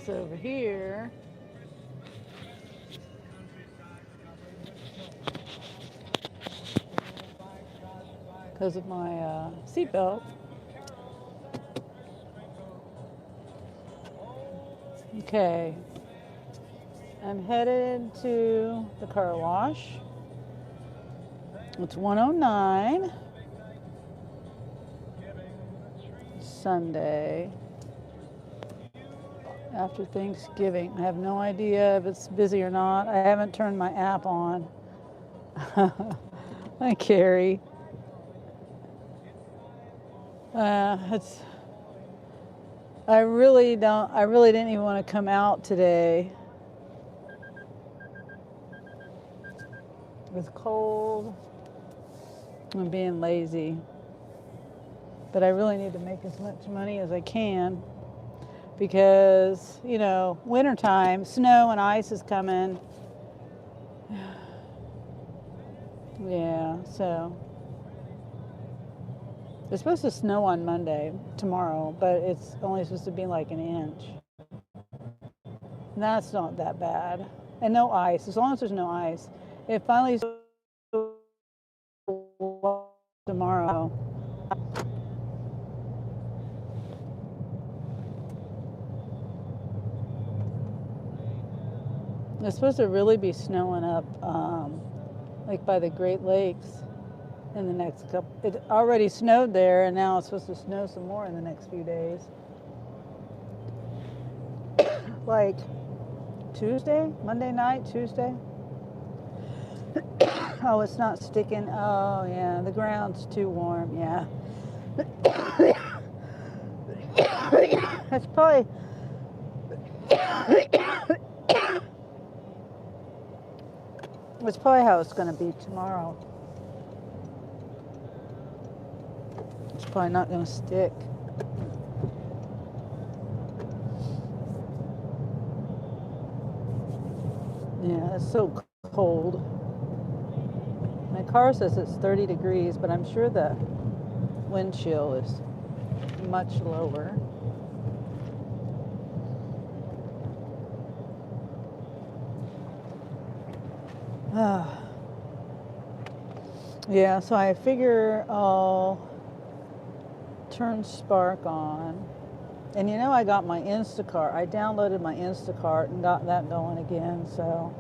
this over here. Because of my seatbelt. Okay. I'm headed to the car wash. It's 1:09. Sunday. After Thanksgiving. I have no idea if it's busy or not. I haven't turned my app on. Hi, Carrie. It's. I really didn't even want to come out today. It was cold. I'm being lazy. But I really need to make as much money as I can because, you know, wintertime, snow and ice is coming. Yeah, so it's supposed to snow on Monday, tomorrow, but it's only supposed to be like an inch. And that's not that bad. And no ice, as long as there's no ice. It finally tomorrow. It's supposed to really be snowing up, like by the Great Lakes in the next couple. It already snowed there, and now it's supposed to snow some more in the next few days. Like Tuesday, Monday night, Tuesday. Oh, it's not sticking. Oh, yeah, the ground's too warm. Yeah. That's probably. That's probably how it's going to be tomorrow. It's probably not going to stick. Yeah, it's so cold. My car says it's 30 degrees, but I'm sure the wind chill is much lower. Yeah, so I figure I'll turn Spark on. And you know, I got my Instacart. I downloaded my Instacart and got that going again, so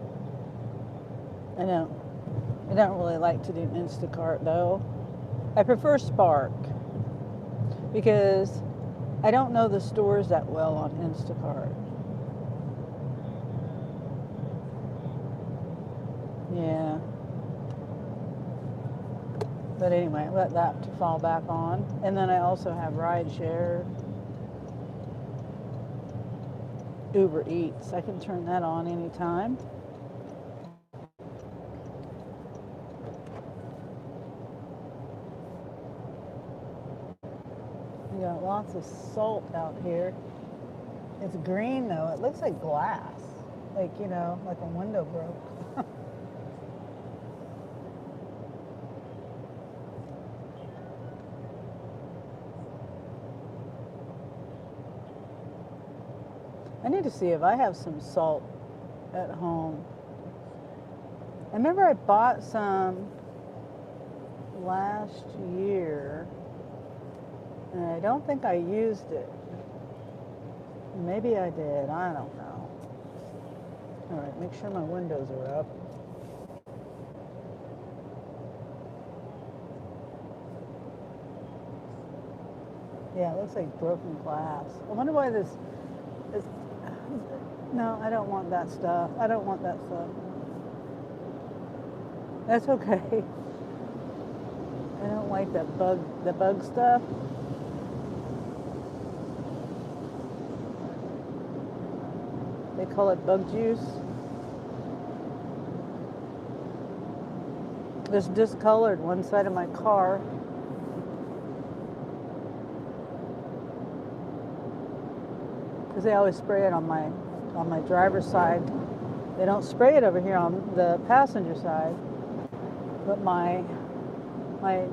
I don't really like to do Instacart though. I prefer Spark because I don't know the stores that well on Instacart. Yeah. But anyway, let that to fall back on. And then I also have rideshare, Uber Eats. I can turn that on anytime. We got lots of salt out here. It's green though. It looks like glass. Like, you know, like a window broke. I need to see if I have some salt at home. I remember I bought some last year, and I don't think I used it. Maybe I did. I don't know. All right, make sure my windows are up. Yeah, it looks like broken glass. I wonder why this is. No, I don't want that stuff. I don't want that stuff. That's okay. I don't like the bug stuff. They call it bug juice. It's discolored one side of my car. Because they always spray it on my driver's side. They don't spray it over here on the passenger side. But my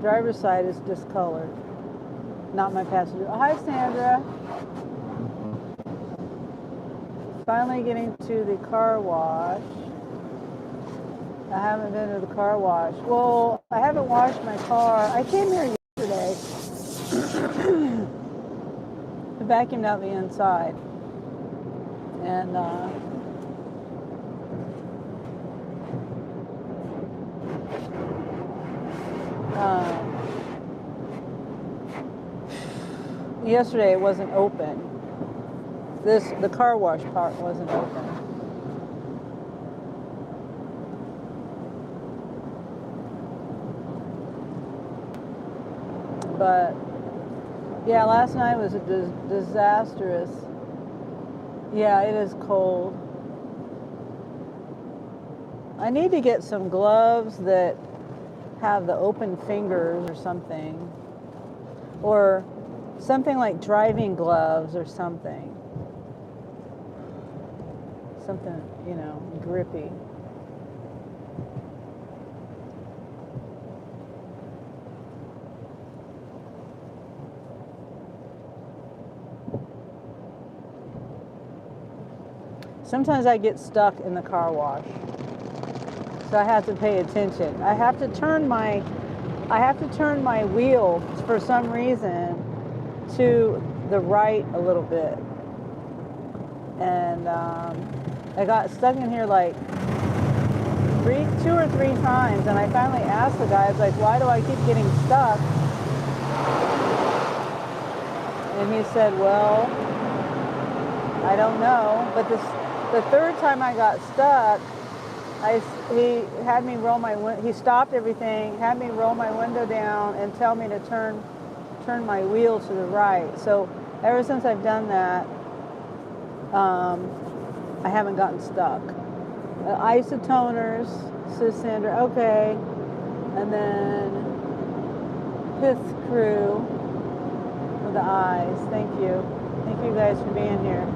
driver's side is discolored. Not my passenger. Oh, hi, Sandra. finally getting to the car wash. I haven't been to the car wash. Well, I haven't washed my car. I came here yesterday. I vacuumed out the inside. And yesterday it wasn't open. The car wash part wasn't open. But yeah, last night was a disastrous. Yeah, it is cold. I need to get some gloves that have the open fingers or something. Or something like driving gloves or something. Something, you know, grippy. Sometimes I get stuck in the car wash, so I have to pay attention. I have to turn my wheel for some reason to the right a little bit, and I got stuck in here like 2 or 3 times, and I finally asked the guy, I was like, "Why do I keep getting stuck?" And he said, "Well, I don't know, but the third time I got stuck, he had me roll he stopped everything, had me roll my window down and tell me to turn my wheel to the right. So ever since I've done that, I haven't gotten stuck. Isotoners, says Sandra, okay. And then Pith Crew with the eyes, thank you. Thank you guys for being here.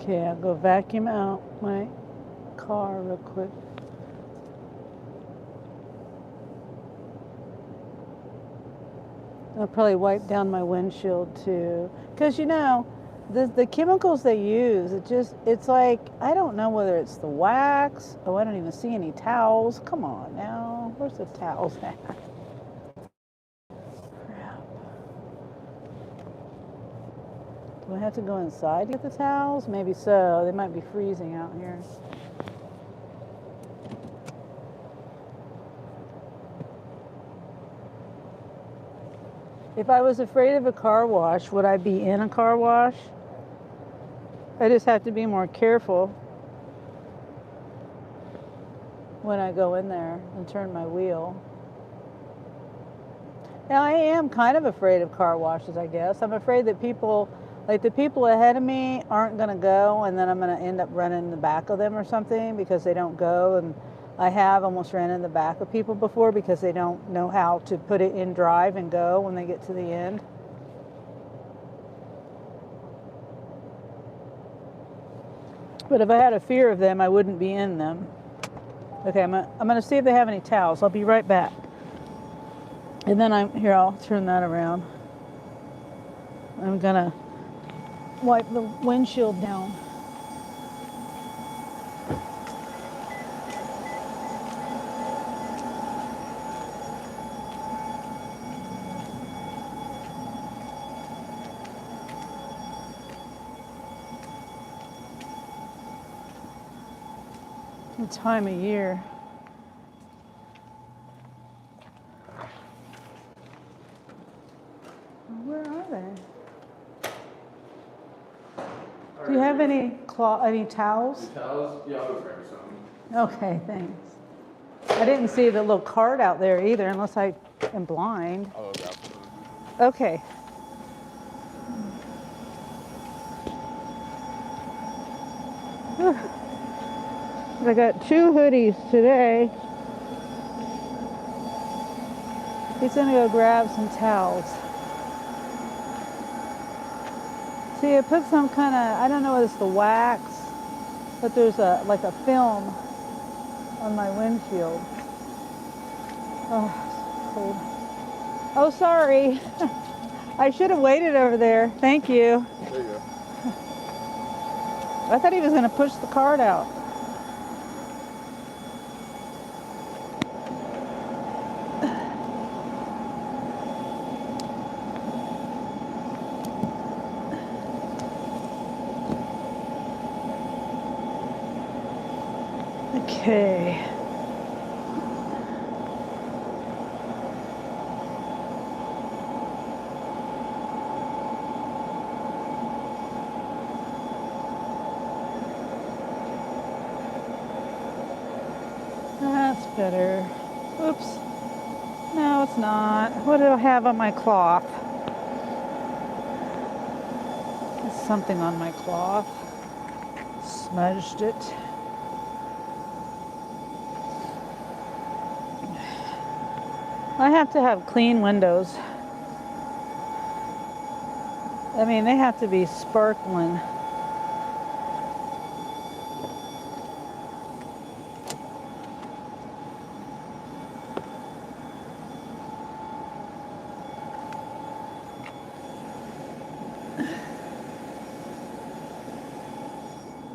Okay, I'll go vacuum out my car real quick. I'll probably wipe down my windshield too. Because you know, the chemicals they use, it's like, I don't know whether it's the wax. Oh, I don't even see any towels. Come on now. Where's the towels at? Do I have to go inside to get the towels? Maybe so. They might be freezing out here. If I was afraid of a car wash, would I be in a car wash? I just have to be more careful when I go in there and turn my wheel. Now, I am kind of afraid of car washes, I guess. I'm afraid that people, like the people ahead of me, aren't going to go, and then I'm going to end up running in the back of them or something because they don't go. And I have almost ran in the back of people before because they don't know how to put it in drive and go when they get to the end. But if I had a fear of them, I wouldn't be in them. Okay, I'm going to see if they have any towels. I'll be right back. And then I'll turn that around. I'm going to wipe the windshield down. The time of year. Where are they? Do you have any towels? Towels? Yeah, I'll go grab some. Okay, thanks. I didn't see the little card out there either, unless I am blind. I'll grab some. Okay. I got 2 hoodies today. He's gonna go grab some towels. See, I put some kind of, I don't know if it's the wax, but there's like a film on my windshield. Oh, it's cold. Oh, sorry. I should have waited over there. Thank you. There you go. I thought he was going to push the cart out. Okay. That's better. Oops. No, it's not. What do I have on my cloth? There's something on my cloth. Smudged it. I have to have clean windows. I mean, they have to be sparkling.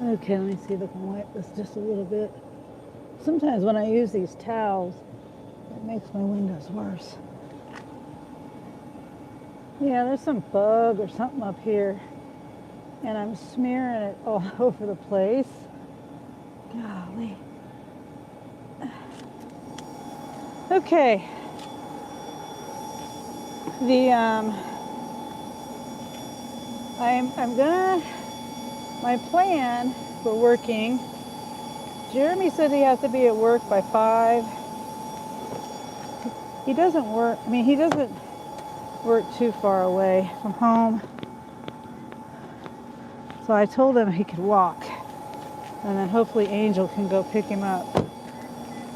Okay, let me see if I can wipe this just a little bit. Sometimes when I use these towels, it makes my windows worse. Yeah, there's some bug or something up here, and I'm smearing it all over the place. Golly. Okay. I'm gonna, my plan for working, Jeremy said he has to be at work by 5. He doesn't work, I mean, he doesn't work too far away from home. So I told him he could walk, and then hopefully Angel can go pick him up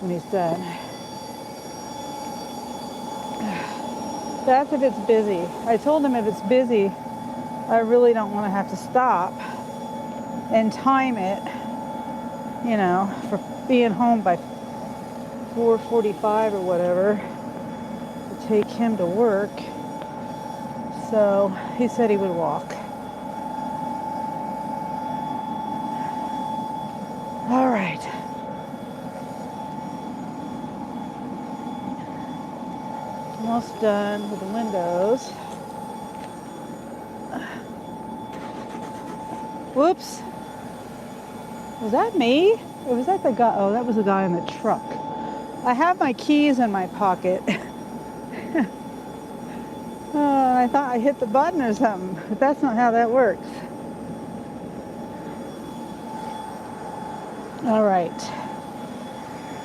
when he's done. That's if it's busy. I told him if it's busy, I really don't want to have to stop and time it, you know, for being home by 4:45 or whatever to take him to work. So he said he would walk. All right. Almost done with the windows. Whoops. Was that me? Or was that the guy? Oh, that was the guy in the truck. I have my keys in my pocket. Oh, I thought I hit the button or something, but that's not how that works. All right.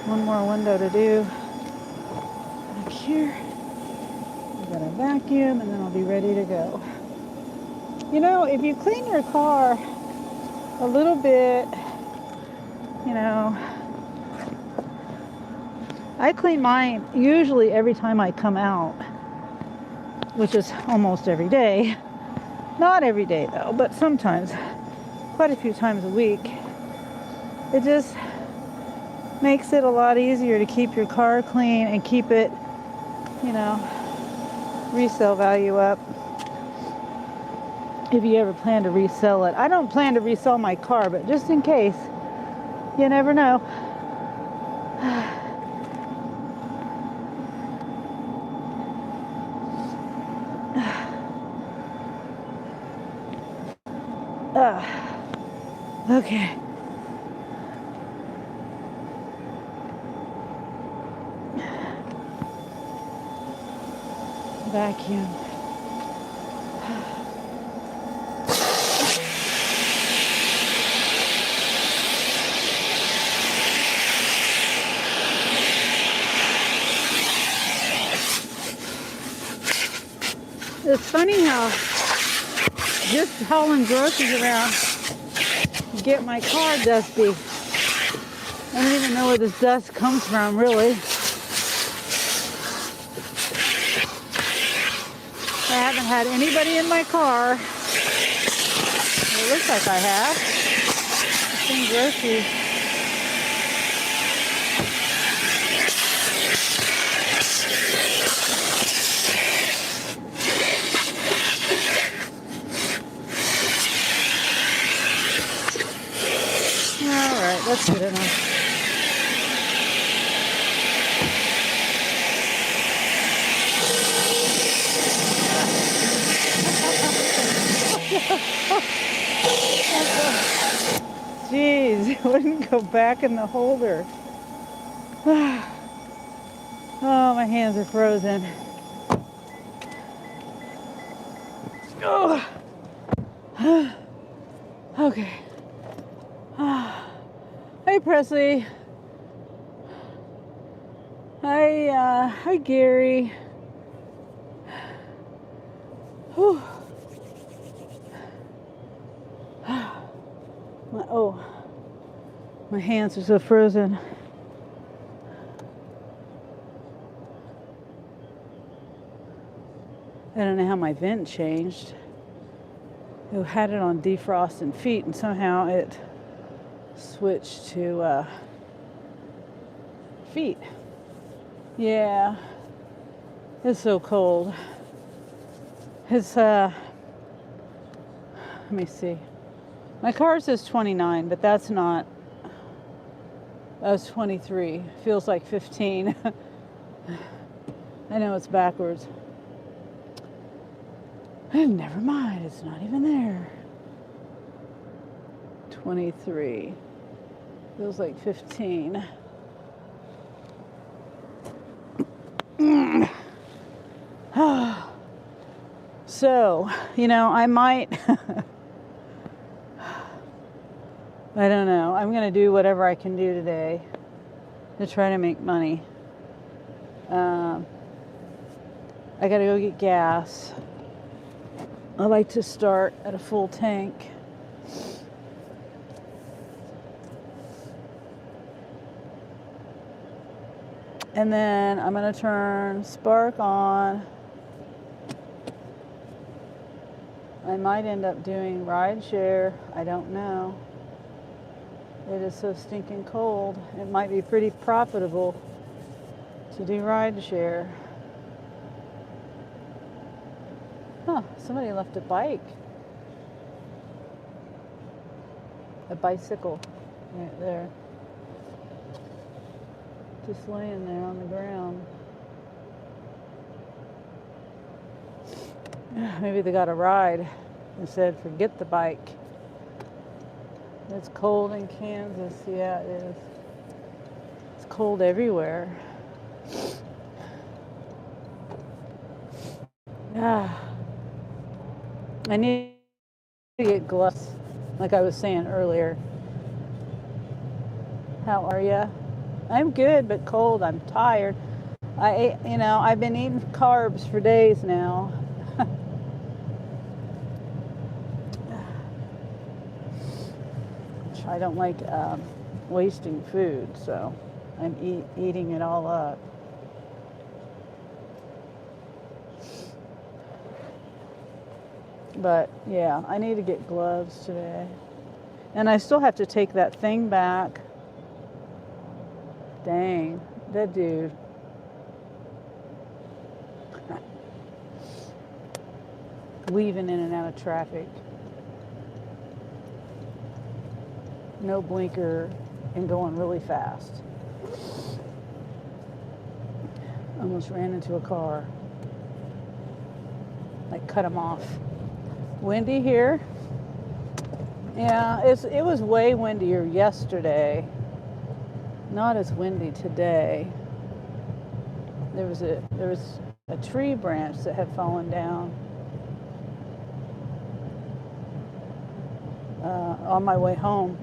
One more window to do. Back here. I'm gonna vacuum and then I'll be ready to go. You know, if you clean your car a little bit, you know, I clean mine usually every time I come out, which is almost every day. Not every day though, but sometimes, quite a few times a week. It just makes it a lot easier to keep your car clean and keep it, you know, resale value up. If you ever plan to resell it. I don't plan to resell my car, but just in case, you never know. Okay. Vacuum. It's funny how just hauling groceries around get my car dusty. I don't even know where this dust comes from, really. I haven't had anybody in my car. It looks like I have. It's been groceries. All right, that's good enough. Jeez, it wouldn't go back in the holder. Oh, my hands are frozen. Oh. Okay. Hey, Presley. Hi, Gary. Whew. My hands are so frozen. I don't know how my vent changed. It had it on defrost and feet, and somehow it switched to feet. Yeah, it's so cold. It's let me see. My car says 29, but that's not. That's 23. Feels like 15. I know it's backwards. Never mind, it's not even there. 23. Feels like 15. So, I might, I don't know. I'm going to do whatever I can do today to try to make money. I got to go get gas. I like to start at a full tank. And then I'm going to turn Spark on. I might end up doing rideshare. I don't know. It is so stinking cold. It might be pretty profitable to do rideshare. Huh, somebody left a bike. A bicycle right there. Just laying there on the ground. Maybe they got a ride and said, forget the bike. It's cold in Kansas. Yeah, it is. It's cold everywhere. I need to get gloves, like I was saying earlier. How are you? I'm good, but cold. I'm tired. I've been eating carbs for days now. I don't like wasting food, so I'm eating it all up. But yeah, I need to get gloves today. And I still have to take that thing back. Dang, that dude. Weaving in and out of traffic. No blinker and going really fast. Almost ran into a car. Like cut him off. Windy here. Yeah, it was way windier yesterday. Not as windy today. There was a tree branch that had fallen down on my way home.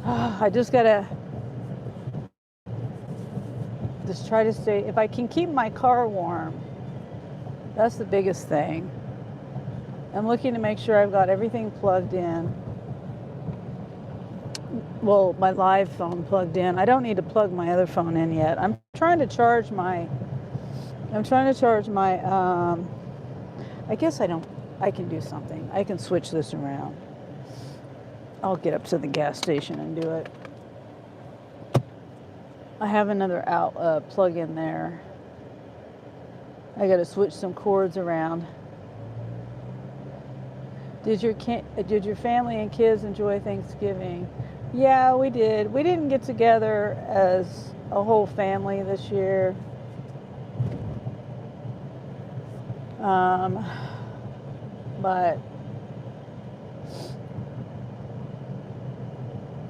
I just gotta just try to stay. If I can keep my car warm, That's the biggest thing. I'm looking to make sure I've got everything plugged in. Well, my live phone plugged in. I don't need to plug my other phone in yet. I'm trying to charge my, I guess I can do something. I can switch this around. I'll get up to the gas station and do it. I have another plug in there. I got to switch some cords around. Did your family and kids enjoy Thanksgiving? Yeah, we did. We didn't get together as a whole family this year. But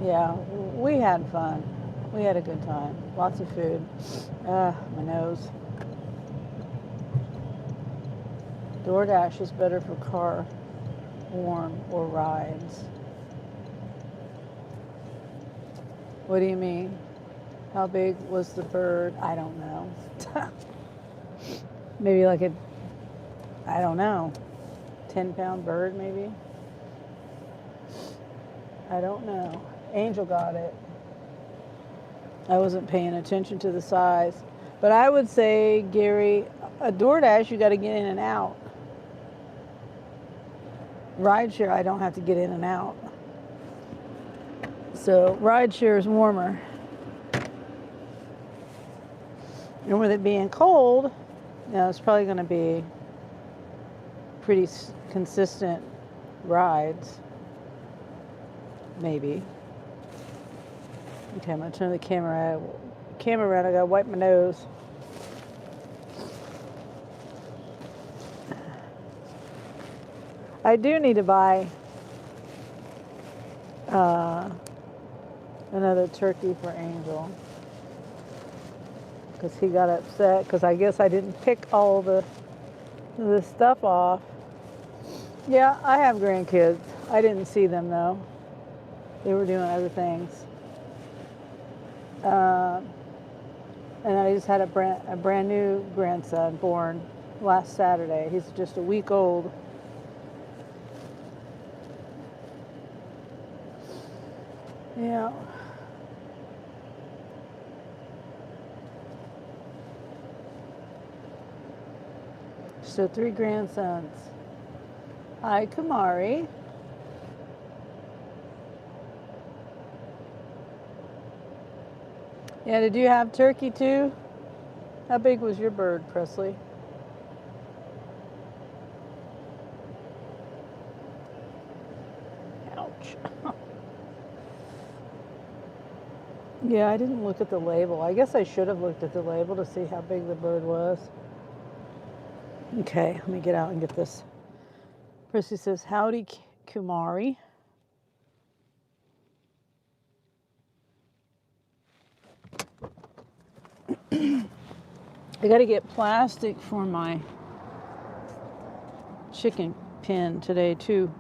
yeah, we had fun. We had a good time. Lots of food. My nose. DoorDash is better for car warm or rides. What do you mean? How big was the bird? I don't know. Maybe like I don't know, 10-pound bird maybe? I don't know. Angel got it. I wasn't paying attention to the size. But I would say, Gary, a DoorDash, you got to get in and out. Rideshare, I don't have to get in and out. So rideshare is warmer. And with it being cold, it's probably going to be pretty consistent rides. Maybe. Okay, I'm going to turn the camera around. I got to wipe my nose. I do need to buy another turkey for Angel, because he got upset because I guess I didn't pick all the stuff off. Yeah, I have grandkids. I didn't see them though. They were doing other things. And I just had a brand new grandson born last Saturday. He's just a week old. Yeah. So 3 grandsons. Hi, Kamari. Yeah, did you have turkey too? How big was your bird, Presley? Ouch. Yeah, I didn't look at the label. I guess I should have looked at the label to see how big the bird was. Okay, let me get out and get this. Presley says, howdy, Kumari. I got to get plastic for my chicken pen today too.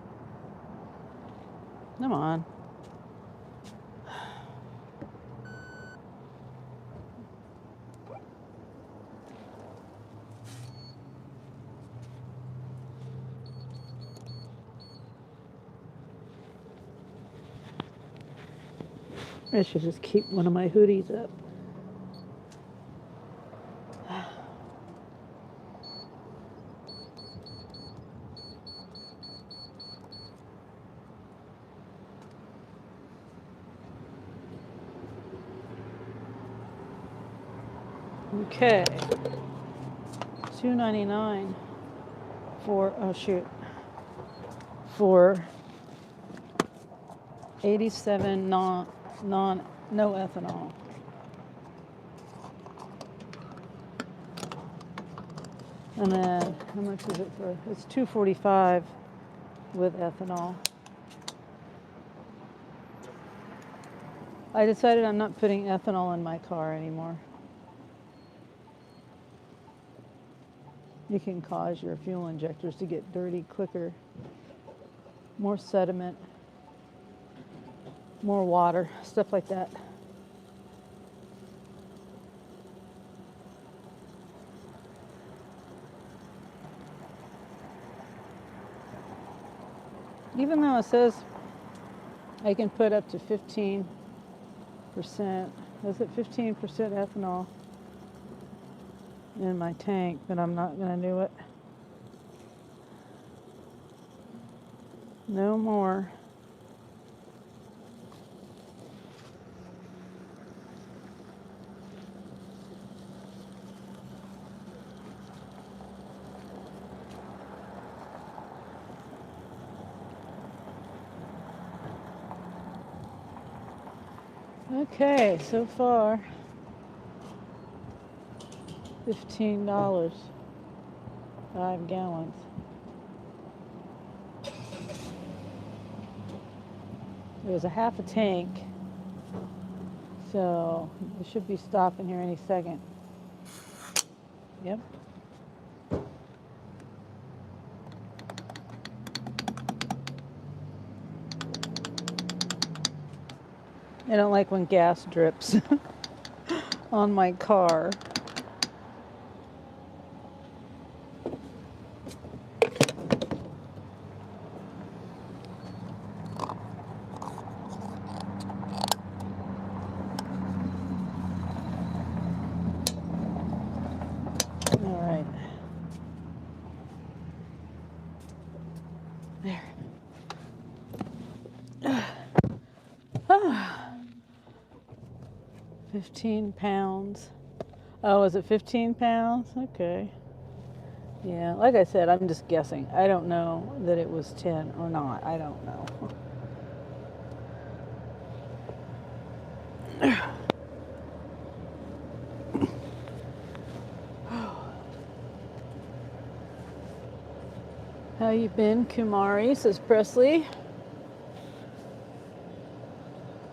Come on. I should just keep one of my hoodies up. Okay, $2.99 for for 87 no ethanol. And then how much is it for? It's $2.45 with ethanol. I decided I'm not putting ethanol in my car anymore. You can cause your fuel injectors to get dirty quicker. More sediment, more water, stuff like that. Even though it says I can put up to 15%, is it 15% ethanol in my tank, but I'm not going to do it. No more. Okay, so far, $15, 5 gallons. It was a half a tank, so it should be stopping here any second. Yep. I don't like when gas drips on my car. All right. There. 15 pounds. Oh, is it 15 pounds? Okay. Yeah, like I said, I'm just guessing. I don't know that it was 10 or not. I don't know. How you been, Kumari? Says Presley.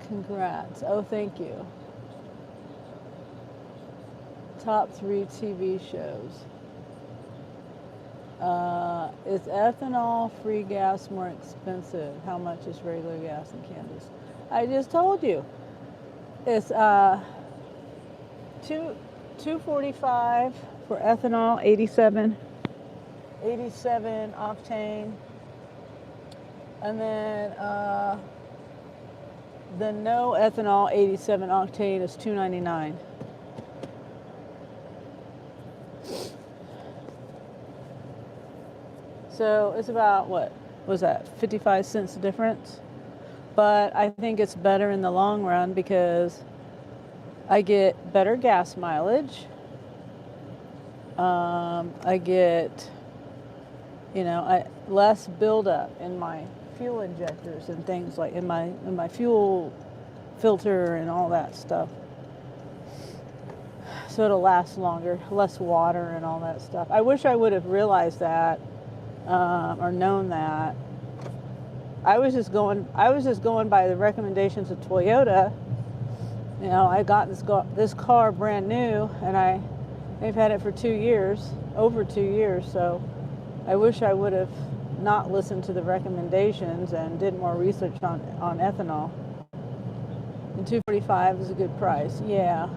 Congrats. Oh, thank you. Top 3 TV shows. Is ethanol-free gas more expensive? How much is regular gas in Kansas? I just told you. It's $2.45 for ethanol, 87 octane, and then the no ethanol 87 octane is $2.99. So it's about, what was that, 55 cents difference? But I think it's better in the long run because I get better gas mileage. I get, less buildup in my fuel injectors and things like in my fuel filter and all that stuff. So it'll last longer, less water and all that stuff. I wish I would have realized that or known that. I was just going by the recommendations of Toyota. I got this car brand new, and they've had it for 2 years, over 2 years. So I wish I would have not listened to the recommendations and did more research on ethanol. And $2.45 is a good price. Yeah.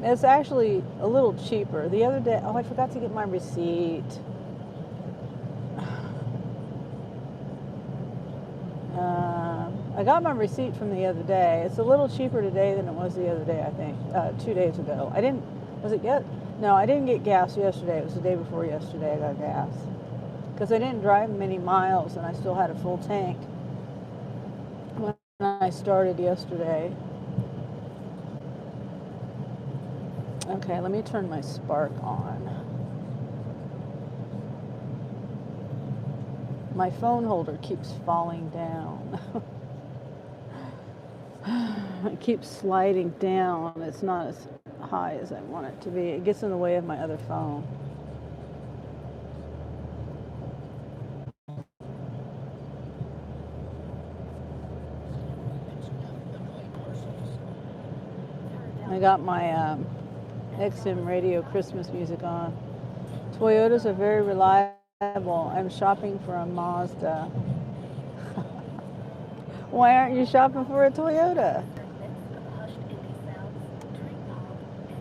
It's actually a little cheaper. The other day, I forgot to get my receipt. I got my receipt from the other day. It's a little cheaper today than it was the other day, I think, 2 days ago. Was it yet? No, I didn't get gas yesterday. It was the day before yesterday I got gas. Because I didn't drive many miles and I still had a full tank when I started yesterday. Okay, let me turn my spark on. My phone holder keeps falling down. It keeps sliding down. It's not as high as I want it to be. It gets in the way of my other phone. I got my XM radio Christmas music on. Toyotas are very reliable. I'm shopping for a Mazda. Why aren't you shopping for a Toyota?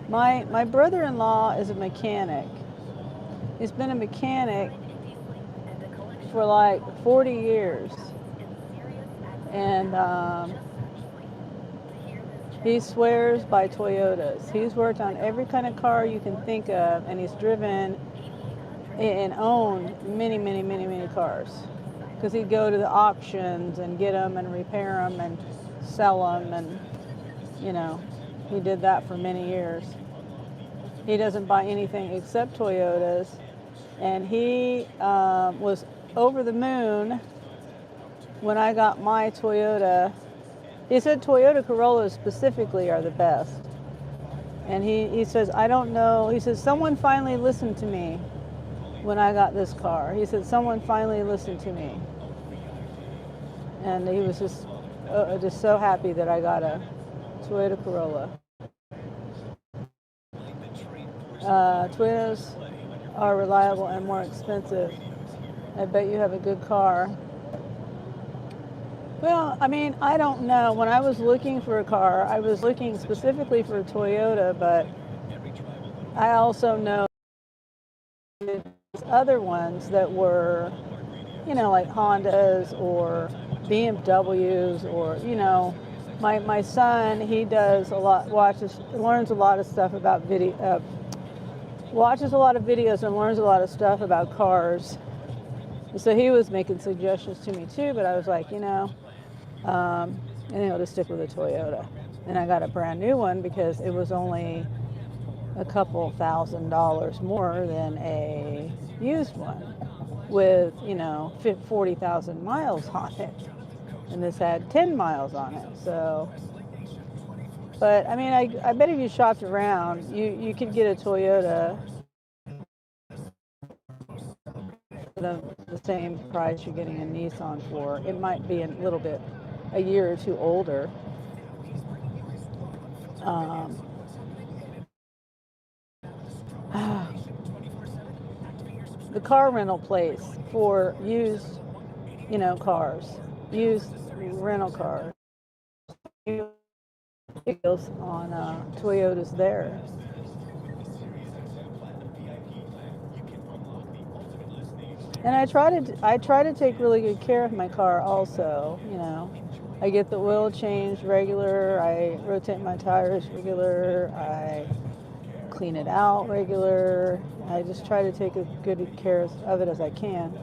My brother-in-law is a mechanic. He's been a mechanic for like 40 years. And he swears by Toyotas. He's worked on every kind of car you can think of, and he's driven and owned many, many, many, many cars. Because he'd go to the auctions and get them and repair them and sell them, and you know, he did that for many years. He doesn't buy anything except Toyotas, and he was over the moon when I got my Toyota. He said Toyota Corollas specifically are the best. And he says, I don't know. He says, someone finally listened to me when I got this car. He said, someone finally listened to me. And he was just so happy that I got a Toyota Corolla. Toyotas are reliable and more expensive. I bet you have a good car. Well, I mean, I don't know. When I was looking for a car, I was looking specifically for a Toyota, but I also know other ones that were, you know, like Hondas or BMWs, or, you know, my son, he does a lot, learns a lot of stuff about watches a lot of videos and learns a lot of stuff about cars. So he was making suggestions to me too, but I was like, you know, and I'll just stick with a Toyota. And I got a brand new one because it was only a couple $1,000s more than a used one with, you know, 40,000 miles on it. And this had 10 miles on it. So, but I mean, I bet if you shopped around, you could get a Toyota for the same price you're getting a Nissan for. It might be a little bit, a year or two older. The car rental place for used, you know, cars, used rental cars. Deals on Toyotas there. And I try to take really good care of my car also, you know. I get the oil changed regular, I rotate my tires regular, I clean it out regular. I just try to take as good care of it as I can.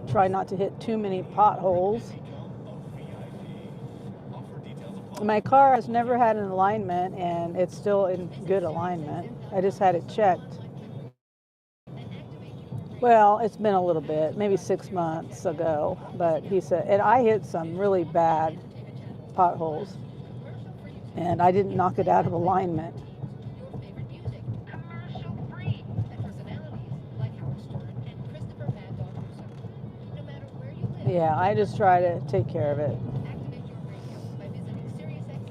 Try not to hit too many potholes. My car has never had an alignment, and it's still in good alignment. I just had it checked. Well, it's been a little bit, maybe 6 months ago, but he said, and I hit some really bad potholes, and I didn't knock it out of alignment. Yeah, I just try to take care of it.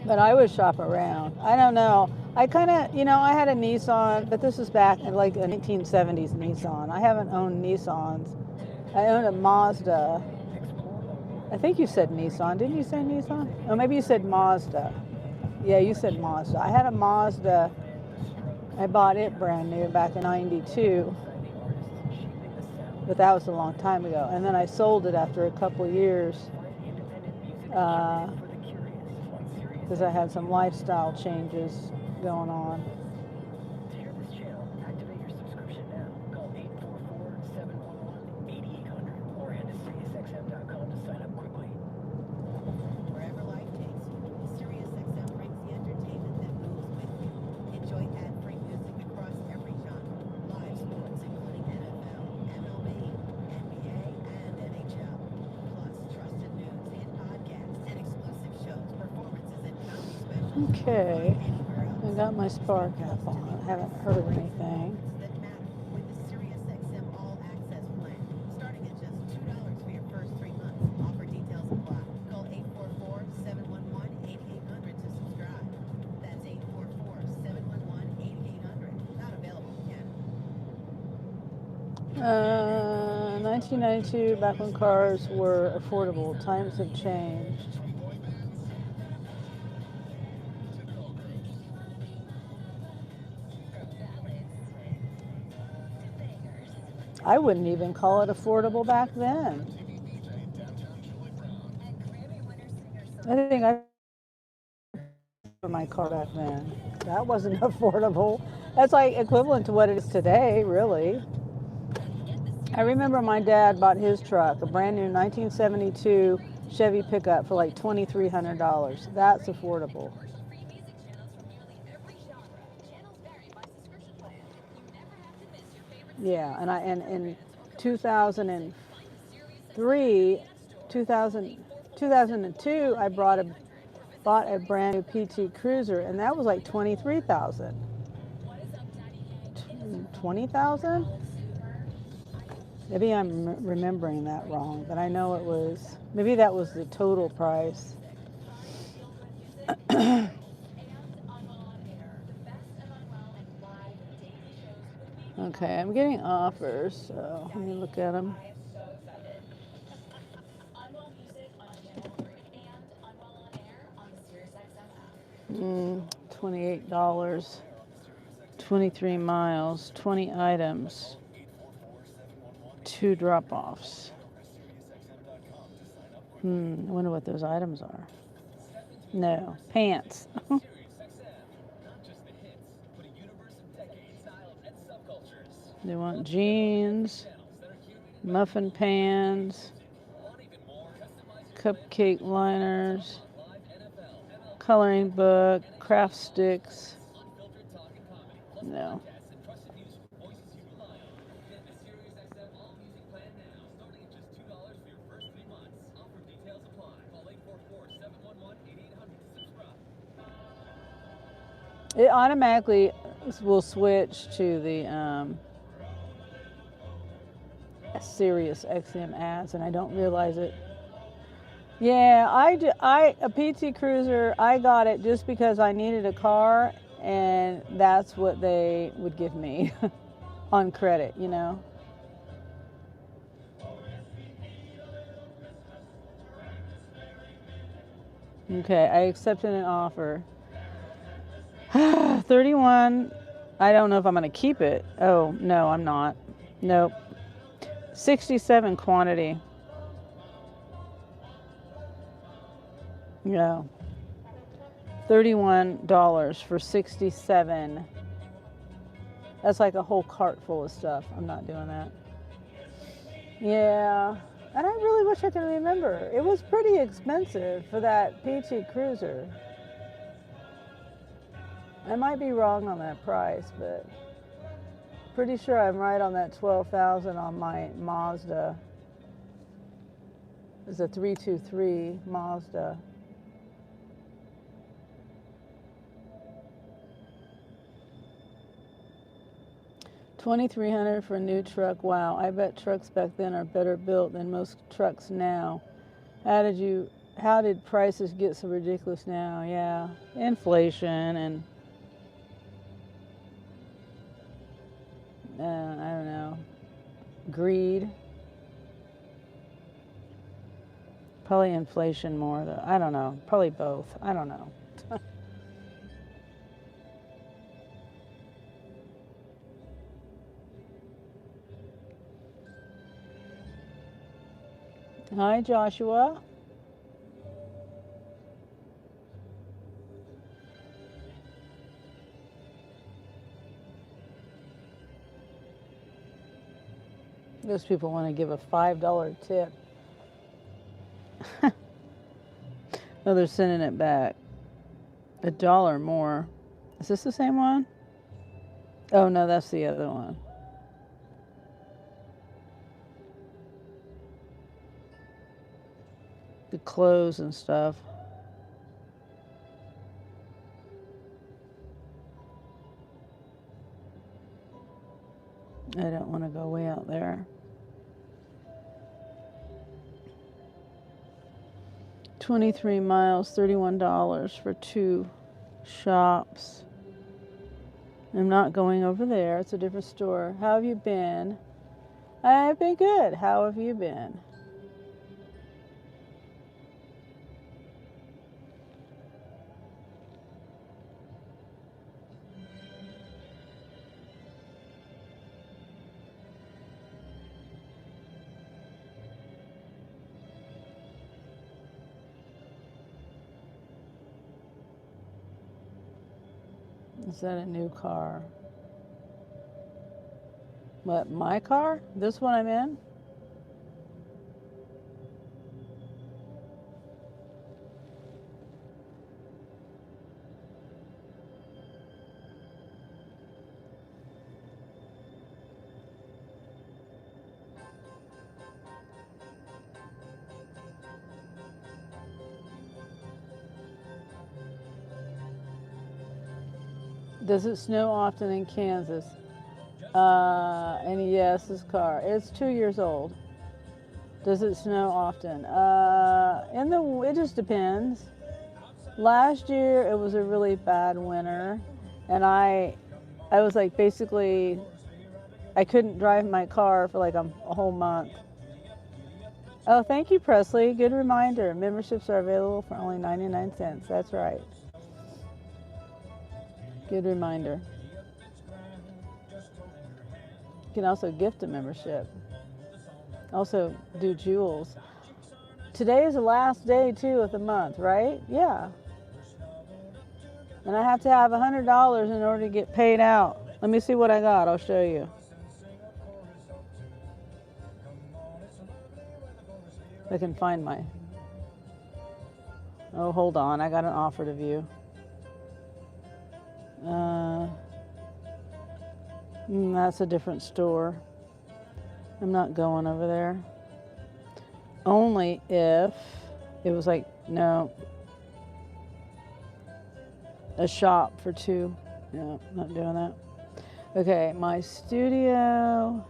But I would shop around. I don't know. I kind of, you know, I had a Nissan, but this is back in like a 1970s Nissan. I haven't owned Nissans. I owned a Mazda. I think you said Nissan. Didn't you say Nissan? Oh, maybe you said Mazda. Yeah, you said Mazda. I had a Mazda. I bought it brand new back in '92. But that was a long time ago. And then I sold it after a couple years. Because I had some lifestyle changes going on. Okay, I got my spark app on. I haven't heard anything. Uh, 1992, back when cars were affordable. Times have changed. I wouldn't even call it affordable back then. I think I for my car back then. That wasn't affordable. That's like equivalent to what it is today, really. I remember my dad bought his truck, a brand new 1972 Chevy pickup, for like $2,300. That's affordable. Yeah, and in 2003, 2002, I bought a brand new PT Cruiser, and that was like 23,000. 20,000? Maybe I'm remembering that wrong, but I know it was, maybe that was the total price. Okay, I'm getting offers, so let me look at them. $28, 23 miles, 20 items, 2 drop-offs. I wonder what those items are. No, pants. They want jeans, muffin pans, cupcake liners, coloring book, craft sticks. No. It automatically will switch to the Sirius XM ads, and I don't realize it. Yeah, a PT Cruiser, I got it just because I needed a car, and that's what they would give me on credit, you know. Okay, I accepted an offer. 31. I don't know if I'm going to keep it. Oh, no, I'm not. Nope. 67 quantity. Yeah. $31 for 67. That's like a whole cart full of stuff. I'm not doing that. Yeah. And I really wish I could remember. It was pretty expensive for that PT Cruiser. I might be wrong on that price, but pretty sure I'm right on that 12,000 on my Mazda. It's a 323 Mazda. $2,300 for a new truck. Wow, I bet trucks back then are better built than most trucks now. How did prices get so ridiculous now? Yeah, inflation and I don't know, greed. Probably inflation more though. I don't know. Probably both. I don't know. Hi, Joshua. Those people want to give a $5 tip. Oh, they're sending it back. $1 more. Is this the same one? Oh, no, that's the other one. The clothes and stuff. I don't want to go way out there. 23 miles, $31 for 2 shops. I'm not going over there. It's a different store. How have you been? I've been good. How have you been? Is that a new car? What, my car? This one I'm in? Does it snow often in Kansas? And yes, this car. It's 2 years old. Does it snow often? It just depends. Last year it was a really bad winter, and I was like basically I couldn't drive my car for like a whole month. Oh, thank you, Presley. Good reminder. Memberships are available for only 99 cents. That's right. Good reminder. You can also gift a membership. Also do jewels. Today is the last day too of the month, right? Yeah. And I have to have $100 in order to get paid out. Let me see what I got. I'll show you. I can find my... Oh, hold on. I got an offer to view. That's a different store. I'm not going over there. Only if it was like, no, a shop for two. No, not doing that. Okay, my studio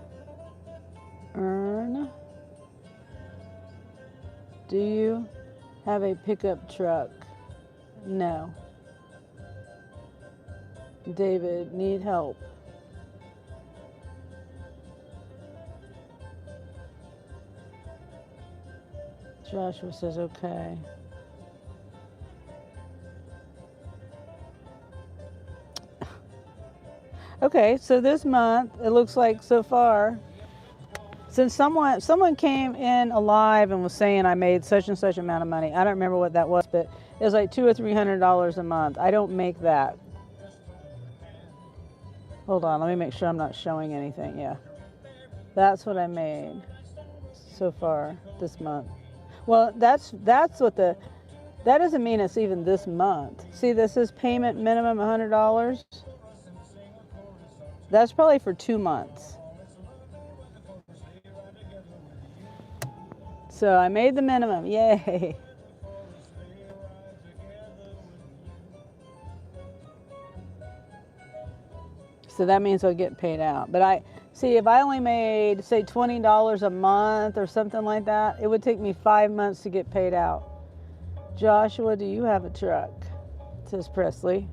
earn. Do you have a pickup truck? No. David, need help. Joshua says, okay. Okay, so this month, it looks like so far, since someone came in alive and was saying I made such and such amount of money. I don't remember what that was, but it was like $200 or $300 a month. I don't make that. Hold on, let me make sure I'm not showing anything. Yeah, that's what I made so far this month. Well, that's what that doesn't mean it's even this month. See, this is payment minimum $100. That's probably for 2 months. So I made the minimum. Yay. So that means I'll get paid out. But see, if I only made, say, $20 a month or something like that, it would take me 5 months to get paid out. Joshua, do you have a truck? Says Presley.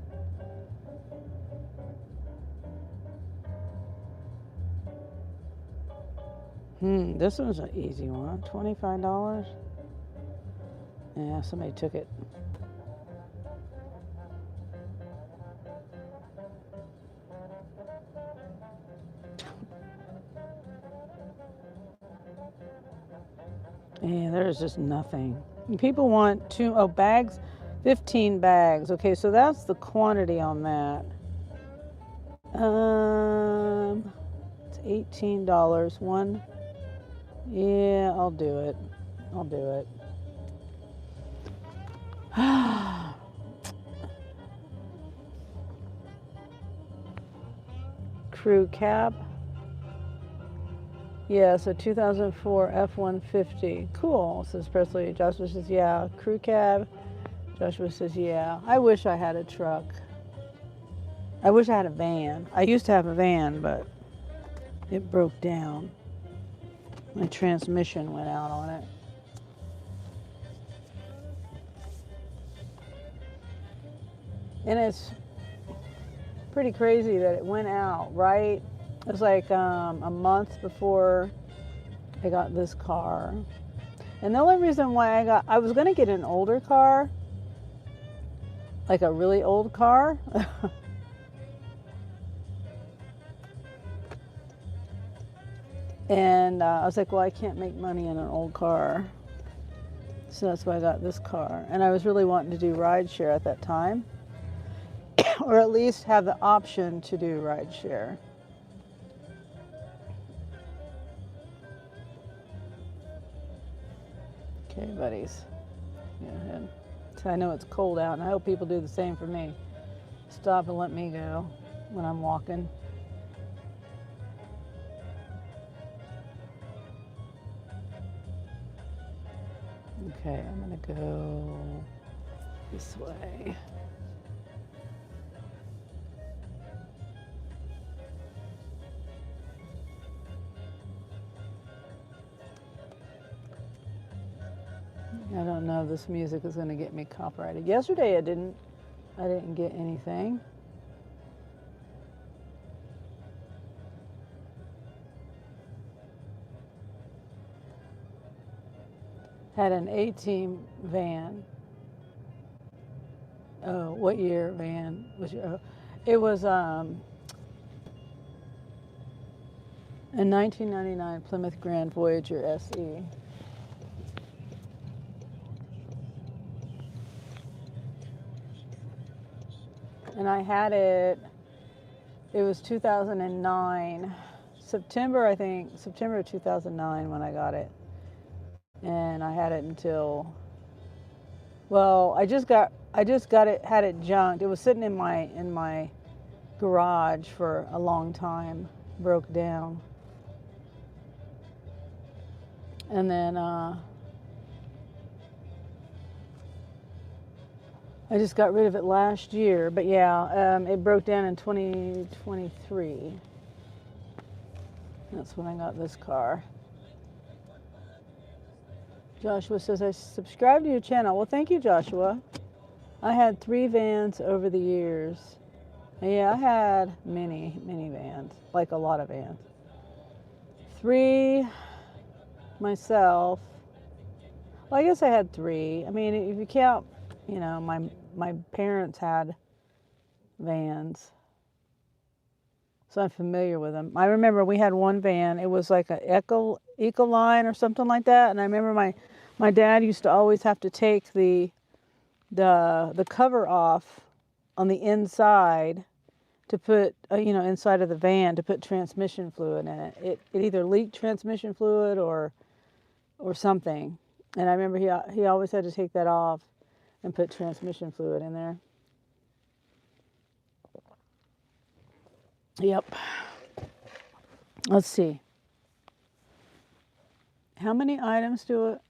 This one's an easy one. $25. Yeah, somebody took it. Yeah, there's just nothing. People want bags, 15 bags. Okay, so that's the quantity on that. It's $18. One. Yeah, I'll do it. Crew cab. Yeah, so 2004 F-150. Cool, says Presley. Joshua says, yeah. Crew cab. Joshua says, yeah. I wish I had a truck. I wish I had a van. I used to have a van, but it broke down. My transmission went out on it. And it's pretty crazy that it went out, right? It was like a month before I got this car. And the only reason why I was going to get an older car, like a really old car. And I was like, well, I can't make money in an old car. So that's why I got this car. And I was really wanting to do rideshare at that time. or at least have the option to do rideshare. Okay, buddies. Go ahead. So I know it's cold out, and I hope people do the same for me. Stop and let me go when I'm walking. Okay, I'm gonna go this way. I don't know if this music is gonna get me copyrighted. Yesterday I didn't get anything. Had an A-team van. Oh, what year van was your? Oh, it was a 1999 Plymouth Grand Voyager SE. And I had it. It was 2009, September, I think, September of 2009 when I got it. And I had it until, well, I just got it, had it junked. It was sitting in my garage for a long time, broke down. And then I just got rid of it last year, but yeah, it broke down in 2023. That's when I got this car. Joshua says, I subscribed to your channel. Well, thank you, Joshua. I had 3 vans over the years. And yeah, I had many vans, like a lot of vans. 3 myself. Well, I guess I had 3. I mean, if you count, you know, my parents had vans, so I'm familiar with them. I remember we had one van. It was like a Ecoline or something like that. And I remember my dad used to always have to take the cover off on the inside to put, you know, inside of the van to put transmission fluid in it. It either leaked transmission fluid or something. And I remember he always had to take that off and put transmission fluid in there. Yep. Let's see. How many items do it?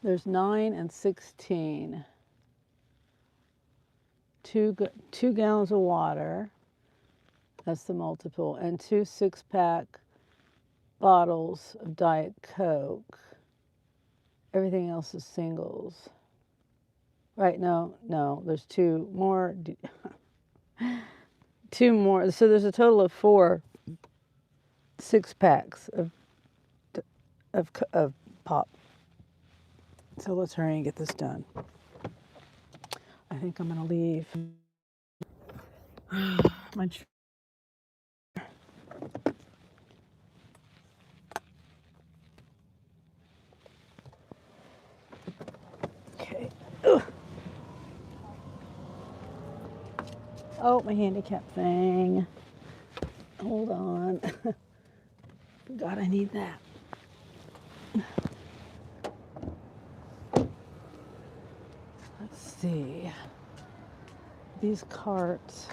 There's 9 and 16. 2 gallons of water. That's the multiple. And 2 6-pack bottles of Diet Coke. Everything else is singles. Right, no, there's 2 more. 2 more. So there's a total of 4 6-packs of pop. So let's hurry and get this done. I think I'm gonna leave. Okay. Ugh. Oh, my handicap thing. Hold on. God, I need that. Let's see. These carts.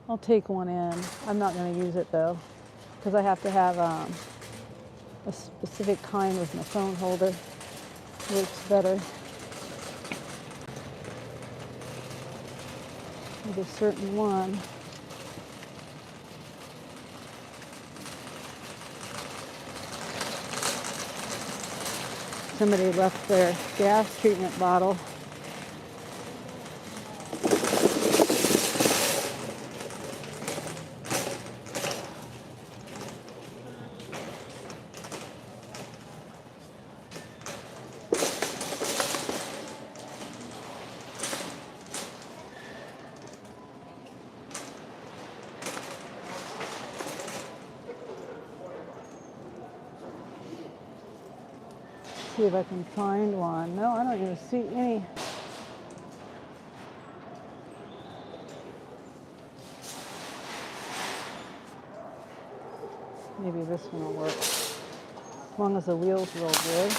I'll take one in. I'm not going to use it though, because I have to have a specific kind with my phone holder. Works better with a certain one. Somebody left their gas treatment bottle. See if I can find one. No, I don't even see any. Maybe this one will work. As long as the wheels roll good.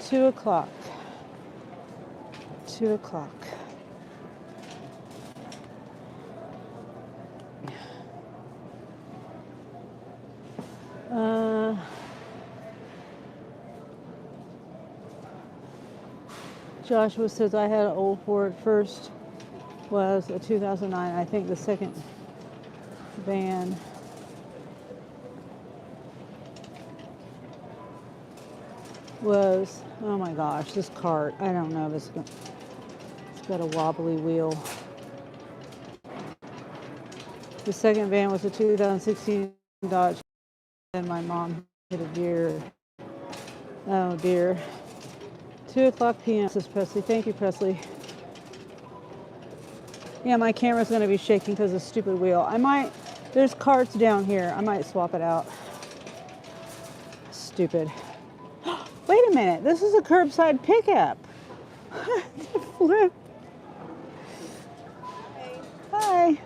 Two o'clock. 2 o'clock. Joshua says I had an old Ford. First was a 2009. I think the second van was, oh my gosh, this cart. I don't know if it's got a wobbly wheel. The second van was a 2016 Dodge, and my mom hit a deer. Oh dear. 2 o'clock p.m. This is Presley. Thank you, Presley. Yeah, my camera's going to be shaking because of the stupid wheel. There's carts down here. I might swap it out. Stupid. Wait a minute. This is a curbside pickup. Flip. Hi.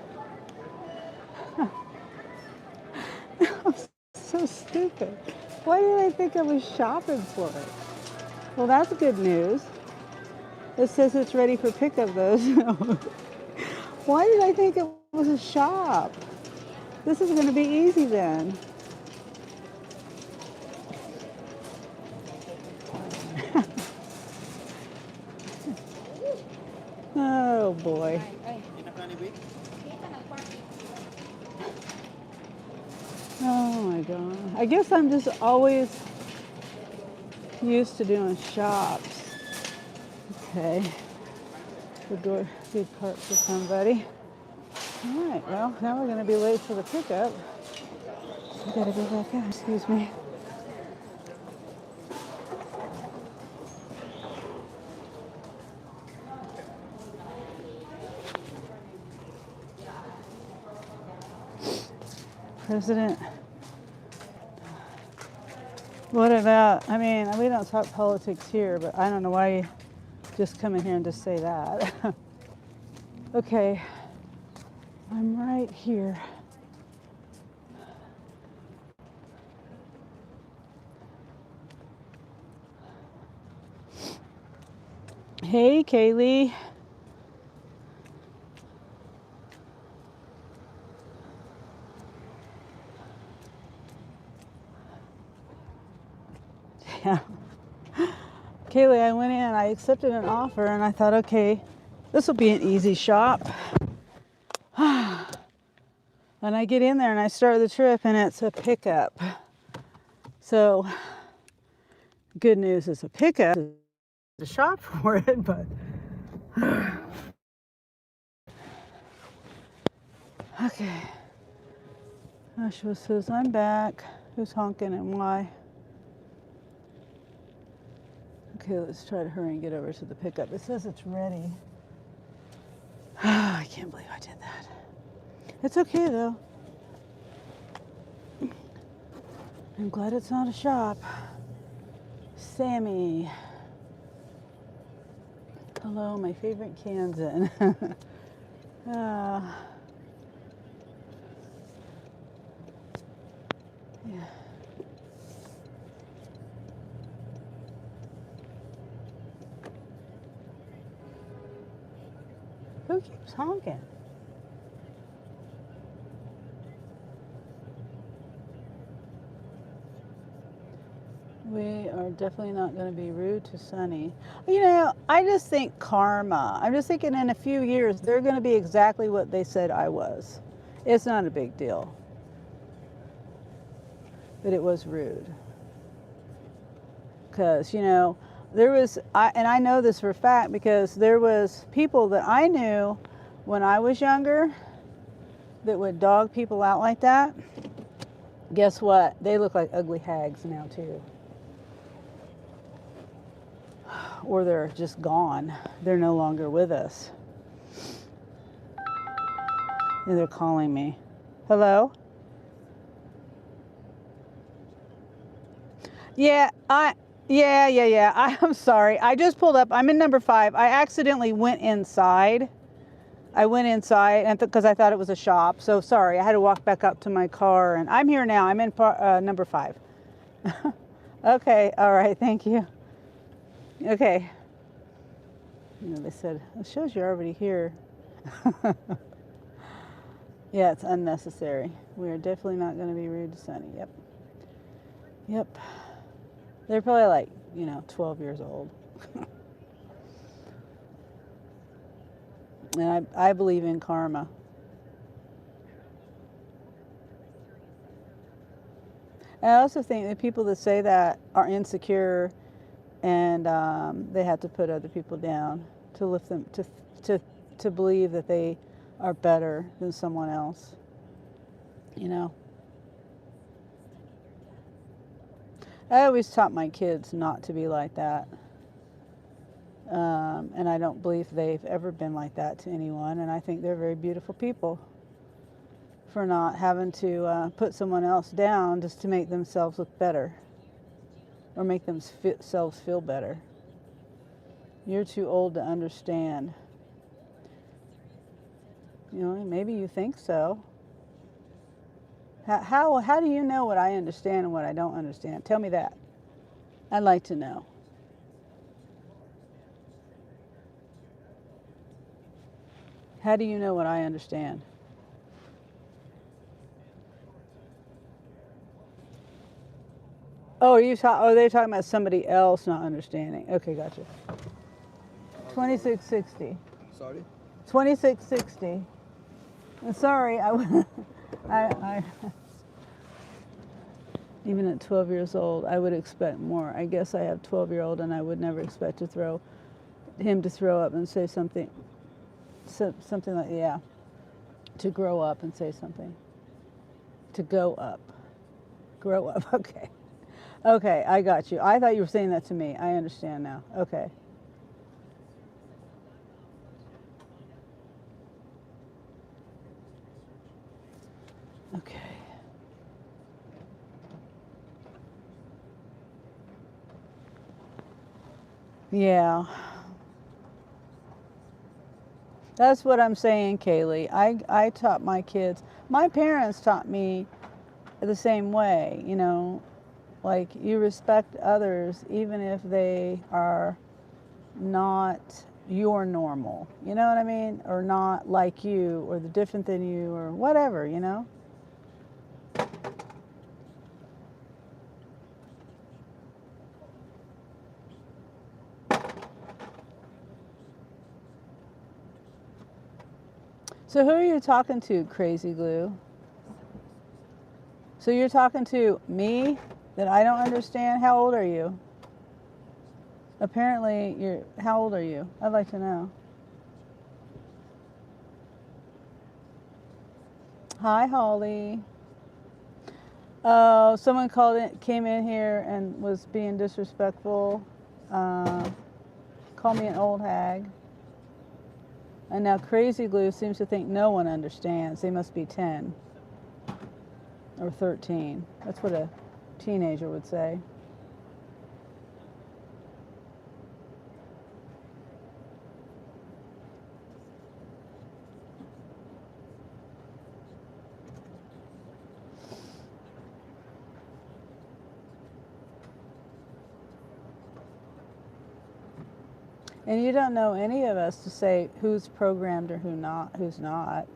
So stupid. Why did I think I was shopping for it? Well, that's good news. It says it's ready for pickup, though. So why did I think it was a shop? This is going to be easy then. Oh boy. Oh my God. I guess I'm just always used to doing shops. Okay. Good part for somebody. All right, well, now we're going to be late for the pickup. I gotta go back out. Excuse me. President. What about, I mean, we don't talk politics here, but I don't know why you just come in here and just say that. Okay, I'm right here. Hey, Kaylee. Yeah. Kaylee, I went in, I accepted an offer, and I thought, okay, this will be an easy shop. And I get in there and I start the trip, and it's a pickup. So, good news is a pickup. The shop for it, but okay. Joshua says, I'm back. Who's honking and why? Okay, let's try to hurry and get over to the pickup. It says it's ready. I can't believe I did that. It's okay though. I'm glad it's not a shop. Sammy. Hello, my favorite Kansan. Yeah. Who keeps honking? We are definitely not going to be rude to Sunny. You know, I just think karma. I'm just thinking in a few years, they're going to be exactly what they said I was. It's not a big deal. But it was rude. Because, you know, and I know this for a fact because there was people that I knew when I was younger that would dog people out like that. Guess what? They look like ugly hags now too. Or they're just gone. They're no longer with us. And they're calling me. Hello? Yeah, I'm sorry. I just pulled up. I'm in number 5. I accidentally went inside. I went inside and because I thought it was a shop. So sorry, I had to walk back up to my car, and I'm here now. I'm in number 5. Okay, all right, thank you. Okay. You know, they said it shows you're already here. Yeah, it's unnecessary. We are definitely not going to be rude to Sunny. Yep. Yep. They're probably like, 12 years old. And I believe in karma. And I also think that people that say that are insecure, and they have to put other people down to lift them to to believe that they are better than someone else. You know, I always taught my kids not to be like that. And I don't believe they've ever been like that to anyone. And I think they're very beautiful people for not having to put someone else down just to make themselves look better or make themselves feel better. You're too old to understand. Maybe you think so. How do you know what I understand and what I don't understand? Tell me that. I'd like to know. How do you know what I understand? Oh, they're talking about somebody else not understanding. Okay, gotcha. 2660. Sorry? 2660. Sorry, I even at 12 years old, I would expect more. I guess I have 12-year-old, and I would never expect him to throw up and say something like, yeah, to grow up and say something. To go up. Grow up, okay. Okay, I got you. I thought you were saying that to me. I understand now. Okay. Okay. Yeah. That's what I'm saying, Kaylee. I taught my kids. My parents taught me the same way, like you respect others even if they are not your normal. You know what I mean? Or not like you, or the different than you, or whatever. So who are you talking to, Crazy Glue? So you're talking to me that I don't understand? How old are you? Apparently how old are you? I'd like to know. Hi, Holly. Oh, someone came in here and was being disrespectful. Called me an old hag. And now Crazy Glue seems to think no one understands. They must be 10 or 13. That's what a teenager would say. And you don't know any of us to say who's programmed or who's not.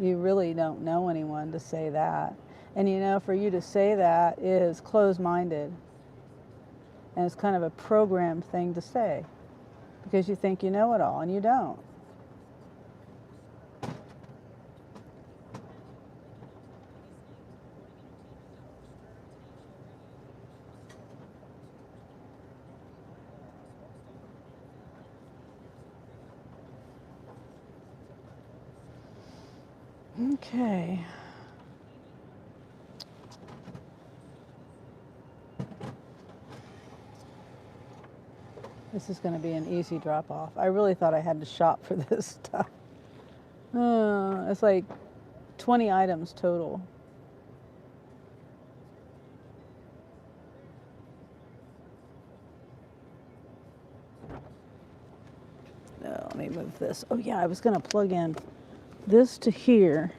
You really don't know anyone to say that. And for you to say that is closed-minded. And it's kind of a programmed thing to say because you think you know it all and you don't. Okay. This is going to be an easy drop off. I really thought I had to shop for this stuff. It's like 20 items total. move this. Oh yeah, I was gonna plug in this to here.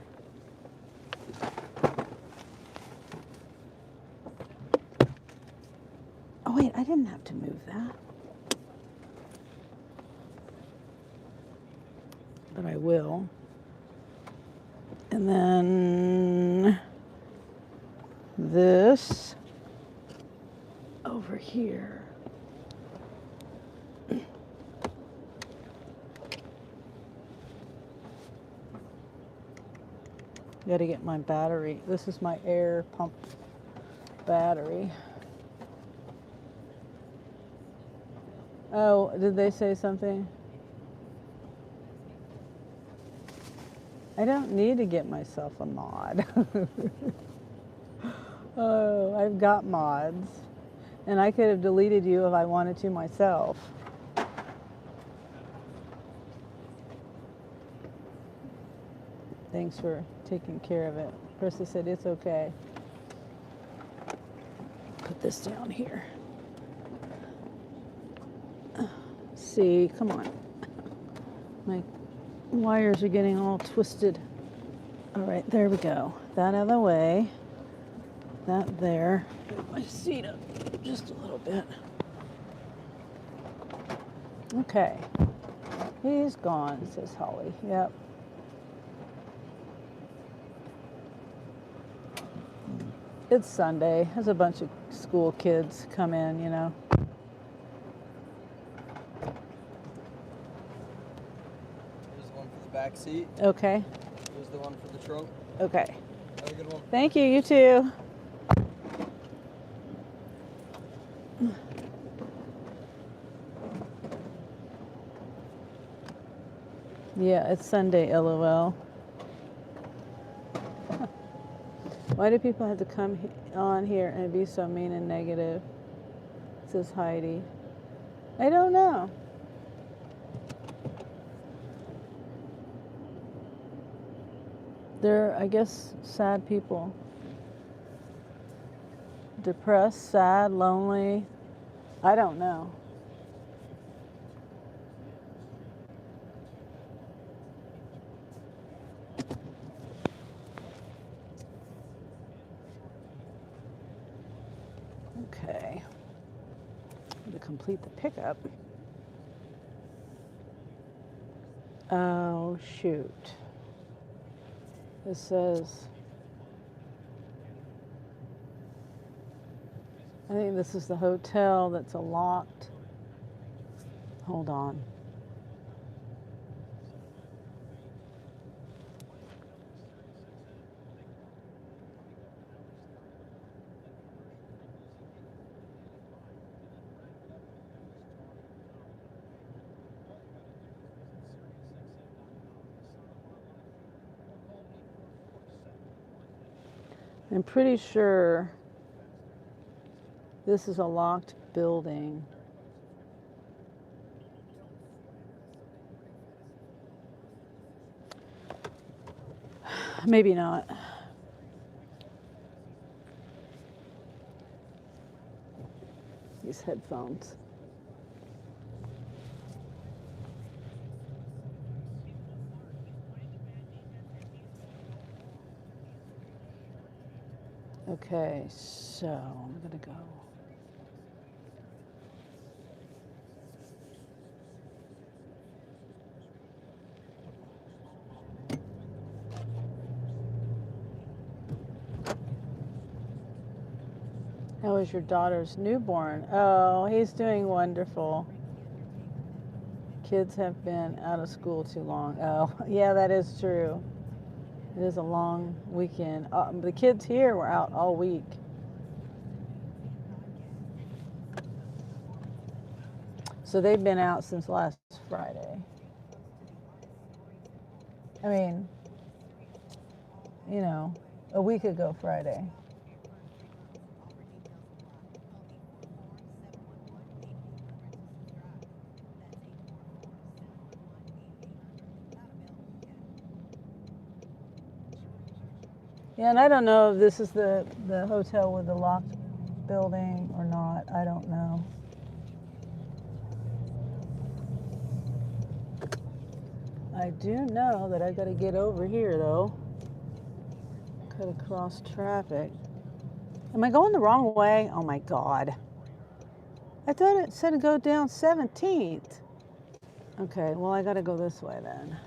Oh wait, I didn't have to move that. But I will. And then this over here. Got to get my battery. This is my air pump battery. Oh, did they say something? I don't need to get myself a mod. Oh, I've got mods. And I could have deleted you if I wanted to myself. Thanks for taking care of it. Krista said it's okay. Put this down here. See, come on. My wires are getting all twisted. All right, there we go. That out of the way. That there. Move my seat up just a little bit. Okay. He's gone, says Holly. Yep. It's Sunday. There's a bunch of school kids come in, you know. Here's the one for the back seat. Okay. Here's the one for the trunk. Okay. Have a good one. Thank you. You too. Yeah, it's Sunday, LOL. Why do people have to come on here and be so mean and negative? Says Heidi. I don't know. They're, I guess, sad people. Depressed, sad, lonely. I don't know. Okay. To complete the pickup. Oh, shoot. It says, I think this is the hotel that's a locked. Hold on. I'm pretty sure this is a locked building. Maybe not. These headphones. Okay, so I'm gonna go. How is your daughter's newborn? Oh, he's doing wonderful. Kids have been out of school too long. Oh, yeah, that is true. It is a long weekend. The kids here were out all week. So they've been out since last Friday. I mean, you know, a week ago Friday. Yeah, and I don't know if this is the hotel with the locked building or not. I don't know. I do know that I got to get over here though. Cut across traffic. Am I going the wrong way? Oh my God. I thought it said to go down 17th. Okay, well I got to go this way then.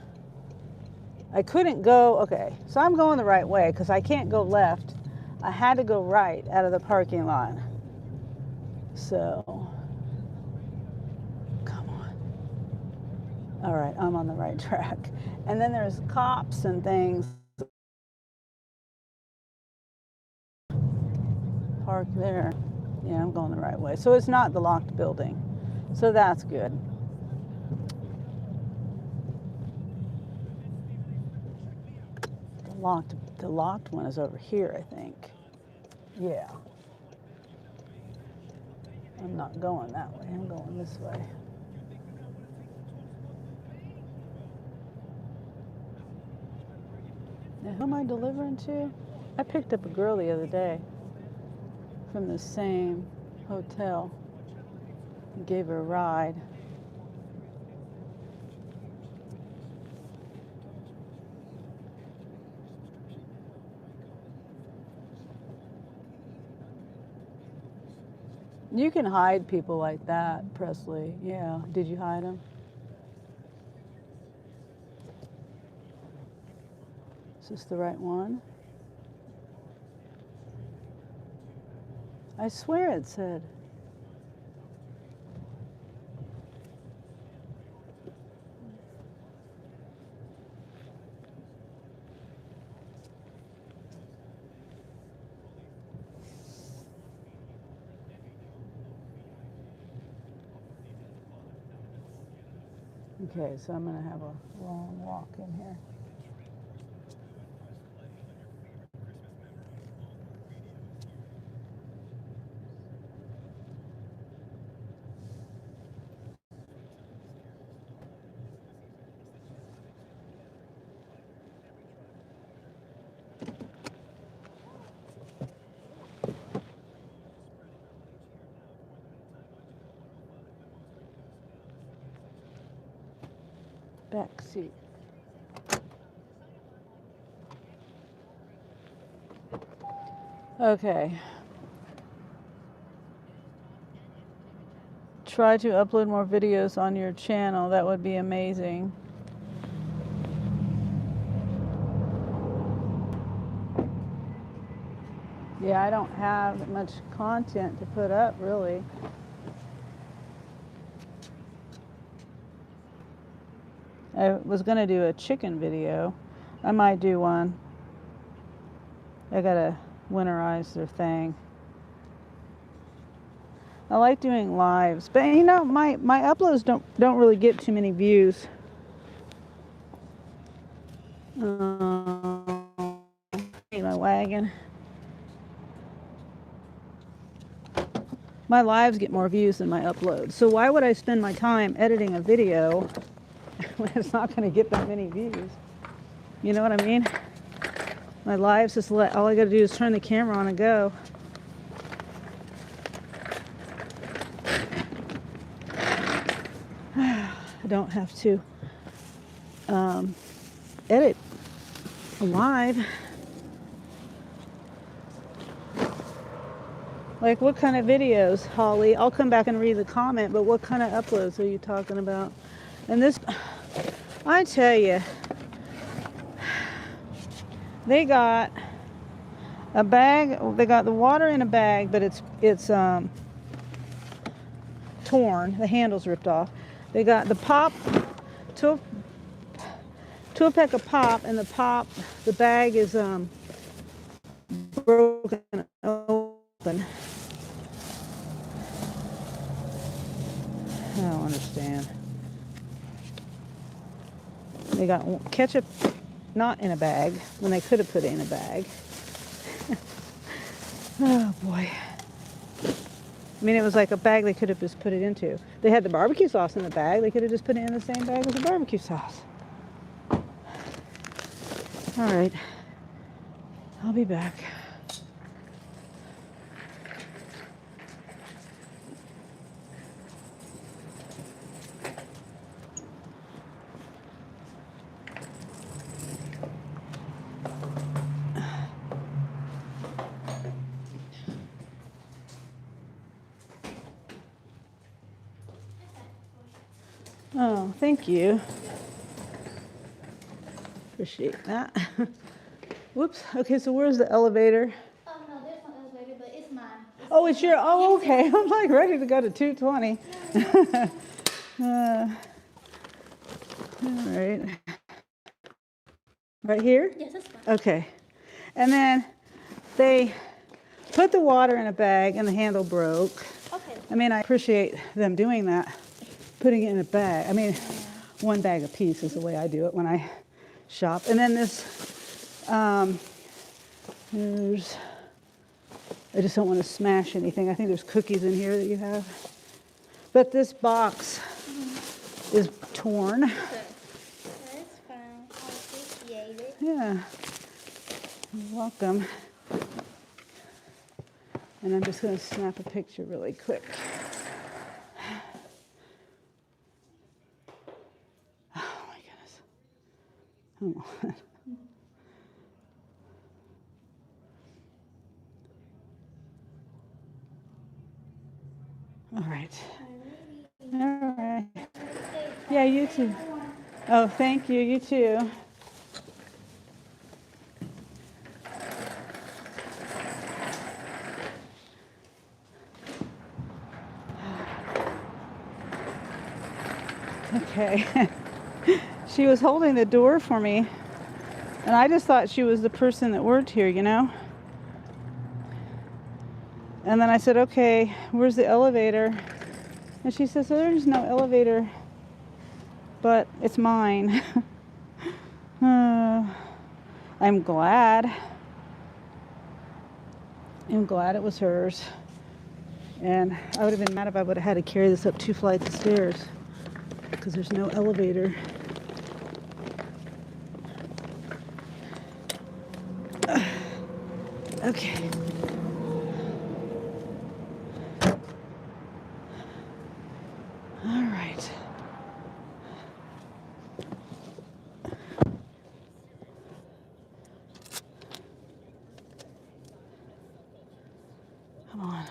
I couldn't go, okay, so I'm going the right way because I can't go left. I had to go right out of the parking lot. So, come on. All right, I'm on the right track. And then there's cops and things parked there. Yeah, I'm going the right way. So it's not the locked building. So that's good. The locked one is over here, I think. Yeah. I'm not going that way. I'm going this way. Now, who am I delivering to? I picked up a girl the other day from the same hotel and gave her a ride. You can hide people like that, Presley. Yeah. Did you hide them? Is this the right one? I swear it said. Okay, so I'm going to have a long walk in here. Back seat. Okay. Try to upload more videos on your channel. That would be amazing. Yeah, I don't have much content to put up, really. I was going to do a chicken video. I might do one. I got to winterize their thing. I like doing lives, but you know, my uploads don't really get too many views. My wagon. My lives get more views than my uploads. So why would I spend my time editing a video when it's not going to get that many views? You know what I mean? My lives just all I got to do is turn the camera on and go. I don't have to edit live. Like what kind of videos, Holly? I'll come back and read the comment, but what kind of uploads are you talking about? And this, I tell you, they got a bag, they got the water in a bag, but it's torn, the handle's ripped off. They got the pop, 12-pack of pop, and the bag is broken open. I don't understand. They got ketchup not in a bag when they could have put it in a bag. Oh boy. I mean, it was like a bag they could have just put it into. They had the barbecue sauce in the bag. They could have just put it in the same bag as the barbecue sauce. All right. I'll be back. Oh, thank you. Appreciate that. Whoops. Okay, so where's the elevator? Oh, no, there's no elevator, but it's mine. Oh, it's your, oh, okay. I'm like ready to go to 220. All right. Right here? Yes, that's fine. Okay. And then they put the water in a bag and the handle broke. Okay. I mean, I appreciate them doing that, putting it in a bag. I mean, one bag a piece is the way I do it when I shop. And then this, there's, I just don't want to smash anything. I think there's cookies in here that you have. But this box is torn. Okay. That's fine. I appreciate it. Yeah. You're welcome. And I'm just going to snap a picture really quick. Oh my goodness. Come on. All right. All right. Yeah, you too. Oh, thank you. You too. Okay. She was holding the door for me, and I just thought she was the person that worked here, you know? And then I said, okay, where's the elevator? And she says, well, there's no elevator, but it's mine. I'm glad. I'm glad it was hers. And I would have been mad if I would have had to carry this up 2 flights of stairs because there's no elevator. Okay. All right. Come on.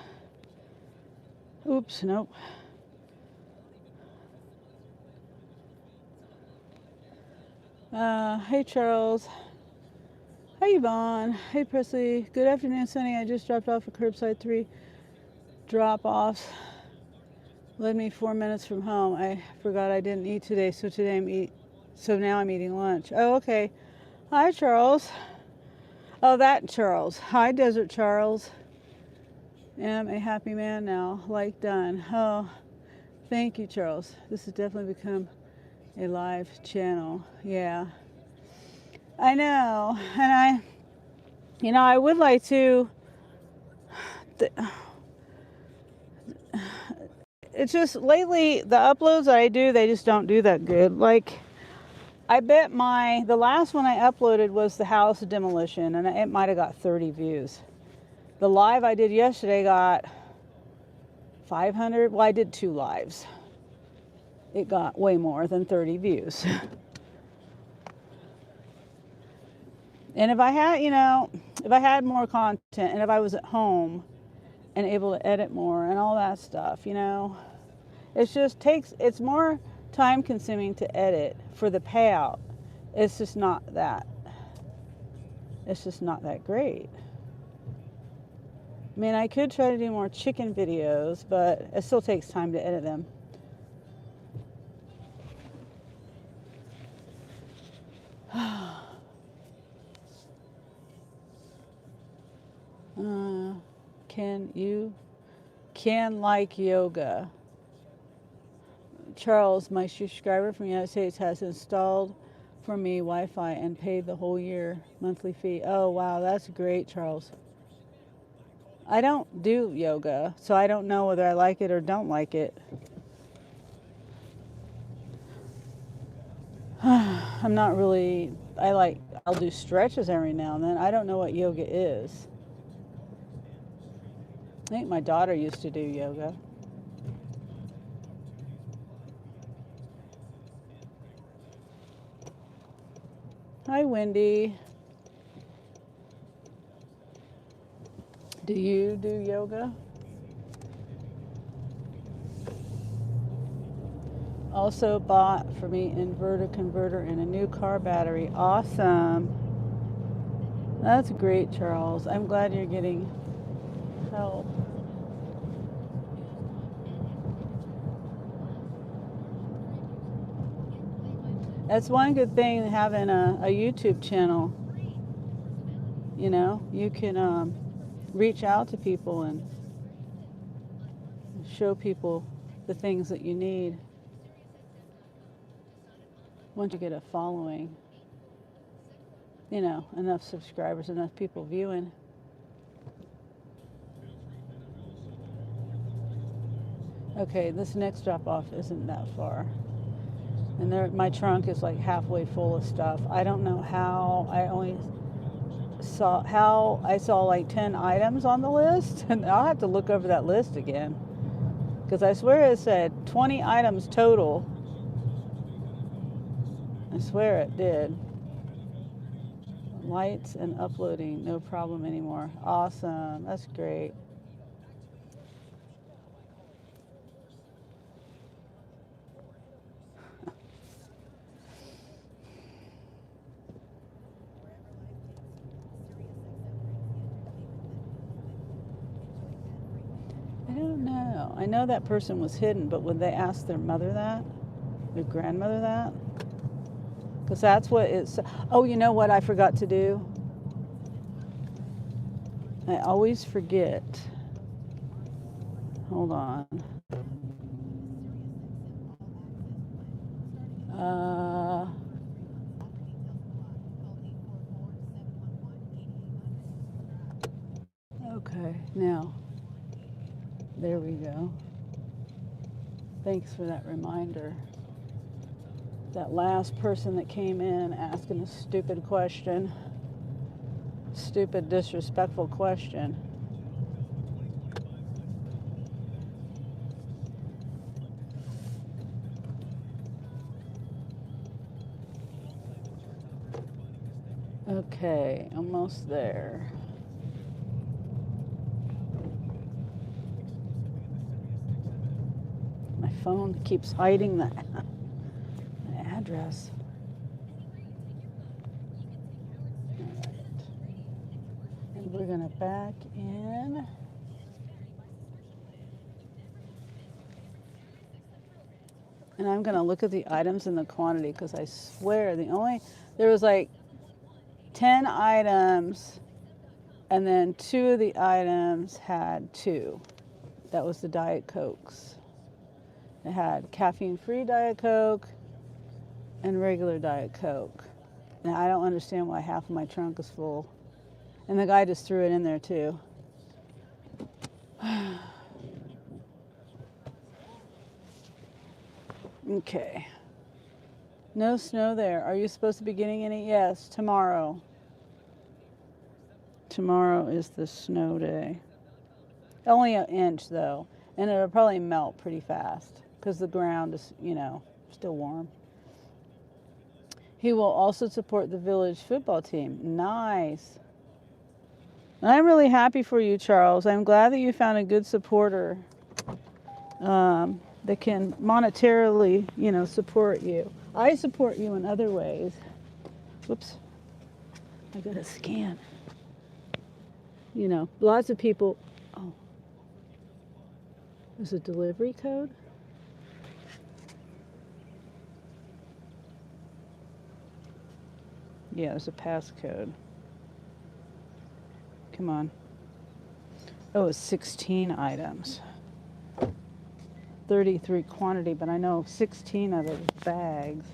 Oops, nope. Hey, Charles. Hey, Yvonne. Hey, Presley. Good afternoon, Sunny. I just dropped off a curbside 3 drop-offs. Led me 4 minutes from home. I forgot I didn't eat today, so now I'm eating lunch. Oh, okay. Hi, Charles. Oh, that Charles. Hi, Desert Charles. Am a happy man now. Like done. Oh, thank you, Charles. This has definitely become a live channel. Yeah. I know. And I would like to. It's just lately the uploads that I do, they just don't do that good. Like, I bet the last one I uploaded was the house demolition, and it might have got 30 views. The live I did yesterday got 500. Well, I did 2 lives. It got way more than 30 views. And if I had more content, and if I was at home and able to edit more and all that stuff, it's more time consuming to edit for the payout. It's just not that great. I mean, I could try to do more chicken videos, but it still takes time to edit them. Can like yoga. Charles, my subscriber from the United States, has installed for me Wi-Fi and paid the whole year monthly fee. Oh, wow, that's great, Charles. I don't do yoga, so I don't know whether I like it or don't like it. I'm not really, I'll do stretches every now and then. I don't know what yoga is. I think my daughter used to do yoga. Hi, Wendy. Do you do yoga? Also bought for me inverter converter and a new car battery. Awesome. That's great, Charles. I'm glad you're getting help. That's one good thing having a YouTube channel. You know, you can reach out to people and show people the things that you need once you get a following. You know, enough subscribers, enough people viewing. Okay, this next drop off isn't that far. And there, my trunk is like halfway full of stuff. I don't know how I saw like 10 items on the list, and I'll have to look over that list again. Because I swear it said 20 items total. I swear it did. Lights and uploading, no problem anymore. Awesome, that's great. I don't know. I know that person was hidden, but would they ask their mother that? Their grandmother that? Because that's what it's. Oh, you know what I forgot to do? I always forget. Hold on. Okay, now. There we go. Thanks for that reminder. That last person that came in asking a stupid question. Stupid, disrespectful question. Okay, almost there. My phone keeps hiding the address. All right. And we're going to back in. And I'm going to look at the items and the quantity because I swear there was like 10 items and then 2 of the items had 2. That was the Diet Cokes. It had caffeine-free Diet Coke and regular Diet Coke. And I don't understand why half of my trunk is full. And the guy just threw it in there too. Okay. No snow there. Are you supposed to be getting any? Yes, tomorrow. Tomorrow is the snow day. Only an inch though. And it'll probably melt pretty fast because the ground is, still warm. He will also support the village football team. Nice. I'm really happy for you, Charles. I'm glad that you found a good supporter that can monetarily, support you. I support you in other ways. Whoops. I got to scan. Lots of people. Oh. There's a delivery code? Yeah, there's a passcode. Come on. Oh, it's 16 items. 33 quantity, but I know 16 of those bags.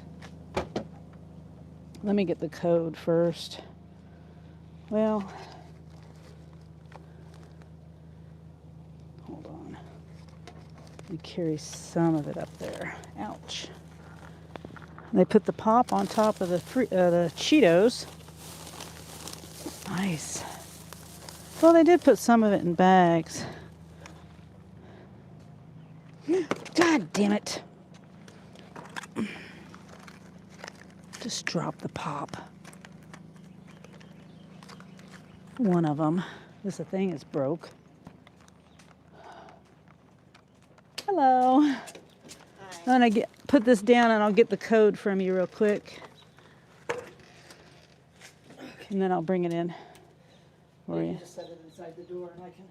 Let me get the code first. Well, hold on. Let me carry some of it up there. Ouch. They put the pop on top of the Cheetos. Nice. Well, they did put some of it in bags. God damn it. Just drop the pop. One of them. This thing is broke. Hello. Hi. I'm going to put this down and I'll get the code from you real quick. And then I'll bring it in for you. Just set it inside the door and I can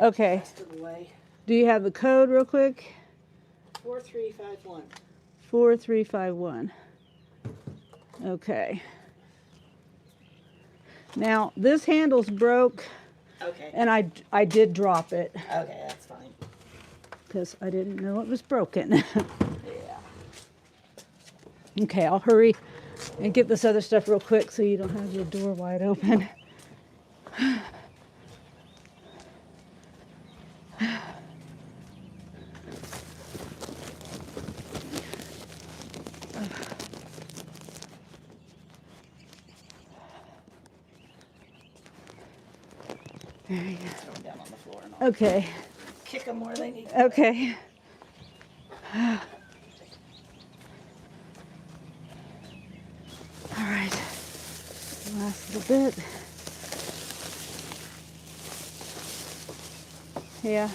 Okay. cast it away. Do you have the code real quick? 4351. 4351. Okay. Now, this handle's broke, Okay. and I did drop it Okay, that's fine. because I didn't know it was broken. Yeah. Okay, I'll hurry and get this other stuff real quick so you don't have your door wide open. There you go. Throw them down on the floor and I'll Okay, kick them where they need. okay. All right, last little bit. Yeah,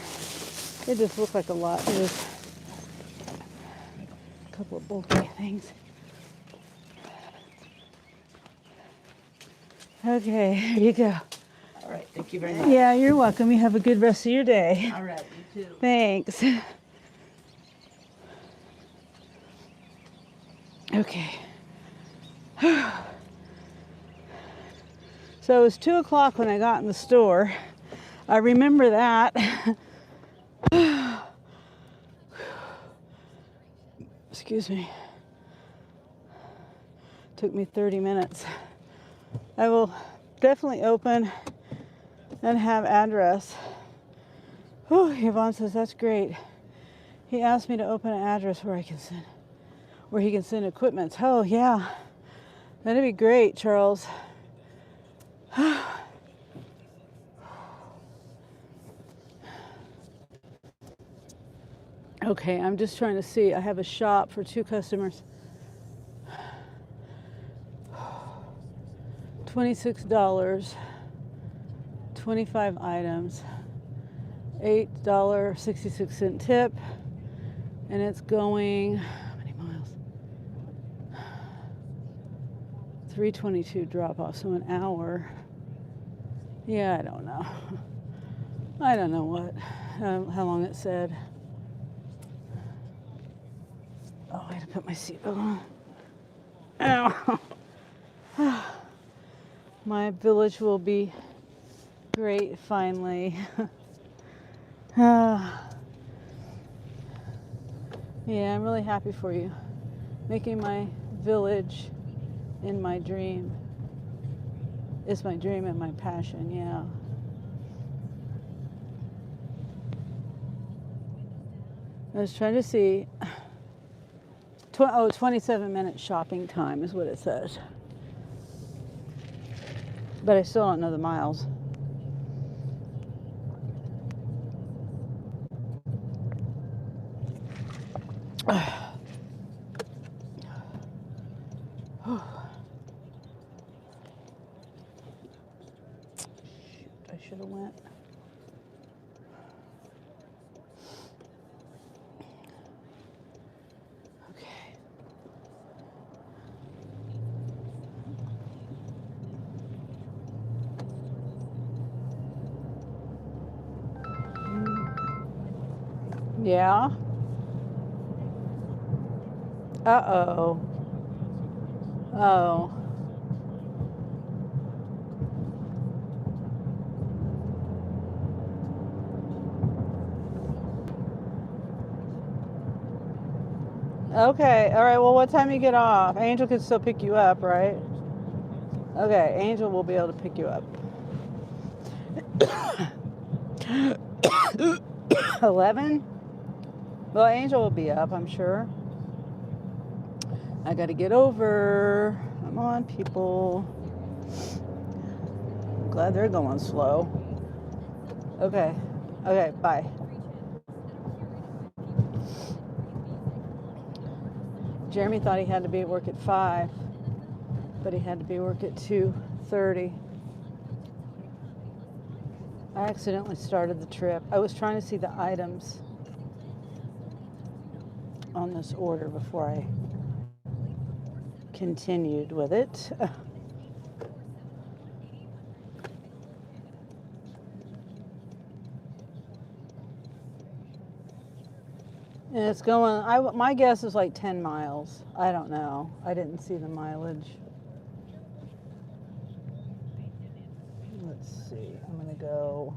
it just looked like a lot. It was a couple of bulky things. Okay, here you go. All right, thank you very much. Yeah, you're welcome. You have a good rest of your day. All right, you too. Thanks. Okay. So it was 2 o'clock when I got in the store. I remember that. Excuse me. Took me 30 minutes. I will definitely open and have address. Whew, Yvonne says that's great. He asked me to open an address where he can send equipment. Oh yeah, that'd be great, Charles. Okay, I'm just trying to see. I have a shop for 2 customers. $26, 25 items, $8.66 tip, and it's going, how many miles? 322 drop off, so an hour. Yeah, I don't know. I don't know how long it said. Oh, I had to put my seatbelt on. Ow. My village will be great finally. Yeah, I'm really happy for you. Making my village in my dream. It's my dream and my passion, yeah. I was trying to see. 27 minutes shopping time is what it says. But I still don't know the miles. Shoot, I should have went. Okay. Yeah. Uh-oh. Oh. Okay. All right. Well, what time you get off? Angel can still pick you up, right? Okay. Angel will be able to pick you up. 11? Well, Angel will be up, I'm sure. I got to get over. Come on, people. I'm glad they're going slow. Okay. Okay, bye. Jeremy thought he had to be at work at 5, but he had to be at work at 2:30. I accidentally started the trip. I was trying to see the items. on this order before I continued with it. And it's going, my guess is like 10 miles. I don't know. I didn't see the mileage. Let's see. I'm going to go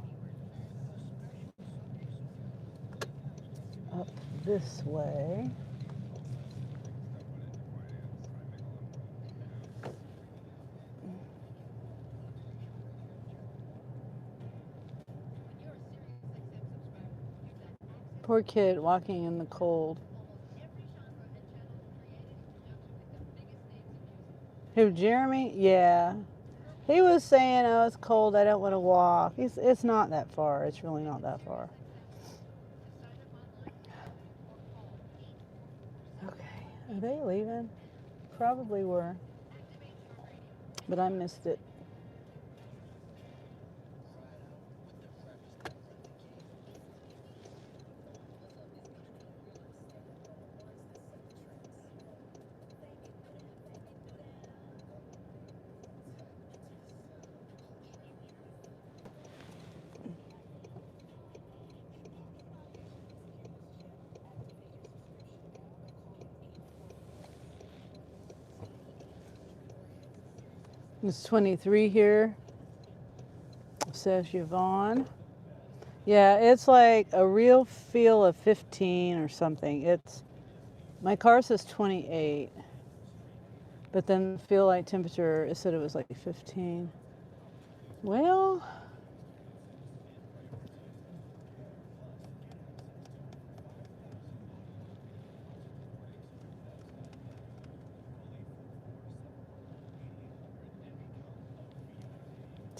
up this way. Poor kid walking in the cold. Who, Jeremy? Yeah. He was saying, oh, it's cold, I don't want to walk. It's not that far. It's really not that far. Okay. Are they leaving? Probably were. But I missed it. It's 23 here, says Yvonne. Yeah, it's like a real feel of 15 or something. My car says 28, but then the feel like temperature, it said it was like 15. Well,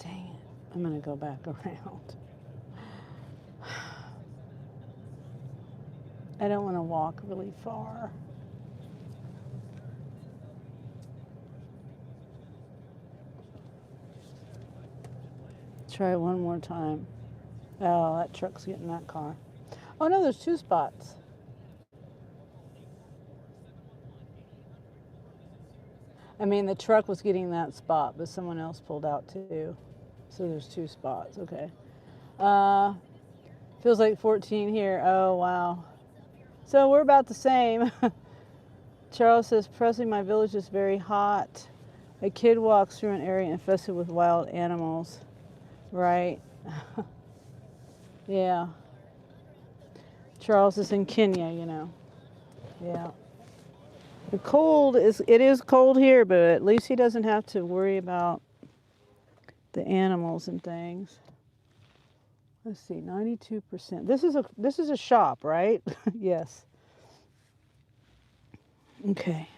dang it. I'm going to go back around. I don't want to walk really far. Try it one more time. Oh, that truck's getting that car. Oh no, there's 2 spots. I mean, the truck was getting that spot, but someone else pulled out too. So there's 2 spots. Okay. Feels like 14 here. Oh, wow. So we're about the same. Charles says, Presley, my village is very hot. A kid walks through an area infested with wild animals. Right. Yeah. Charles is in Kenya, you know. Yeah. It is cold here, but at least he doesn't have to worry about the animals and things. Let's see, 92%. This is a shop, right? Yes. Okay.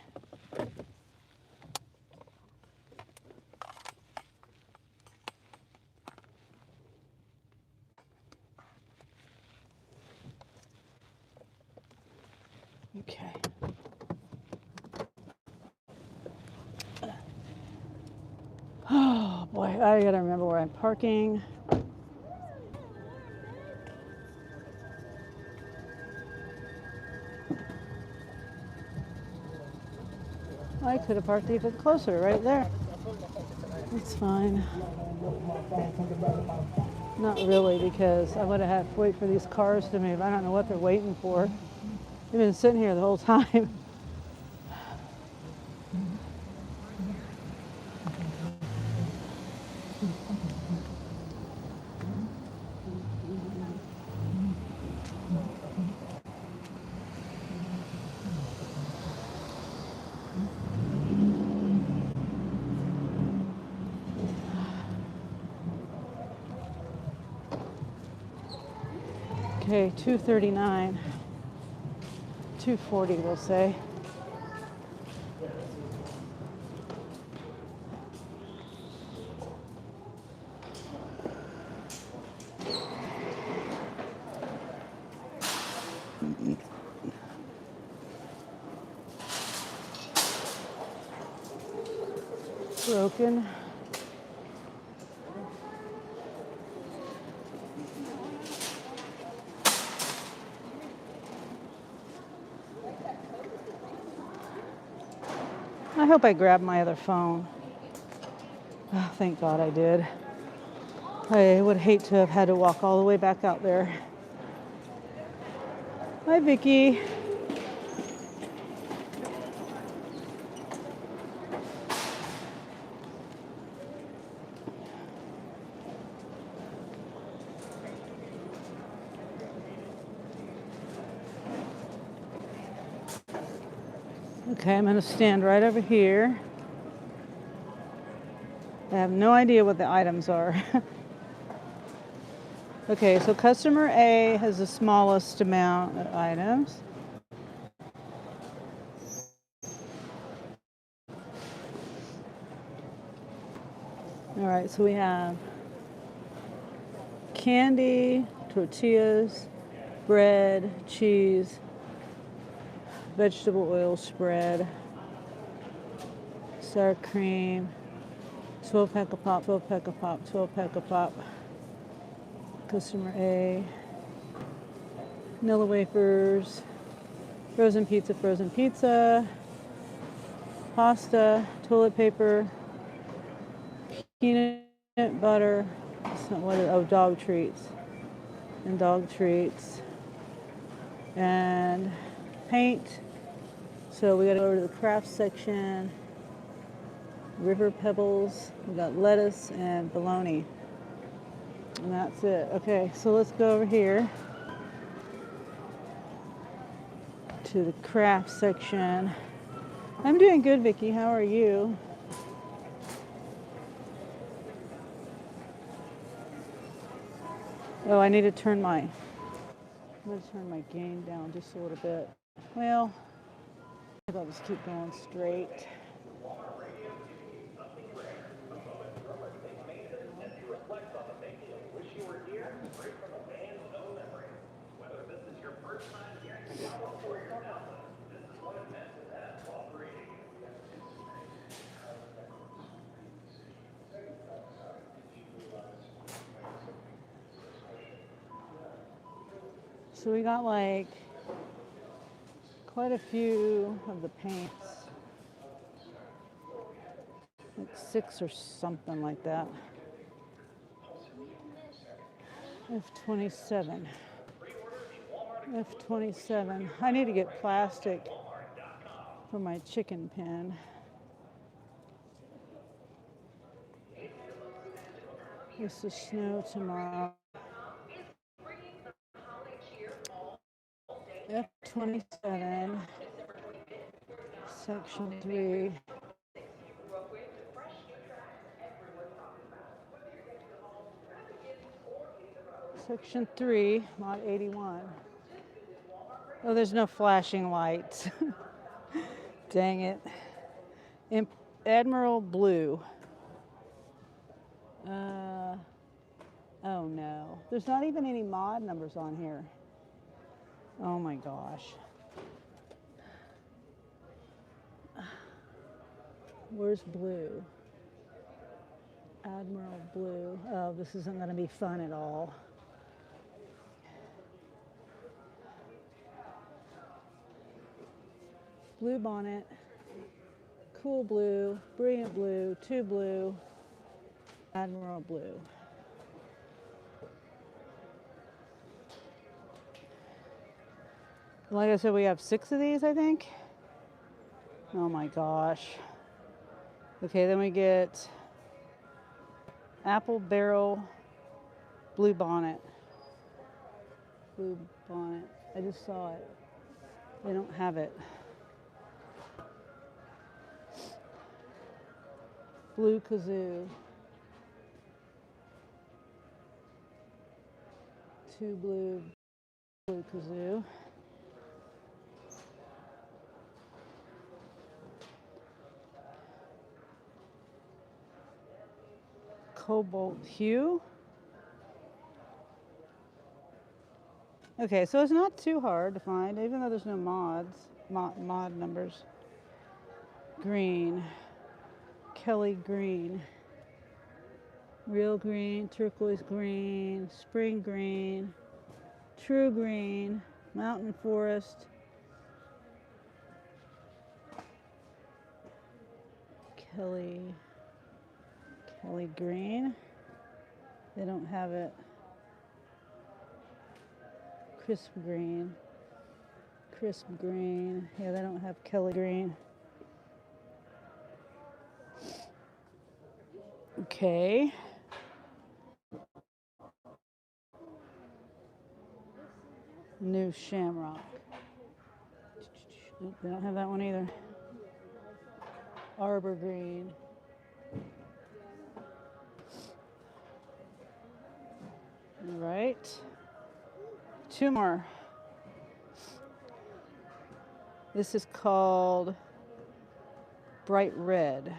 Okay. Oh boy, I gotta remember where I'm parking. I could have parked even closer, right there. It's fine. Not really, because I would have had to wait for these cars to move. I don't know what they're waiting for. They've been sitting here the whole time. Okay, 239. 240, we'll say. Broken. hope I grabbed my other phone. Oh, thank God I did. I would hate to have had to walk all the way back out there. Hi, Vicky. Okay, I'm going to stand right over here. I have no idea what the items are. Okay, so customer A has the smallest amount of items. All right, so we have candy, tortillas, bread, cheese, vegetable oil spread, sour cream, 12 pack of pop, 12 pack of pop, 12 pack of pop. Customer A, vanilla wafers, frozen pizza, pasta, toilet paper, peanut butter, dog treats, and paint. So we gotta go over to the craft section. River pebbles, we got lettuce and bologna. And that's it. Okay, so let's go over here to the craft section. I'm doing good, Vicky. How are you? Oh, I need to turn my gain down just a little bit. Well, I'll just keep going straight. So we got like quite a few of the paints, like 6 or something like that. F27. F27. I need to get plastic for my chicken pen. It's the snow tomorrow. F27, section 3. Section 3, mod 81. Oh, there's no flashing lights. Dang it. Admiral Blue. Oh no. There's not even any mod numbers on here. Oh my gosh. Where's Blue? Admiral Blue. Oh, this isn't going to be fun at all. Blue bonnet, cool blue, brilliant blue, 2 blue, Admiral Blue. Like I said, we have 6 of these, I think. Oh my gosh. Okay, then we get apple barrel, blue bonnet. Blue bonnet. I just saw it. They don't have it. Blue kazoo. 2 blue kazoo. Cobalt hue. Okay, so it's not too hard to find, even though there's no mod numbers. Green, Kelly green, real green, turquoise green, spring green, true green, mountain forest, Kelly green. They don't have it. Crisp green. Yeah, they don't have Kelly green. Okay. New shamrock. Nope, they don't have that one either. Arbor green. All right. Two more. This is called bright red.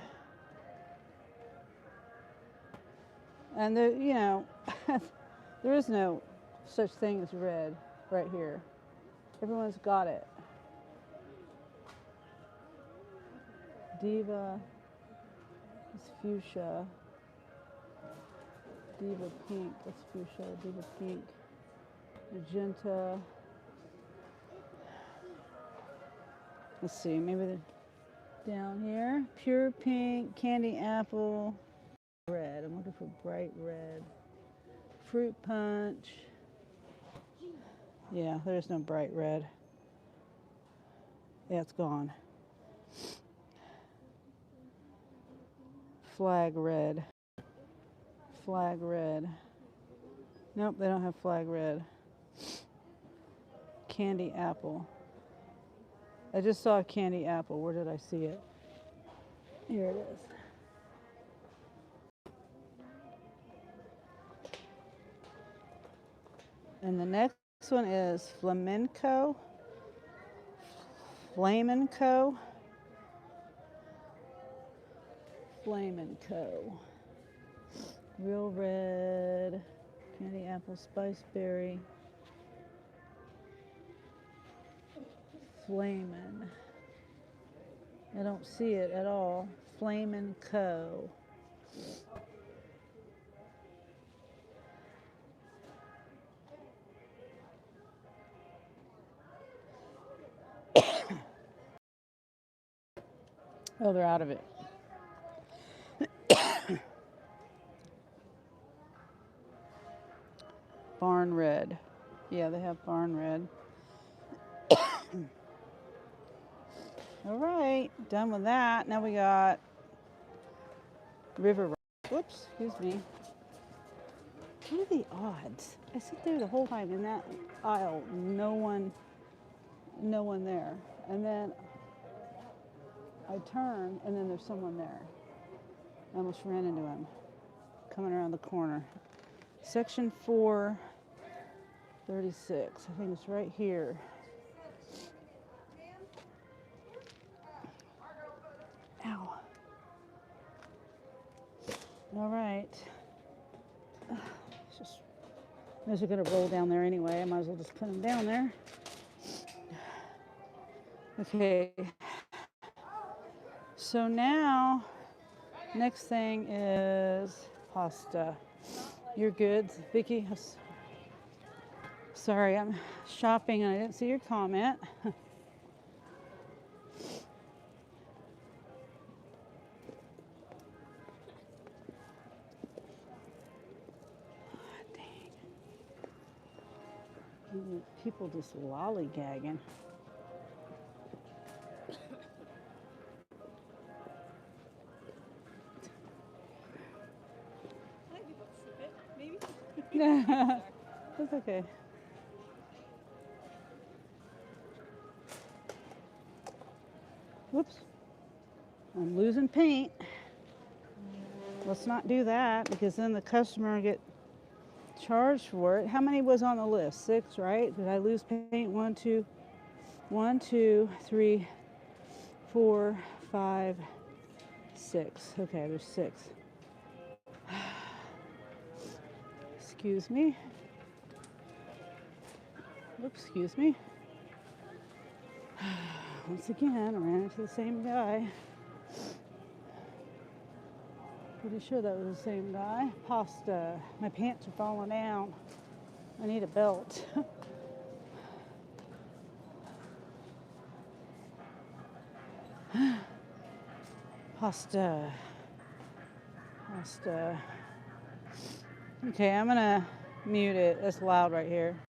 And there, you know, there is no such thing as red right here. Everyone's got it. Diva, it's fuchsia. Diva pink, that's fuchsia. Diva pink. Magenta. Let's see, maybe they're down here. Pure pink, candy apple, red. I'm looking for bright red. Fruit punch. Yeah, there's no bright red. Yeah, it's gone. Flag red. Flag red. Nope, they don't have flag red. Candy apple. I just saw a candy apple. Where did I see it? Here it is. And the next one is flamenco. Flamenco. Real red. Candy apple, spice berry. Flamin'. I don't see it at all. Flamin' Co. Oh, they're out of it. Barn red. Yeah, they have barn red. All right, done with that. Now we got river. Whoops, excuse me. What are the odds? I sit there the whole time in that aisle, no one there. And then I turn, and then there's someone there. I almost ran into him, coming around the corner. Section 436, I think it's right here. Ow. All right. Just, I was going to roll down there anyway. I might as well just put them down there. Okay. So now, next thing is pasta. You're good, Vicky. Sorry, I'm shopping and I didn't see your comment. Dang. People just lollygagging. Maybe. That's okay. Whoops. I'm losing paint. Let's not do that because then the customer will get charged for it. How many was on the list? 6, right? Did I lose paint? 1, 2, 3, 4, 5, 6. Okay, there's 6. Excuse me. Oops, excuse me. Once again, I ran into the same guy. Pretty sure that was the same guy. Pasta. My pants are falling down. I need a belt. Pasta. Pasta. Okay, I'm gonna mute it. It's loud right here.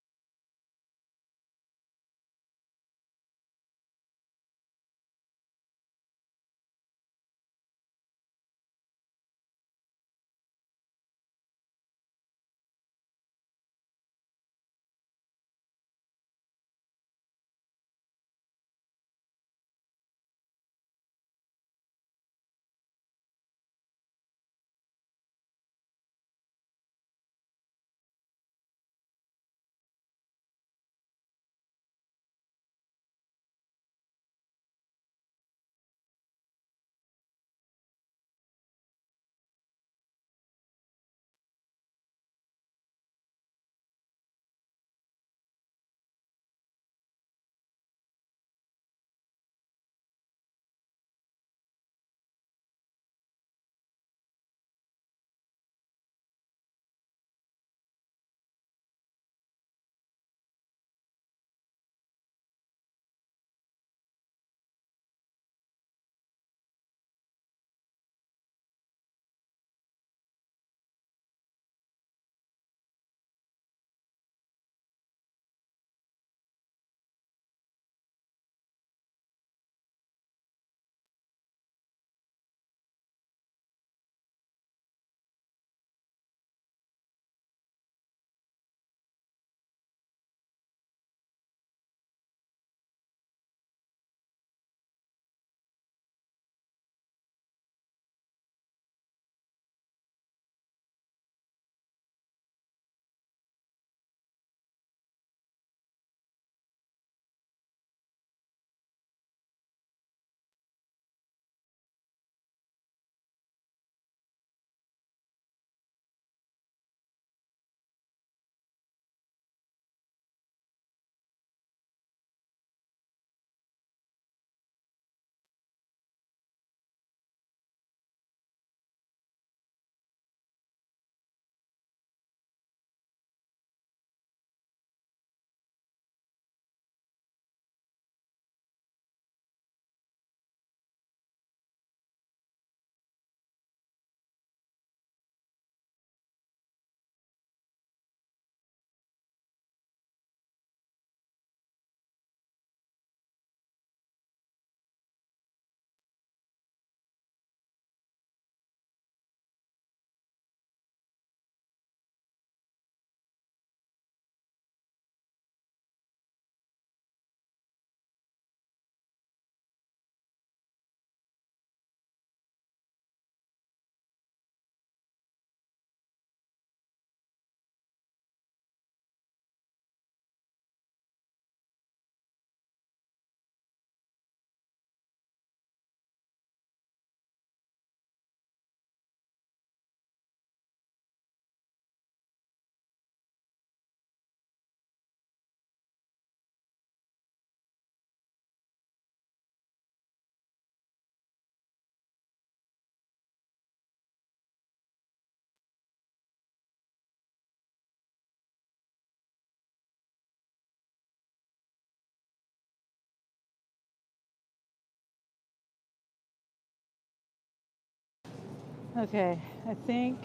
Okay, I think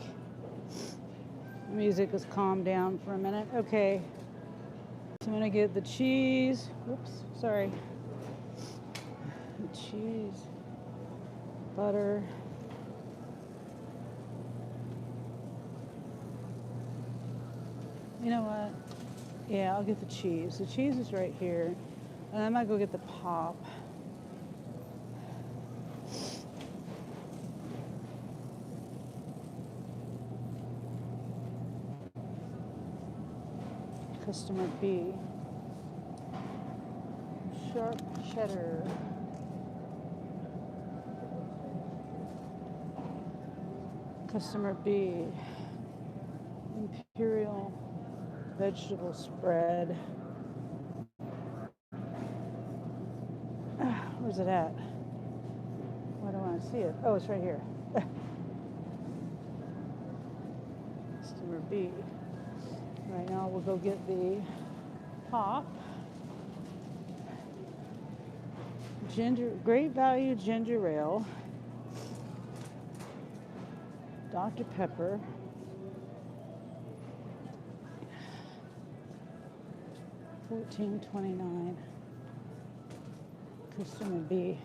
the music has calmed down for a minute. Okay, so I'm gonna get the cheese. Whoops, sorry. Cheese, butter. You know what? Yeah, I'll get the cheese. The cheese is right here. And I might go get the pop. Customer B. Sharp cheddar. Customer B. Imperial vegetable spread. Where's it at? Why do I want to see it? Oh, it's right here. Customer B. Right now we'll go get the pop. Great value ginger ale. Dr. Pepper. $14.29. Customer B.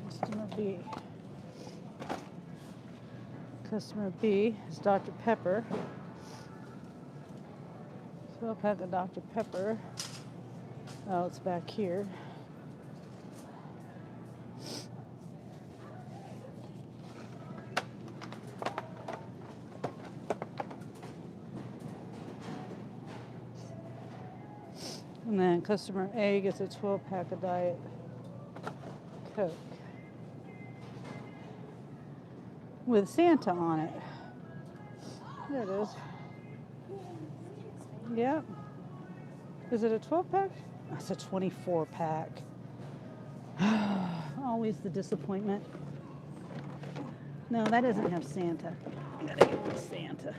Customer B. Customer B is Dr. Pepper. 12-pack of Dr. Pepper. Oh, it's back here. And then customer A gets a 12-pack of Diet Coke with Santa on it. There it is. Yep. Is it a 12-pack? That's a 24-pack. Always the disappointment. No, that doesn't have Santa. I gotta get with Santa.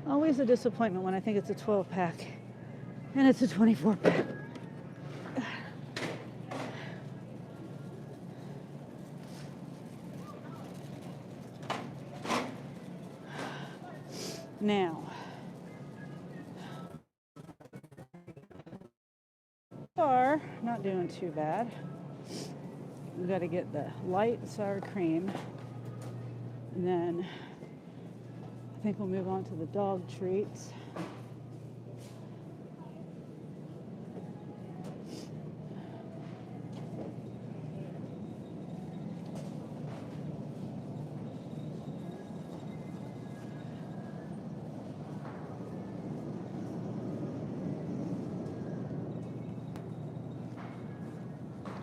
Always a disappointment when I think it's a 12-pack and it's a 24-pack. Now, are not doing too bad. We got to get the light sour cream, and then I think we'll move on to the dog treats.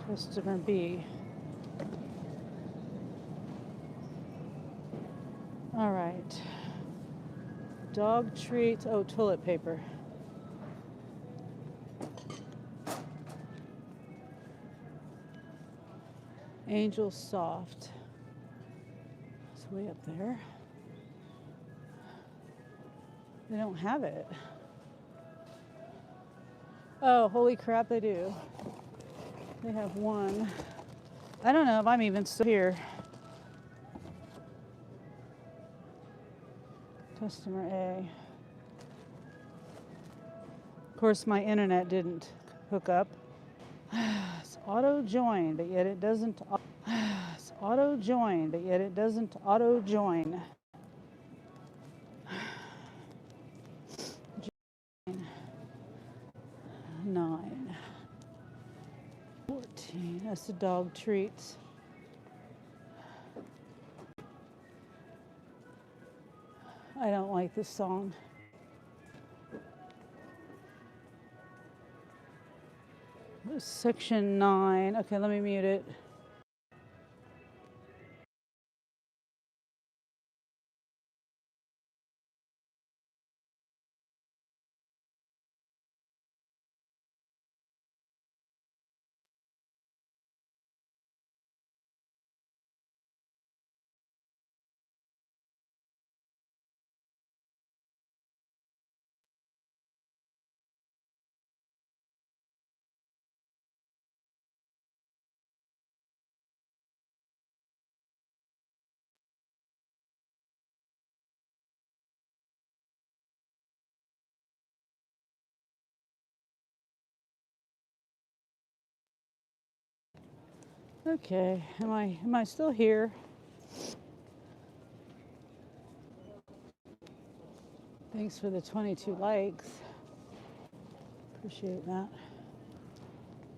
Customer B. All right. Dog treats. Oh, toilet paper. Angel Soft. It's way up there. They don't have it. Oh, holy crap, they do. They have one. I don't know if I'm even still here. Customer A. Of course, my internet didn't hook up. It's auto join, but yet it doesn't. It's auto join, but yet it doesn't auto join. 9. 14. That's the dog treats. I don't like this song. Section 9. Okay, let me mute it. Okay, am I still here? Thanks for the 22 likes. Appreciate that.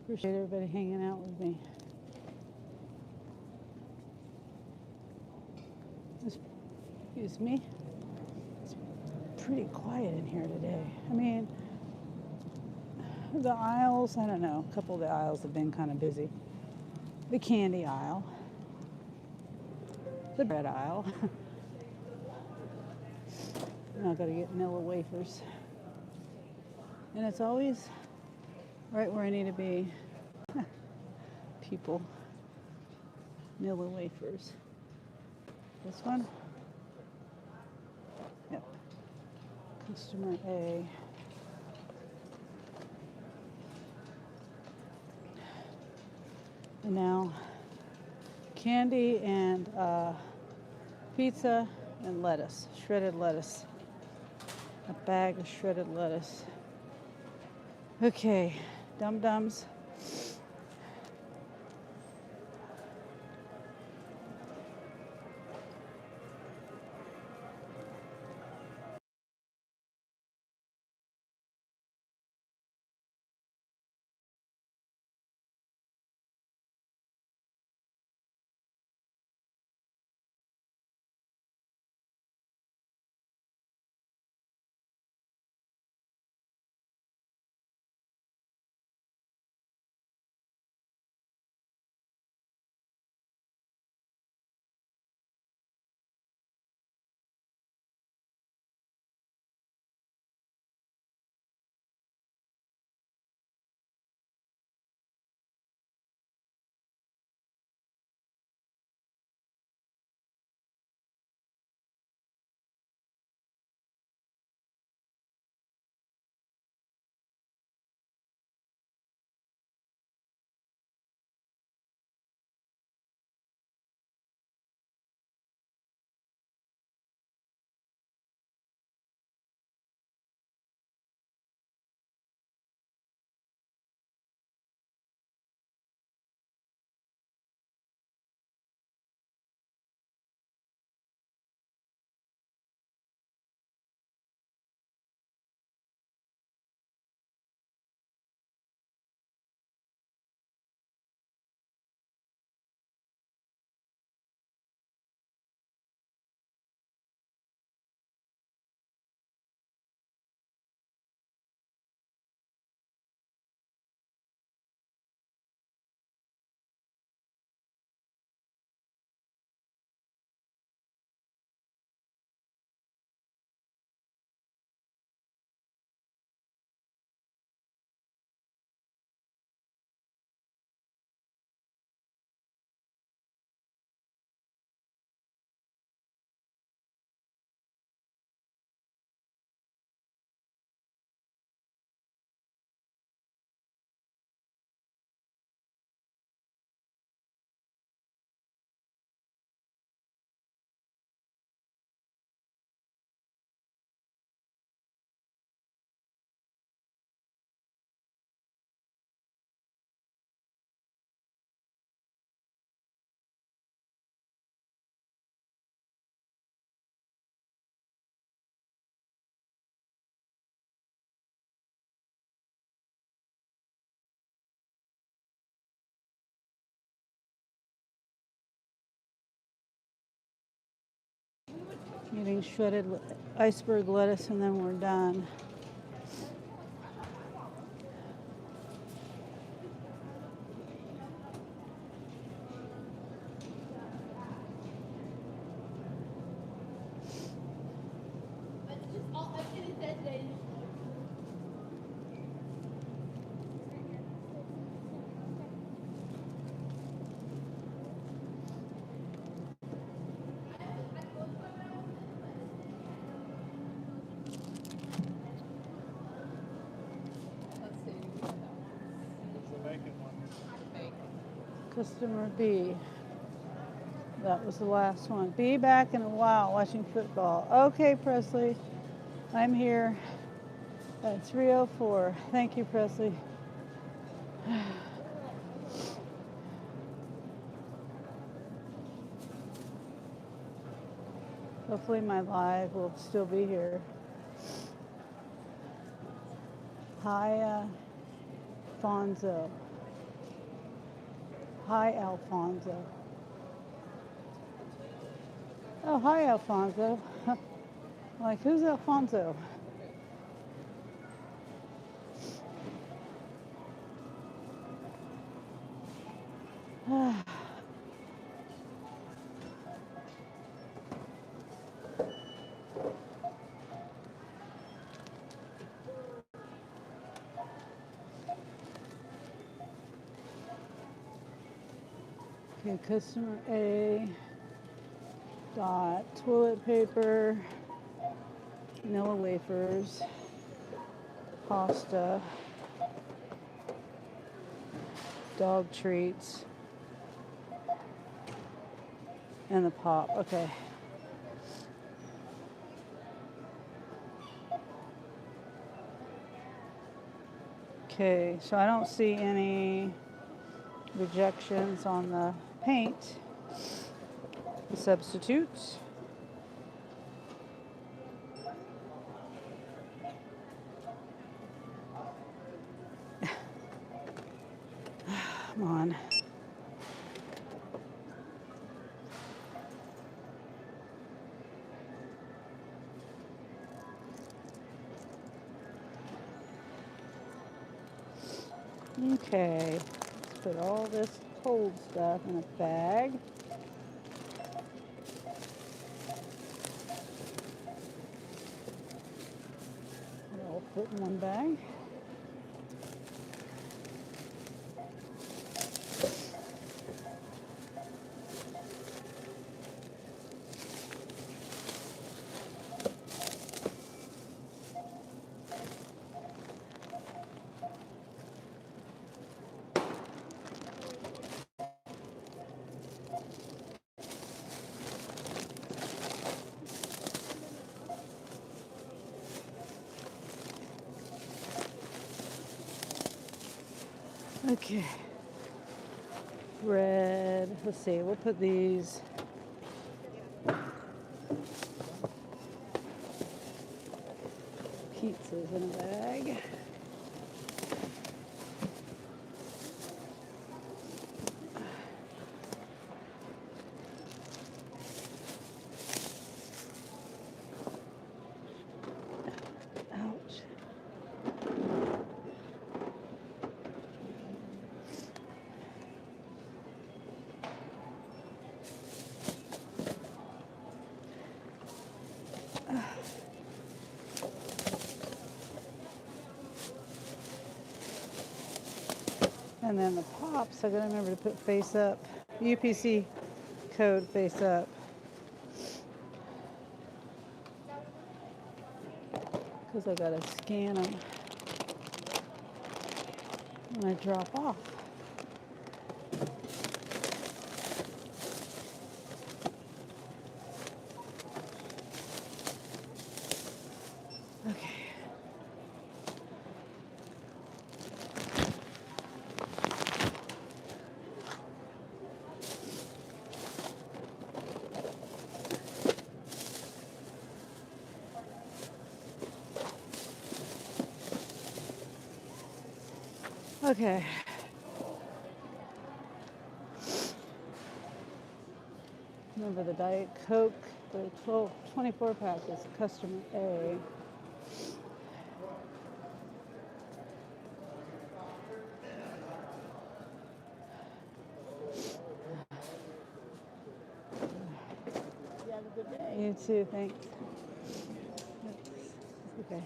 Appreciate everybody hanging out with me. Excuse me. It's pretty quiet in here today. I mean, the aisles, I don't know, a couple of the aisles have been kind of busy. The candy aisle, the bread aisle. Now I've got to get vanilla wafers. And it's always right where I need to be. people. Vanilla wafers. This one? Yep. Customer A. And now candy and pizza and lettuce, shredded lettuce. A bag of shredded lettuce. Okay, dum-dums. Getting shredded iceberg lettuce and then we're done. Customer B. That was the last one. Be back in a while watching football. Okay, Presley. I'm here at 3:04. Thank you, Presley. Hopefully my live will still be here. Hi, Alfonso. Hi, Alfonso. Oh, hi, Alfonso. Like, who's Alfonso? Okay, customer A got toilet paper, vanilla wafers, pasta, dog treats, and the pop. Okay. Okay, so I don't see any rejections on the paint. The substitutes. Come on. Okay, let's put all this cold stuff in a bag. I'll put in one bag. Okay. Bread. Let's see. We'll put these. Pizzas in a bag. Ouch. And then the pops, I gotta remember to put face up. UPC code face up. Because I gotta scan them when I drop off. Okay. Okay. Remember the Diet Coke, the 24 pack is customer A. You have a good day. You too, thanks. Okay.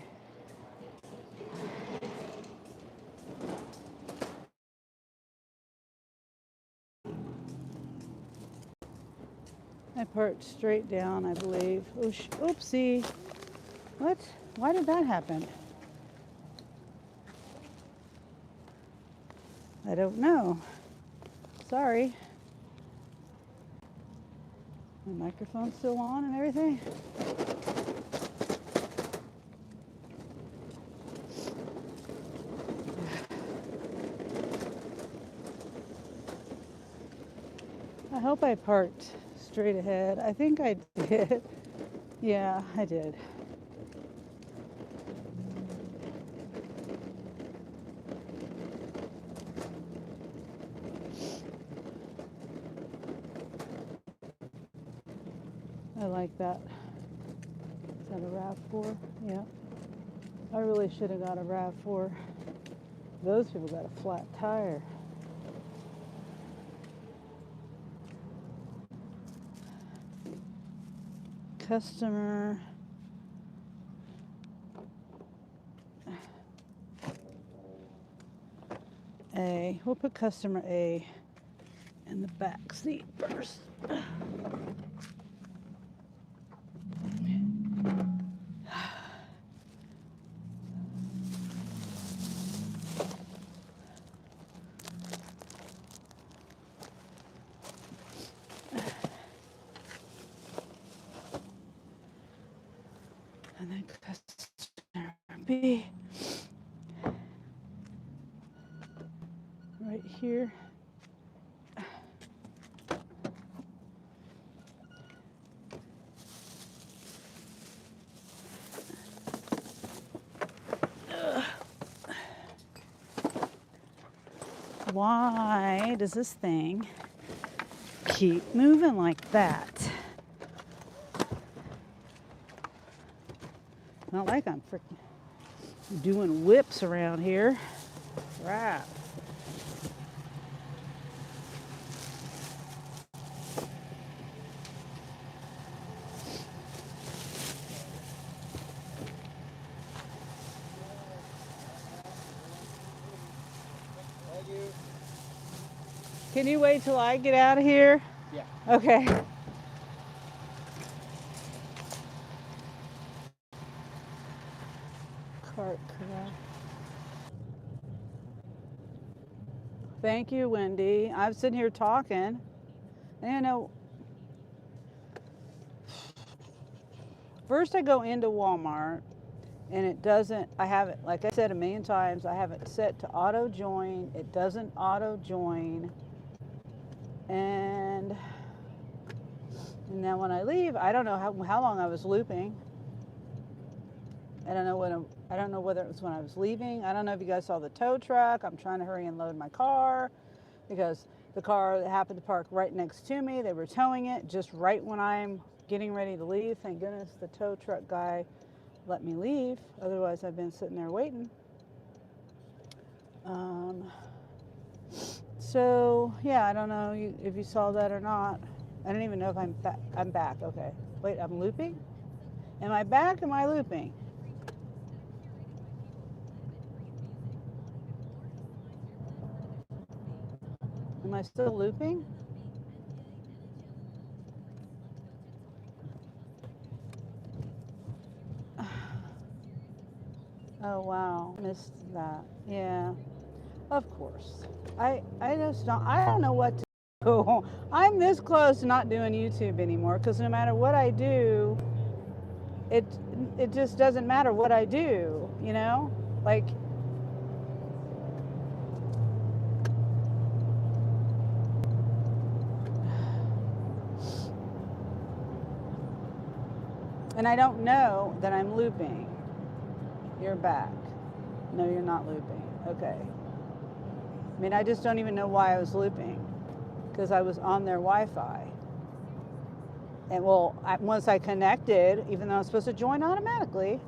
I parked straight down, I believe. Oopsie. What? Why did that happen? I don't know. Sorry. My microphone's still on and everything. I hope I parked straight ahead. I think I did. Yeah, I did. I like that. Is that a RAV4? Yeah. I really should have got a RAV4. Those people got a flat tire. Customer A. We'll put customer A in in the back seat first. And then customer B right here. Why does this thing keep moving like that? Not like I'm freaking doing whips around here. Crap. Can you wait till I get out of here? Yeah. Okay. Cart correct. Thank you, Wendy. I'm sitting here talking. And you know, first I go into Walmart and it doesn't, I have it, like I said a million times, I have it set to auto join. It doesn't auto join. And then when I leave, I don't know how long I was looping. I don't know whether it was when I was leaving. I don't know if you guys saw the tow truck. I'm trying to hurry and load my car because the car that happened to park right next to me, they were towing it just right when I'm getting ready to leave. Thank goodness the tow truck guy let me leave. Otherwise, I've been sitting there waiting. So yeah, I don't know if you saw that or not. I don't even know if I'm back. I'm back. Okay. Wait, I'm looping? Am I back? Am I looping? Am I still looping? Oh wow, missed that. Yeah, of course. I just don't. I don't know what to do. I'm this close to not doing YouTube anymore because no matter what I do, it just doesn't matter what I do. You know, like. And I don't know that I'm looping. You're back. No, you're not looping. Okay. I mean, I just don't even know why I was looping because I was on their Wi-Fi. And well, once I connected, even though I'm supposed to join automatically,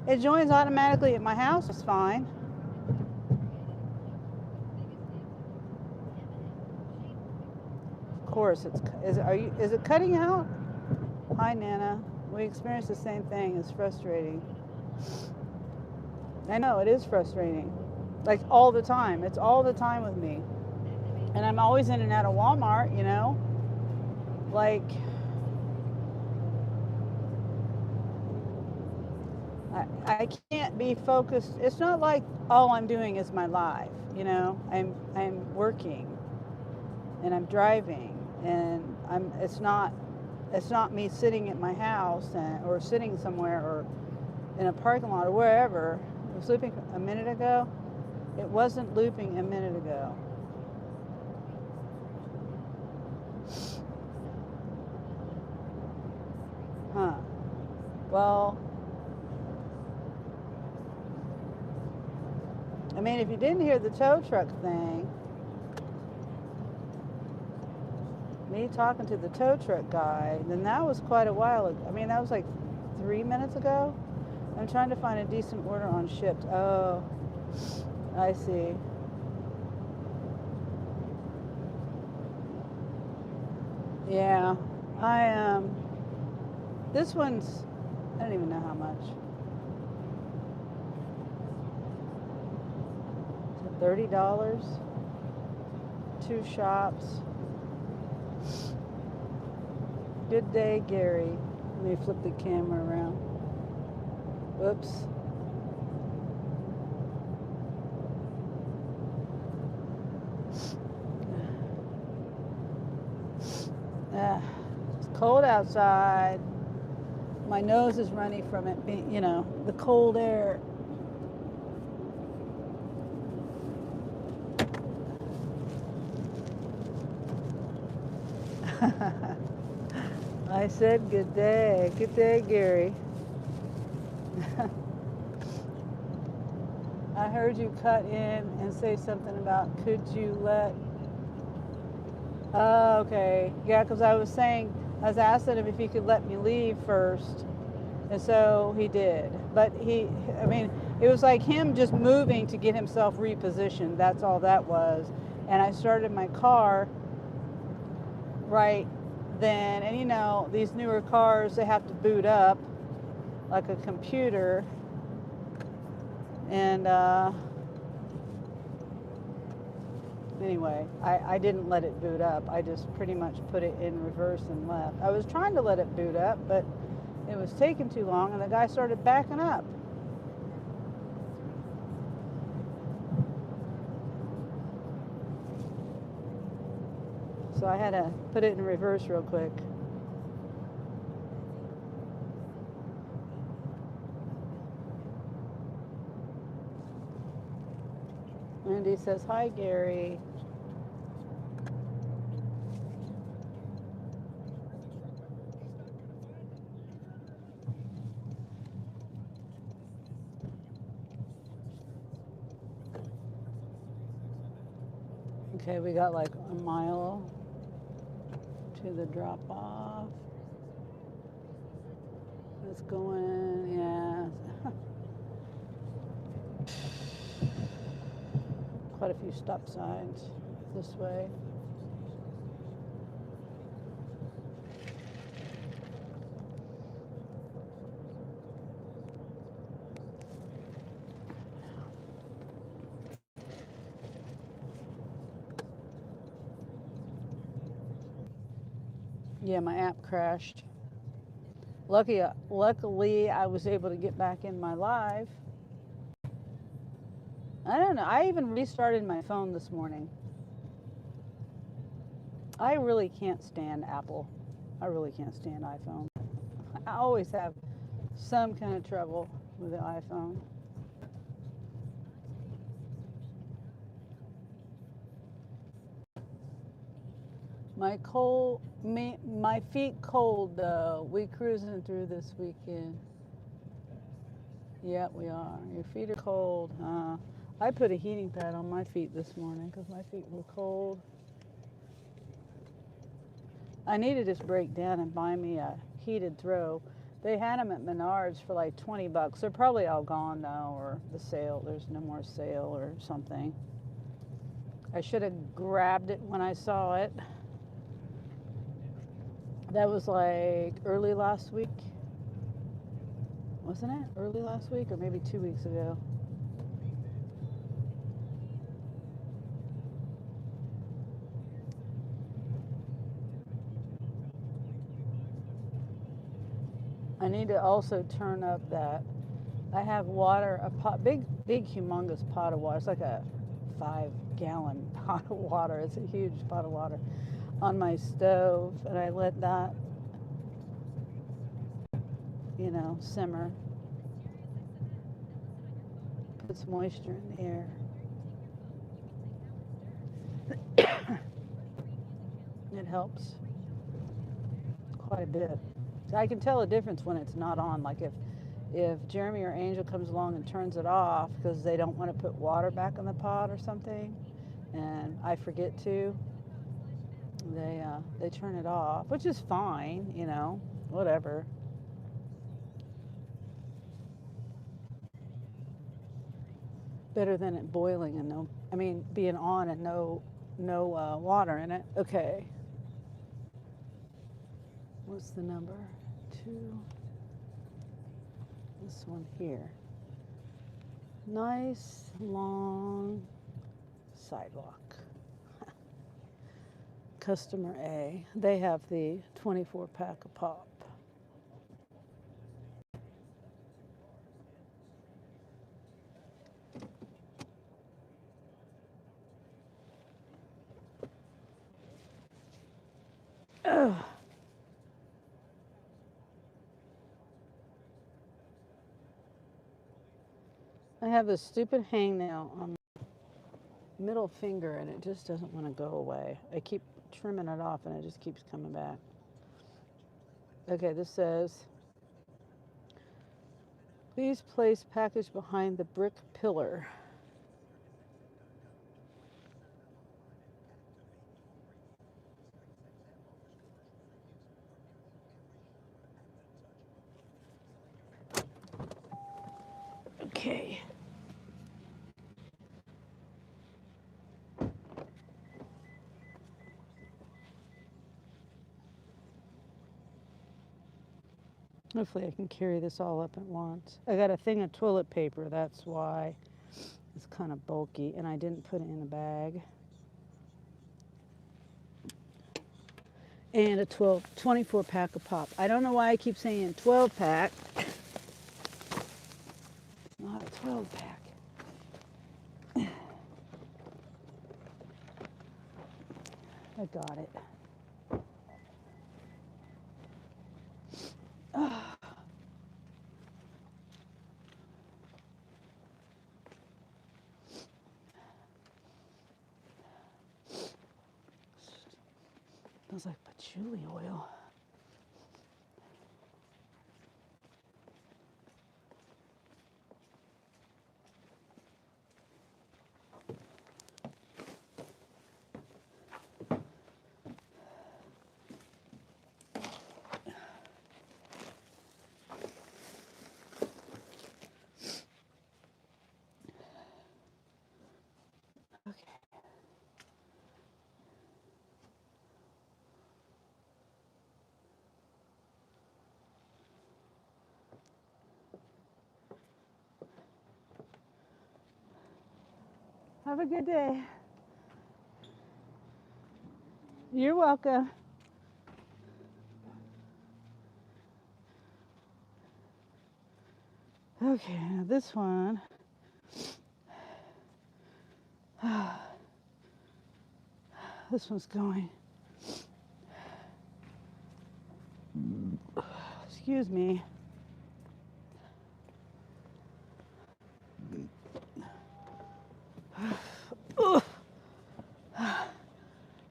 it joins automatically at my house. It's fine. Of course, is it cutting out? Hi, Nana. We experience the same thing. It's frustrating. I know it is frustrating. Like all the time. It's all the time with me. And I'm always in and out of Walmart, you know? Like, I can't be focused. It's not like all I'm doing is my life, you know? I'm working and I'm driving and it's not me sitting at my house or sitting somewhere or in a parking lot or wherever. It was looping a minute ago. It wasn't looping a minute ago. Huh. Well, I mean, if you didn't hear the tow truck thing, me talking to the tow truck guy, then that was quite a while ago. I mean, that was like 3 minutes ago. I'm trying to find a decent order on Shipt. Oh, I see. Yeah, this one's, I don't even know how much. $30, 2 shops. Good day, Gary. Let me flip the camera around. Whoops. It's cold outside. My nose is runny from it being, the cold air. I said good day. Good day, Gary. I heard you cut in and say something about could you let. Oh, okay. Yeah, because I was asking him if he could let me leave first. And so he did. But it was like him just moving to get himself repositioned. That's all that was. And I started my car right then. And these newer cars, they have to boot up like a computer. And anyway, I didn't let it boot up. I just pretty much put it in reverse and left. I was trying to let it boot up, but it was taking too long, and the guy started backing up. So I had to put it in reverse real quick. Randy says, hi, Gary. Okay, we got like a mile to the drop off. It's going, yeah. Quite a few stop signs this way. Yeah, my app crashed. Luckily, I was able to get back in my live. I don't know. I even restarted my phone this morning. I really can't stand Apple. I really can't stand iPhone. I always have some kind of trouble with the iPhone. My feet cold though. We cruising through this weekend. Yeah, we are. Your feet are cold. I put a heating pad on my feet this morning because my feet were cold. I need to just break down and buy me a heated throw. They had them at Menards for like $20. They're probably all gone now, or the sale. There's no more sale or something. I should have grabbed it when I saw it. That was like early last week. Wasn't it? Early last week or maybe 2 weeks ago. I need to also turn up that. I have water, a pot, big, humongous pot of water. It's like a 5-gallon pot of water. It's a huge pot of water on my stove, and I let that, simmer. Puts moisture in the air. It helps quite a bit. I can tell a difference when it's not on. Like if Jeremy or Angel comes along and turns it off because they don't want to put water back in the pot or something, and I forget to, they turn it off, which is fine, whatever. Better than it boiling and being on and no water in it. Okay. What's the number? 2. This one here. Nice long sidewalk. Customer A. They have the 24 pack of pop. Ugh. I have this stupid hangnail on my middle finger and it just doesn't want to go away. I keep trimming it off and it just keeps coming back. Okay, this says, please place package behind the brick pillar. Okay. Hopefully I can carry this all up at once. I got a thing of toilet paper, that's why it's kind of bulky, and I didn't put it in a bag. And a 24 pack of pop. I don't know why I keep saying 12 pack. Not a 12 pack. I got it. Smells like patchouli oil. Okay. Have a good day. You're welcome. Okay, now this one. This one's going. Excuse me.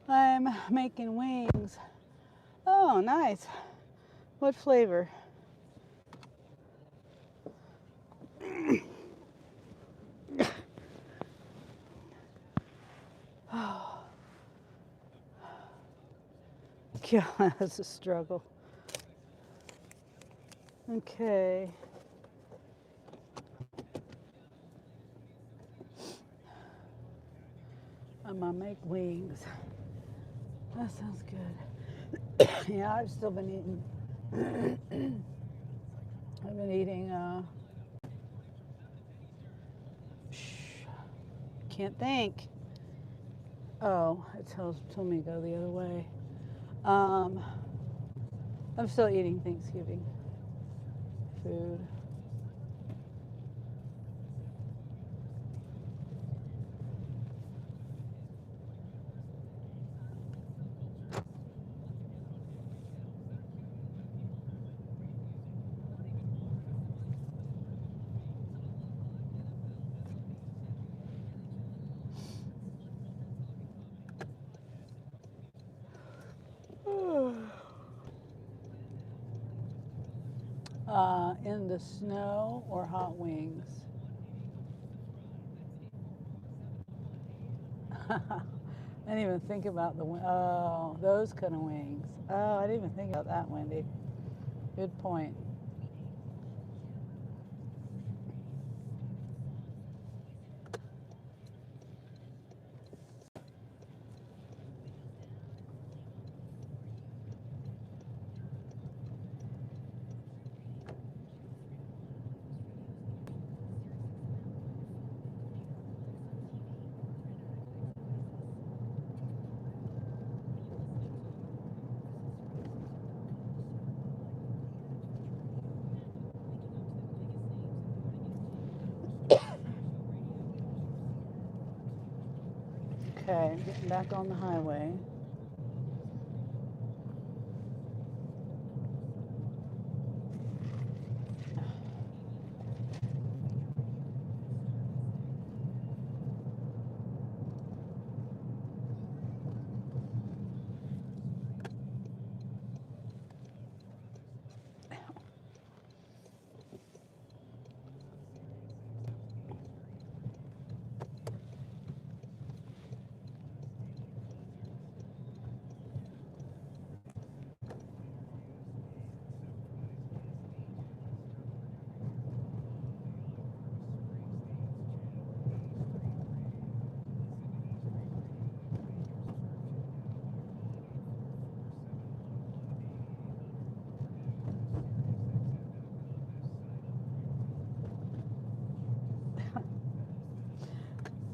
I'm making wings. Oh, nice. What flavor? Oh. Yeah, that's a struggle. Okay. I'm gonna make wings. That sounds good. Yeah, I've still been eating. I've been eating. Can't think. Oh, it told me to go the other way. I'm still eating Thanksgiving food. In the snow or hot wings? I didn't even think about oh, those kind of wings. Oh, I didn't even think about that, Wendy. Good point. Okay, getting back on the highway.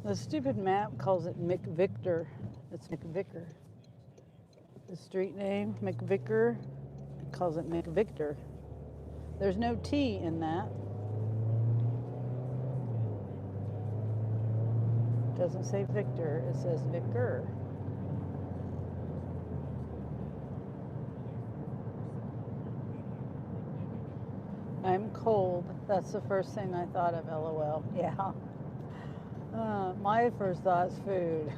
The stupid map calls it McVictor. It's McVicker. The street name, McVicker, it calls it McVictor. There's no T in that. It doesn't say Victor, it says Vicar. I'm cold. That's the first thing I thought of, LOL. Yeah. My first thought is food.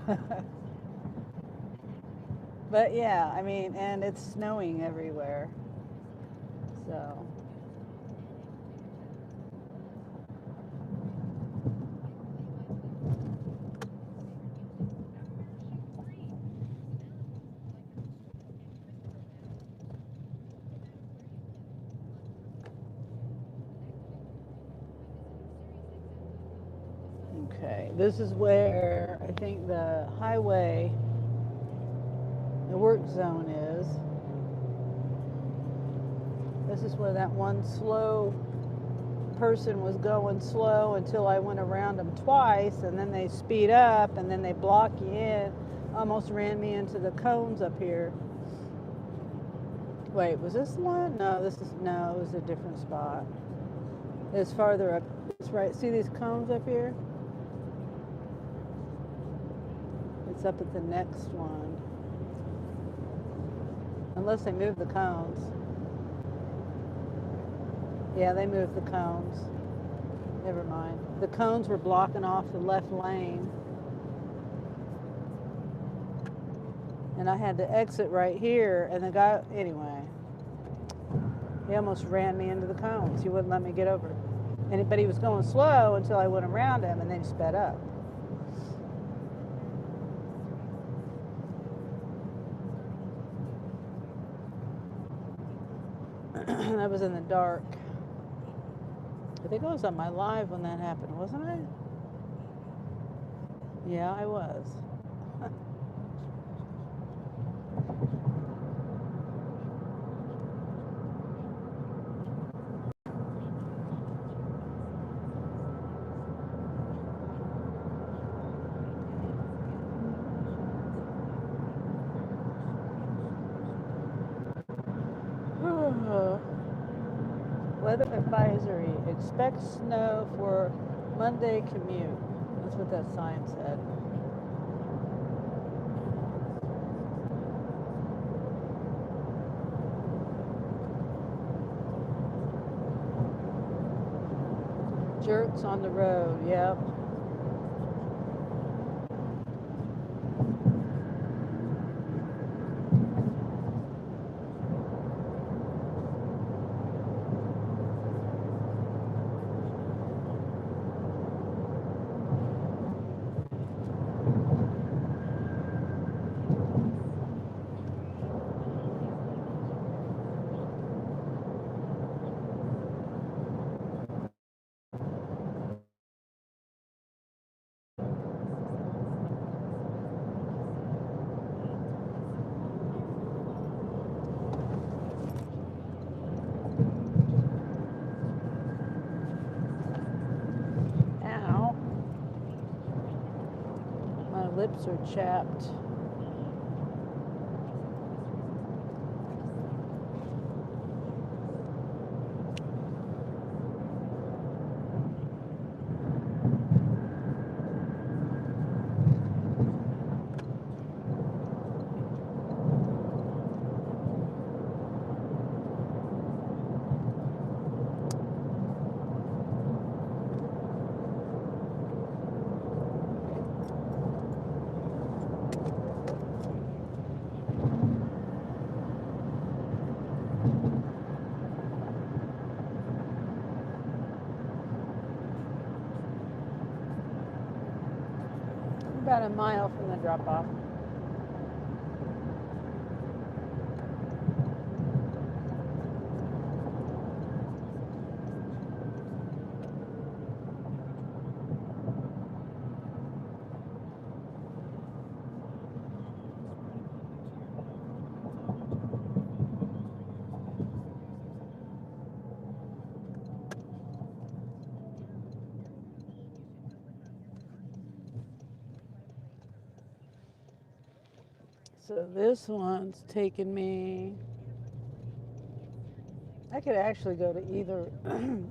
But yeah, I mean, and it's snowing everywhere. So. Okay, this is where I think the highway, the work zone is. This is where that one slow person was going slow until I went around them twice, and then they speed up, and then they block you in. Almost ran me into the cones up here. Wait, was this the one? No, no, it was a different spot. It's farther up. It's right. See these cones up here? It's up at the next one. Unless they move the cones. Yeah, they moved the cones. Never mind. The cones were blocking off the left lane. And I had to exit right here, and the guy, anyway, he almost ran me into the cones. He wouldn't let me get over. But he was going slow until I went around him, and then he sped up. I was in the dark. I think I was on my live when that happened, wasn't I? Yeah, I was. Weather advisory. Expect snow for Monday commute. That's what that sign said. Jerks on the road. Yep. Ow. My lips are chapped. About a mile from the drop-off. So this one's taken me. I could actually go to either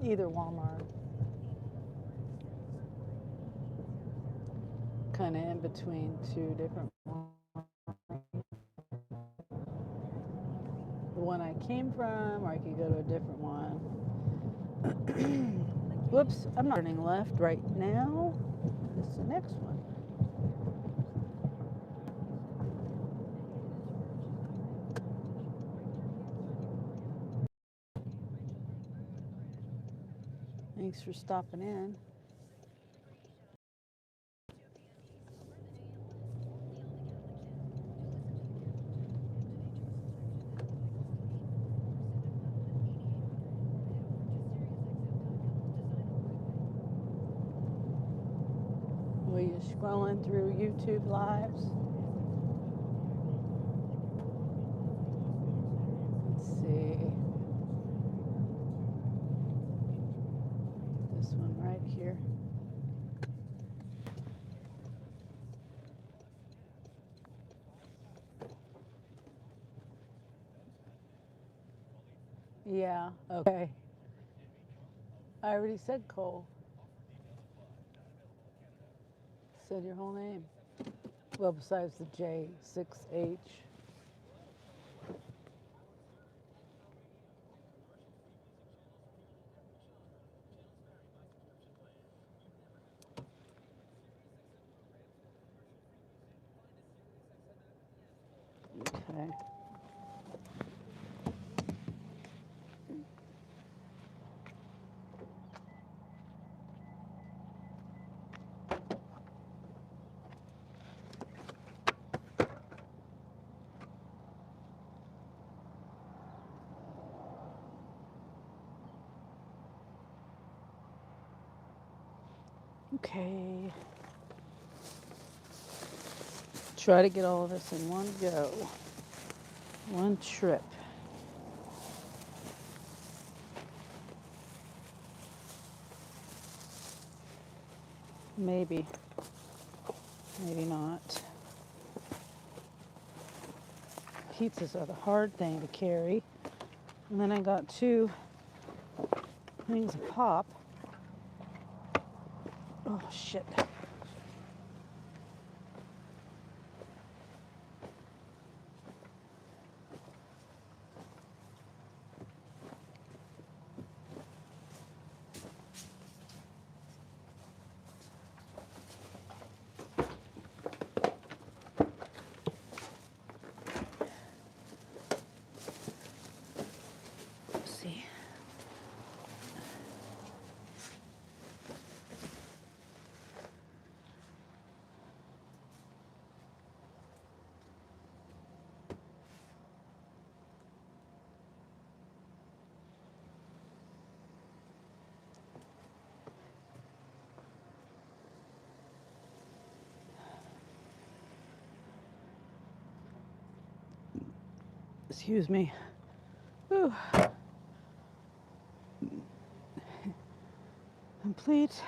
either Walmart. Kind of in between two different ones. The one I came from, or I could go to a different one. Whoops, I'm not turning left right now. It's the next one. Thanks for stopping in. Were you scrolling through YouTube lives? Let's see. This one right here. Yeah, okay. I already said Cole. Said your whole name. Well, besides the J, 6H. Okay. Okay. Try to get all of this in one go. One trip. Maybe. Maybe not. Pizzas are the hard thing to carry. And then I got 2 things of pop. Oh, shit. Let's see. Excuse me. Whew. Complete.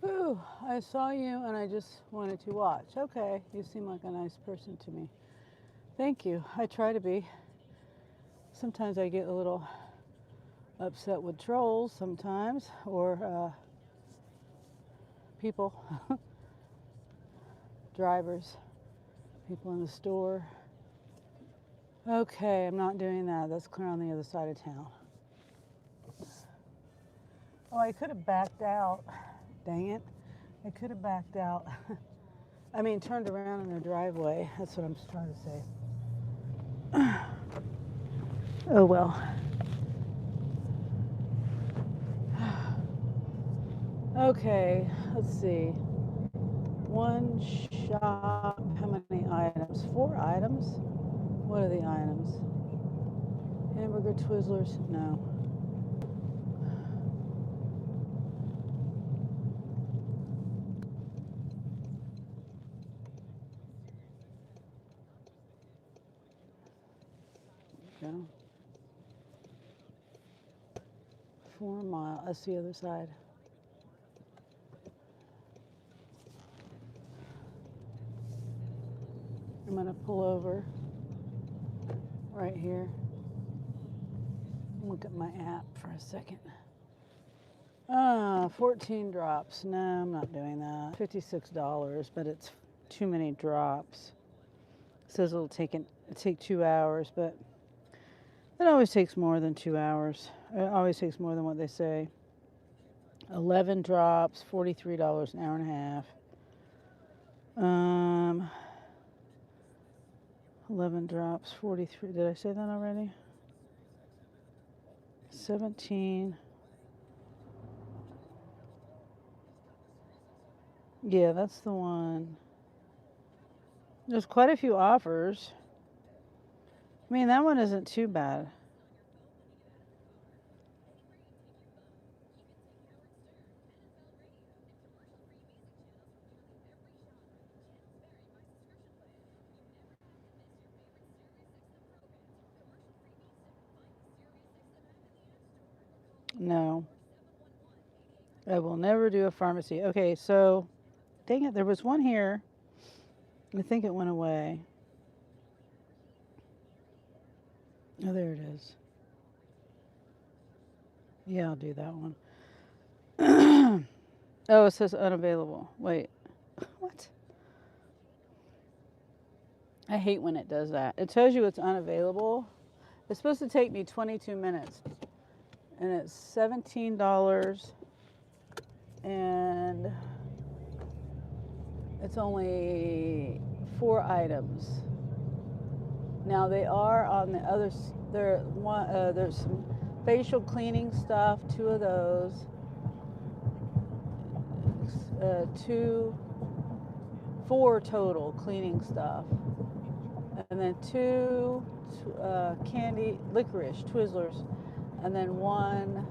Ooh, I saw you and I just wanted to watch. Okay, you seem like a nice person to me. Thank you. I try to be. Sometimes I get a little upset with trolls sometimes, or people, drivers, people in the store. Okay, I'm not doing that. That's clear on the other side of town. Oh, I could have backed out. Dang it. I could have backed out. I mean, turned around in their driveway. That's what I'm trying to say. Oh, well. Okay, let's see. One shop. How many items? 4 items? What are the items? Hamburger Twizzlers? No. Go. 4 mile. That's the other side. I'm going to pull over right here. Look at my app for a second. 14 drops. No, I'm not doing that. $56, but it's too many drops. It says it'll take 2 hours, but it always takes more than 2 hours. It always takes more than what they say. 11 drops, $43 an hour and a half. 11 drops, 43. Did I say that already? 17. Yeah, that's the one. There's quite a few offers. I mean, that one isn't too bad. No, I will never do a pharmacy. Okay, so, dang it, there was one here. I think it went away. Oh, there it is. Yeah, I'll do that one. Oh, it says unavailable. Wait, what? I hate when it does that. It tells you it's unavailable. It's supposed to take me 22 minutes. And it's $17. And it's only 4 items. Now they are on the other. There's some facial cleaning stuff. 2 of those. 4 total cleaning stuff, and then 2 candy licorice Twizzlers, and then 1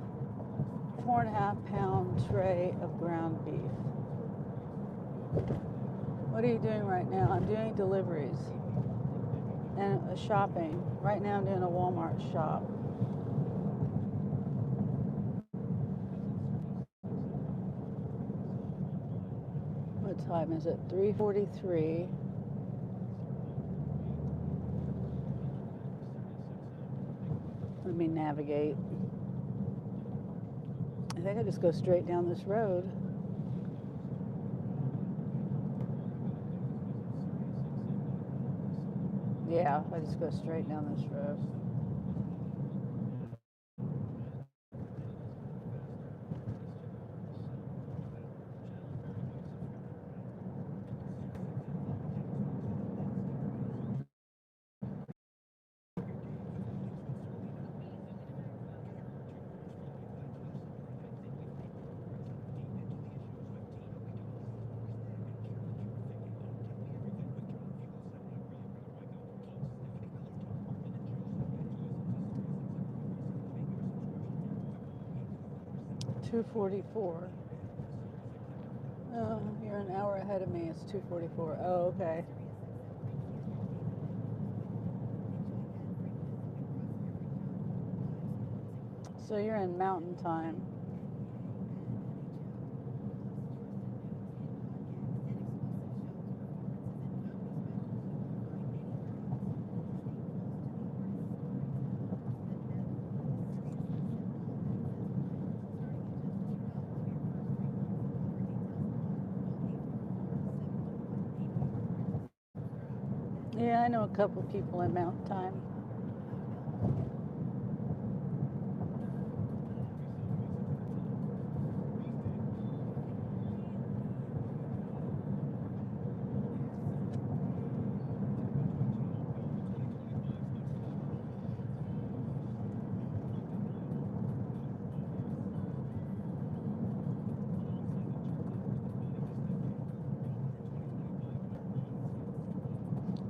4.5-pound tray of ground beef. What are you doing right now? I'm doing deliveries and shopping. Right now I'm doing a Walmart shop. What time is it? 3:43. Let me navigate. I think I just go straight down this road. Yeah, I just go straight down this road. $2.44. Oh, you're an hour ahead of me. It's 2:44. Oh, okay. So you're in mountain time. Yeah, I know a couple of people in mountain time.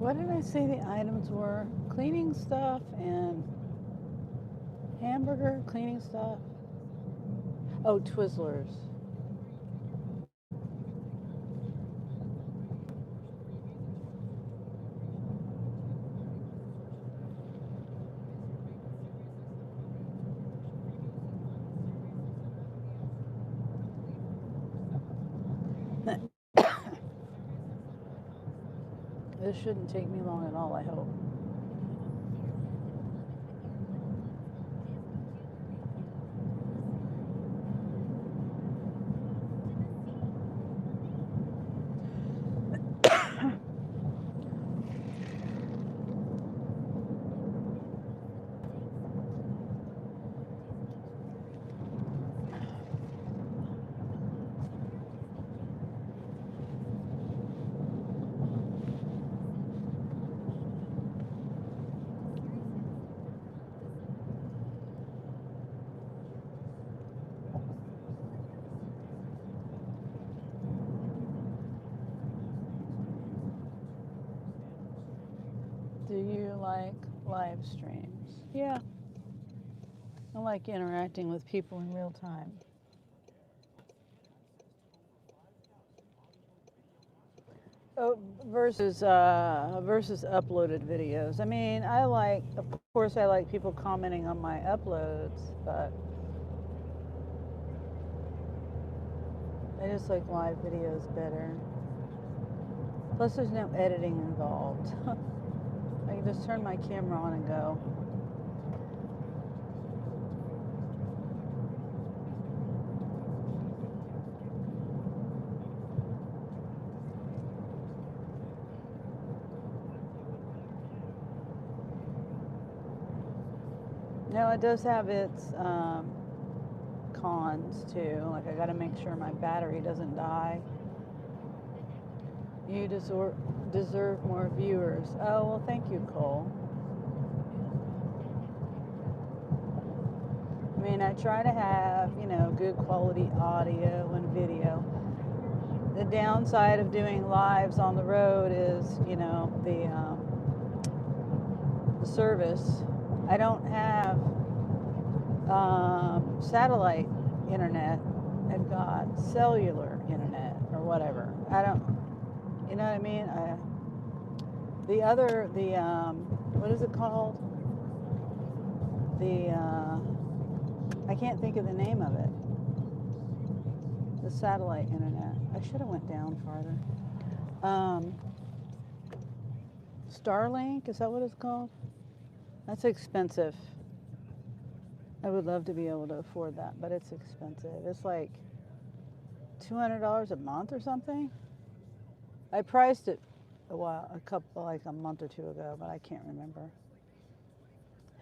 What did I say the items were? Cleaning stuff and hamburger, cleaning stuff. Oh, Twizzlers. This shouldn't take me long at all, I hope. Do you like live streams? Yeah. I like interacting with people in real time. Oh, versus uploaded videos. I mean, of course, I like people commenting on my uploads, but I just like live videos better. Plus, there's no editing involved. I can just turn my camera on and go. No, it does have its cons too. Like I got to make sure my battery doesn't die. You deserve more viewers. Oh, well, thank you, Cole. I mean, I try to have, good quality audio and video. The downside of doing lives on the road is, the service. I don't have satellite internet. I've got cellular internet or whatever. I don't, you know what I mean? What is it called? I can't think of the name of it. The satellite internet. I should have went down farther. Starlink, is that what it's called? That's expensive. I would love to be able to afford that, but it's expensive. It's like $200 a month or something. I priced it a month or two ago, but I can't remember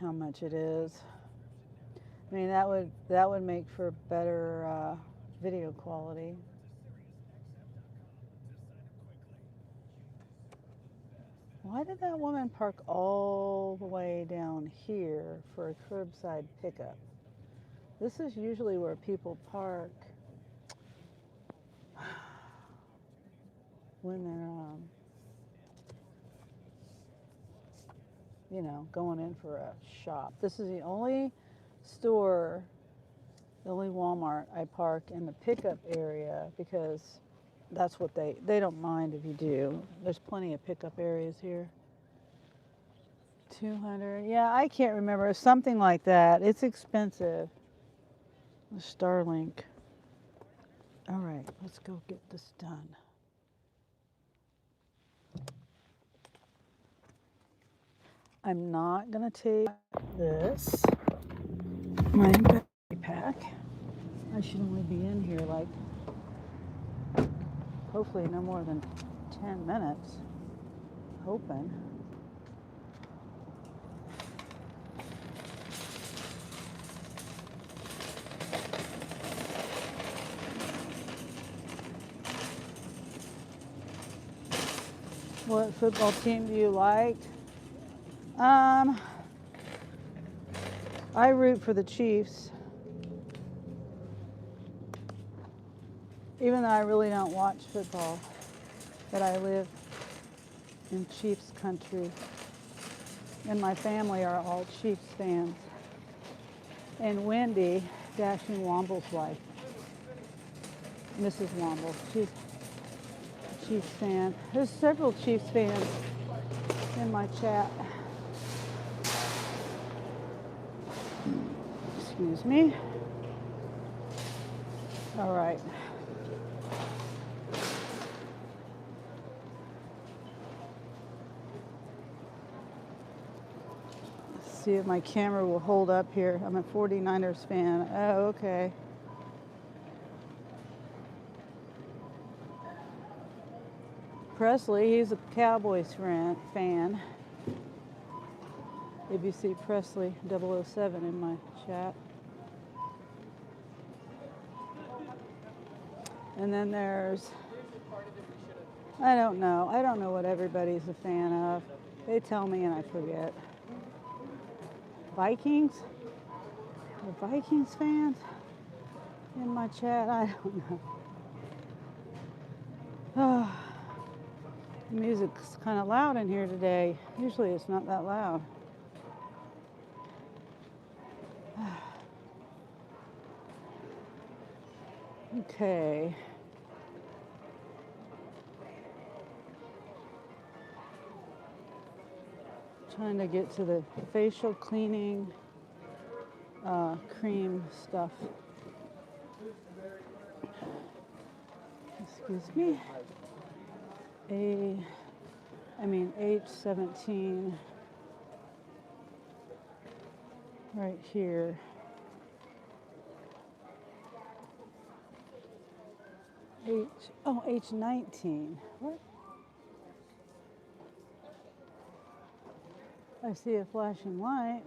how much it is. I mean, that would make for better video quality. Why did that woman park all the way down here for a curbside pickup? This is usually where people park when they're, going in for a shop. This is the only Walmart I park in the pickup area because that's what they don't mind if you do. There's plenty of pickup areas here. 200, yeah, I can't remember. Something like that. It's expensive. Starlink. All right, let's go get this done. I'm not gonna take this, my battery pack. I should only be in here hopefully no more than 10 minutes, hoping. What football team do you like? I root for the Chiefs. Even though I really don't watch football, but I live in Chiefs country. And my family are all Chiefs fans. And Wendy, Dashing Womble's wife, Mrs. Womble, she's a Chiefs fan. There's several Chiefs fans in my chat. Excuse me. All right. Let's see if my camera will hold up here. I'm a 49ers fan. Oh, okay. Presley, he's a Cowboys fan. If you see Presley 007 in my chat. And then there's, I don't know what everybody's a fan of. They tell me and I forget. Vikings? The Vikings fans in my chat? I don't know. Oh, the music's kind of loud in here today. Usually it's not that loud. Okay. Trying to get to the facial cleaning cream stuff. Excuse me. H17 right here. H19. What? I see a flashing light.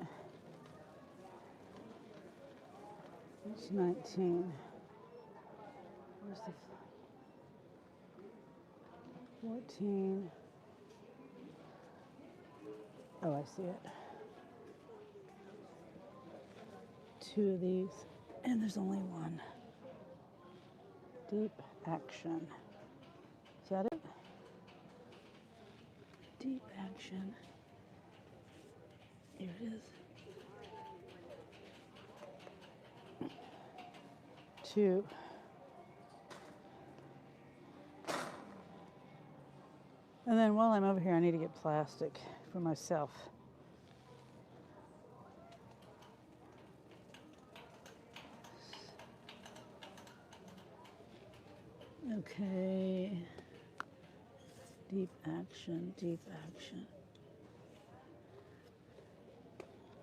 H19. Where's the 14? Oh, I see it. Two of these, and there's only one. Deep action. Is that it? Deep action. Here it is. Two. And then while I'm over here, I need to get plastic for myself. Okay. Deep action, deep action.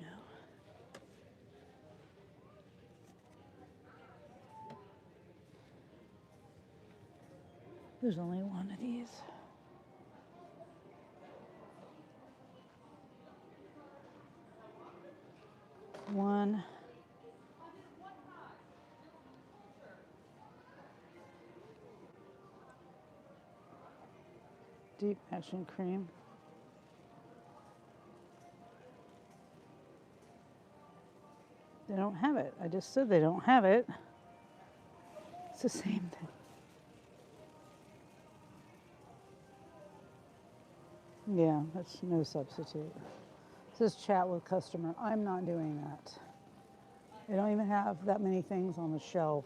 No. There's only one of these. One. Deep action cream. They don't have it. I just said they don't have it. It's the same thing. Yeah, that's no substitute. It says chat with customer. I'm not doing that. They don't even have that many things on the shelf.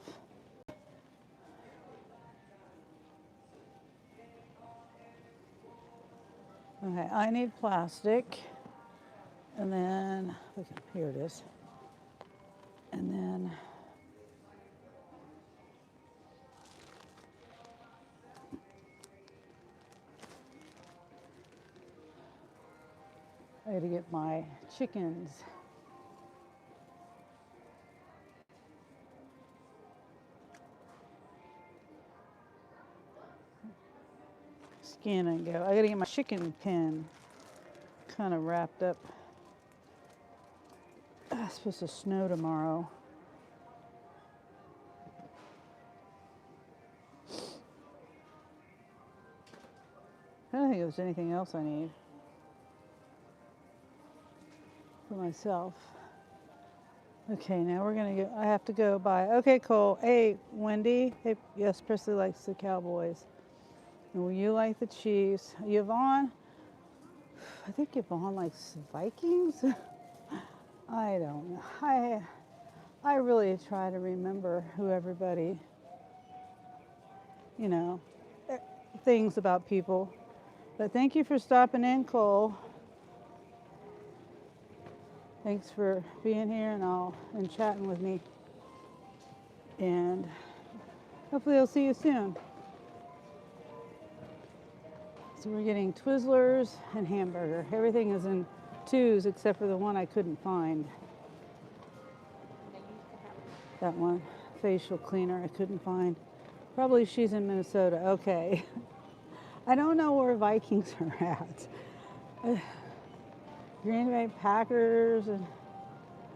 Okay, I need plastic. And then, okay, here it is. And then, I had to get my chickens. Scan and go. I gotta get my chicken pen kind of wrapped up. It's supposed to snow tomorrow. I don't think there's anything else I need for myself. Okay, now we're gonna go. I have to go by. Okay, Cole. Hey, Wendy. Hey, yes, Presley likes the Cowboys. And will you like the Chiefs? Yvonne, I think Yvonne likes Vikings. I don't know. I really try to remember who everybody, you know, things about people. But thank you for stopping in, Cole. Thanks for being here and chatting with me. And hopefully I'll see you soon. So we're getting Twizzlers and hamburger. Everything is in twos except for the one I couldn't find. That one, facial cleaner, I couldn't find. Probably she's in Minnesota. Okay. I don't know where Vikings are at. Green Bay Packers, and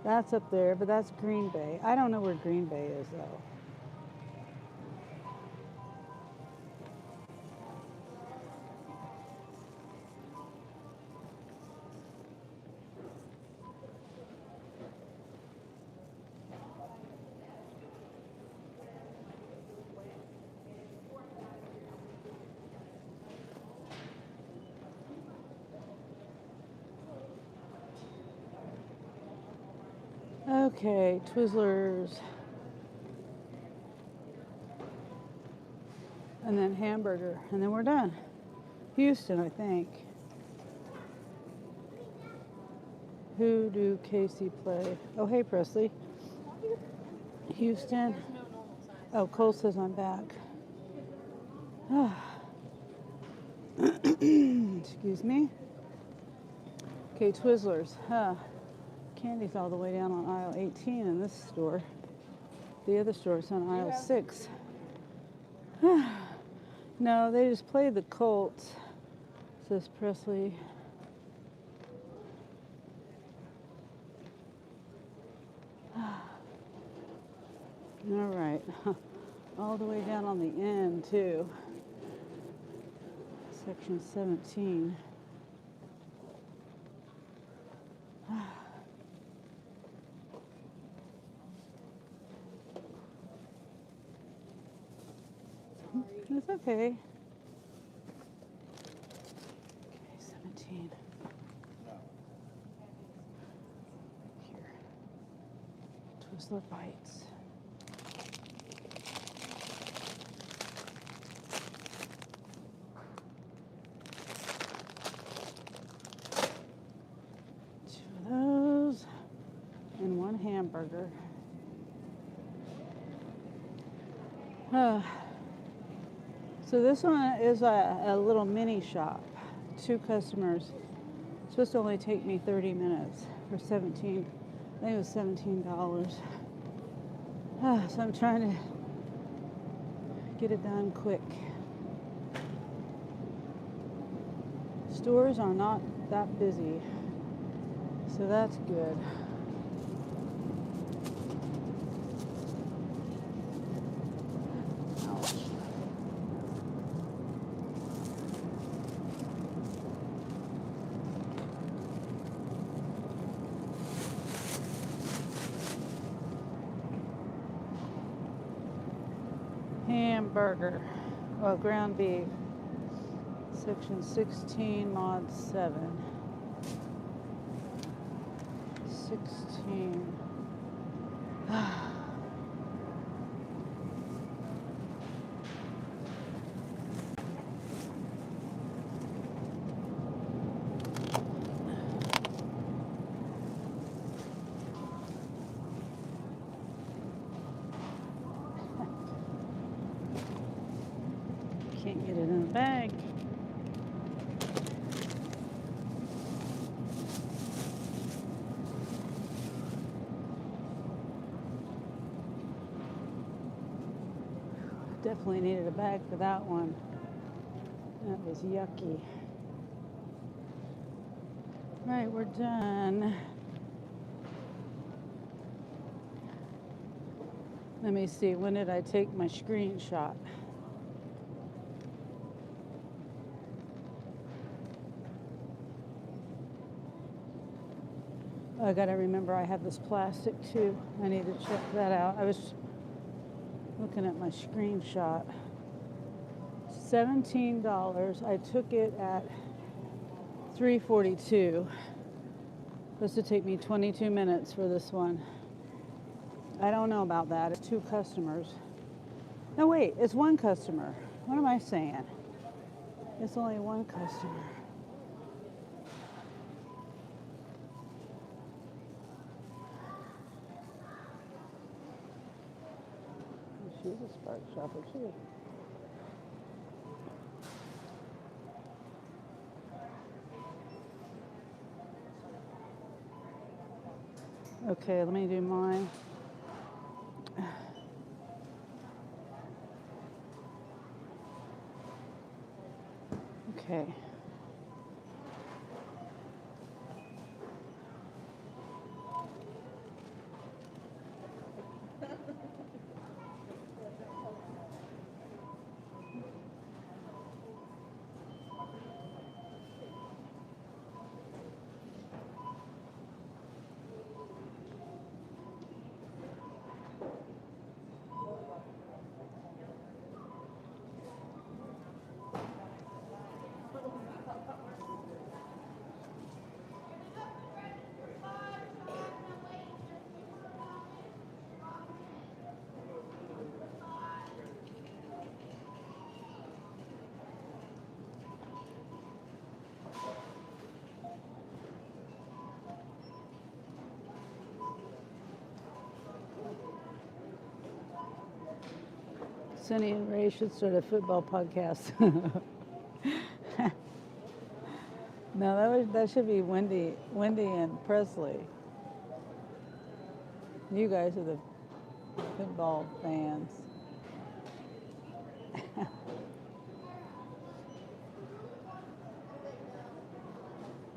that's up there, but that's Green Bay. I don't know where Green Bay is though. Okay, Twizzlers. And then hamburger, and then we're done. Houston, I think. Who do Casey play? Oh, hey, Presley. Houston. Oh, Cole says I'm back. Excuse me. Okay, Twizzlers. Candy's all the way down on aisle 18 in this store. The other store's on aisle 6. No, they just played the Colts, says Presley. All right. All the way down on the end, too. Section 17. It's okay. Okay, 17. Here. Twizzler bites. Two of those and one hamburger. So this one is a little mini shop. 2 customers. It's supposed to only take me 30 minutes for 17. I think it was $17. So I'm trying to get it done quick. Stores are not that busy, so that's good. Hamburger, well, ground beef, section 16, mod 7. 16. Can't get it in the bag. Definitely needed a bag for that one. That was yucky. Right, we're done. Let me see, when did I take my screenshot? I gotta remember I have this plastic too. I need to check that out. I was looking at my screenshot. $17. I took it at 3:42. Supposed to take me 22 minutes for this one. I don't know about that. It's 2 customers. No, wait, it's 1 customer. What am I saying? It's only 1 customer. She's a Spark shopper too. Okay, let me do mine. Okay. Sunny and Ray should start a football podcast. No, that should be Wendy and Presley. You guys are the football fans.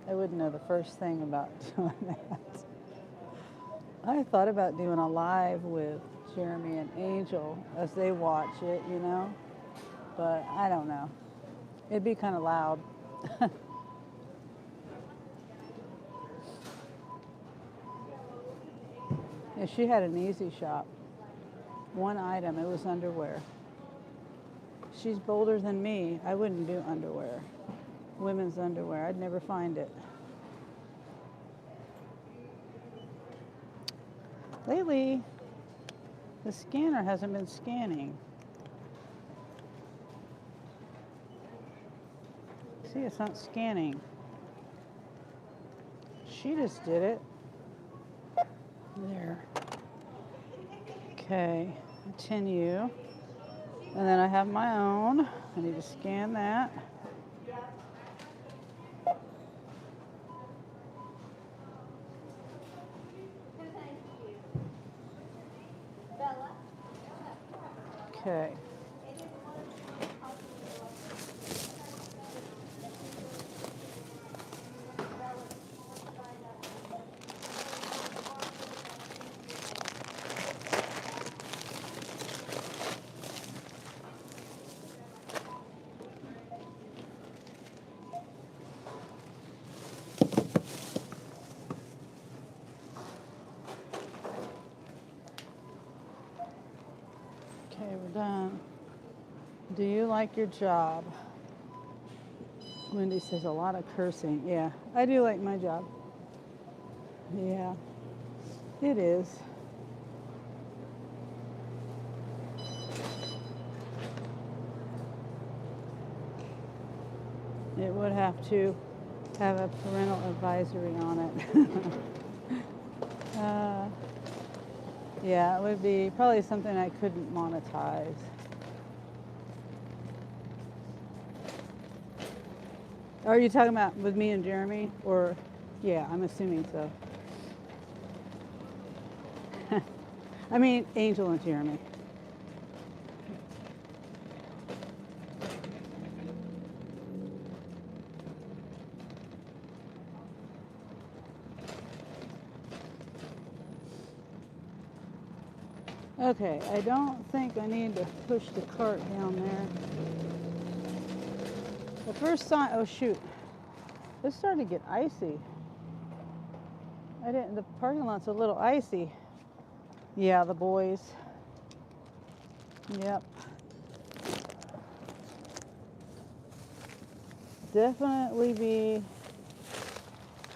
I wouldn't know the first thing about doing that. I thought about doing a live with Jeremy and Angel as they watch it, you know, but I don't know. It'd be kind of loud. Yeah, she had an easy shop. 1 item, it was underwear. She's bolder than me. I wouldn't do underwear. Women's underwear. I'd never find it. Lately, the scanner hasn't been scanning. See, it's not scanning. She just did it. There. Okay, continue. And then I have my own. I need to scan that. Okay. Okay, we're done. Do you like your job? Wendy says a lot of cursing. Yeah, I do like my job. Yeah, it is. It would have to have a parental advisory on it. Yeah, it would be probably something I couldn't monetize. Are you talking about with me and Jeremy? Or, yeah, I'm assuming so. I mean, Angel and Jeremy. Okay, I don't think I need to push the cart down there. The first sign, oh shoot, this started to get icy. The parking lot's a little icy. Yeah, the boys. Yep. Definitely be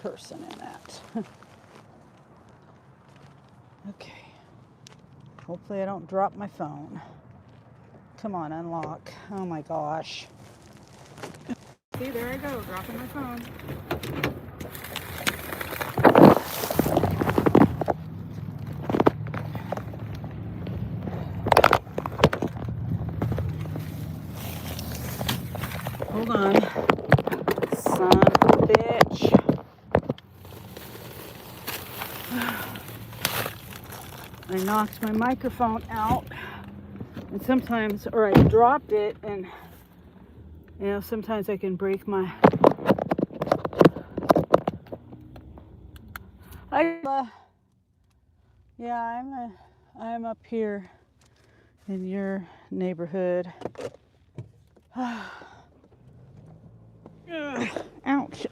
person in that. Okay. Hopefully I don't drop my phone. Come on, unlock. Oh my gosh. See, there I go, dropping my phone. Hold on. Son of a bitch. I knocked my microphone out. And sometimes, or I dropped it, and sometimes I can break my. I'm up here in your neighborhood. Ouch.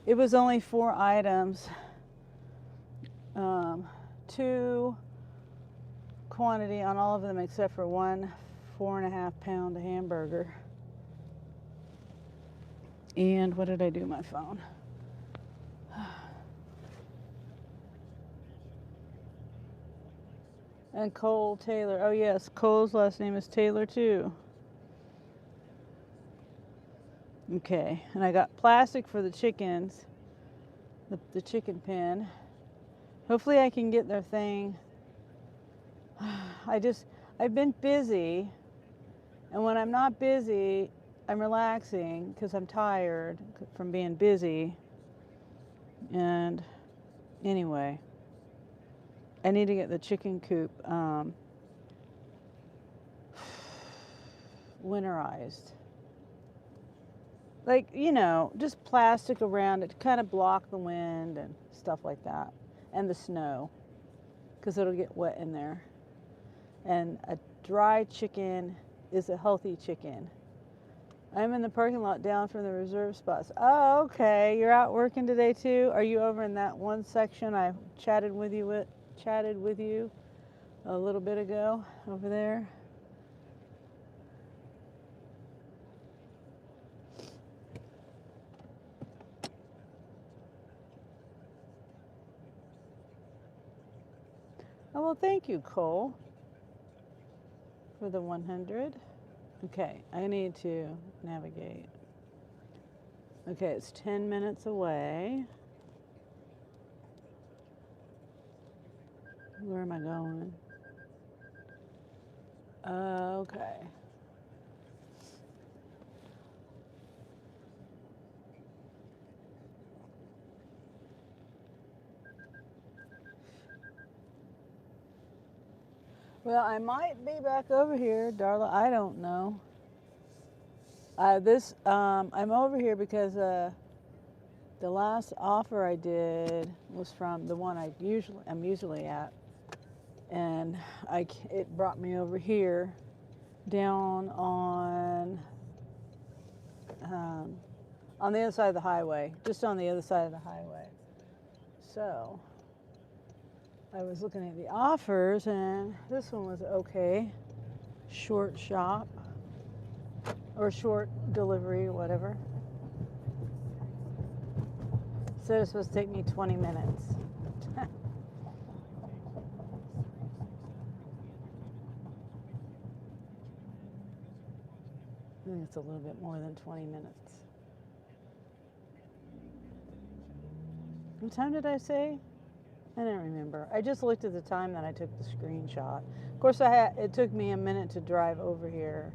It was only 4 items. 2 quantity on all of them except for one 4.5-pound hamburger. And what did I do my phone? And Cole Taylor. Oh yes, Cole's last name is Taylor too. Okay, and I got plastic for the chickens, the chicken pen. Hopefully I can get their thing. I've been busy, and when I'm not busy, I'm relaxing because I'm tired from being busy. And anyway, I need to get the chicken coop winterized. Like, just plastic around it to kind of block the wind and stuff like that. And the snow, because it'll get wet in there. And a dry chicken is a healthy chicken. I'm in the parking lot down from the reserve spots. Oh, okay. You're out working today too? Are you over in that one section I chatted with you a little bit ago over there? Oh, well, thank you, Cole, for the 100. Okay, I need to navigate. Okay, it's 10 minutes away. Where am I going? Okay. Well, I might be back over here, Darla. I don't know. I'm over here because the last offer I did was from the one I'm usually at, and it brought me over here, down on the other side of the highway, just on the other side of the highway. So I was looking at the offers, and this one was okay. Short shop, or short delivery, or whatever. So it's supposed to take me 20 minutes. I think it's a little bit more than 20 minutes. What time did I say? I don't remember. I just looked at the time that I took the screenshot. Of course, it took me a minute to drive over here.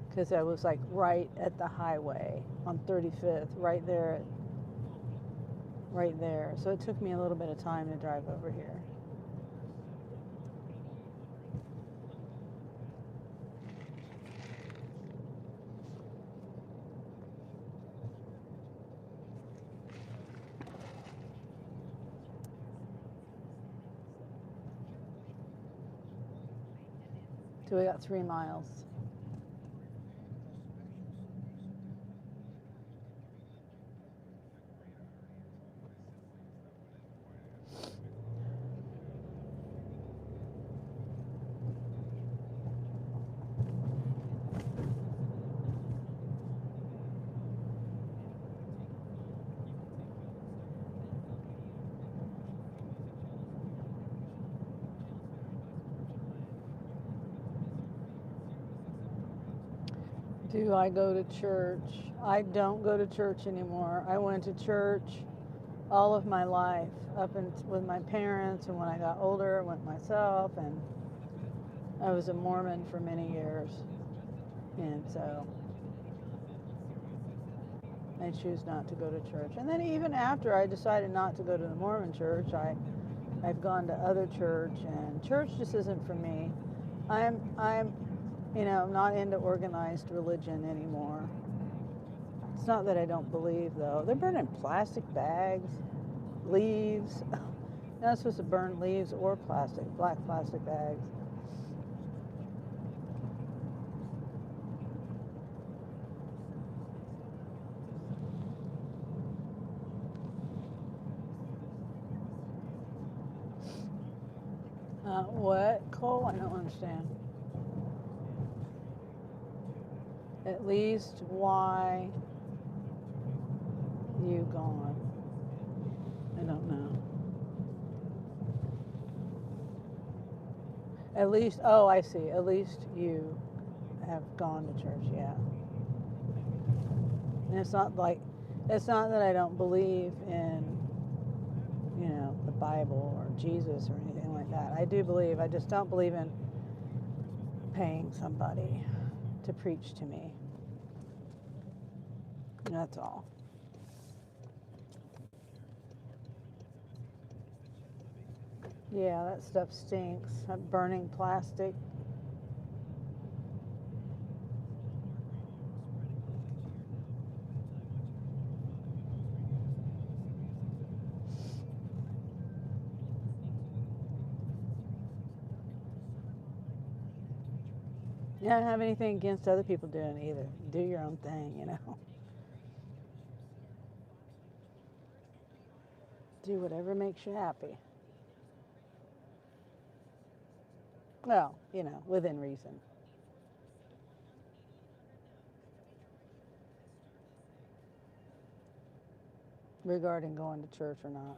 Because I was like right at the highway on 35th, right there. So it took me a little bit of time to drive over here. So we got 3 miles. Do I go to church? I don't go to church anymore. I went to church all of my life, up and with my parents, and when I got older, I went myself, and I was a Mormon for many years, and so I choose not to go to church. And then even after I decided not to go to the Mormon church, I've gone to other church, and church just isn't for me. I'm not into organized religion anymore. It's not that I don't believe, though. They're burning plastic bags, leaves. You're not supposed to burn leaves or black plastic bags. What, Cole? I don't understand. At least why you gone? I don't know. At least, oh, I see. At least you have gone to church, yeah. And it's not that I don't believe in, the Bible or Jesus or anything like that. I do believe. I just don't believe in paying somebody to preach to me. That's all. Yeah, that stuff stinks. That burning plastic. Yeah, I don't have anything against other people doing it either. Do your own thing, Do whatever makes you happy. Well, within reason. Regarding going to church or not.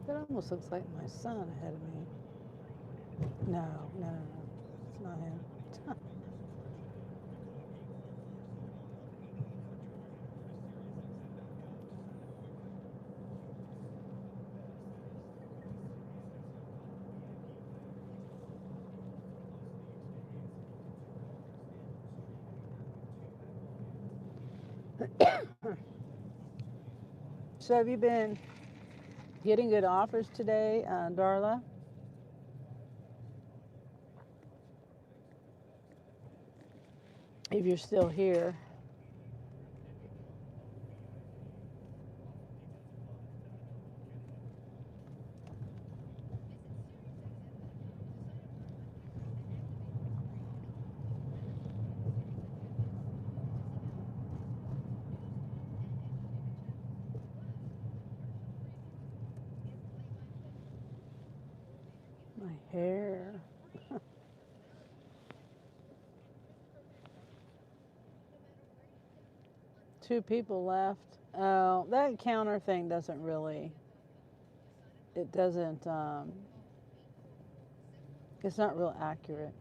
That almost looks like my son ahead of me. No. It's not him. So have you been getting good offers today, Darla? If you're still here. My hair. Two people left. Oh, that counter thing doesn't really. It doesn't. It's not real accurate.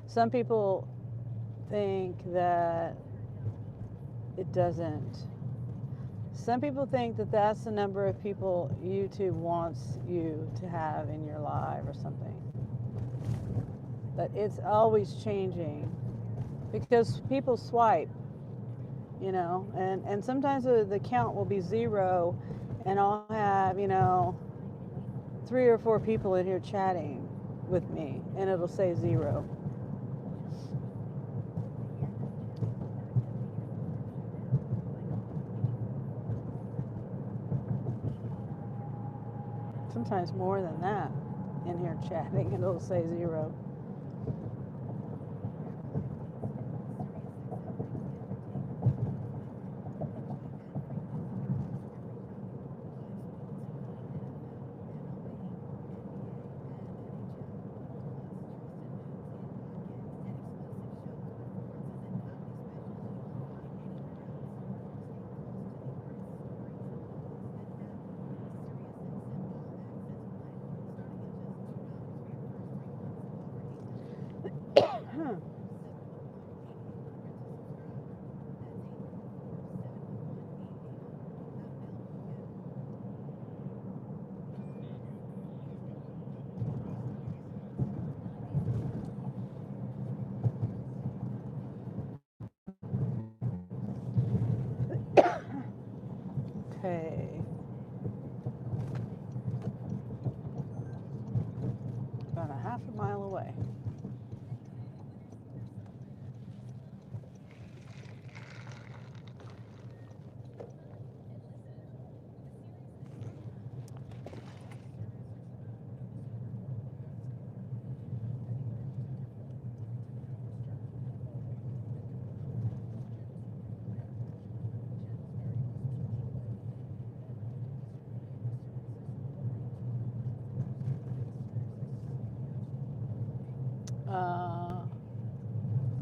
Some people think that it doesn't. Some people think that that's the number of people YouTube wants you to have in your live or something. But it's always changing because people swipe, and sometimes the count will be 0 and I'll have, 3 or 4 people in here chatting with me and it'll say 0. Sometimes more than that in here chatting and it'll say 0.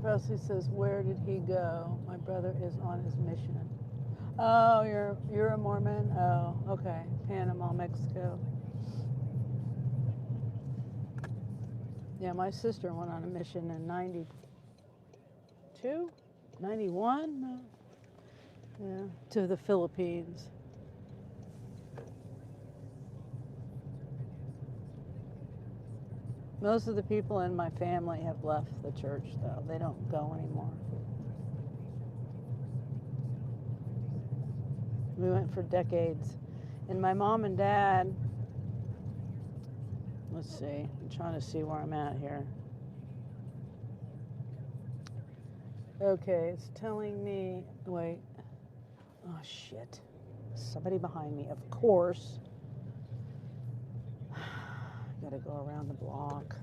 Presley says, where did he go? My brother is on his mission. Oh, you're a Mormon? Oh, okay. Panama, Mexico. Yeah, my sister went on a mission in 92? 91? No. Yeah, to the Philippines. Most of the people in my family have left the church, though. They don't go anymore. We went for decades. And my mom and dad, let's see, I'm trying to see where I'm at here. Okay, it's telling me, wait. Oh, shit. Somebody behind me, of course. Gotta go around the block.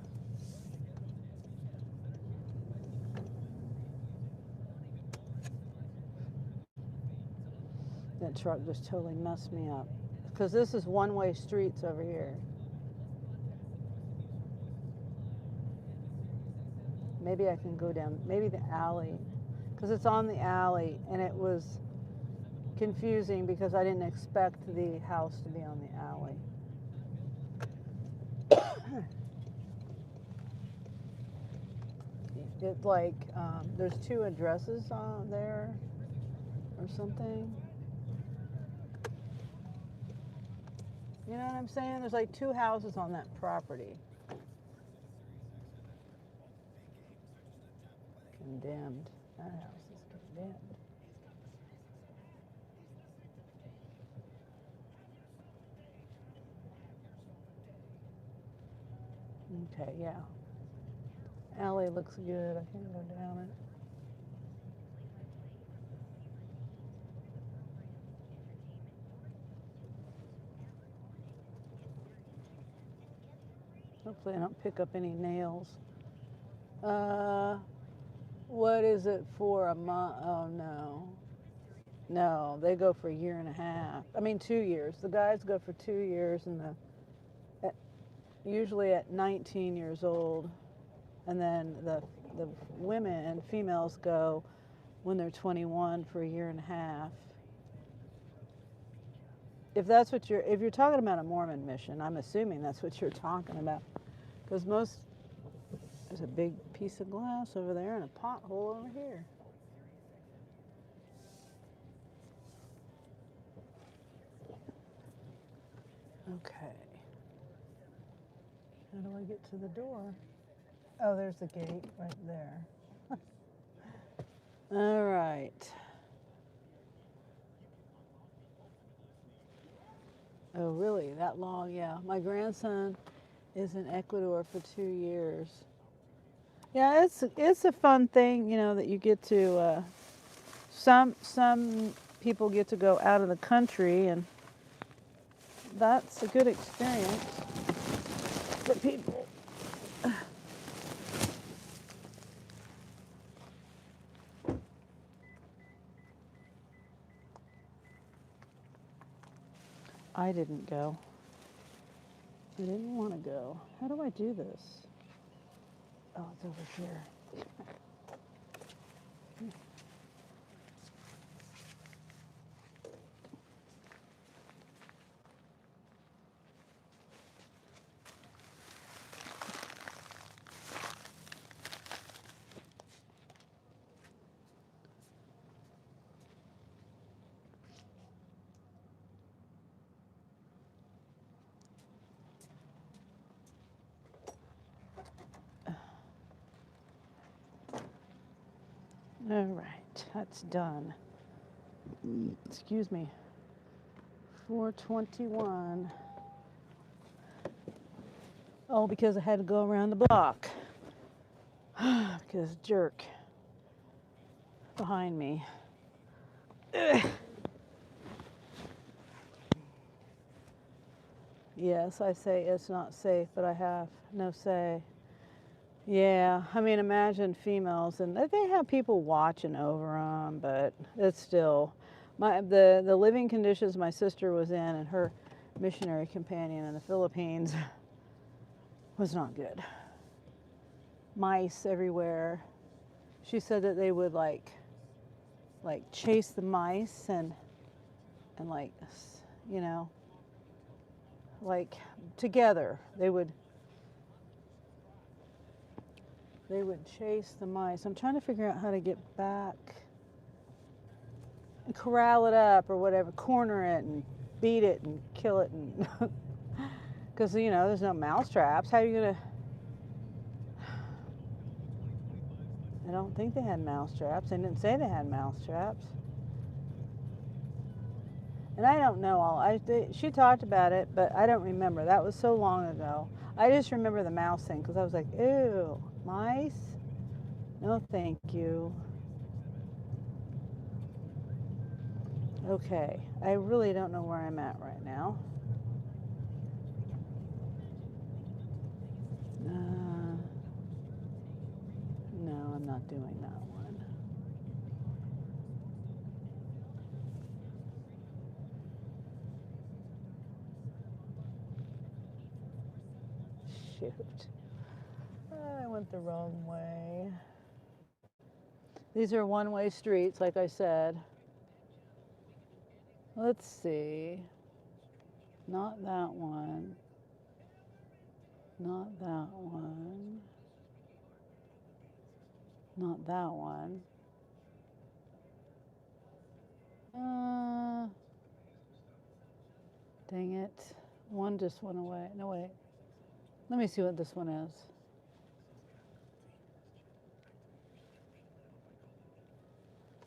That truck just totally messed me up. Because this is one-way streets over here. Maybe I can go down, maybe the alley. Because it's on the alley, and it was confusing because I didn't expect the house to be on the alley. It's like, there's two addresses on there or something. You know what I'm saying? There's like two houses on that property. Condemned. That house is condemned. Okay, yeah. Alley looks good. I can go down it. Hopefully I don't pick up any nails. What is it for a month? Oh, no. No, they go for a year and a half. I mean, 2 years. The guys go for 2 years, and usually at 19 years old. And then the women and females go when they're 21 for a year and a half. If that's what if you're talking about a Mormon mission, I'm assuming that's what you're talking about. Because there's a big piece of glass over there and a pothole over here. Okay. How do I get to the door? Oh, there's the gate right there. All right. Oh, really? That long? Yeah. My grandson is in Ecuador for 2 years. Yeah, it's a fun thing, you know, that you get to. Some people get to go out of the country, and that's a good experience for people. I didn't go. I didn't want to go. How do I do this? Oh, it's over here. All right, that's done. Excuse me. 421. Oh, because I had to go around the block. Because jerk behind me. Ugh. Yes, I say it's not safe, but I have no say. Yeah, I mean, imagine females, and they have people watching over them, but it's still the living conditions my sister was in and her missionary companion in the Philippines was not good. Mice everywhere, she said that they would like chase the mice and like, you know, like together they would chase the mice. I'm trying to figure out how to get back and corral it up or whatever, corner it and beat it and kill it, and because you know there's no mouse traps. How are you gonna? I don't think they had mouse traps. They didn't say they had mouse traps. And I don't know all. She talked about it, but I don't remember. That was so long ago. I just remember the mouse thing because I was like, ew, mice? No, thank you. Okay, I really don't know where I'm at right now. No, I'm not doing that one. Shoot. I went the wrong way. These are one-way streets, like I said. Let's see. Not that one. Not that one. Not that one. Dang it. One just went away. No, wait. Let me see what this one is.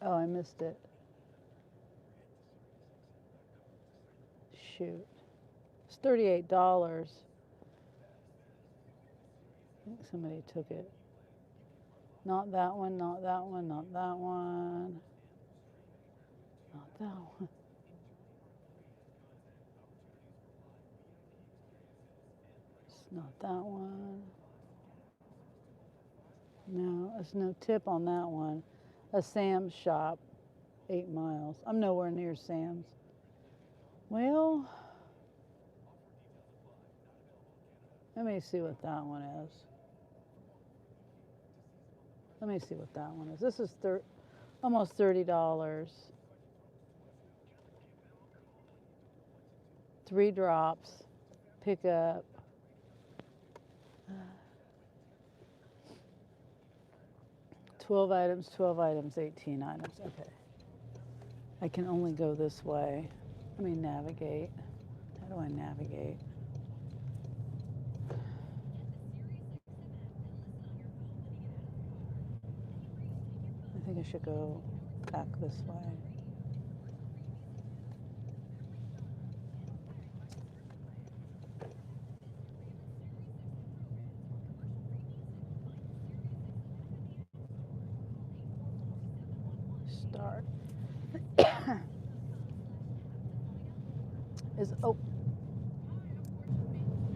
Oh, I missed it. Shoot. It's $38. I think somebody took it. Not that one, not that one, not that one. Not that one. It's not that one. No, there's no tip on that one. A Sam's shop, 8 miles. I'm nowhere near Sam's. Well, let me see what that one is. Let me see what that one is. This is almost $30. 3 drops. Pick up. $12 items, 12 items, 18 items. Okay. I can only go this way. Let me navigate. How do I navigate? I think I should go back this way. Start.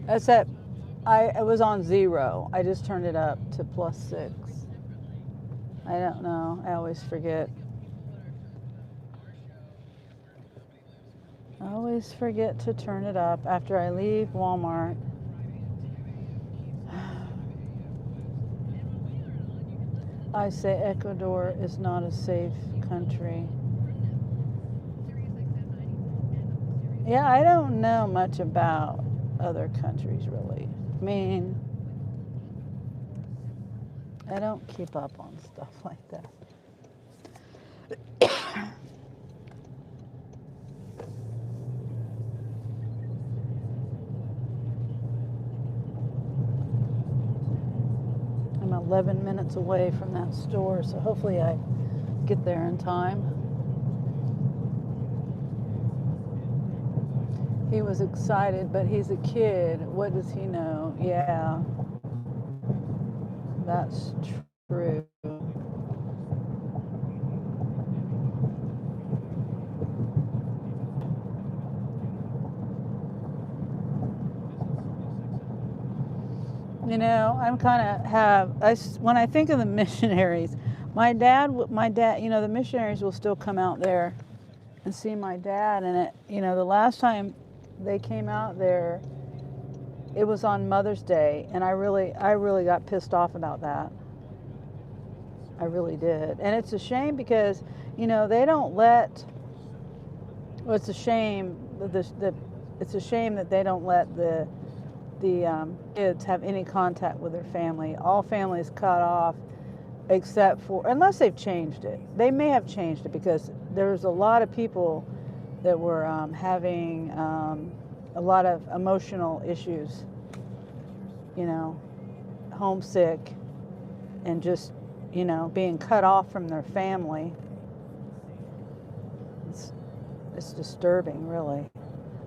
That's it. It was on 0. I just turned it up to +6. I don't know. I always forget. I always forget to turn it up after I leave Walmart. I say Ecuador is not a safe country. Yeah, I don't know much about other countries, really. I mean, I don't keep up on stuff like that. I'm 11 minutes away from that store, so hopefully I get there in time. He was excited, but he's a kid. What does he know? Yeah, that's true. You know, I'm kind of when I think of the missionaries, my dad, you know, the missionaries will still come out there and see my dad. And you know, the last time they came out there, it was on Mother's Day, and I really got pissed off about that. I really did. And it's a shame because, they don't let, well, it's a shame, it's a shame that they don't let the kids have any contact with their family. All families cut off except for, unless they've changed it. They may have changed it because there's a lot of people that were having a lot of emotional issues, homesick and just, being cut off from their family. It's disturbing, really.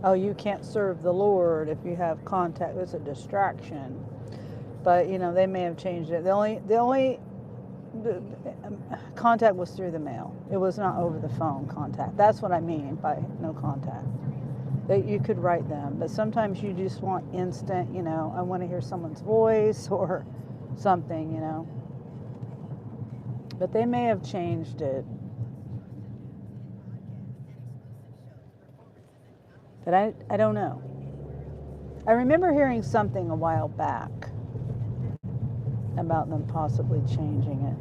Oh, you can't serve the Lord if you have contact. It's a distraction. But, they may have changed it. The only contact was through the mail. It was not over the phone contact. That's what I mean by no contact. That you could write them, but sometimes you just want instant, I want to hear someone's voice or something, But they may have changed it. But I don't know. I remember hearing something a while back about them possibly changing it.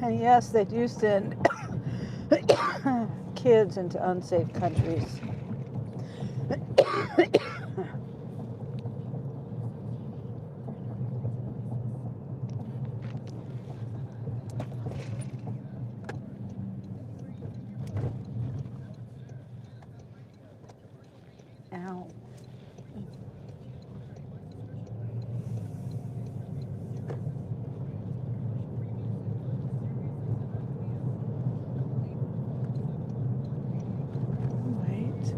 And yes, they do send kids into unsafe countries. Ow. Wait.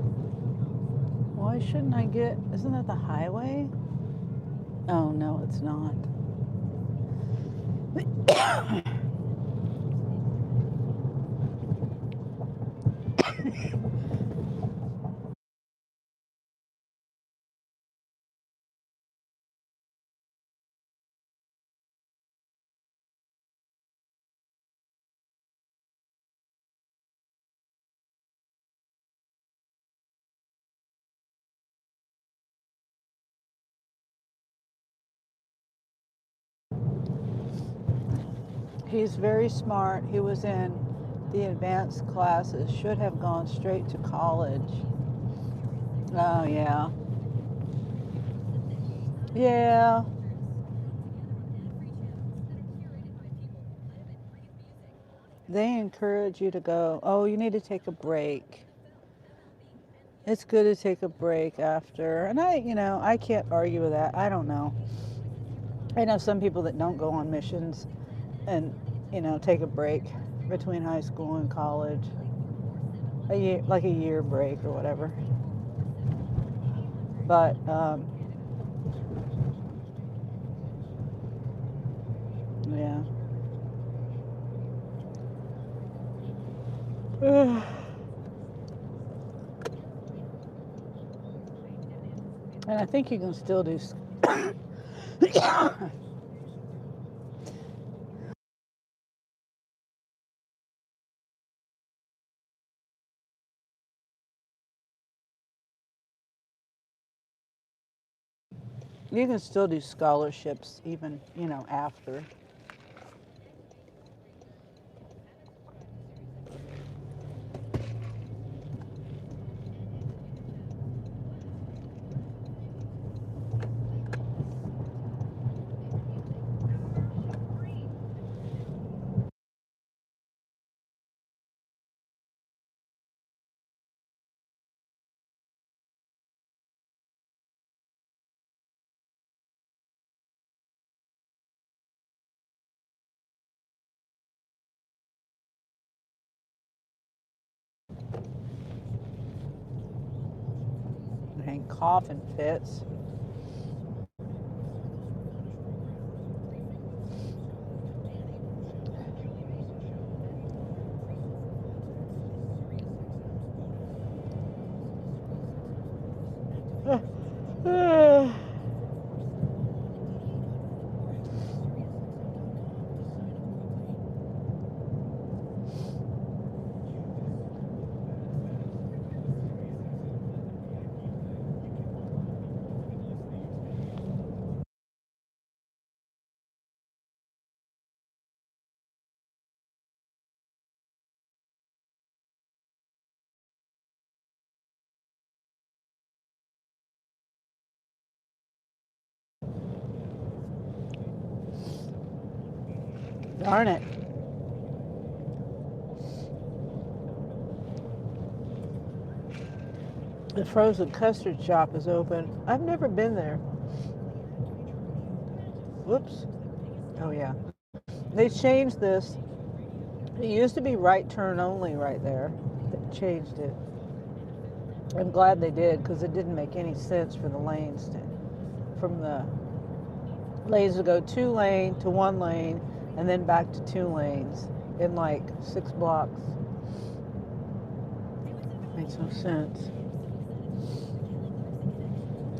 Why shouldn't I get... Isn't that the highway? Oh, no, it's not. He's very smart. He was in the advanced classes. Should have gone straight to college. Oh, yeah. Yeah. They encourage you to go, oh, you need to take a break. It's good to take a break after. And I can't argue with that. I don't know. I know some people that don't go on missions and, take a break between high school and college. A year, like a year break or whatever. But, yeah. And I think you can still do... You can still do scholarships even, after. And coughing fits. Darn it. The frozen custard shop is open. I've never been there. Whoops. Oh, yeah. They changed this. It used to be right turn only right there. They changed it. I'm glad they did because it didn't make any sense for the lanes from the lanes to go 2 lane to 1 lane and then back to 2 lanes in like 6 blocks. Makes no sense.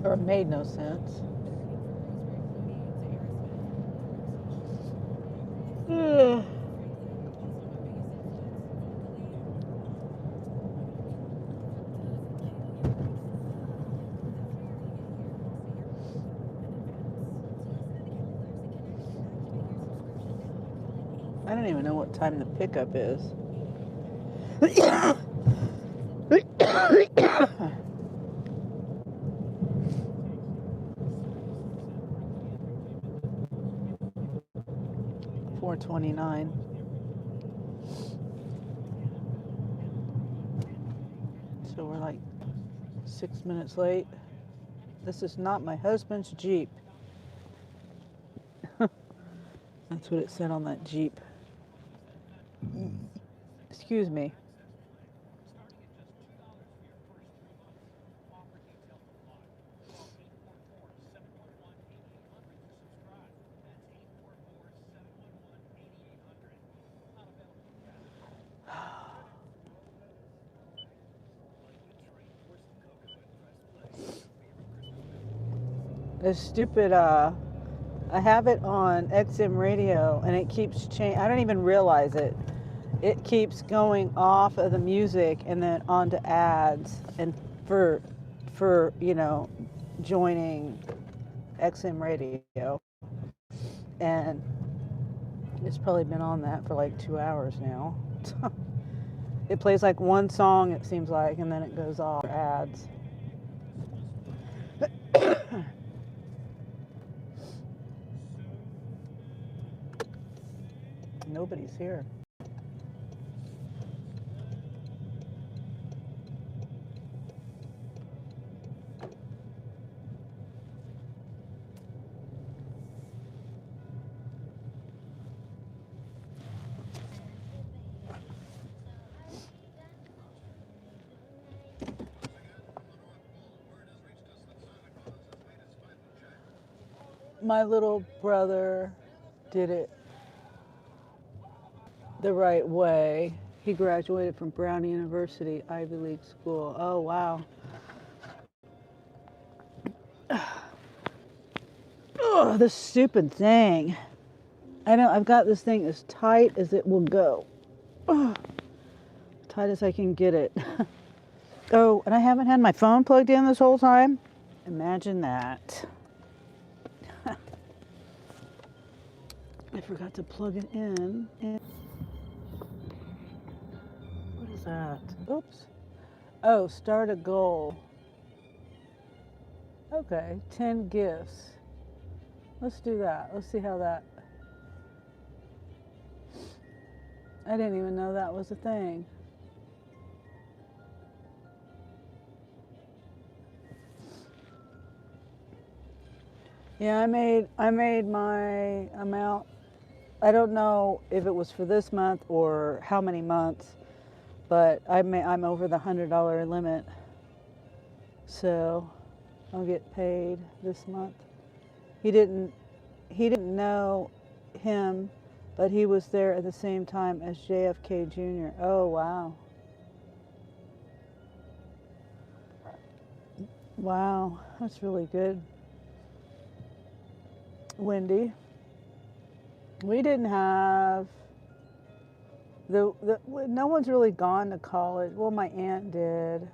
Or it made no sense. I don't even know what time the pickup is. 4:29. So we're like 6 minutes late. This is not my husband's Jeep. That's what it said on that Jeep. Excuse me. This stupid, I have it on XM radio and it keeps changing. I don't even realize it. It keeps going off of the music and then onto ads and for joining XM radio. And it's probably been on that for like 2 hours now. It plays like one song, it seems like, and then it goes off for ads. Nobody's here. My little brother did it the right way. He graduated from Brown University, Ivy League school. Oh, wow. Oh, this stupid thing. I know, I've got this thing as tight as it will go. Oh, tight as I can get it. Oh, and I haven't had my phone plugged in this whole time? Imagine that. I forgot to plug it in. What is that? Oops. Oh, start a goal. Okay, 10 gifts. Let's do that. Let's see how that... I didn't even know that was a thing. Yeah, I made my amount. I don't know if it was for this month or how many months, but I'm over the $100 limit. So I'll get paid this month. He didn't know him, but he was there at the same time as JFK Jr. Oh, wow. Wow, that's really good. Wendy, we didn't have no one's really gone to college. Well, my aunt did.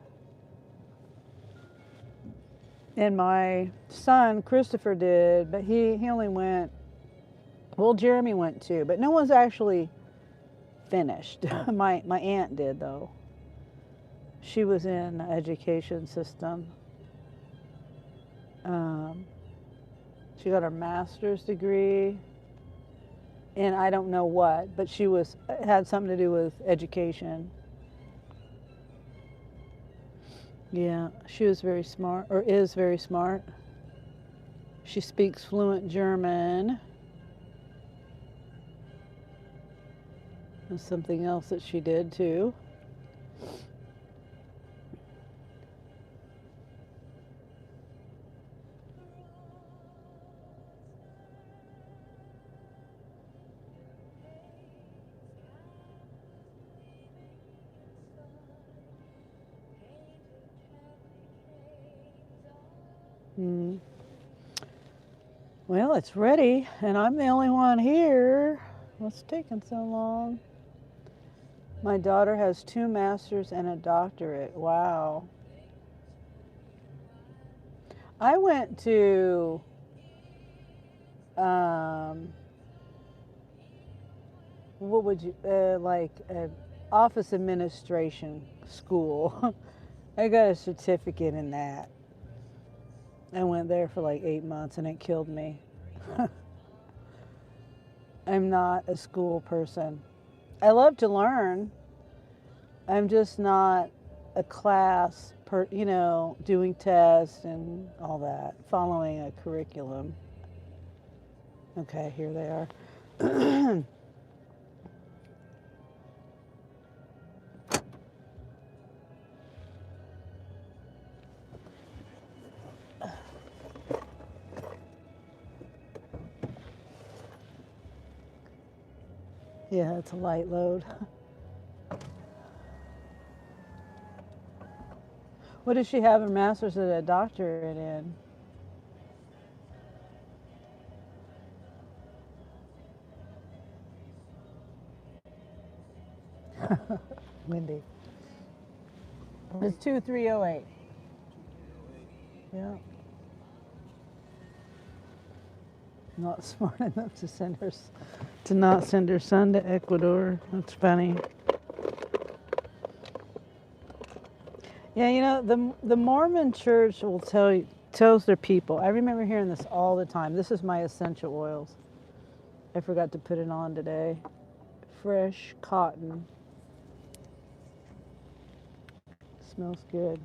And my son, Christopher, did, but he only went, well, Jeremy went too, but no one's actually finished. My aunt did, though. She was in the education system. She got her master's degree and I don't know what, but she had something to do with education. Yeah, she was very smart, or is very smart. She speaks fluent German. That's something else that she did too. Hmm. Well, it's ready, and I'm the only one here. What's taking so long? My daughter has 2 masters and a doctorate. Wow. I went to what would you like office administration school. I got a certificate in that. I went there for like 8 months and it killed me. I'm not a school person. I love to learn. I'm just not a class doing tests and all that, following a curriculum. Okay, here they are. Yeah, it's a light load. What does she have a master's and a doctorate in? Windy. It's 2308. Yeah. Not smart enough to not send her son to Ecuador. That's funny. Yeah, the Mormon Church will tells their people. I remember hearing this all the time. This is my essential oils. I forgot to put it on today. Fresh cotton. Smells good.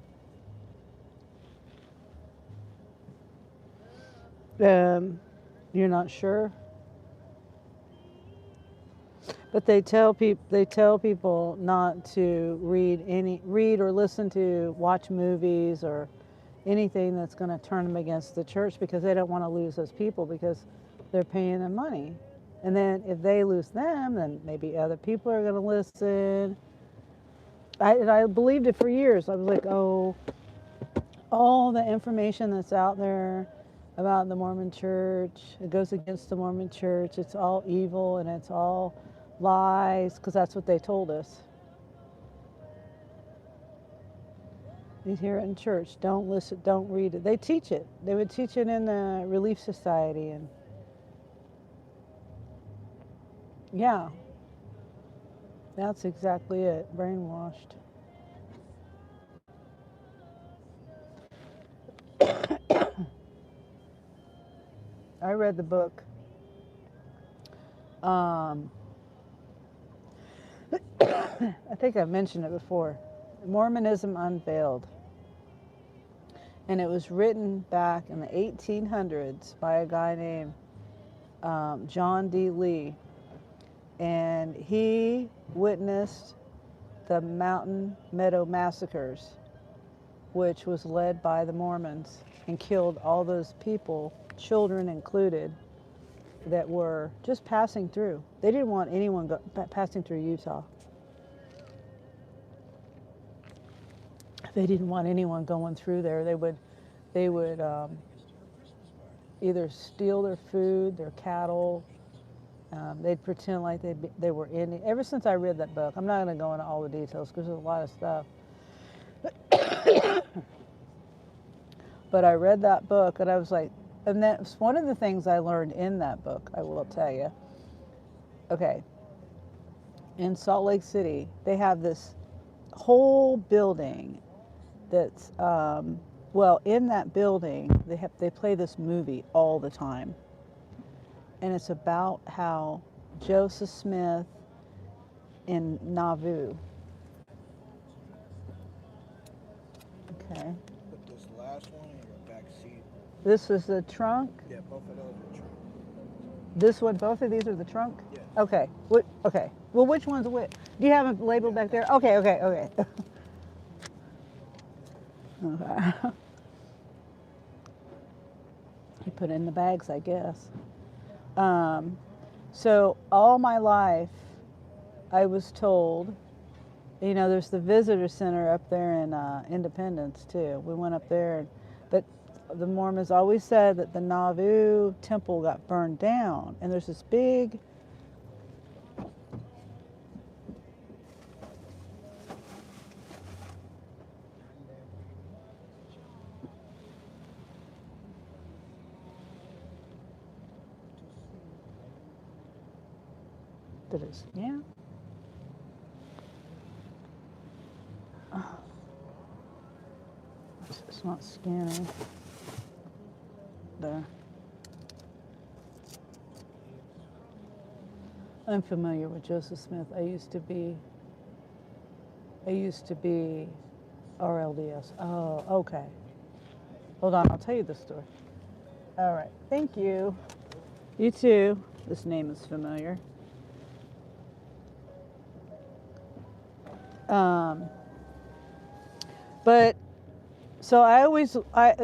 You're not sure, but they tell people not to read or listen to, watch movies or anything that's going to turn them against the church, because they don't want to lose those people because they're paying them money. And then if they lose them, then maybe other people are going to listen. I believed it for years. I was like, oh, all the information that's out there about the Mormon Church, it goes against the Mormon Church. It's all evil and it's all lies, because that's what they told us. You hear it in church. Don't listen, don't read it. They teach it. They would teach it in the Relief Society. And yeah, that's exactly it. Brainwashed. I read the book. I think I've mentioned it before. Mormonism Unveiled. And it was written back in the 1800s by a guy named John D. Lee. And he witnessed the Mountain Meadow Massacres, which was led by the Mormons, and killed all those people, children included, that were just passing through. They didn't want anyone passing through Utah. They didn't want anyone going through there. They would either steal their food, their cattle. They'd pretend like they were Indian. Ever since I read that book, I'm not going to go into all the details because there's a lot of stuff. But I read that book and I was like, and that's one of the things I learned in that book, I will tell you. Okay, in Salt Lake City, they have this whole building that's, well, in that building, they play this movie all the time. And it's about how Joseph Smith in Nauvoo. Okay. Put this last one in your back seat. This is the trunk. Yeah, both of those are trunk. This one, both of these are the trunk. Yes. Okay. What? Okay. Well, which one's which? Do you have a label back there? Okay. Okay. Okay. Okay. You put it in the bags, I guess. So all my life, I was told, you know, there's the visitor center up there in Independence too. We went up there, but the Mormons always said that the Nauvoo temple got burned down, and there's this big. That is, yeah. Oh. It's not scanning. There. I'm familiar with Joseph Smith. I used to be RLDS. Oh, okay. Hold on, I'll tell you the story. All right, thank you. You too. This name is familiar. But so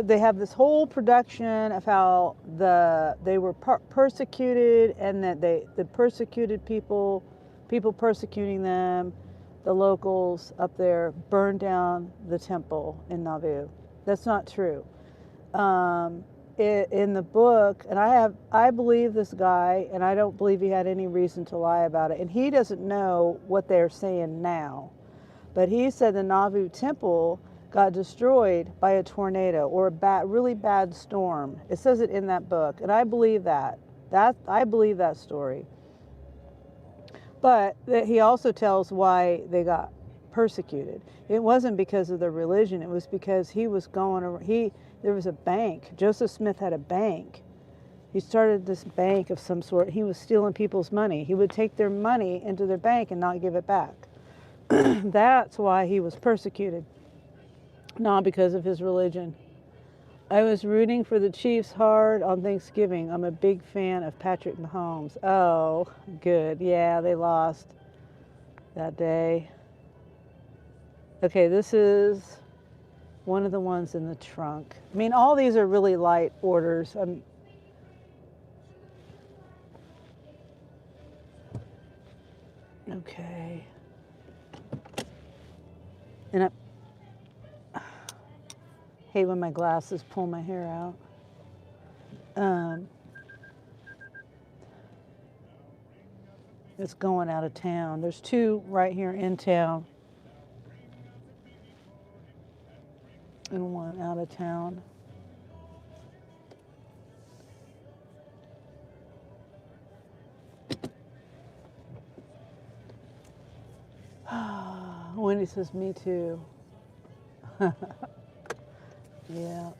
they have this whole production of how they were persecuted, and that the persecuted people persecuting them, the locals up there burned down the temple in Nauvoo. That's not true. In the book, and I believe this guy, and I don't believe he had any reason to lie about it, and he doesn't know what they're saying now, but he said the Nauvoo temple got destroyed by a tornado or a really bad storm. It says it in that book, and I believe that. I believe that story. But he also tells why they got persecuted. It wasn't because of their religion. It was because he was there was a bank. Joseph Smith had a bank. He started this bank of some sort. He was stealing people's money. He would take their money into their bank and not give it back. That's why he was persecuted, not because of his religion. I was rooting for the Chiefs hard on Thanksgiving. I'm a big fan of Patrick Mahomes. Oh, good. Yeah, they lost that day. Okay, this is one of the ones in the trunk. I mean, all these are really light orders. Okay. And I hate when my glasses pull my hair out. It's going out of town. There's two right here in town, and one out of town. Wendy says, me too. Yeah.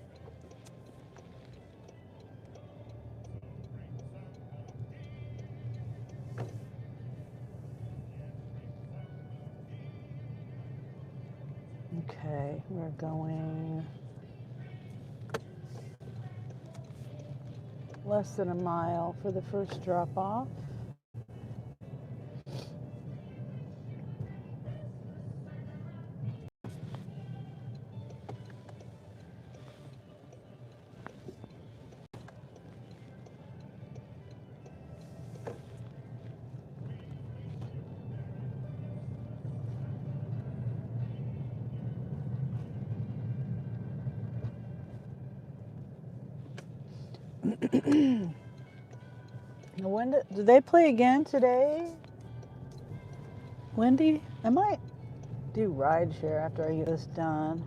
Okay, we're going less than a mile for the first drop off. When do they play again today? Wendy, I might do rideshare after I get this done.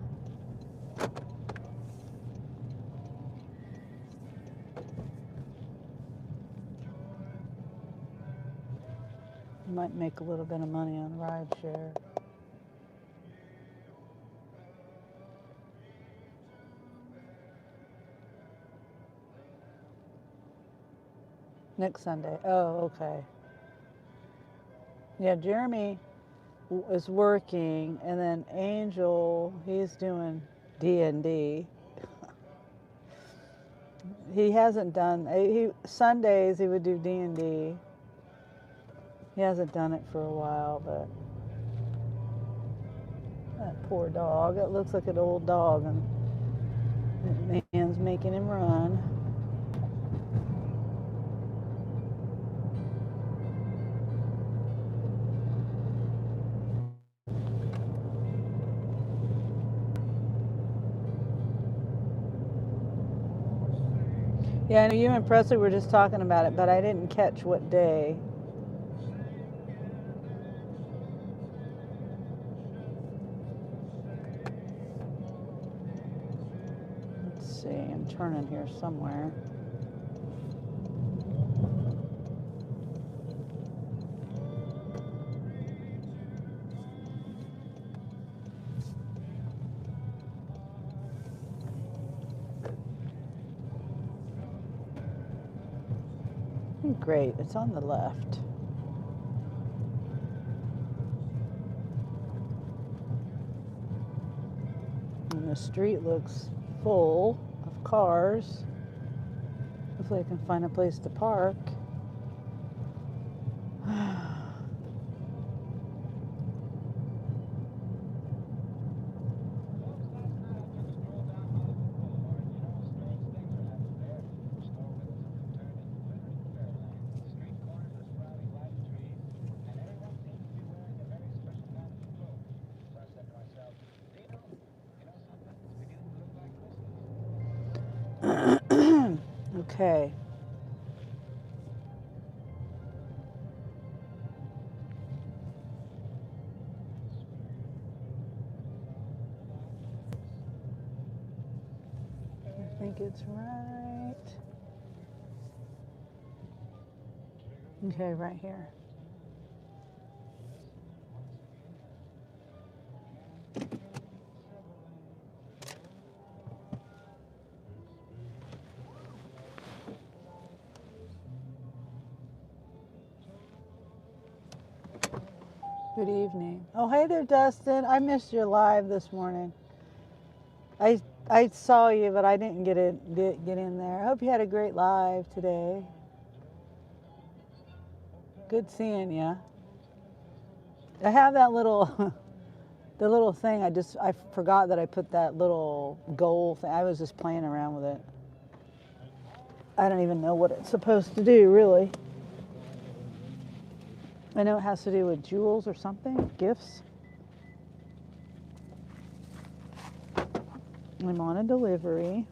I might make a little bit of money on rideshare. Next Sunday. Oh, okay. Yeah, Jeremy is working, and then Angel, he's doing D&D. He hasn't done, Sundays he would do D&D. He hasn't done it for a while, but that poor dog, it looks like an old dog, and that man's making him run. Yeah, I know you and Presley were just talking about it, but I didn't catch what day. Let's see, I'm turning here somewhere. Great, it's on the left. And the street looks full of cars. Hopefully I can find a place to park. Okay. I think it's right. Okay, right here. Good evening. Oh, hey there, Dustin. I missed your live this morning. I saw you, but I didn't get in there. I hope you had a great live today. Good seeing you. I have that little the little thing. I forgot that I put that little goal thing. I was just playing around with it. I don't even know what it's supposed to do, really. I know it has to do with jewels or something, gifts. I'm on a delivery.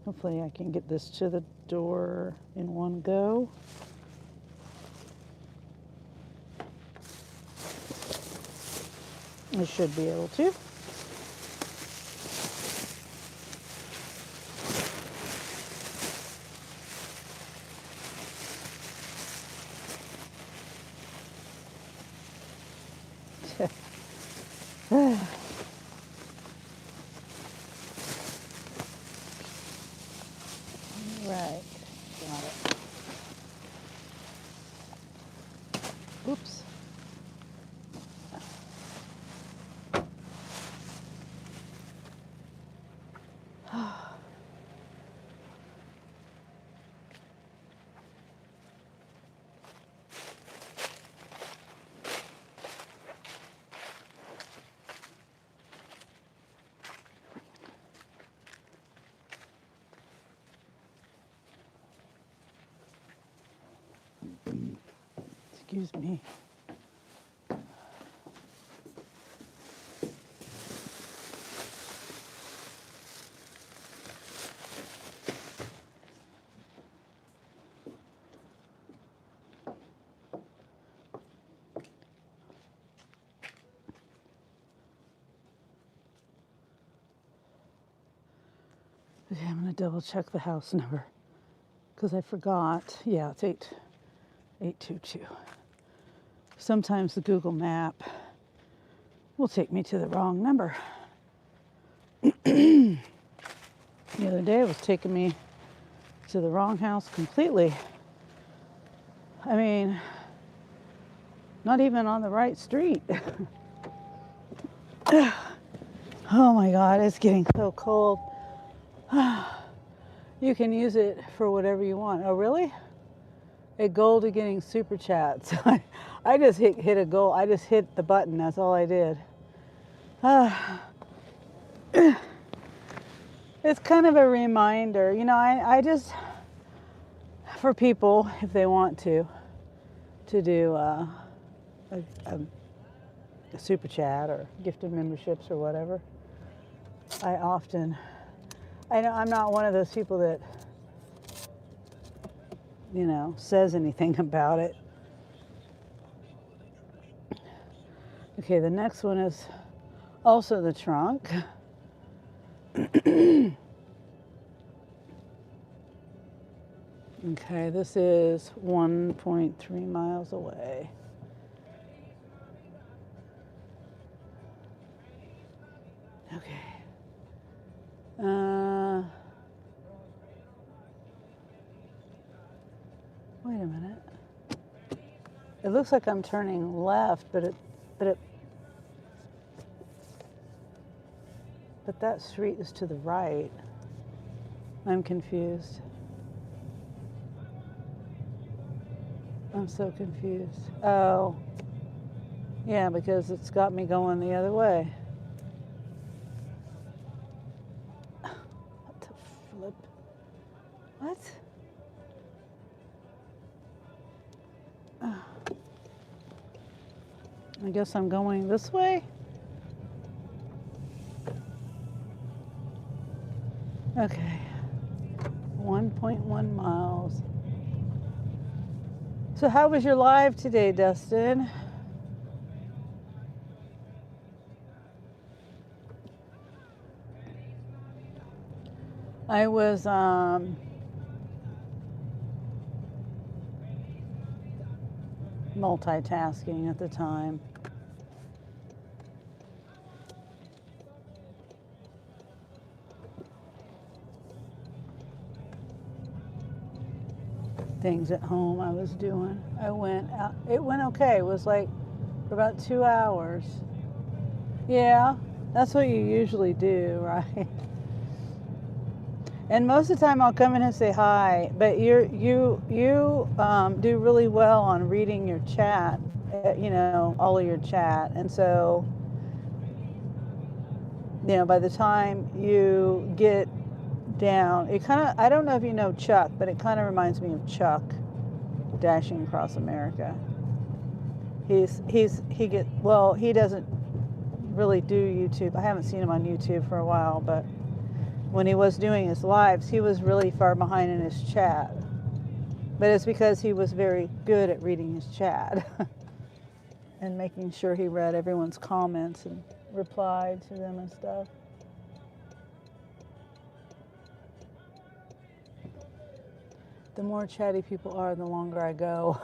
Hopefully I can get this to the door in one go. I should be able to. Right, got it. Oops. Excuse me. Okay, I'm gonna double check the house number because I forgot. Yeah, it's 822. Sometimes the Google map will take me to the wrong number. The other day it was taking me to the wrong house completely. I mean, not even on the right street. Oh my God, it's getting so cold. You can use it for whatever you want. Oh, really? A goal to getting super chats. I just hit a goal. I just hit the button. That's all I did. It's kind of a reminder. You know, I just, for people, if they want to do a super chat or gifted memberships or whatever. I'm not one of those people that, you know, says anything about it. Okay, the next one is also the trunk. Okay, this is 1.3 miles away. Okay. Wait a minute. It looks like I'm turning left, but that street is to the right. I'm confused. I'm so confused. Oh, yeah, because it's got me going the other way. What the flip? What? I guess I'm going this way. Okay, 1.1 miles. So how was your live today, Dustin? I was multitasking at the time. Things at home I was doing. I went out. It went okay. It was like for about 2 hours. Yeah, that's what you usually do, right? And most of the time I'll come in and say hi, but you do really well on reading your chat, you know, all of your chat. And so, you know, by the time you get down, it kind of, I don't know if you know Chuck, but it kind of reminds me of Chuck dashing across America. He doesn't really do YouTube. I haven't seen him on YouTube for a while, but when he was doing his lives, he was really far behind in his chat. But it's because he was very good at reading his chat and making sure he read everyone's comments and replied to them and stuff. The more chatty people are, the longer I go.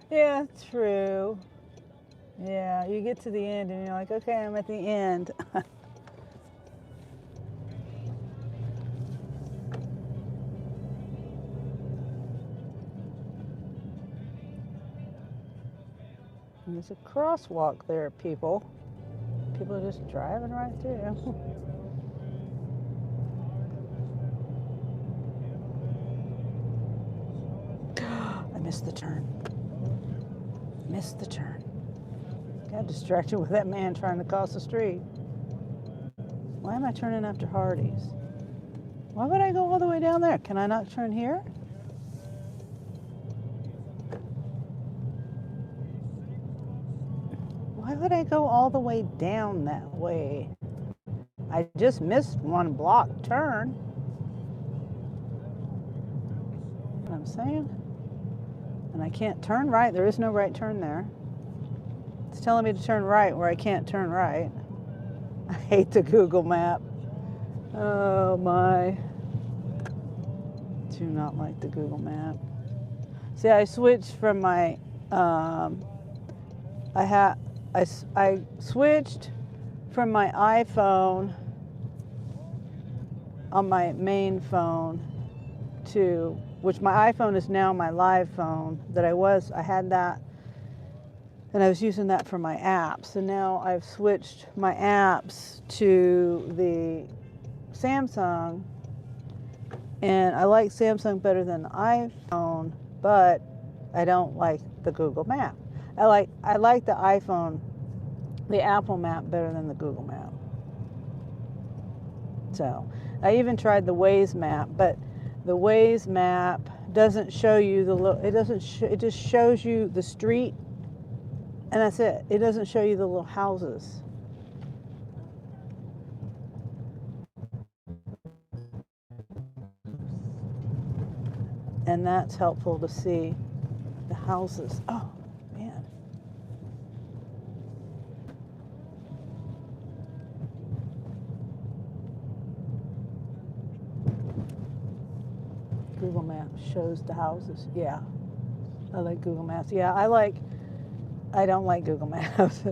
Yeah, true. Yeah, you get to the end and you're like, okay, I'm at the end. And there's a crosswalk there, people. People are just driving right through. I missed the turn. Missed the turn. Got distracted with that man trying to cross the street. Why am I turning after Hardee's? Why would I go all the way down there? Can I not turn here? Why would I go all the way down that way? I just missed one block turn. You know what I'm saying? And I can't turn right. There is no right turn there. It's telling me to turn right where I can't turn right. I hate the Google map. Oh my. Do not like the Google map. See, I switched from my, I switched from my iPhone on my main phone to, which my iPhone is now my live phone that I had that, and I was using that for my apps, and now I've switched my apps to the Samsung, and I like Samsung better than the iPhone, but I don't like the Google Map. I like the iPhone, the Apple Map better than the Google Map. So I even tried the Waze map, but the Waze map doesn't show you it just shows you the street, and that's it. It doesn't show you the little houses. And that's helpful to see the houses. Oh, man. Google Maps shows the houses. Yeah. I like Google Maps. Yeah, I don't like Google Maps.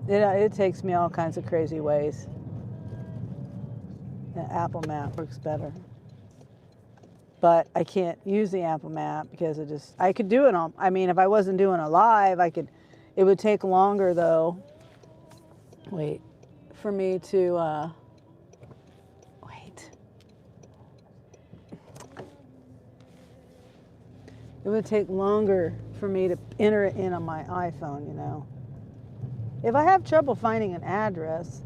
It takes me all kinds of crazy ways. The Apple Map works better. But I can't use the Apple Map because I could do it on, I mean, if I wasn't doing a live, it would take longer though. Wait, for me to, it would take longer for me to enter it in on my iPhone, you know. If I have trouble finding an address,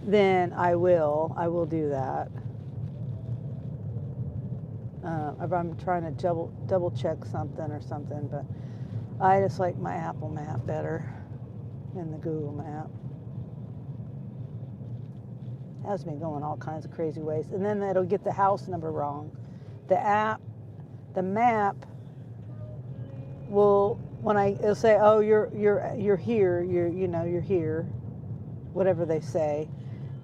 then I will do that. If I'm trying to double check something or something, but I just like my Apple Map better than the Google Map. It has me going all kinds of crazy ways, and then it'll get the house number wrong. The map will, it'll say, oh, you're here, you're here, whatever they say,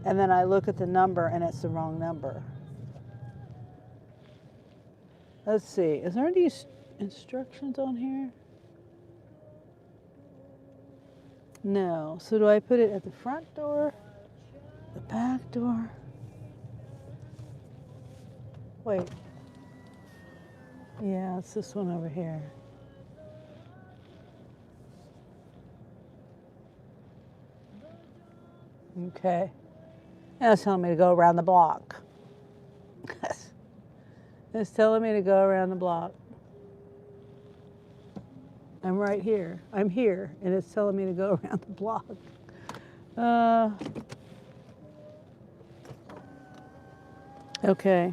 and then I look at the number and it's the wrong number. Let's see, is there any instructions on here? No. So do I put it at the front door? The back door? Wait. Yeah, it's this one over here. Okay. Now it's telling me to go around the block. It's telling me to go around the block. I'm right here. I'm here, and it's telling me to go around the block. Okay.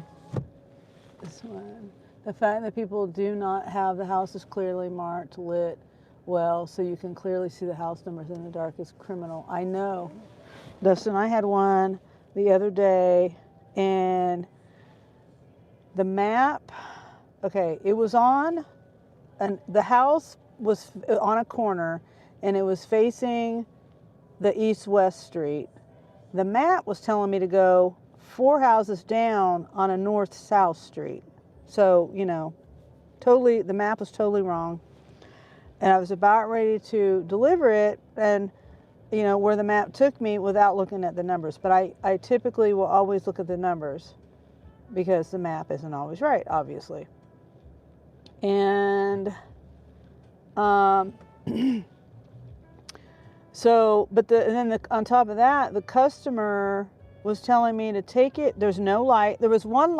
This one. The fact that people do not have the houses clearly marked, lit well, so you can clearly see the house numbers in the dark is criminal. I know. Dustin, I had one the other day, and the map, okay, it was on, and the house was on a corner, and it was facing the east-west street. The map was telling me to go 4 houses down on a north-south street. So, you know, totally, the map was totally wrong. And I was about ready to deliver it, and, you know, where the map took me without looking at the numbers. But I typically will always look at the numbers, because the map isn't always right, obviously. And so, but on top of that, the customer was telling me to take it. There's no light. There was one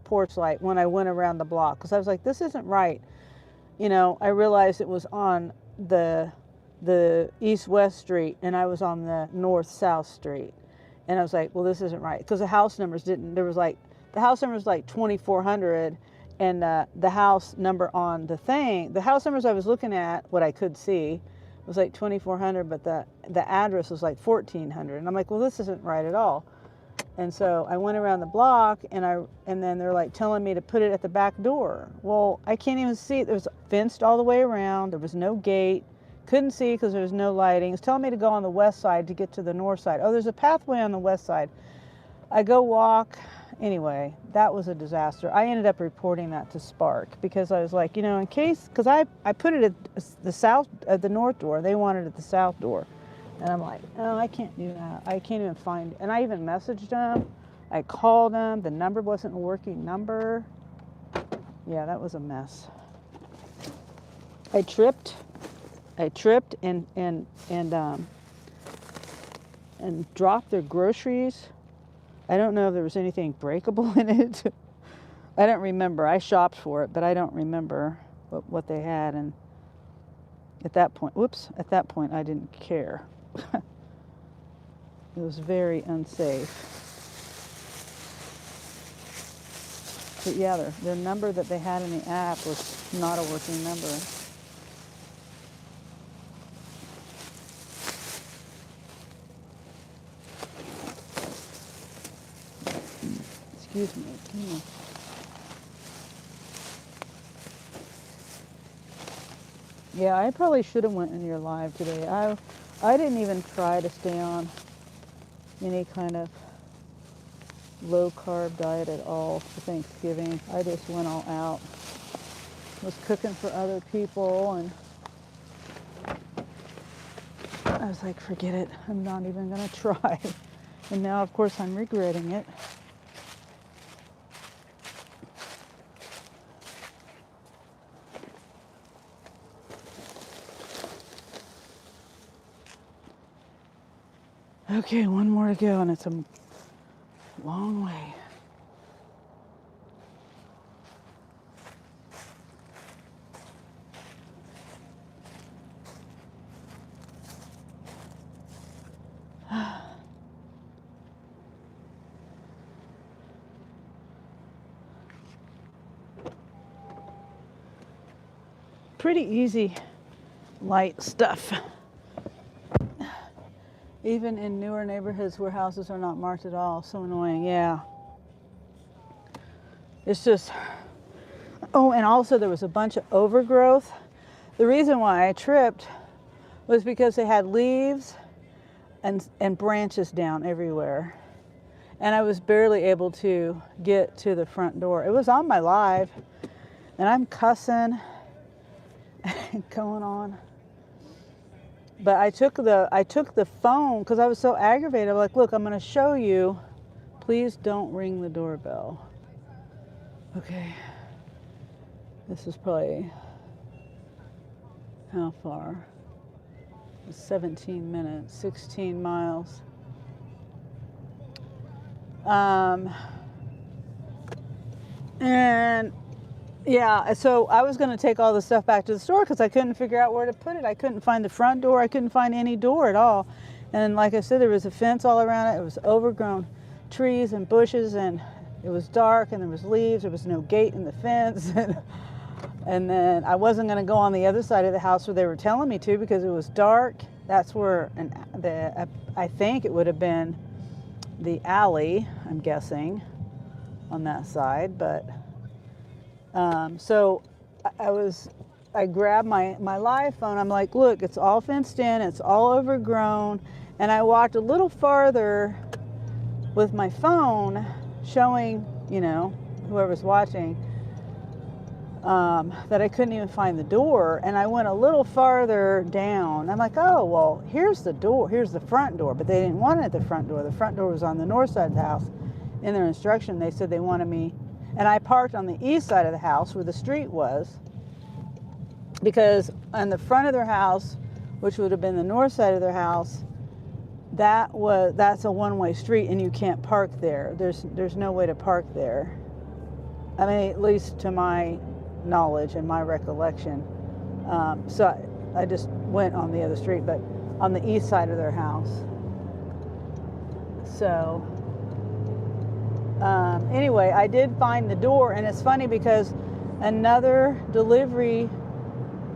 porch light when I went around the block, because I was like, this isn't right. You know, I realized it was on the east-west street, and I was on the north-south street. And I was like, well, this isn't right, because the house numbers didn't, the house number was like 2400, and the house number on the house numbers I was looking at, what I could see, was like 2400, but the address was like 1400. And I'm like, well, this isn't right at all. And so I went around the block, and then they're like telling me to put it at the back door. Well, I can't even see it. It was fenced all the way around. There was no gate. Couldn't see because there was no lighting. It's telling me to go on the west side to get to the north side. Oh, there's a pathway on the west side. I go walk. Anyway, that was a disaster. I ended up reporting that to Spark, because I was like, you know, in case, because I put it at the north door. They wanted it at the south door. And I'm like, oh, I can't do that. I can't even find it. And I even messaged them. I called them. The number wasn't a working number. Yeah, that was a mess. I tripped and dropped their groceries. I don't know if there was anything breakable in it. I don't remember. I shopped for it, but I don't remember what they had. And at that point, I didn't care. It was very unsafe. But yeah, the number that they had in the app was not a working number. Excuse me. Come on. Yeah, I probably should have went in your live today. I didn't even try to stay on any kind of low carb diet at all for Thanksgiving. I just went all out. Was cooking for other people, and I was like, forget it. I'm not even gonna try. And now, of course, I'm regretting it. Okay, one more to go, and it's a long way. Pretty easy, light stuff. Even in newer neighborhoods where houses are not marked at all. So annoying, yeah. It's just, oh, and also there was a bunch of overgrowth. The reason why I tripped was because they had leaves and branches down everywhere. And I was barely able to get to the front door. It was on my live, and I'm cussing and going on. But I took the phone because I was so aggravated. I'm like, look, I'm going to show you. Please don't ring the doorbell. Okay. This is probably, how far? 17 minutes, 16 miles. And yeah, so I was going to take all the stuff back to the store because I couldn't figure out where to put it. I couldn't find the front door. I couldn't find any door at all. And like I said, there was a fence all around it. It was overgrown trees and bushes, and it was dark, and there was leaves. There was no gate in the fence. And then I wasn't going to go on the other side of the house where they were telling me to because it was dark. That's where I think it would have been the alley, I'm guessing, on that side. But so I grabbed my live phone. I'm like, look, it's all fenced in, it's all overgrown. And I walked a little farther with my phone showing, whoever's watching, that I couldn't even find the door. And I went a little farther down. I'm like, oh, well, here's the door. Here's the front door. But they didn't want it at the front door. The front door was on the north side of the house. In their instruction, they said they wanted me. And I parked on the east side of the house where the street was. Because on the front of their house, which would have been the north side of their house, that's a one-way street, and you can't park there. There's no way to park there. I mean, at least to my knowledge and my recollection. So I just went on the other street, but on the east side of their house. So anyway, I did find the door, and it's funny because another delivery,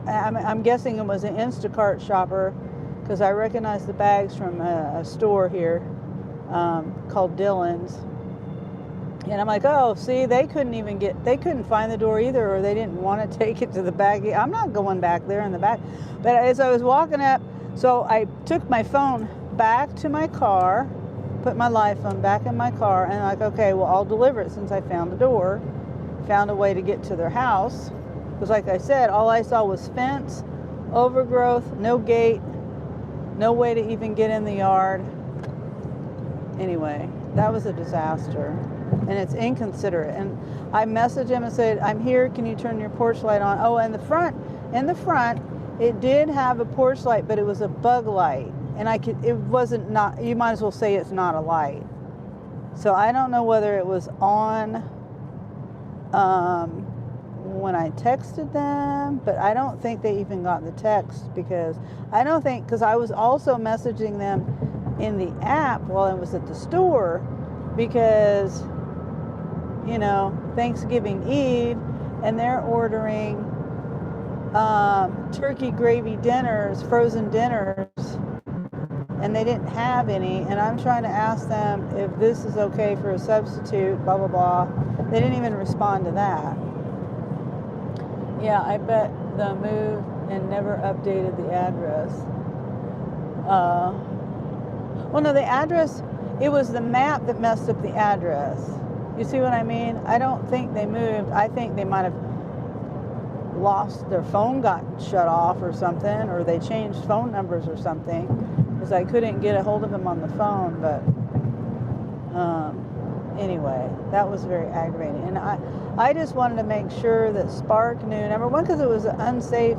I'm guessing it was an Instacart shopper, because I recognized the bags from a store here called Dillon's. And I'm like, oh, see, they couldn't find the door either, or they didn't want to take it to the back. I'm not going back there in the back. But as I was walking up, so I took my phone back to my car, put my live phone back in my car, and I'm like, okay, well, I'll deliver it since I found the door, found a way to get to their house. Because like I said, all I saw was fence, overgrowth, no gate, no way to even get in the yard. Anyway. that was a disaster, and it's inconsiderate. And I messaged him and said, "I'm here. Can you turn your porch light on?" Oh, in the front, it did have a porch light, but it was a bug light, and it wasn't not. You might as well say it's not a light. So I don't know whether it was on when I texted them, but I don't think they even got the text because I was also messaging them in the app while I was at the store because, Thanksgiving Eve, and they're ordering turkey gravy dinners, frozen dinners, and they didn't have any, and I'm trying to ask them if this is okay for a substitute, blah, blah, blah. They didn't even respond to that. Yeah, I bet the move and never updated the address. Well, no, the address, it was the map that messed up the address. You see what I mean? I don't think they moved. I think they might have lost their phone, got shut off or something, or they changed phone numbers or something, because I couldn't get a hold of them on the phone. But anyway, that was very aggravating, and I just wanted to make sure that Spark knew, number one, because it was unsafe,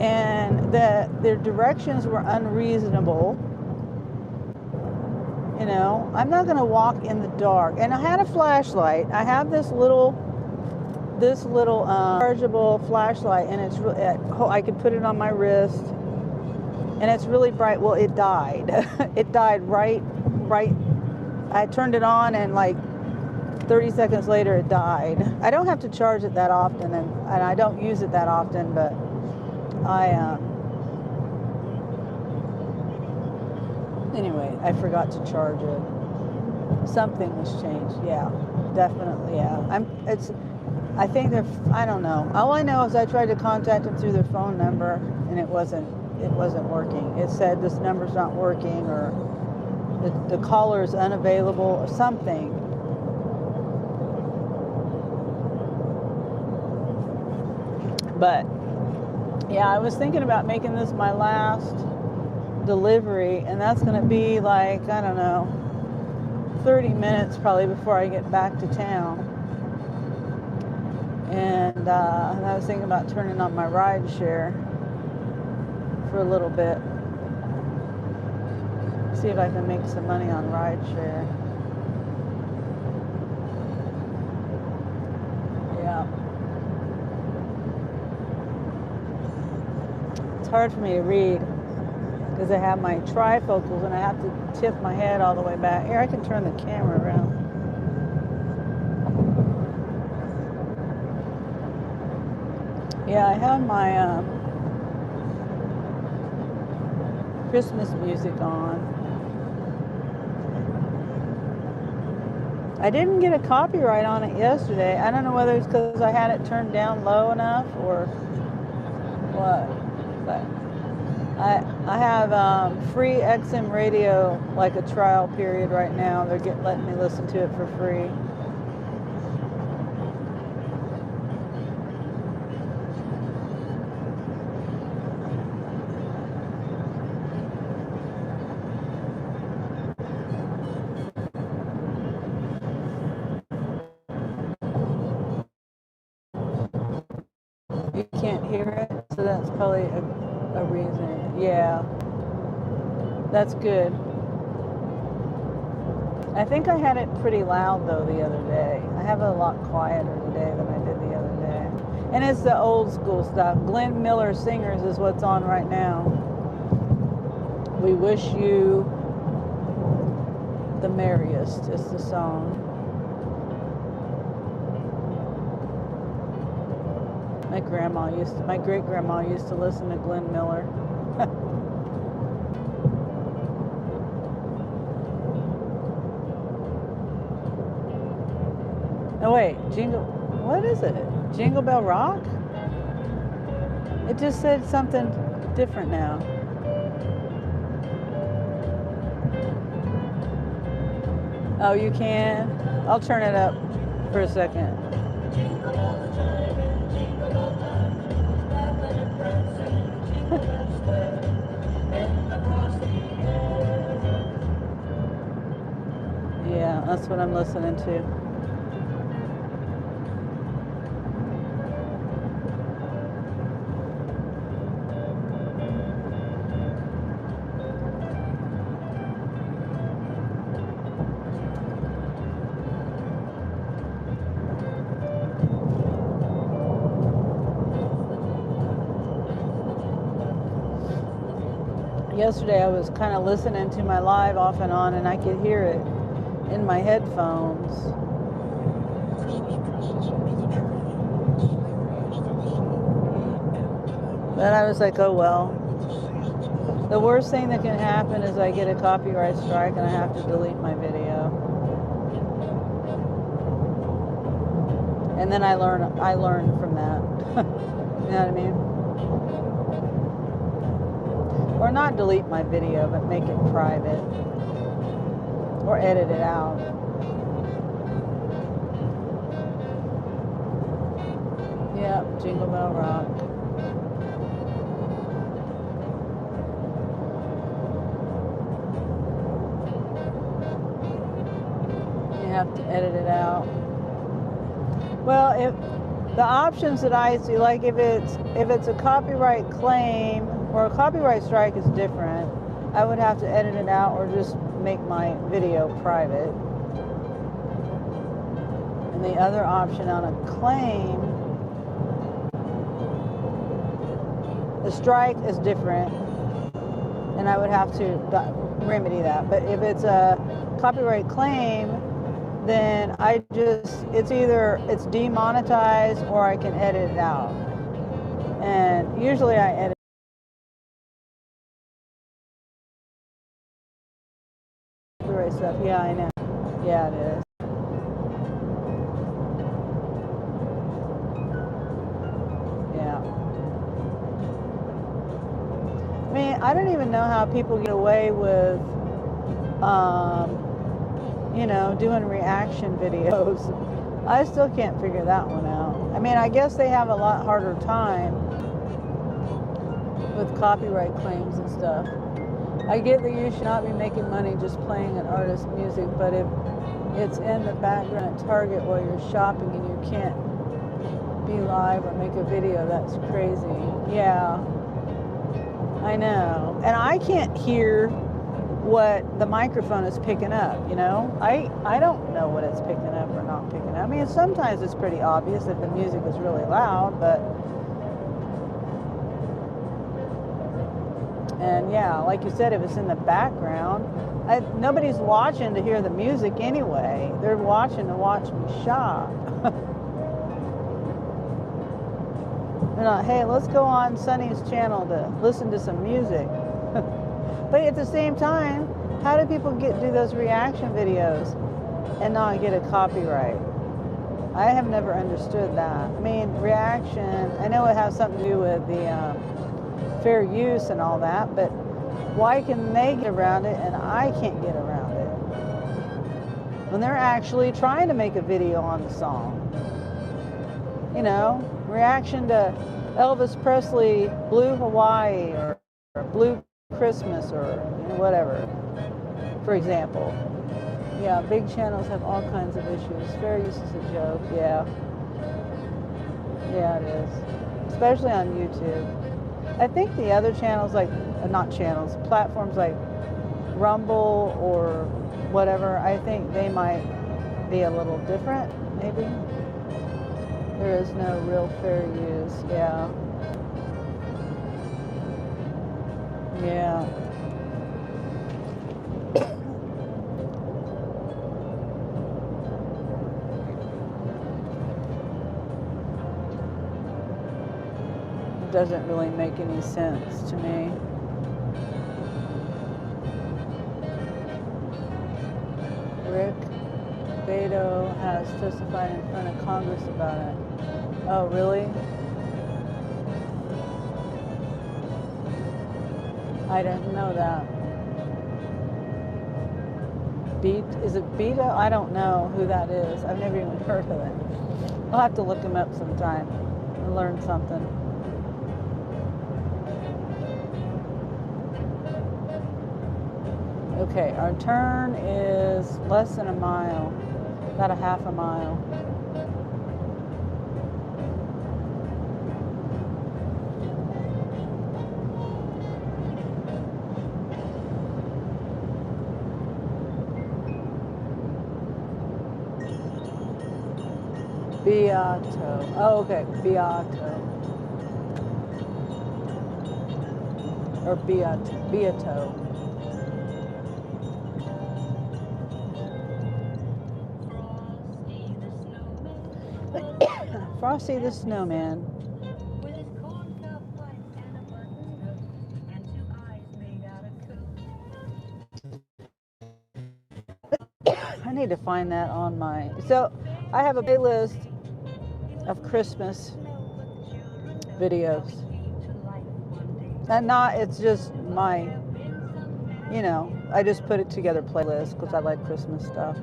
and that their directions were unreasonable. I'm not going to walk in the dark, and I had a flashlight. I have this little chargeable flashlight, and it's really, I could put it on my wrist, and it's really bright. Well, it died. It died right. I turned it on, and like 30 seconds later, it died. I don't have to charge it that often, and I don't use it that often, but anyway, I forgot to charge it. Something was changed. Yeah, definitely. Yeah, I think I don't know. All I know is I tried to contact them through their phone number, and it wasn't working. It said this number's not working, or the caller is unavailable, or something. But yeah, I was thinking about making this my last delivery, and that's going to be like, I don't know, 30 minutes probably before I get back to town. And I was thinking about turning on my ride share for a little bit. See if I can make some money on ride share. Yeah. It's hard for me to read because I have my trifocals and I have to tip my head all the way back. Here, I can turn the camera around. Yeah, I have my Christmas music on. I didn't get a copyright on it yesterday. I don't know whether it's because I had it turned down low enough or what, but I have free XM radio, like a trial period right now. They're letting me listen to it for free. You can't hear it, so that's probably a reason. Yeah, that's good. I think I had it pretty loud though the other day. I have it a lot quieter today than I did the other day. And it's the old school stuff. Glenn Miller Singers is what's on right now. We Wish You the Merriest is the song. My great grandma used to listen to Glenn Miller. Oh wait, what is it? Jingle Bell Rock? It just said something different now. Oh, you can? I'll turn it up for a second. Yeah, that's what I'm listening to. Yesterday I was kind of listening to my live off and on, and I could hear it in my headphones. Then I was like, oh well. The worst thing that can happen is I get a copyright strike and I have to delete my video. And then I learn from that. You know what I mean? Or not delete my video, but make it private. Or edit it out. Yep, Jingle Bell Rock. You have to edit it out. Well, if the options that I see, like if it's a copyright claim or a copyright strike is different, I would have to edit it out or just make my video private. And the other option on a claim, the strike is different, and I would have to remedy that. But if it's a copyright claim, then it's demonetized or I can edit it out. And usually I edit copyright stuff. Yeah, I know. Yeah, it is. Yeah. I mean, I don't even know how people get away with doing reaction videos. I still can't figure that one out. I mean, I guess they have a lot harder time with copyright claims and stuff. I get that you should not be making money just playing an artist's music, but if it's in the background at Target while you're shopping and you can't be live or make a video, that's crazy. Yeah, I know. And I can't hear what the microphone is picking up, you know? I don't know what it's picking up or not picking up. I mean, sometimes it's pretty obvious if the music is really loud, but... And yeah, like you said, if it's in the background, nobody's watching to hear the music anyway. They're watching to watch me shop. They're not, hey, let's go on Sunny's channel to listen to some music. But at the same time, how do people do those reaction videos and not get a copyright? I have never understood that. I mean, reaction, I know it has something to do with the fair use and all that, but why can they get around it and I can't get around it? When they're actually trying to make a video on the song. You know, reaction to Elvis Presley, Blue Hawaii, or Blue Christmas, or whatever, for example. Yeah, big channels have all kinds of issues. Fair use is a joke, yeah. Yeah, it is. Especially on YouTube. I think the other channels, like, not channels, platforms like Rumble or whatever, I think they might be a little different, maybe. There is no real fair use, yeah. Yeah. It doesn't really make any sense to me. Rick Beto has testified in front of Congress about it. Oh, really? I didn't know that. Is it Beto? I don't know who that is. I've never even heard of it. I'll have to look him up sometime and learn something. Okay, our turn is less than a mile, about a half a mile. Beato. Oh, okay, Beato. Or Beato. Frosty the Snowman. With his corncob pipe and a button nose and two eyes made out of coke. I need to find that on my. So I have a playlist of Christmas videos. And not, it's just my, I just put it together playlist because I like Christmas stuff,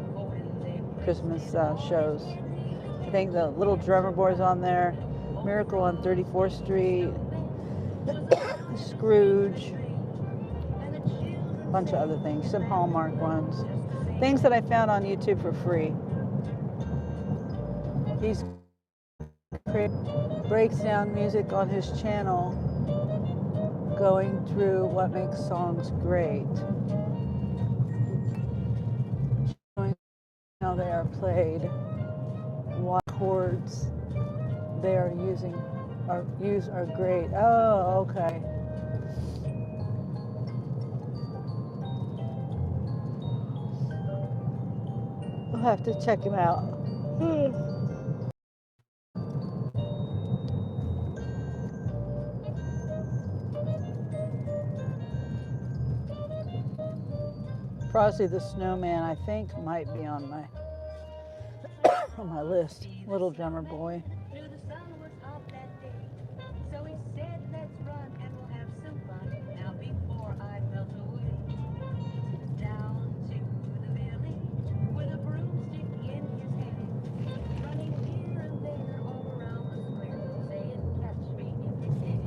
Christmas shows. I think the Little Drummer Boy's on there, Miracle on 34th Street, Scrooge, a bunch of other things, some Hallmark ones, things that I found on YouTube for free. He's breaks down music on his channel, going through what makes songs great, showing how they are played, what chords they are using or are great. Oh, okay. We'll have to check him out. Frosty the Snowman, I think, might be on my on my list. Little Drummer Boy. Knew the sun was up that day, so he said, "Let's run and we'll have some fun." Now before I melt away, down to the village with a broomstick in his hand, running here and there all around the square, saying, "Catch me if you can."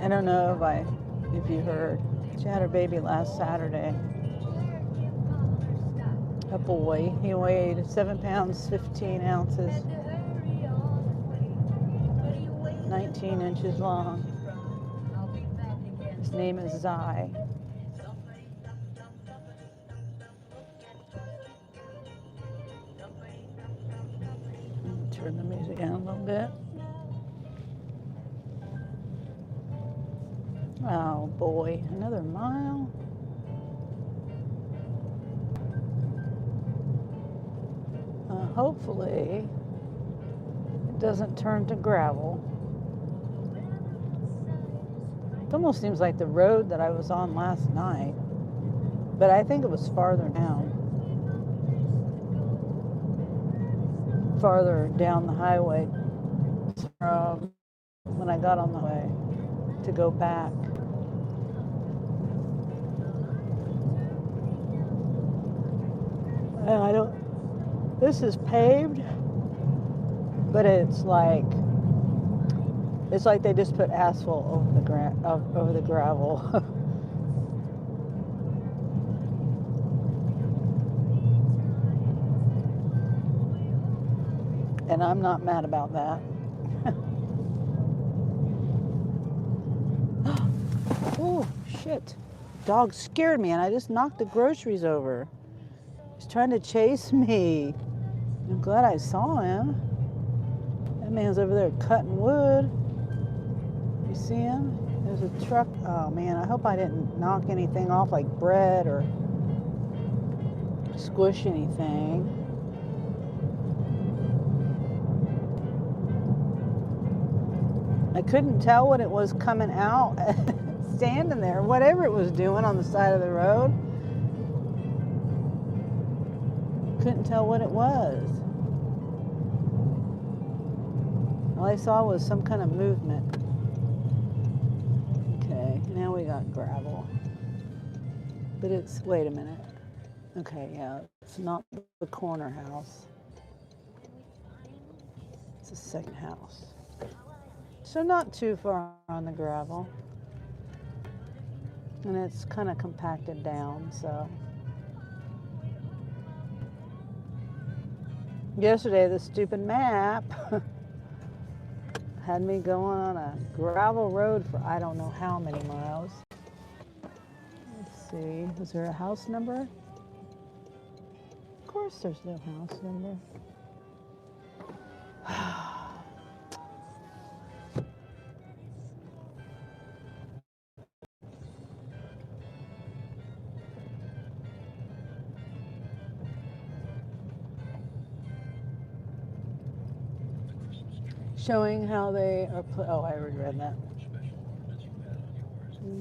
I don't know if you heard. She had her baby last Saturday. A boy. He weighed 7 pounds, 15 ounces, 19 inches long. His name is Zai. Turn the music down a little bit. Oh boy, another mile. Hopefully it doesn't turn to gravel. It almost seems like the road that I was on last night, but I think it was farther down the highway when I got on the way to go back. This is paved, but it's like they just put asphalt over the gravel. And I'm not mad about that. Oh, shit. Dog scared me and I just knocked the groceries over. He's trying to chase me. I'm glad I saw him. That man's over there cutting wood. You see him? There's a truck. Oh man, I hope I didn't knock anything off like bread or squish anything. I couldn't tell what it was coming out, standing there, whatever it was doing on the side of the road. Couldn't tell what it was. All I saw was some kind of movement. Okay, now we got gravel. But it's, wait a minute. Okay, yeah, it's not the corner house. It's the second house. So not too far on the gravel. And it's kind of compacted down, so. Yesterday, the stupid map had me going on a gravel road for I don't know how many miles. Let's see, is there a house number? Of course there's no house number. Showing how they are, oh, I already read that.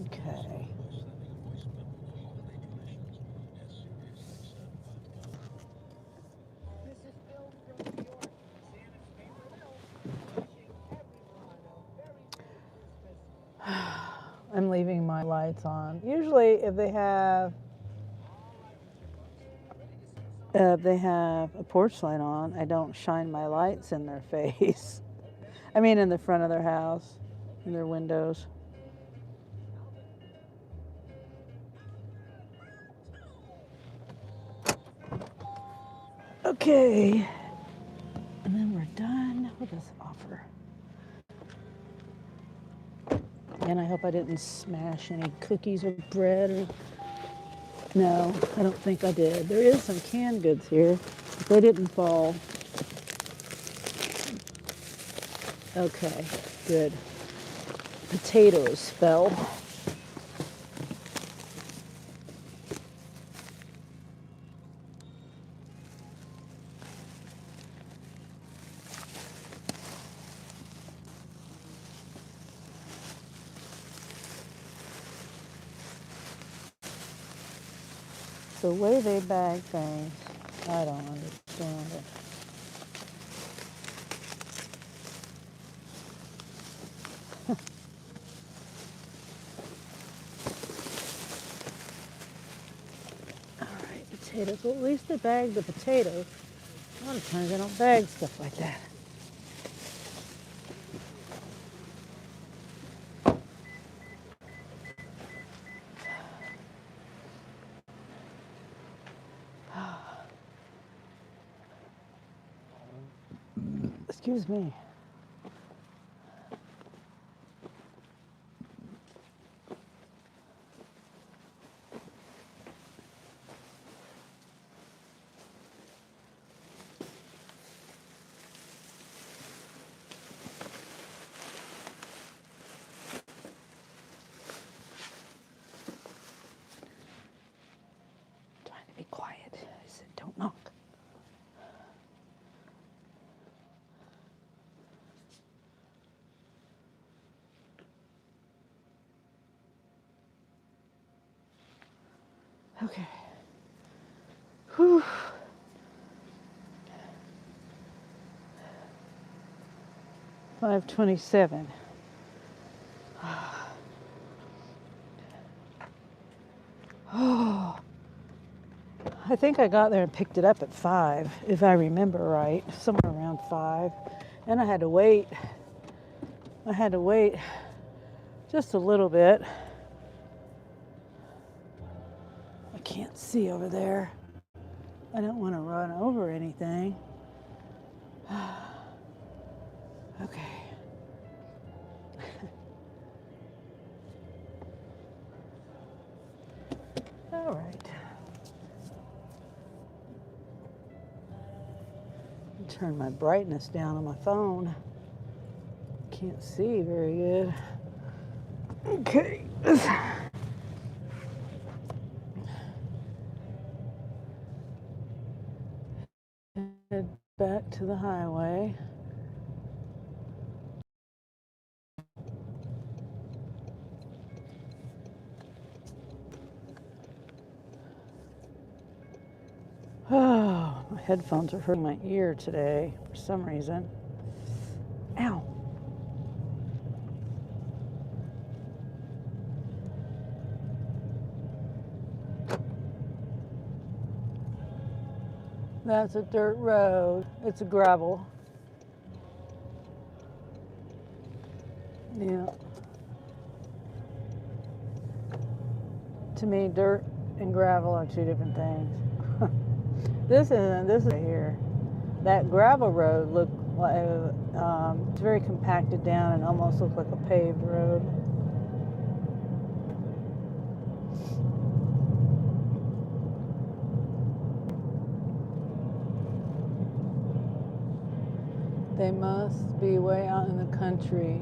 Okay. I'm leaving my lights on. Usually if they have a porch light on, I don't shine my lights in their face. I mean in the front of their house, in their windows. Okay. And then we're done with this offer. And I hope I didn't smash any cookies or bread or... No, I don't think I did. There is some canned goods here, but they didn't fall. Okay, good. Potatoes fell. The way they bag things, I don't understand it. All right, potatoes. Well, at least they bag the potatoes. A lot of times they don't bag stuff like that. Excuse me. Trying to be quiet. I said, don't knock. Okay. Whew. $5:27. Oh, I think I got there and picked it up at 5, if I remember right, somewhere around 5. And I had to wait. Just a little bit. I can't see over there. I don't want to run over anything. Okay. All right. Turn my brightness down on my phone. Can't see very good. Okay. Head back to the highway. Oh, my headphones are hurting my ear today for some reason. Ow. That's a dirt road. It's a gravel. Yeah. To me, dirt and gravel are two different things. This isn't. This is here. That gravel road looked like it's very compacted down and almost looked like a paved road. They must be way out in the country.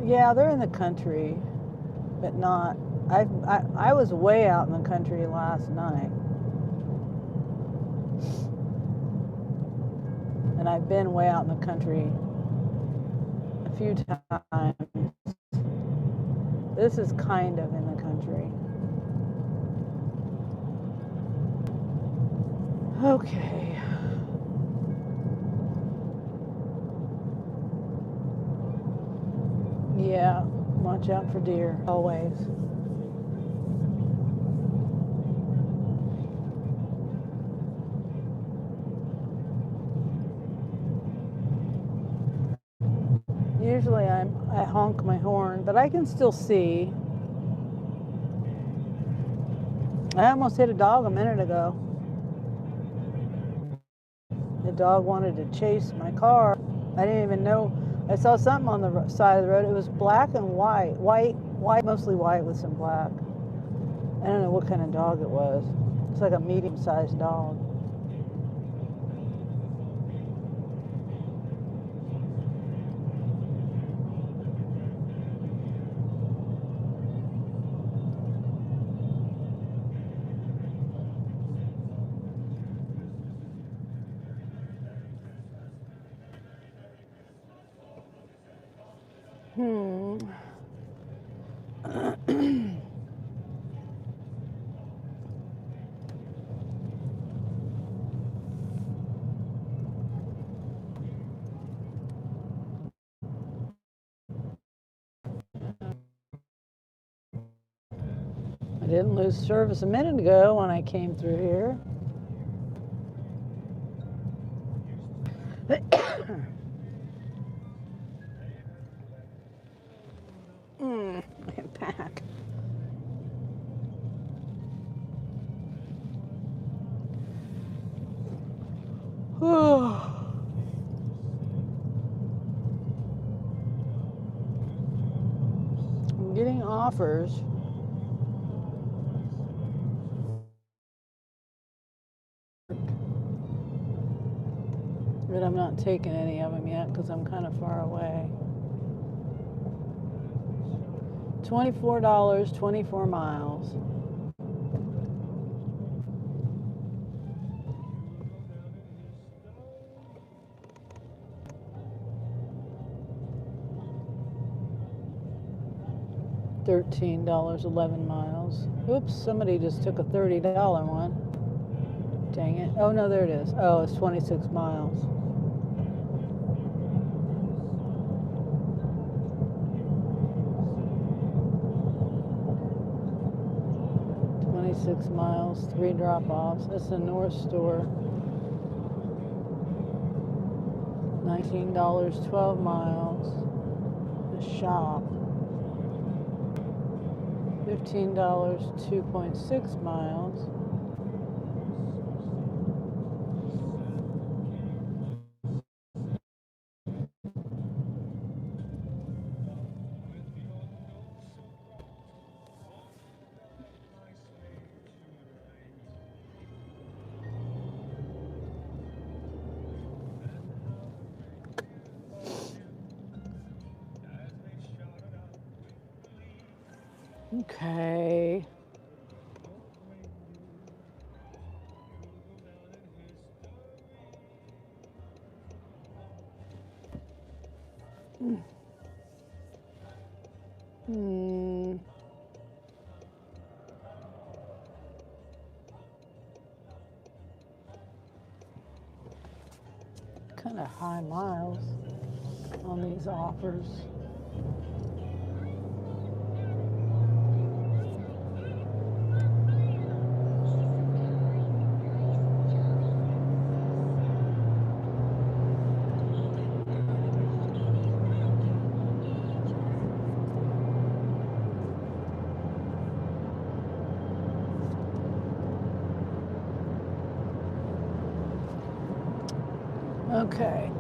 Yeah, they're in the country, but not. I was way out in the country last night, and I've been way out in the country a few times. This is kind of in the country. Okay. Yeah, watch out for deer, always. Usually I honk my horn, but I can still see. I almost hit a dog a minute ago. The dog wanted to chase my car. I didn't even know. I saw something on the side of the road. It was black and white. White, mostly white with some black. I don't know what kind of dog it was. It's like a medium-sized dog. I didn't lose service a minute ago when I came through here. My back. I'm getting offers. But I'm not taking any of them yet because I'm kind of far away. $24, 24 miles. $13, 11 miles. Oops, somebody just took a $30 one. Dang it. Oh, no, there it is. Oh, it's 26 miles. $26 miles, 3 drop-offs. That's the North Store. $19, 12 miles. The shop. $15, 2.6 miles. Okay. Kind of high miles on these offers. Okay.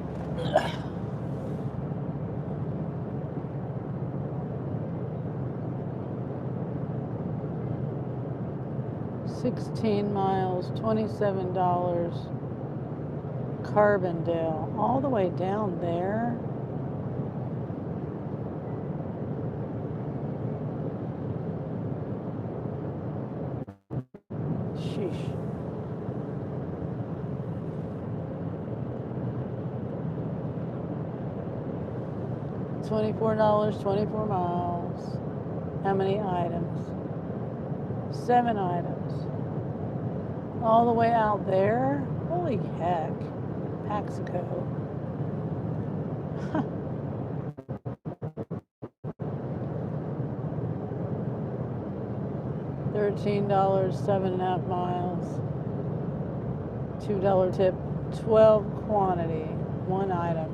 16 miles, $27. Carbondale, all the way down there. Sheesh. $24, 24 miles. How many items? 7 items. All the way out there? Holy heck. Paxico. $13, 7.5 miles. $2 tip. 12 quantity. 1 item.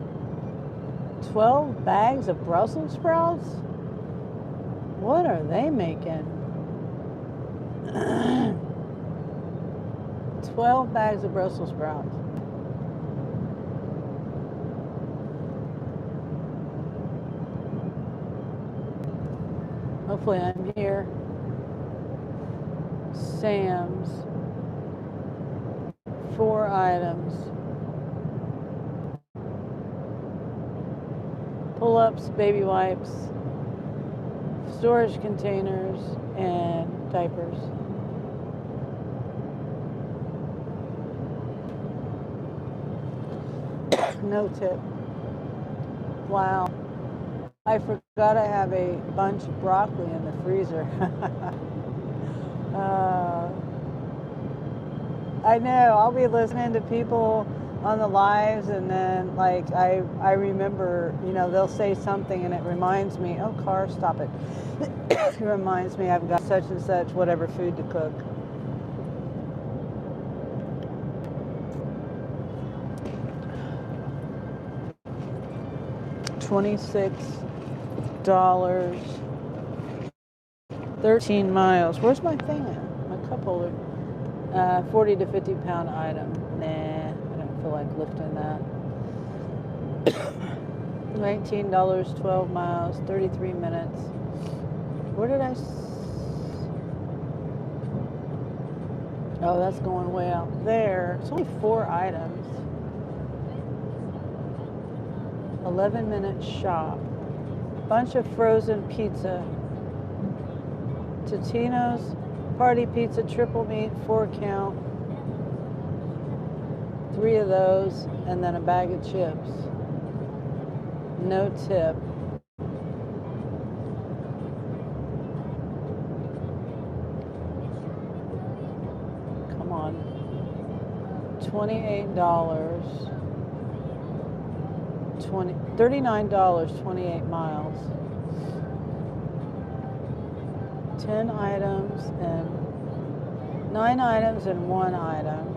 12 bags of Brussels sprouts? What are they making? 12 bags of Brussels sprouts. Hopefully I'm here. Sam's. 4 items. Pull-ups, baby wipes, storage containers, and diapers. No tip. Wow. I forgot I have a bunch of broccoli in the freezer. I know. I'll be listening to people on the lives, and then like I remember, you know, they'll say something and it reminds me, oh, car, stop it. It reminds me I've got such and such whatever food to cook. $26. 13 miles. Where's my thing at? My cup holder. 40 to 50 pound item. Nah, I don't feel like lifting that. $19, 12 miles, 33 minutes. Where did I? Oh, that's going way out there. It's only 4 items. 11-minute shop. Bunch of frozen pizza. Totino's party pizza, triple meat, 4 count. 3 of those, and then a bag of chips. No tip. Come on. $28. $39, 28 miles. 10 items and 9 items and 1 item.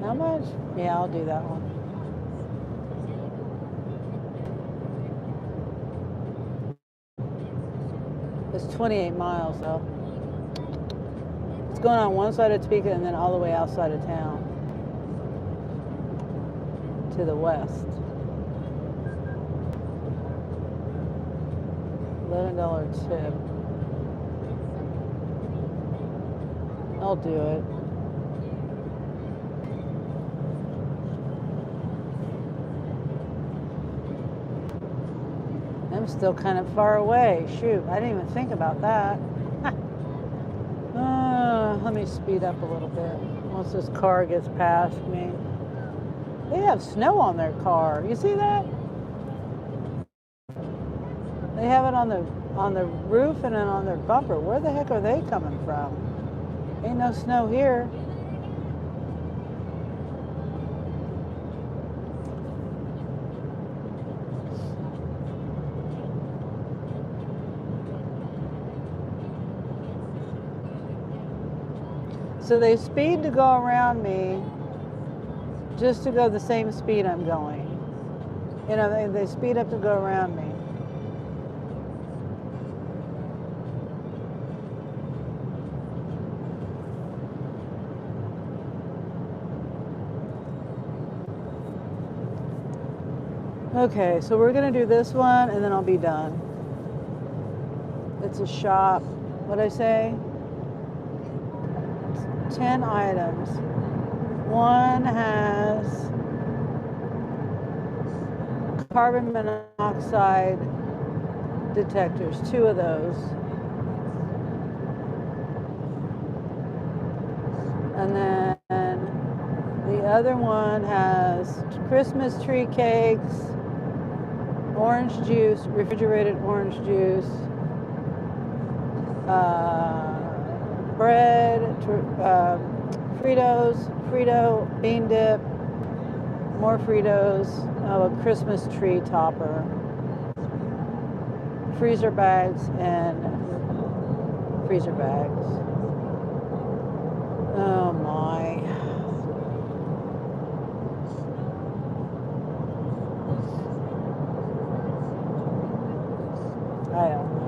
How much? Yeah, I'll do that one. It's 28 miles though. It's going on one side of Topeka and then all the way outside of town to the west. $11 tip. I'll do it. I'm still kind of far away. Shoot, I didn't even think about that. Let me speed up a little bit once this car gets past me. They have snow on their car. You see that? They have it on the roof and then on their bumper. Where the heck are they coming from? Ain't no snow here. So they speed to go around me just to go the same speed I'm going. You know, they speed up to go around me. Okay, so we're gonna do this one and then I'll be done. It's a shop. What'd I say? 10 items. One has carbon monoxide detectors, 2 of those. And then the other one has Christmas tree cakes, orange juice, refrigerated orange juice, bread, Fritos, Frito, bean dip, more Fritos, a Christmas tree topper, freezer bags, and freezer bags. Oh my. I don't know.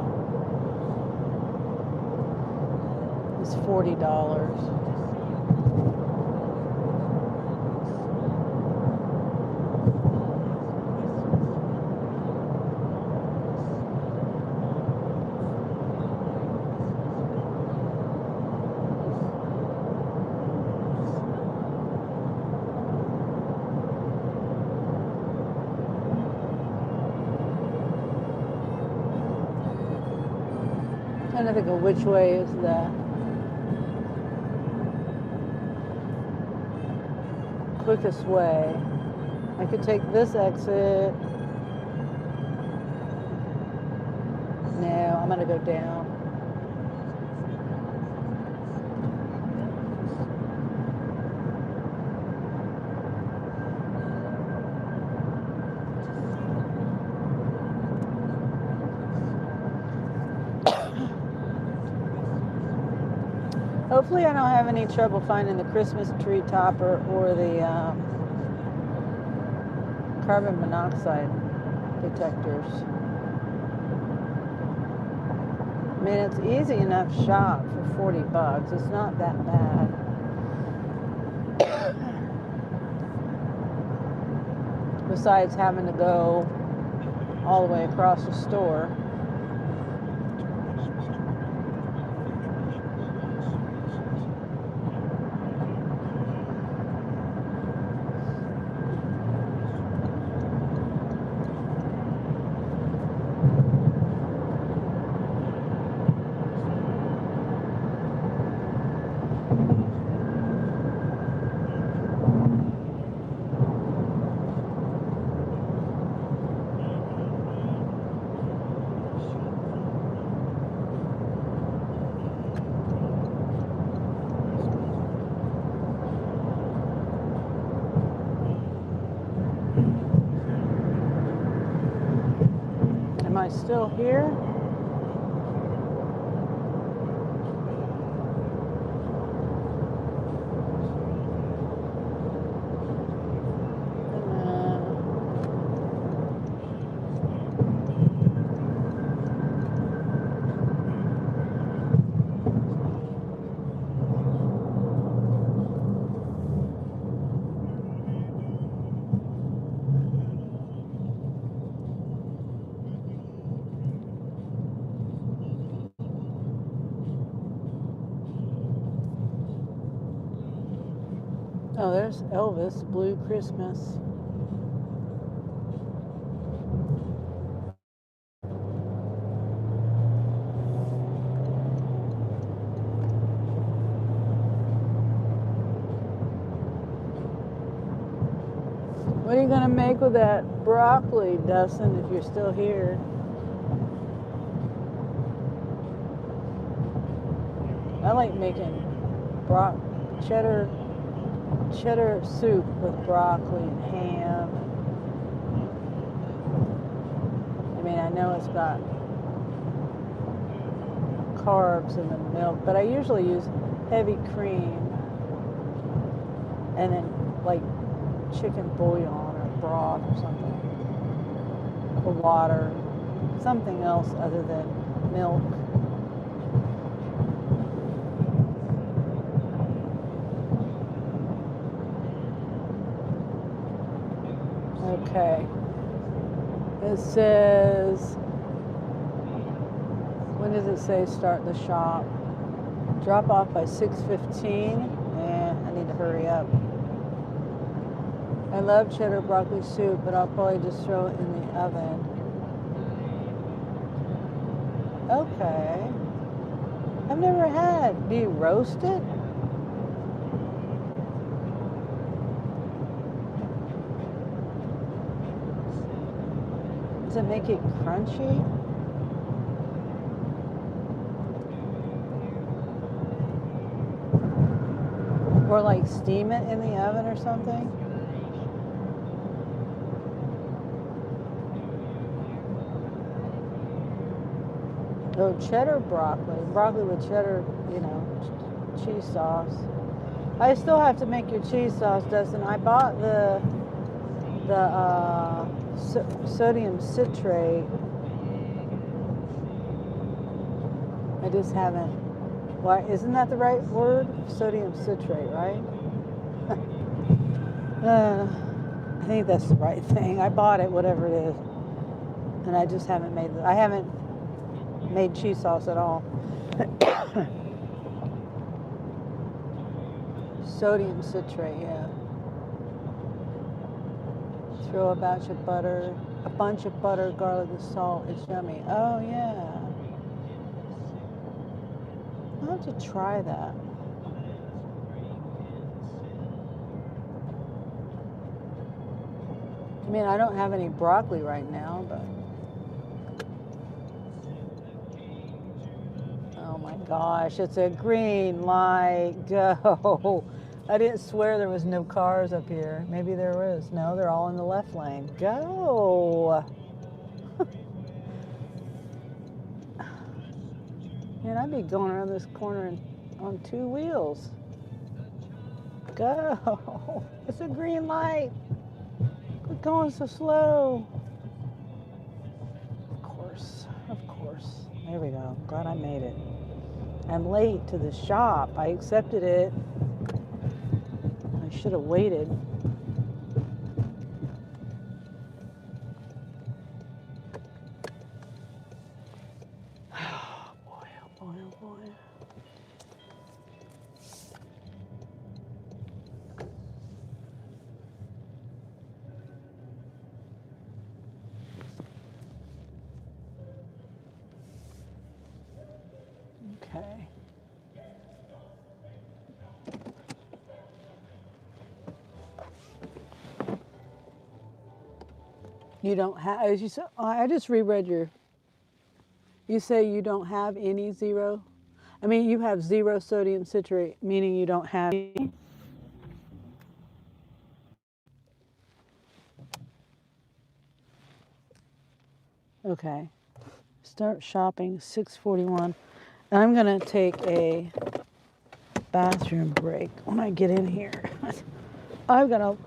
It's $40. Trying to think of which way is the quickest way. I could take this exit. No, I'm gonna go down. Hopefully I don't have any trouble finding the Christmas tree topper or the carbon monoxide detectors. I mean, it's easy enough shop for $40. It's not that bad. Besides having to go all the way across the store. Am I still here? Oh, there's Elvis, Blue Christmas. What are you gonna make with that broccoli, Dustin, if you're still here? I like making cheddar soup with broccoli and ham. I mean, I know it's got carbs in the milk, but I usually use heavy cream and then like chicken bouillon or broth or something, or water, something else other than milk. Okay. It says, when does it say start the shop? Drop off by 6:15. I need to hurry up. I love cheddar broccoli soup, but I'll probably just throw it in the oven. Okay. I've never had. Do you roast it? Does it make it crunchy? Or like steam it in the oven or something? Oh, cheddar broccoli. Broccoli with cheddar, cheese sauce. I still have to make your cheese sauce, Dustin. I bought the sodium citrate. I just haven't. Why isn't that the right word? Sodium citrate, right? I think that's the right thing. I bought it, whatever it is, and I just haven't made it. I haven't made cheese sauce at all. Sodium citrate, yeah. Throw a bunch of butter, garlic, and salt. It's yummy. Oh yeah. I'll have to try that. I mean, I don't have any broccoli right now, but. Oh my gosh, it's a green light. Go. I didn't swear there was no cars up here. Maybe there was. No, they're all in the left lane. Go. Man, I'd be going around this corner on 2 wheels. Go. It's a green light. Quit going so slow. Of course. There we go. Glad I made it. I'm late to the shop. I accepted it. I should have waited. Oh boy, oh boy, oh boy. Okay. You don't have, as you said, I just reread you say you don't have any zero? I mean, you have 0 sodium citrate, meaning you don't have any? Okay. Start shopping, 6:41. I'm going to take a bathroom break when I get in here. I've got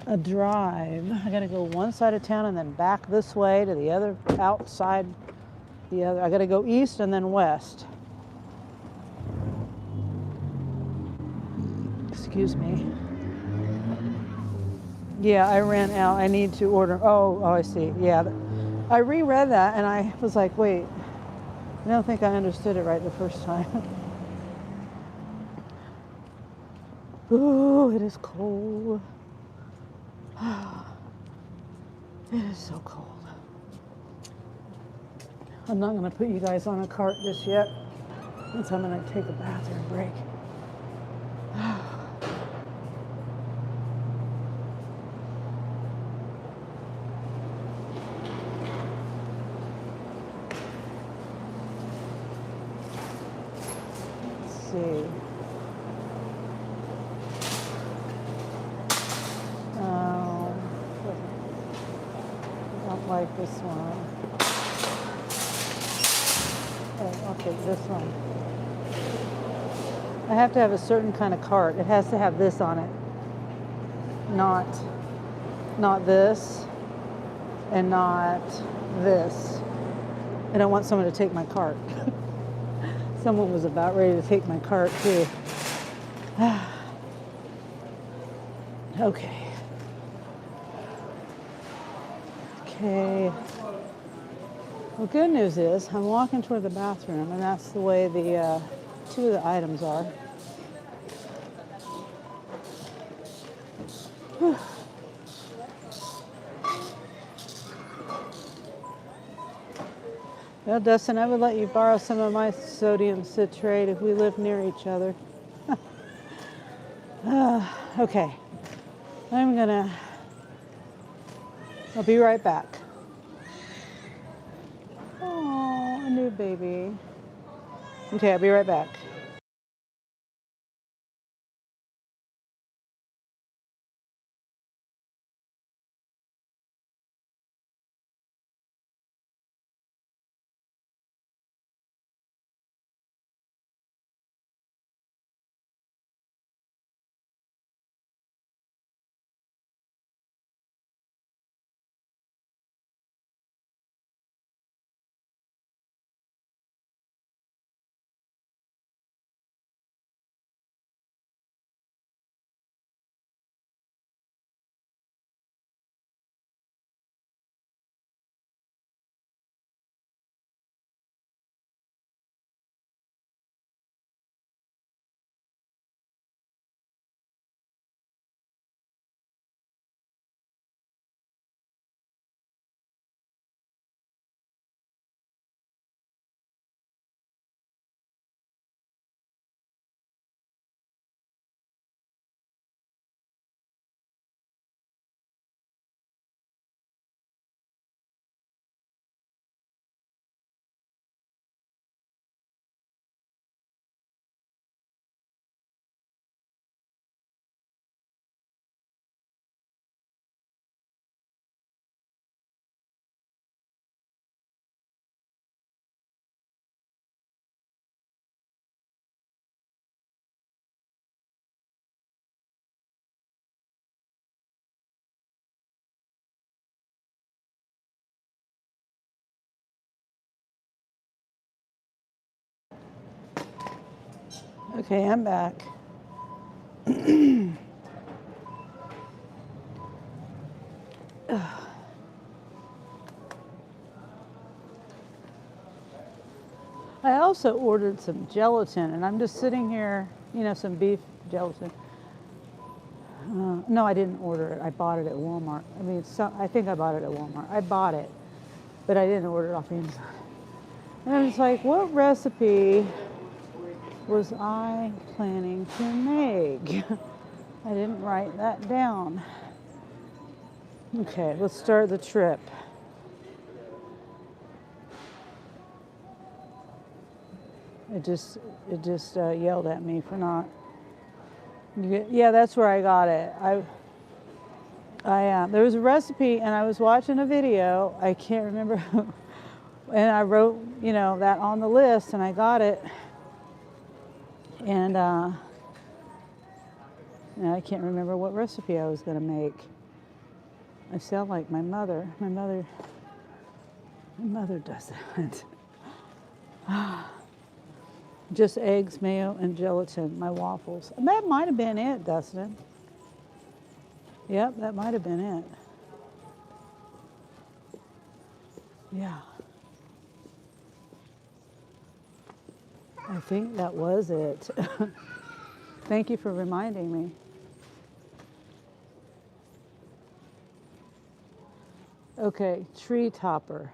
a drive. I got to go one side of town and then back this way to the other outside. I got to go east and then west. Excuse me. Yeah, I ran out. I need to order. Oh, I see. Yeah. I reread that and I was like, wait, I don't think I understood it right the first time. Ooh, it is cold. It is so cold. I'm not going to put you guys on a cart just yet. Since I'm going to take a bathroom break. Let's see. I don't like this one. Oh, I'll take this one. I have to have a certain kind of cart. It has to have this on it. Not this and not this. I don't want someone to take my cart. Someone was about ready to take my cart too. Okay. Okay. Well, good news is I'm walking toward the bathroom, and that's the way the two of the items are. Whew. Well, Dustin, I would let you borrow some of my sodium citrate if we lived near each other. Okay, I'll be right back. Oh, a new baby. Okay, I'll be right back. Okay, I'm back. I also ordered some gelatin, and I'm just sitting here, some beef gelatin. No, I didn't order it. I bought it at Walmart. I think I bought it at Walmart. I bought it, but I didn't order it off Amazon. And I was like, what recipe was I planning to make? I didn't write that down. Okay, let's start the trip. It just yelled at me for not. Yeah, that's where I got it. There was a recipe, and I was watching a video. I can't remember who, and I wrote, that on the list, and I got it. And I can't remember what recipe I was going to make. I sound like my mother. My mother does that. Just eggs, mayo, and gelatin, my waffles. That might have been it, Dustin. Yep, that might have been it. Yeah. I think that was it. Thank you for reminding me. Okay, tree topper.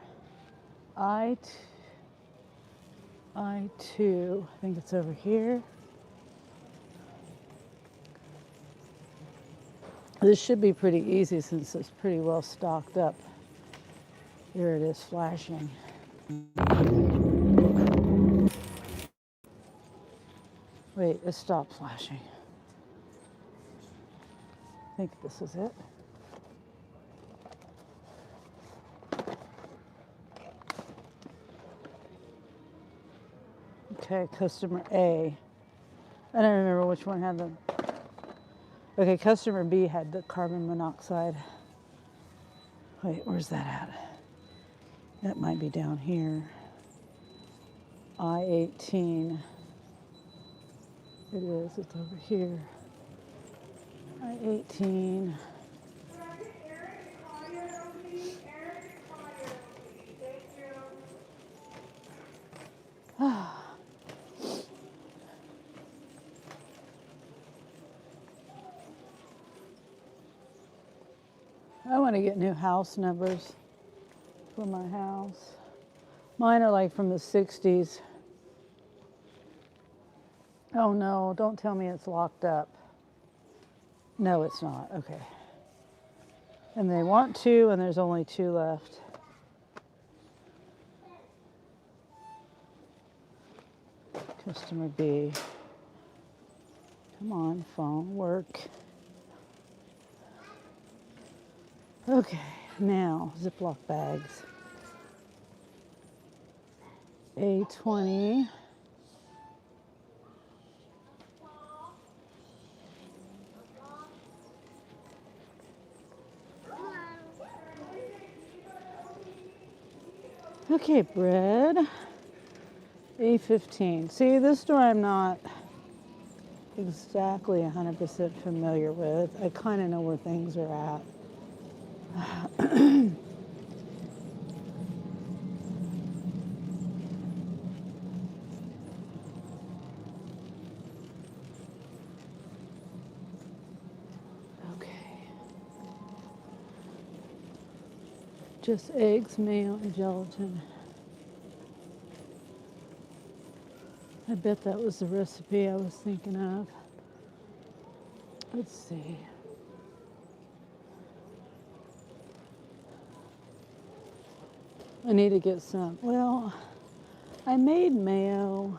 I2, I think it's over here. This should be pretty easy since it's pretty well stocked up. Here it is flashing. Wait, it stopped flashing. I think this is it. Okay, customer A. I don't remember which one had the. Okay, customer B had the carbon monoxide. Wait, where's that at? That might be down here. I-18. It is, it's over here. I-18. I want to get new house numbers for my house. Mine are like from the 60s. Oh no, don't tell me it's locked up. No, it's not. Okay. And they want 2, and there's only 2 left. Customer B. Come on, phone, work. Okay, now Ziploc bags. A20. Okay, bread. A15. See, this store I'm not exactly 100% familiar with. I kind of know where things are at. Okay. Just eggs, mayo, and gelatin. I bet that was the recipe I was thinking of. Let's see. I need to get some. Well, I made mayo.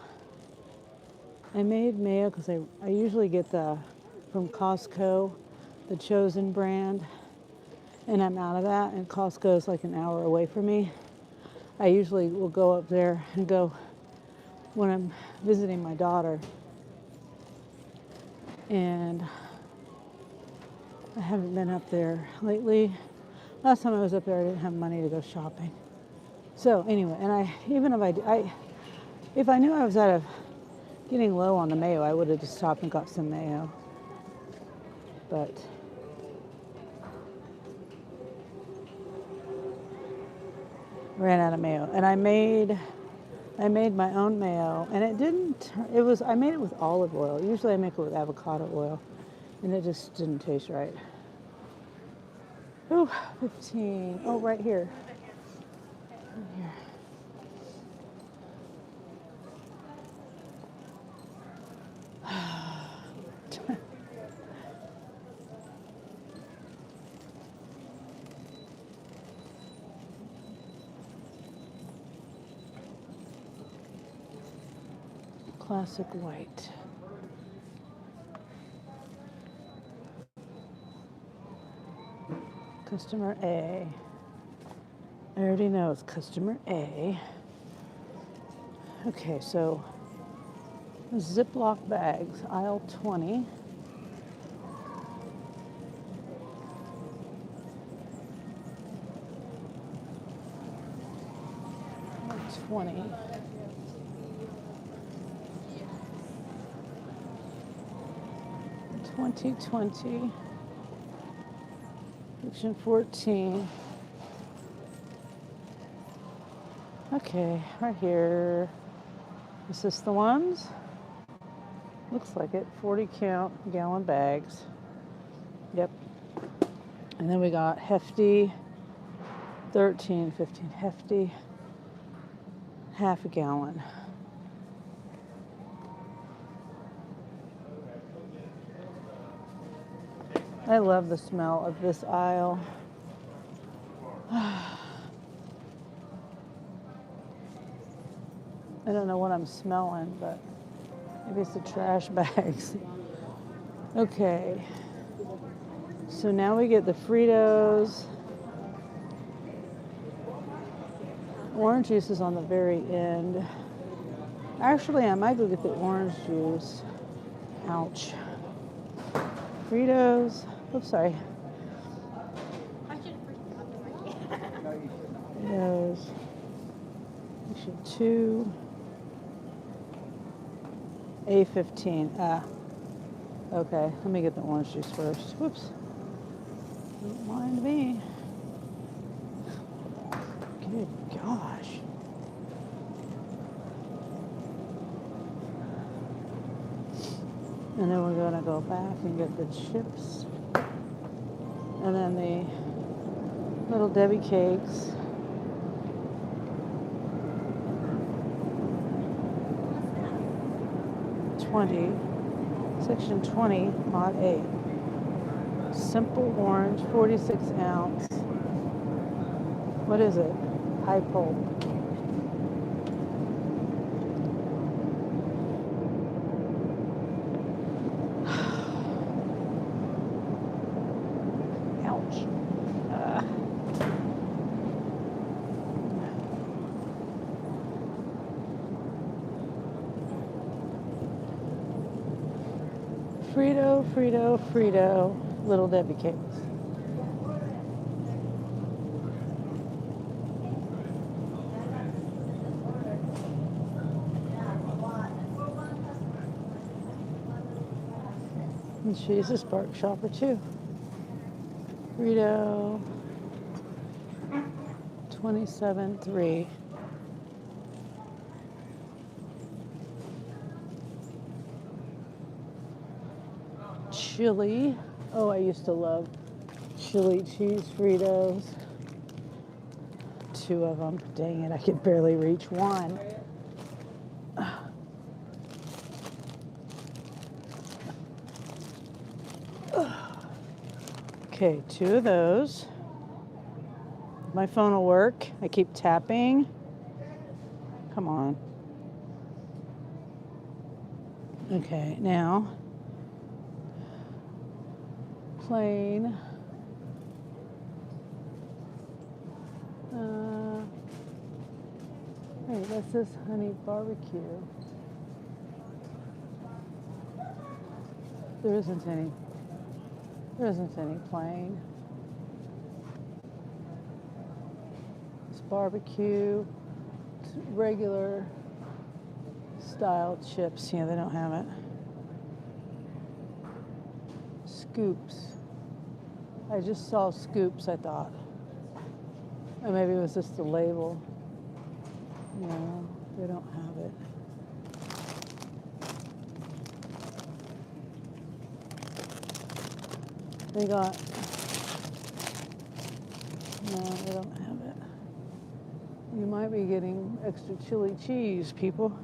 I made mayo because I usually get from Costco, the Chosen brand, and I'm out of that, and Costco is like an hour away from me. I usually will go up there and go when I'm visiting my daughter, and I haven't been up there lately. Last time I was up there, I didn't have money to go shopping. So anyway, and if I knew I was getting low on the mayo, I would have just stopped and got some mayo. But ran out of mayo, and I made my own mayo, and I made it with olive oil. Usually I make it with avocado oil, and it just didn't taste right. Ooh, 15. Oh, right here. Right here. Classic white. Customer A. I already know it's customer A. Okay, so Ziploc bags, aisle 20. Aisle 20. $20.20. Section 14. Okay, right here. Is this the ones? Looks like it. 40 count gallon bags. Yep. And then we got hefty, 13, 15, hefty, half a gallon. I love the smell of this aisle. I don't know what I'm smelling, but maybe it's the trash bags. Okay. So now we get the Fritos. Orange juice is on the very end. Actually, I might go get the orange juice. Ouch. Fritos. Oops, sorry. Fritos. Section 2. A15. Okay, let me get the orange juice first. Whoops. Don't mind me. Good gosh. And then we're gonna go back and get the chips. And then the Little Debbie cakes. Section 20, mod 8. Simple orange, 46 ounce. What is it? High pulp. Ouch. Frito, Little Debbie cakes. And she's a Spark shopper too. Frito, 27.3. Chili. Oh, I used to love chili cheese Fritos. 2 of them. Dang it, I could barely reach one. Okay, 2 of those. My phone will work. I keep tapping. Come on. Okay, now plain. Hey, that says honey barbecue. There isn't any. There isn't any plain. It's barbecue, it's regular style chips. Yeah, they don't have it. Scoops. I just saw scoops, I thought. Or maybe it was just the label. No, they don't have it. They got, no, they don't have it. You might be getting extra chili cheese, people.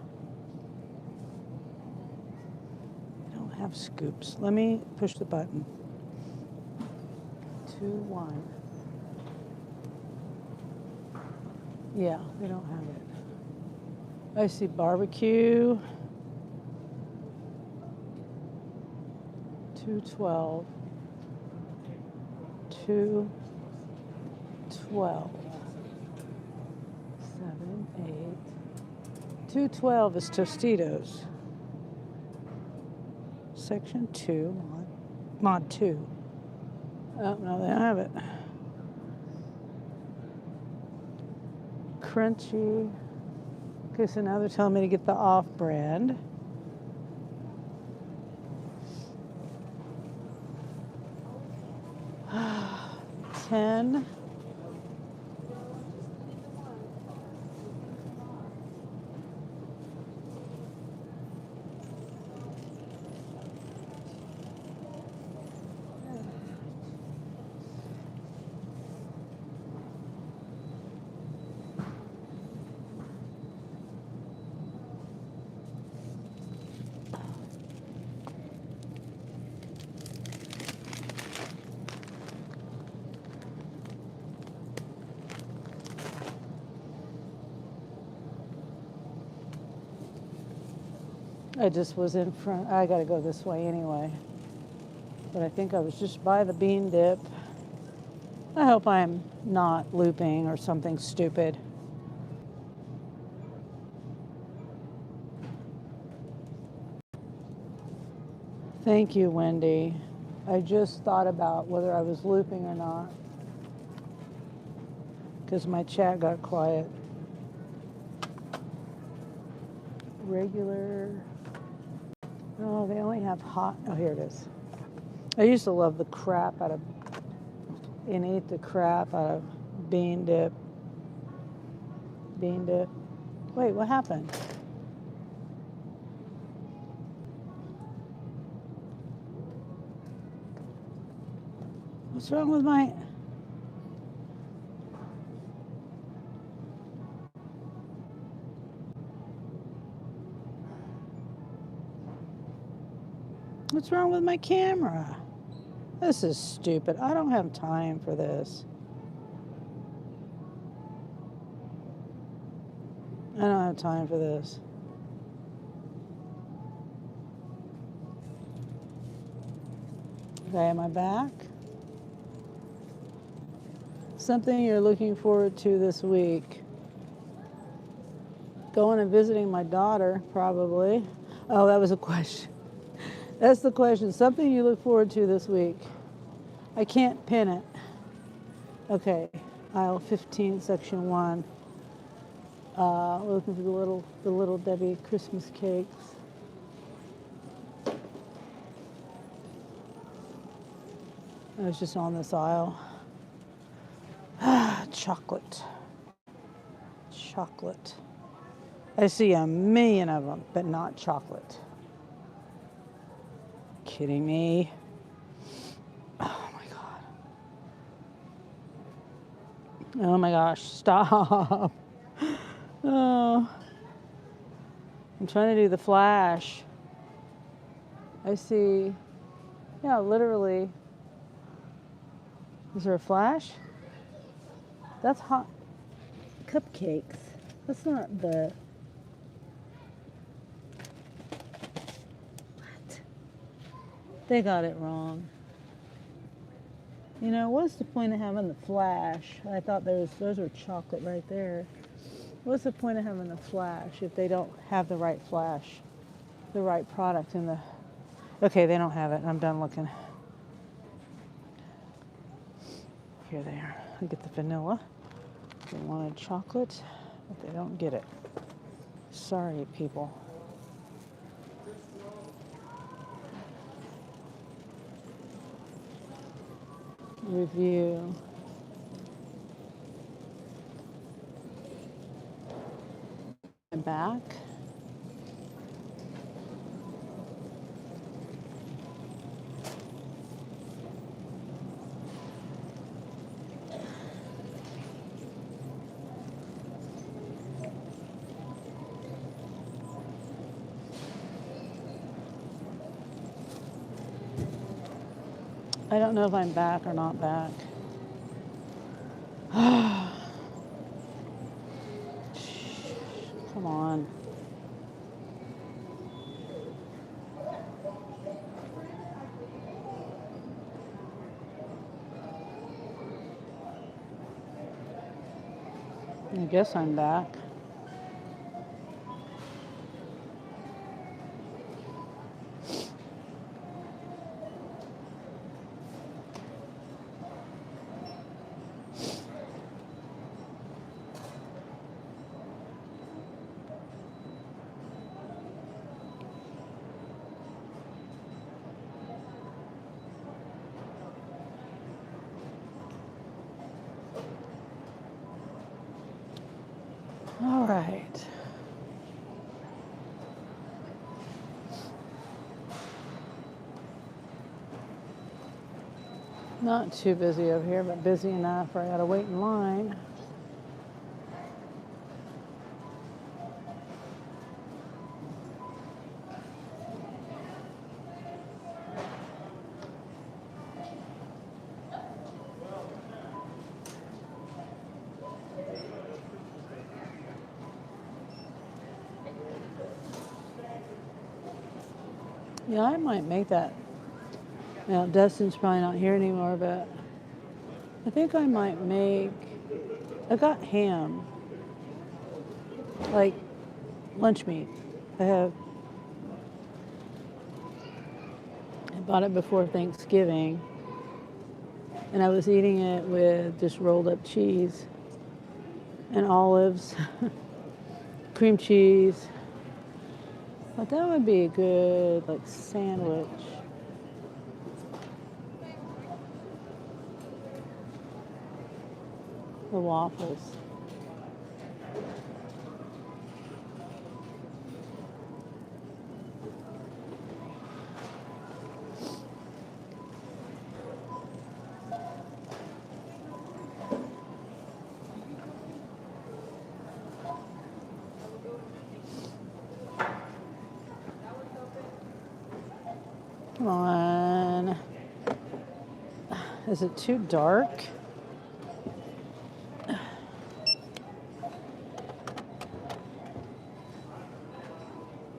They don't have scoops. Let me push the button. 2, 1. Yeah, they don't have it. I see barbecue. 212. 212. 7, 8. 212 is Tostitos. Section 2, mod 2. Oh, no, they don't have it. Crunchy. Okay, so now they're telling me to get the off-brand. $10. I just was in front. I got to go this way anyway. But I think I was just by the bean dip. I hope I'm not looping or something stupid. Thank you, Wendy. I just thought about whether I was looping or not because my chat got quiet. Regular. Oh, they only have hot. Oh, here it is. I used to love the crap out of and eat the crap out of bean dip. Bean dip. Wait, what happened? What's wrong with my... What's wrong with my camera? This is stupid. I don't have time for this. I don't have time for this. Okay, am I back? Something you're looking forward to this week. Going and visiting my daughter, probably. Oh, that was a question. That's the question. Something you look forward to this week. I can't pin it. Okay, aisle 15, section 1. We're looking for the little Debbie Christmas cakes. I was just on this aisle. Chocolate. Chocolate. I see a million of them, but not chocolate. Kidding me? Oh my God. Oh my gosh, stop. Oh. I'm trying to do the flash. I see, yeah, literally. Is there a flash? That's hot cupcakes. That's not the... What? They got it wrong. You know, what's the point of having the flash? I thought those were chocolate right there. What's the point of having the flash if they don't have the right flash, the right product in the... Okay, they don't have it. I'm done looking. Here they are. I get the vanilla. They wanted chocolate, but they don't get it. Sorry, people. Review. I'm back. I don't know if I'm back or not back. Come on. I guess I'm back. All right. Not too busy over here, but busy enough where I gotta wait in line. Yeah, I might make that. Now, Dustin's probably not here anymore, but I think I might make... I got ham. Like, lunch meat. I bought it before Thanksgiving, and I was eating it with just rolled up cheese and olives, cream cheese. But that would be a good, like, sandwich. The waffles. Come on. Is it too dark?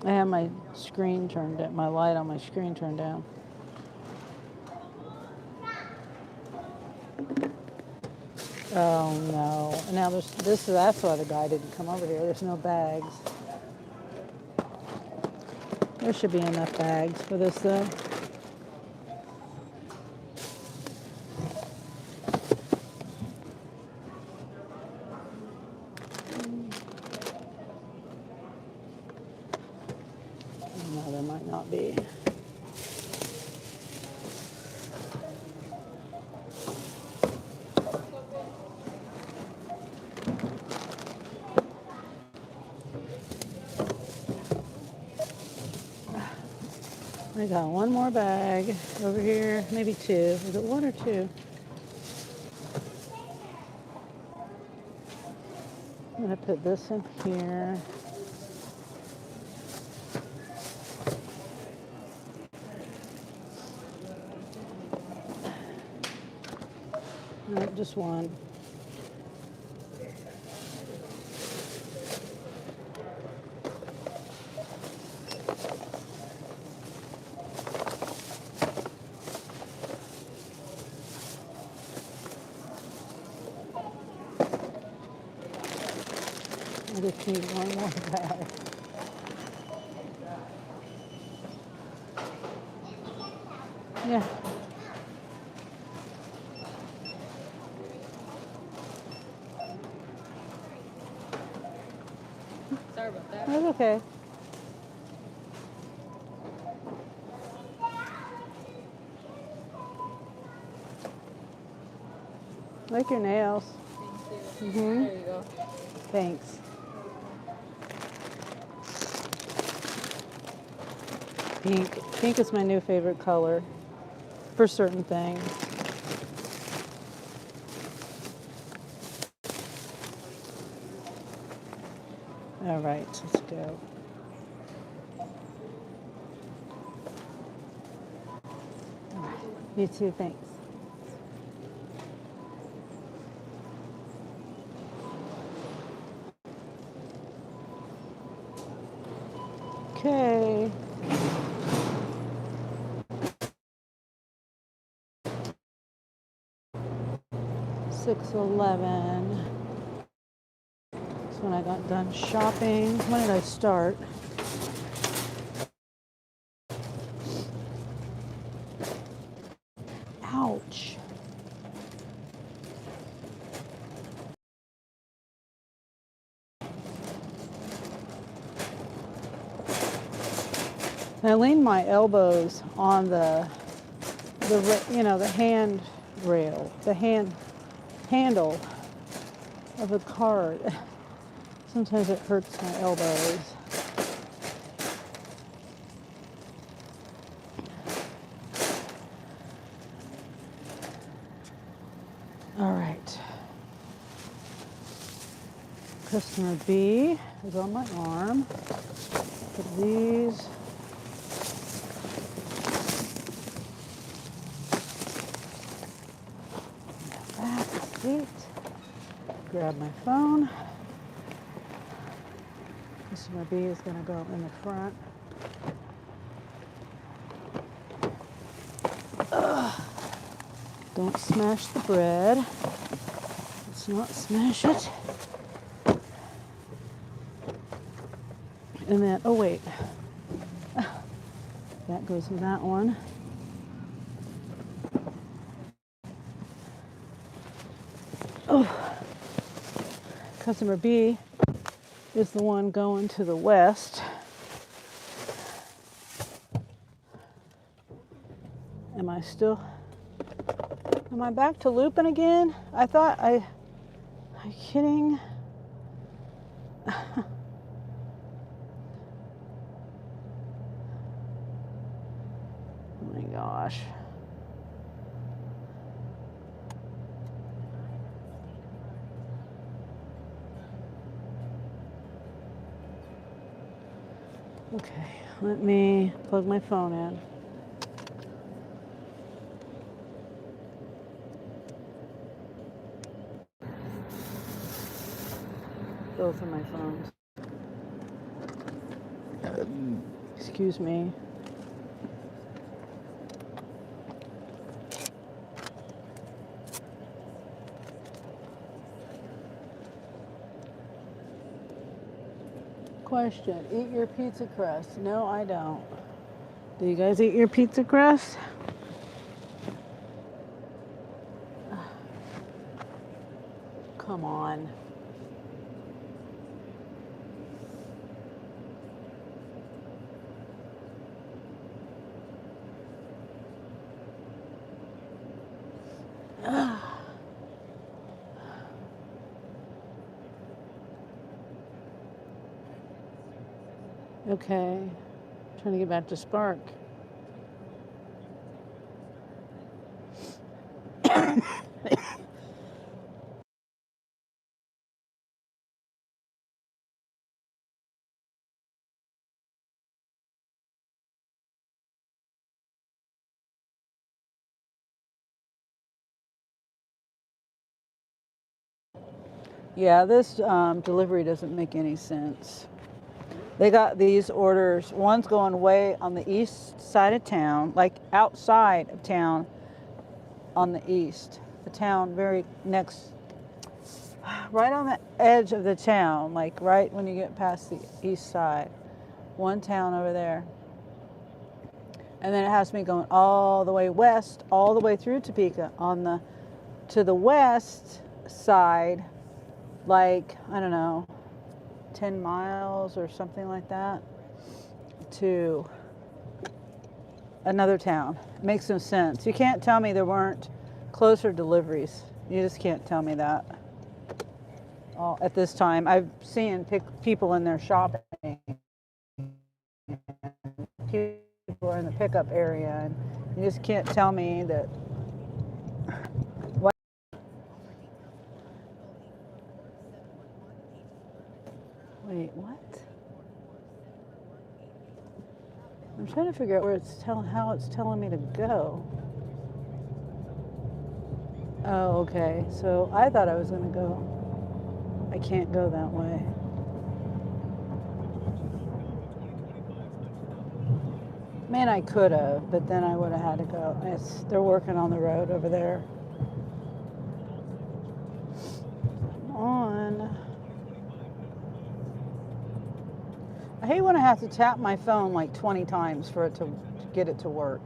I have my screen turned down, my light on my screen turned down. Oh no. And now that's why the guy didn't come over here. There's no bags. There should be enough bags for this though. No, there might not be. I got one more bag over here, maybe two. Is it one or two? I'm gonna put this in here. No, just one. I just need one more bag. Yeah. Sorry about that. That's okay. Like your nails. Thank you. Mm-hmm. There you go. Thanks. Pink. Pink is my new favorite color for certain things. All right, let's go. All right. You too, thanks. Okay. $6.11. That's when I got done shopping. When did I start? Ouch. I leaned my elbows on the hand rail, the handle of the cart. Sometimes it hurts my elbows. All right. Customer B is on my arm. Put these. Back seat. Grab my phone. Customer B is going to go in the front. Don't smash the bread. Let's not smash it. And then, oh wait. That goes with that one. Oh. Customer B is the one going to the west. Am I back to looping again? Are you kidding? Oh my gosh. Okay, let me plug my phone in. Both of my phones. Excuse me. Question, eat your pizza crust? No, I don't. Do you guys eat your pizza crust? Come on. Okay. Trying to get back to Spark. Yeah, this delivery doesn't make any sense. They got these orders. One's going way on the east side of town, like outside of town on the east. The town very next, right on the edge of the town, like right when you get past the east side. One town over there. And then it has me going all the way west, all the way through Topeka to the west side, like, I don't know, 10 miles or something like that, to another town. It makes no sense. You can't tell me there weren't closer deliveries. You just can't tell me that. At this time, I've seen people in there shopping. People are in the pickup area, and you just can't tell me that. What? Wait, what? I'm trying to figure out how it's telling me to go. Oh, okay. So I thought I was going to go. I can't go that way. Man, I could have, but then I would have had to go. They're working on the road over there. Come on. I hate when I have to tap my phone like 20 times for it to get it to work.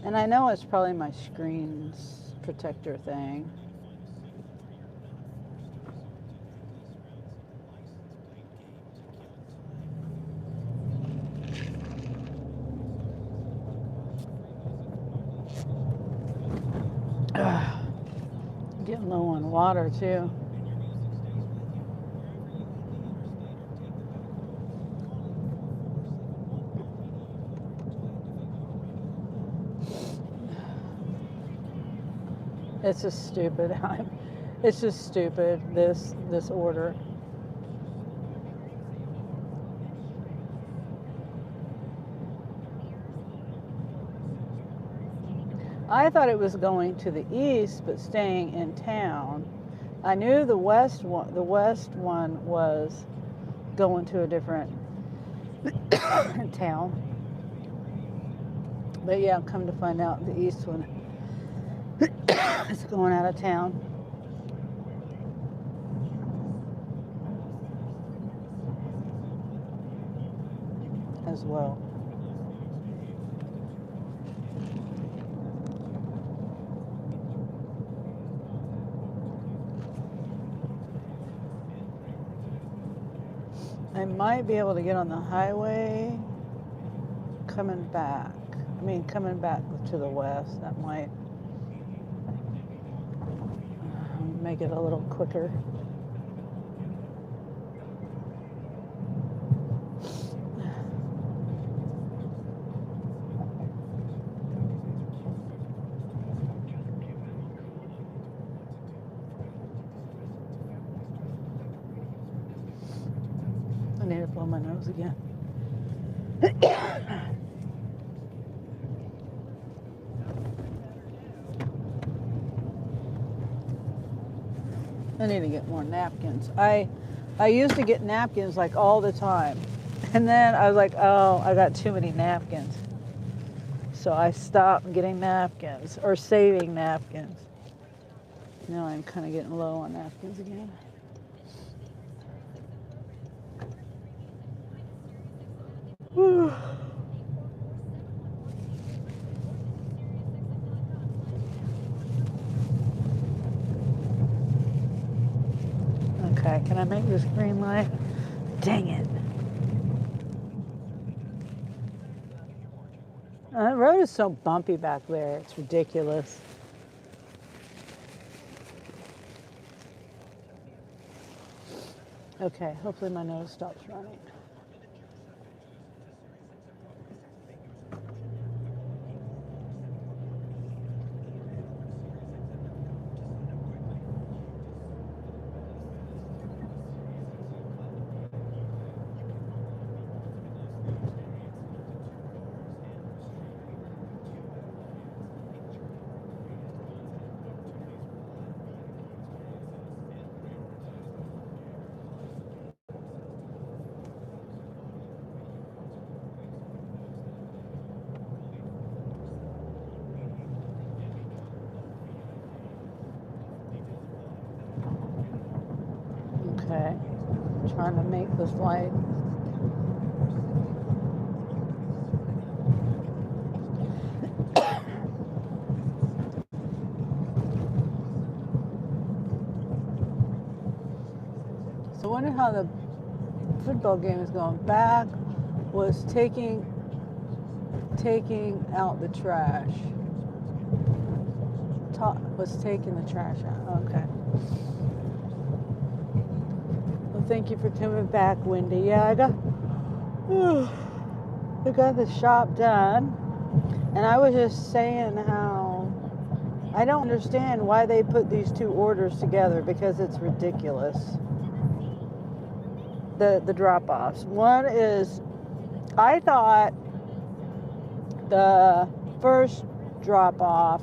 And I know it's probably my screen's protector thing. Getting low on water too. It's just stupid. It's just stupid, this order. I thought it was going to the east, but staying in town. I knew the west one was going to a different town. But yeah, come to find out, the east one is going out of town as well. I might be able to get on the highway coming back. Coming back to the west. That might make it a little quicker. I need to blow my nose again. I need to get more napkins. I used to get napkins like all the time. And then I was like, oh, I got too many napkins. So I stopped getting napkins or saving napkins. Now I'm kind of getting low on napkins again. Whew. Okay, can I make this green light? Dang it. That road is so bumpy back there. It's ridiculous. Okay, hopefully my nose stops running. Okay, trying to make this light. So I wonder how the football game is going. Back was taking out the trash. Was taking the trash out. Okay. Well, thank you for coming back, Wendy. Yeah, I got the shop done, and I was just saying how I don't understand why they put these two orders together because it's ridiculous. The drop-offs. One is, I thought the first drop-off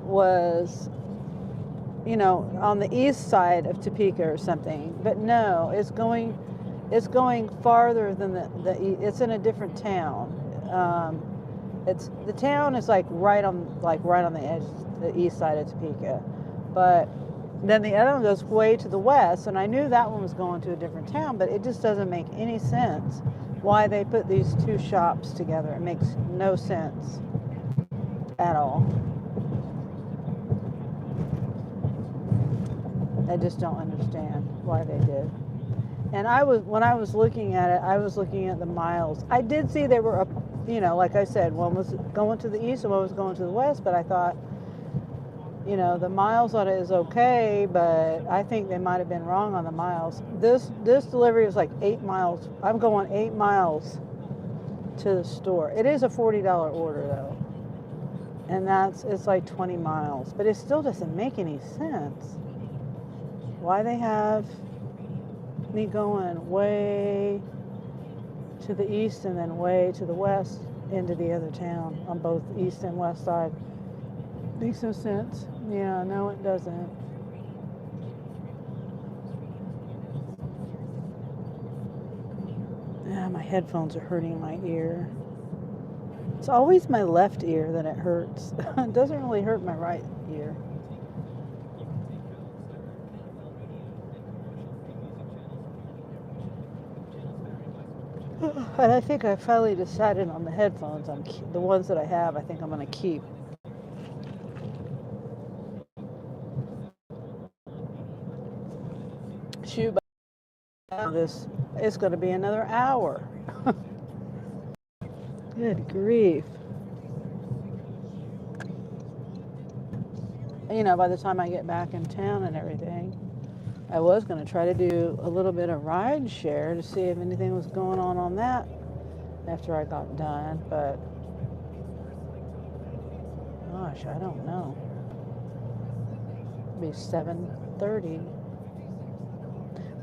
was, on the east side of Topeka or something, but no, it's going farther than it's in a different town. The town is like right on the edge, the east side of Topeka, but then the other one goes way to the west, and I knew that one was going to a different town, but it just doesn't make any sense why they put these two shops together. It makes no sense at all. I just don't understand why they did. And when I was looking at it, I was looking at the miles. I did see they were up, like I said, one was going to the east and one was going to the west, but I thought, the miles on it is okay, but I think they might have been wrong on the miles. This delivery is like 8 miles. I'm going 8 miles to the store. It is a $40 order though. And it's like 20 miles, but it still doesn't make any sense. Why they have me going way to the east and then way to the west into the other town on both east and west side. Makes no sense. Yeah, no, it doesn't. Yeah, my headphones are hurting my ear. It's always my left ear that it hurts. It doesn't really hurt my right ear. And I think I finally decided on the headphones. The ones that I have, I think I'm going to keep. Shoot, this it's going to be another hour. Good grief. By the time I get back in town and everything, I was going to try to do a little bit of ride share to see if anything was going on that after I got done, but gosh, I don't know. It'll be 7:30.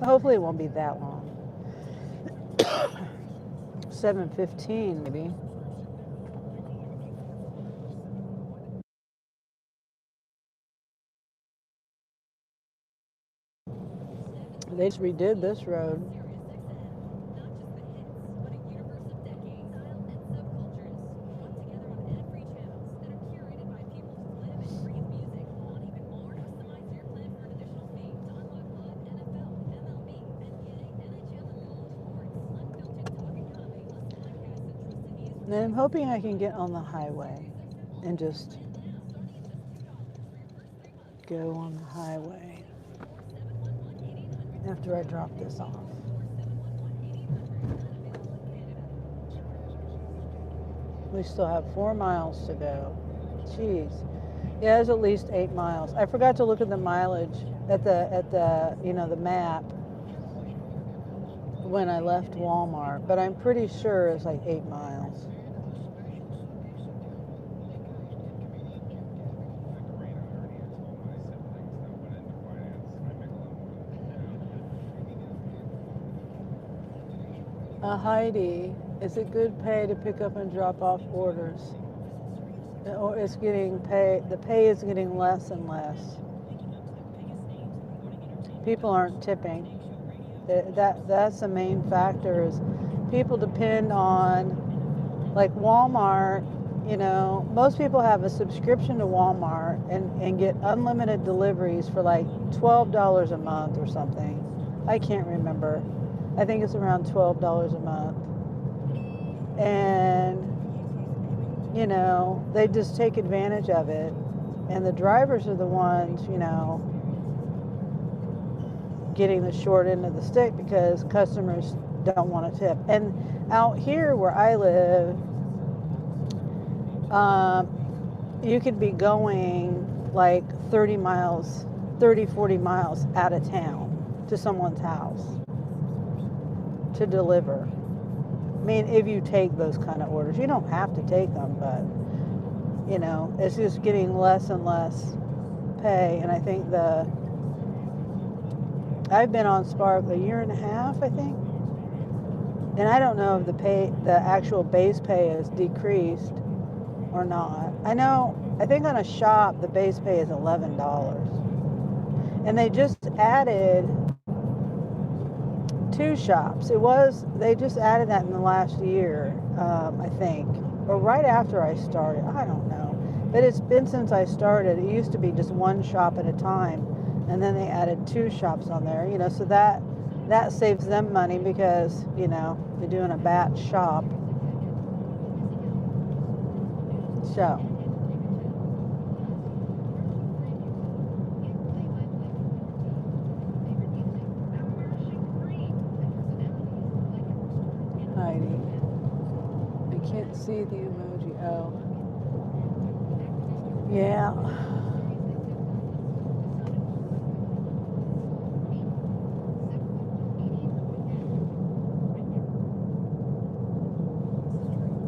Hopefully it won't be that long. 7:15 maybe. They just redid this road. And I'm hoping I can get on the highway and just go on the highway after I drop this off. We still have 4 miles to go. Jeez. Yeah, it's at least 8 miles. I forgot to look at the mileage at the the map when I left Walmart, but I'm pretty sure it's like 8 miles. Heidi, is it good pay to pick up and drop off orders? Or it's getting pay, the pay is getting less and less. People aren't tipping. That's the main factor is people depend on, like Walmart, most people have a subscription to Walmart and get unlimited deliveries for like $12 a month or something. I can't remember. I think it's around $12 a month. And, they just take advantage of it. And the drivers are the ones, getting the short end of the stick because customers don't want to tip. And out here where I live, you could be going like 40 miles out of town to someone's house to deliver. I mean, if you take those kind of orders, you don't have to take them, but it's just getting less and less pay. And I think I've been on Spark a year and a half, I think, and I don't know if the actual base pay is decreased or not. I think on a shop the base pay is $11, and they just added 2 shops. They just added that in the last year, I think, or right after I started. I don't know. But it's been since I started. It used to be just 1 shop at a time, and then they added 2 shops on there, so that saves them money because, they're doing a batch shop. So. Heidi. I can't see the emoji. Oh. Yeah.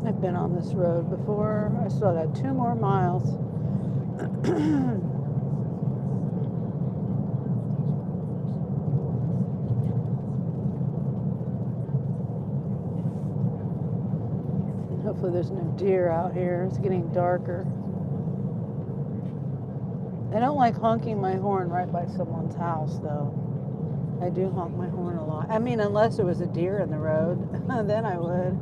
I've been on this road before. I still got 2 more miles. Hopefully there's no deer out here. It's getting darker. I don't like honking my horn right by someone's house, though. I do honk my horn a lot. I mean, unless there was a deer in the road, then I would.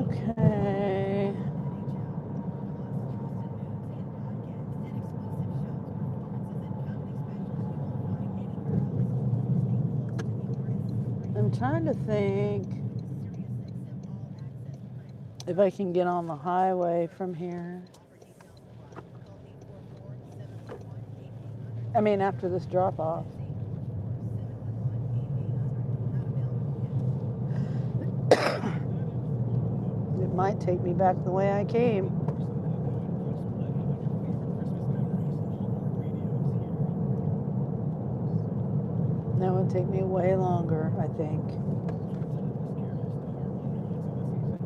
Okay. I'm trying to think if I can get on the highway from here. I mean, after this drop off. It might take me back the way I came. That would take me way longer, I think.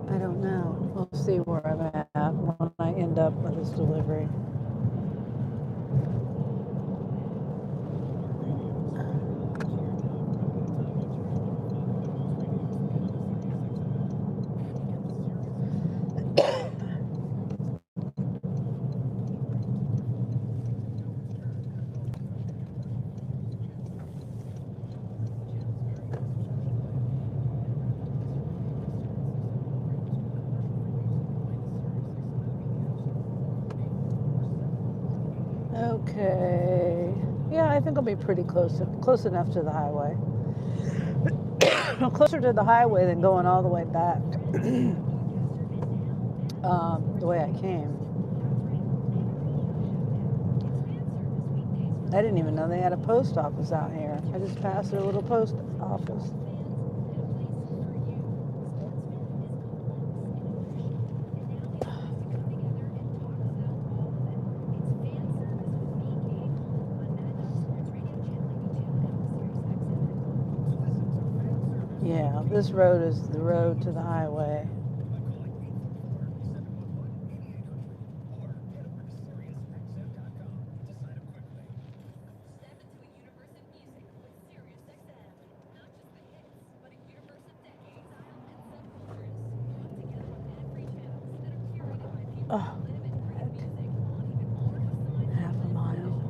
I don't know. We'll see where I'm at when I end up with this delivery. Okay. Yeah, I think I'll be pretty close enough to the highway. Closer to the highway than going all the way back the way I came. I didn't even know they had a post office out here. I just passed their little post office. Yeah, this road is the road to the highway. Oh, heck. Half a mile.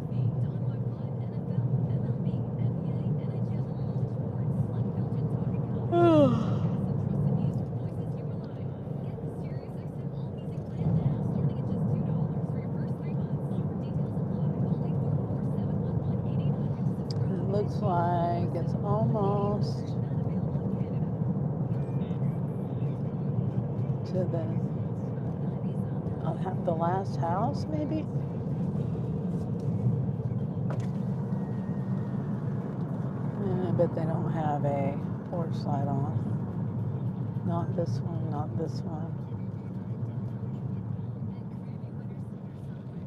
It looks like it's almost to the last house, maybe? I bet they don't have a porch light on. Not this one, not this one.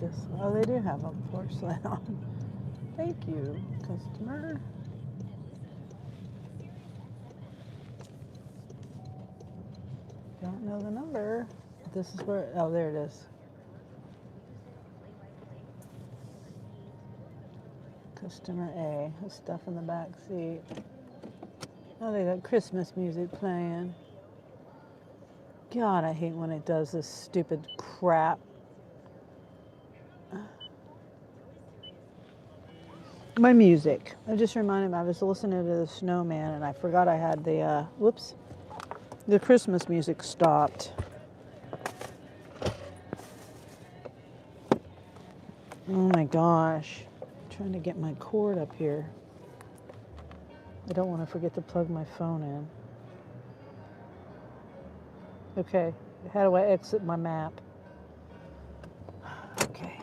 This one. Oh, they do have a porch light on. Thank you, customer. Don't know the number. This is where, oh, there it is. Customer A, with stuff in the back seat. Oh, they got Christmas music playing. God, I hate when it does this stupid crap. My music. I just reminded me, I was listening to the snowman and I forgot I had the, the Christmas music stopped. Oh my gosh. I'm trying to get my cord up here. I don't want to forget to plug my phone in. Okay, how do I exit my map? Okay.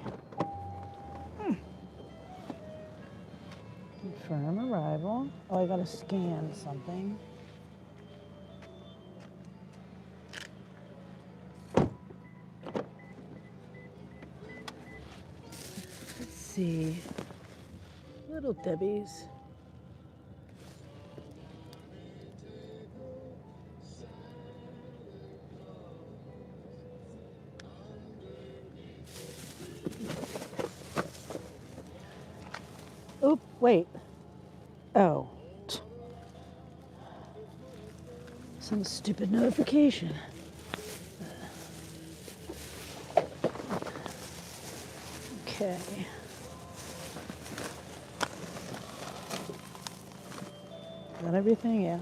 Confirm arrival. Oh, I gotta scan something. Let's see. Little Debbie's. Oop, wait. Oh. Some stupid notification. Okay. Got everything? Yeah.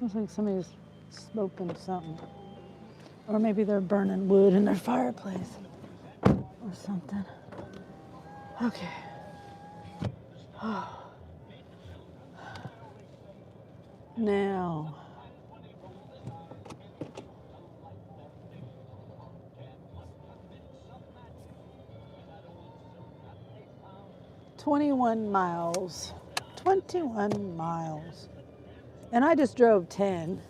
Looks like somebody's smoking something. Or maybe they're burning wood in their fireplace or something. Okay. Now. "21 miles. 21 miles. And I just drove 10.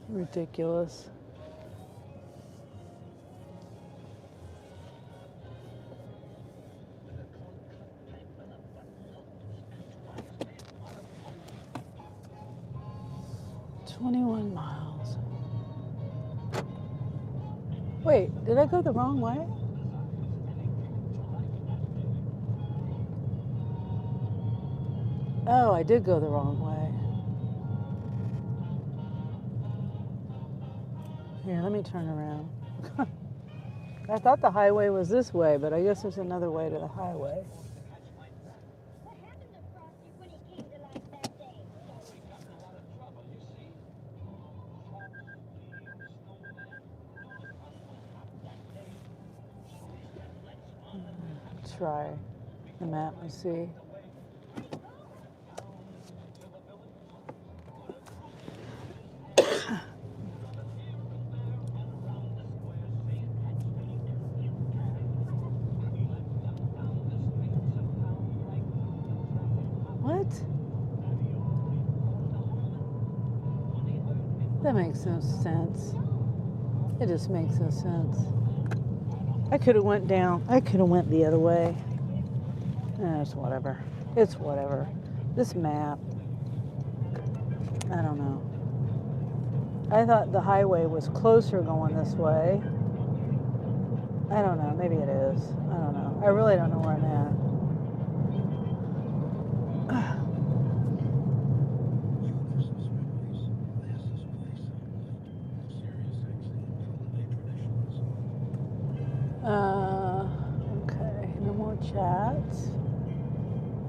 Ridiculous. 21 miles. Wait, did I go the wrong way? Oh, I did go the wrong way. Here, let me turn around. I thought the highway was this way, but I guess there's another way to the highway. What happened to Frosty when he came to life that day? Try the map and see. What? That makes no sense. It just makes no sense. I could have went down. I could have went the other way. It's whatever. It's whatever. This map. I don't know. I thought the highway was closer going this way. I don't know. Maybe it is. I don't know. I really don't know where I'm at. Okay. No more chats.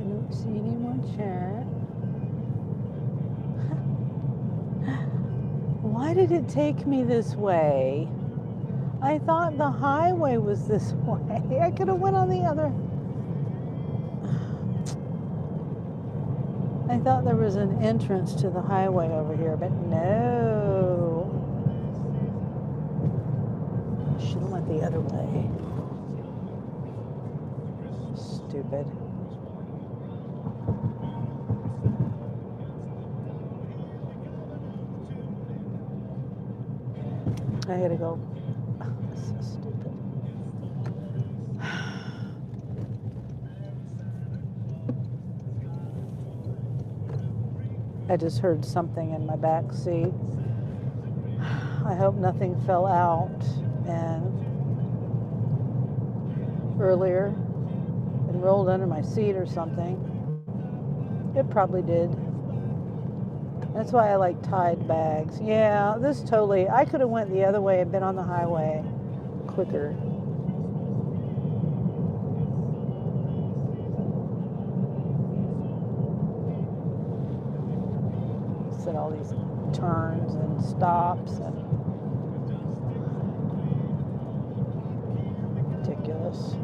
I don't see any more chat. Why did it take me this way? I thought the highway was this way. I could have went on the other. I thought there was an entrance to the highway over here, but no. Should have went the other way. Stupid. I gotta go. This is so stupid. I just heard something in my back seat. I hope nothing fell out and earlier and rolled under my seat or something. It probably did. That's why I like Tide bags. Yeah, this totally, I could have went the other way and been on the highway quicker. Said all these turns and stops and ridiculous.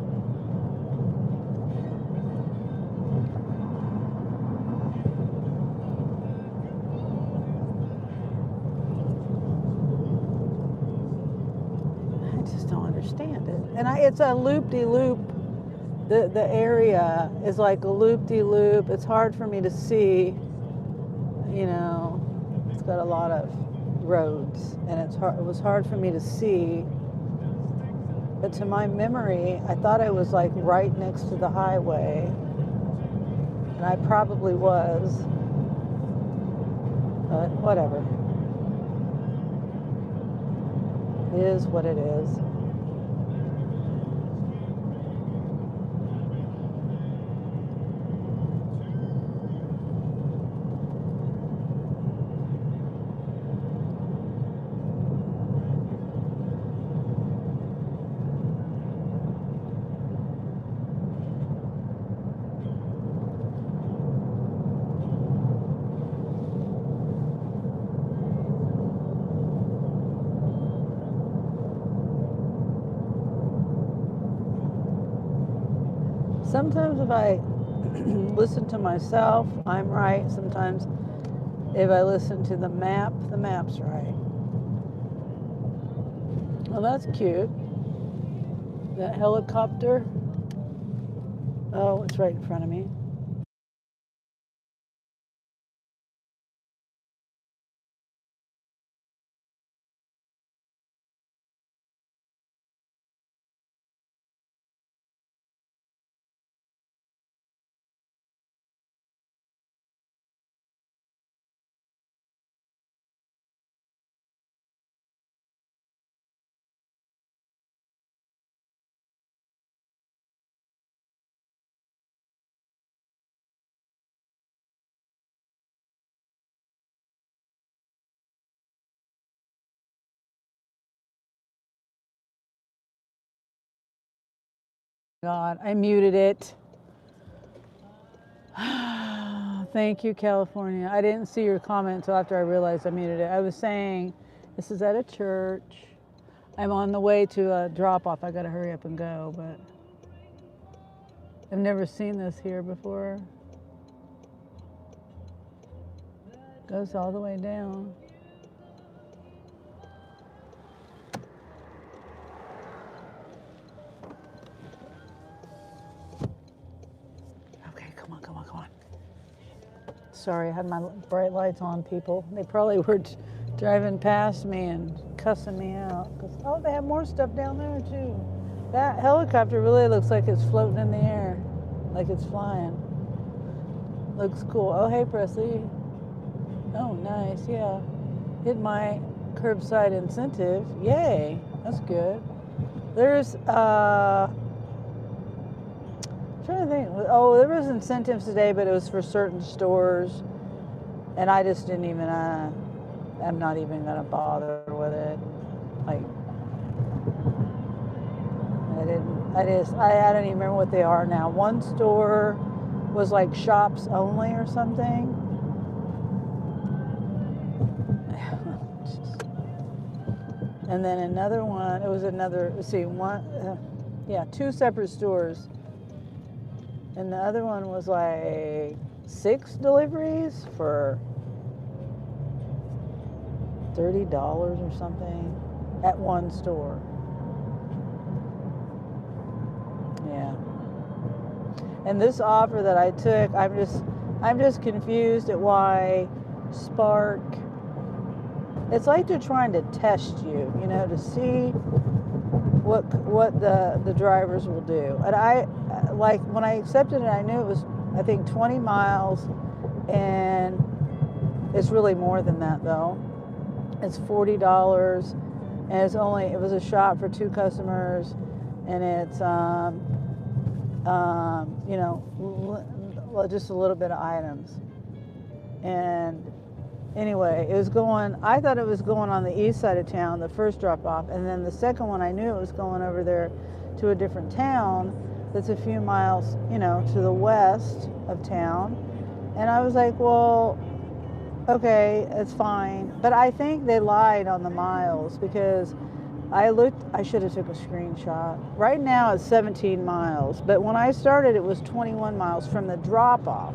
I just don't understand it. And it's a loop-de-loop. The area is like a loop-de-loop. It's hard for me to see. You know, it's got a lot of roads, and it was hard for me to see. But to my memory, I thought I was like right next to the highway, and I probably was. But whatever. It is what it is. Sometimes if I listen to myself, I'm right. Sometimes if I listen to the map's right. Well, that's cute. That helicopter. Oh, it's right in front of me. God, I muted it. Thank you, California. I didn't see your comment until after I realized I muted it. I was saying, this is at a church. I'm on the way to a drop off. I gotta hurry up and go, but I've never seen this here before. Goes all the way down. Okay, come on, come on, come on. Sorry, I had my bright lights on, people. They probably were driving past me and cussing me out. Oh, they have more stuff down there too. That helicopter really looks like it's floating in the air, like it's flying. Looks cool. Oh, hey, Presley. Oh, nice, yeah. Hit my curbside incentive. Yay, that's good. There's, I'm trying to think. Oh, there was incentives today, but it was for certain stores. And I just didn't even, I'm not even going to bother with it. Like, I don't even remember what they are now. One store was like shops only or something. And then another one, it was another, let's see, two separate stores. And the other one was like 6 deliveries for $30 or something at one store. Yeah. And this offer that I took, I'm just confused at why Spark. It's like they're trying to test you, to see what the drivers will do. And I, like, when I accepted it, I knew it was, I think, 20 miles, and it's really more than that, though. It's $40, and it was a shop for 2 customers, and it's, just a little bit of items. And anyway, I thought it was going on the east side of town, the first drop off, and then the second one I knew it was going over there to a different town that's a few miles, to the west of town. And I was like, well, okay, it's fine. But I think they lied on the miles, because I should have took a screenshot. Right now it's 17 miles, but when I started it was 21 miles from the drop off.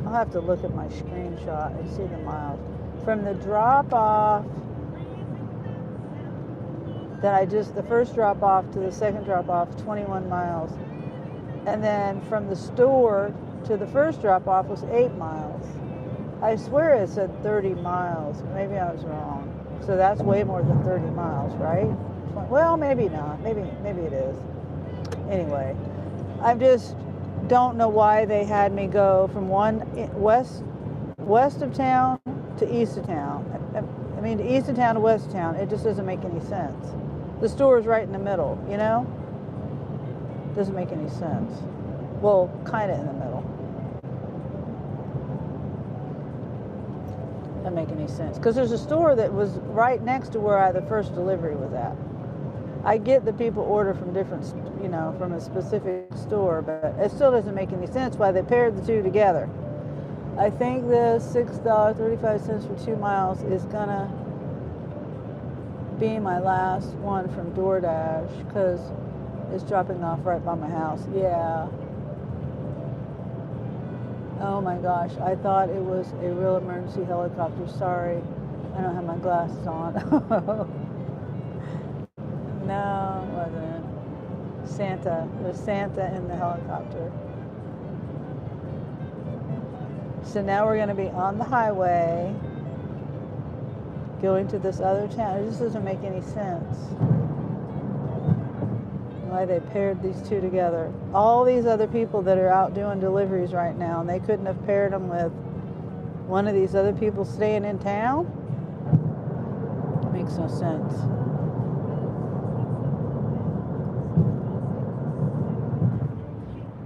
I'll have to look at my screenshot and see the miles. From the drop off the first drop off to the second drop off, 21 miles. And then from the store to the first drop off was 8 miles. I swear it said 30 miles. Maybe I was wrong. So that's way more than 30 miles, right? Well, maybe not. Maybe it is. Anyway, I just don't know why they had me go from one west of town to east of town. I mean, east of town to west of town. It just doesn't make any sense. The store is right in the middle, Doesn't make any sense. Well, kind of in the middle. Doesn't make any sense. Because there's a store that was right next to where the first delivery was at. I get that people order from different, from a specific store, but it still doesn't make any sense why they paired the two together. I think the $6.35 for 2 miles is gonna be my last one from DoorDash, because it's dropping off right by my house. Yeah. Oh my gosh, I thought it was a real emergency helicopter. Sorry, I don't have my glasses on. No, it wasn't. Santa. There's Santa in the helicopter. So now we're going to be on the highway going to this other town. It just doesn't make any sense why they paired these two together. All these other people that are out doing deliveries right now, and they couldn't have paired them with one of these other people staying in town? Makes no sense.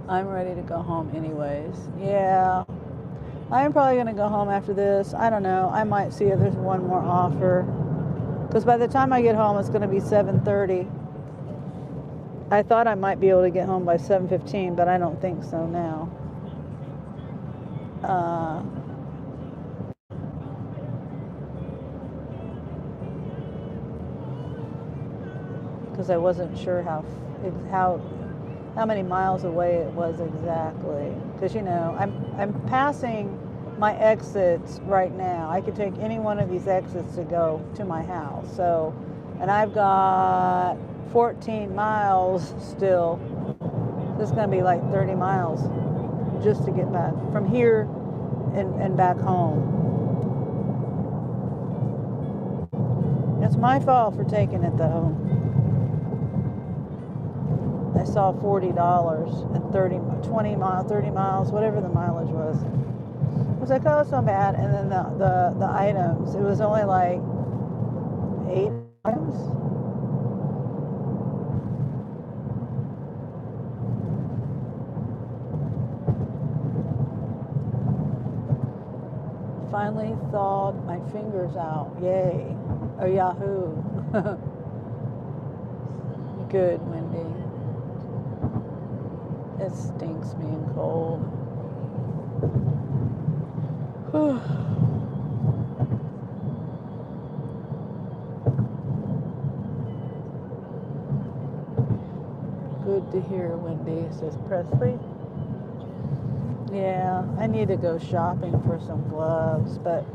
I'm ready to go home anyways. Yeah. I'm probably going to go home after this. I don't know. I might see if there's one more offer. Because by the time I get home, it's going to be 7:30. I thought I might be able to get home by 7:15, but I don't think so now. Because I wasn't sure how many miles away it was exactly. Because I'm passing my exits right now. I could take any one of these exits to go to my house. So, and I've got 14 miles still. This is going to be like 30 miles just to get back from here and back home. It's my fault for taking it though. I saw $40 and 20 miles, 30 miles, whatever the mileage was. I was like, oh, it's not bad. And then the items, it was only like 8 items. Finally thawed my fingers out. Yay. Oh, Yahoo. Good, Wendy. It stinks being cold. Good to hear, Wendy, says Presley. Yeah, I need to go shopping for some gloves, but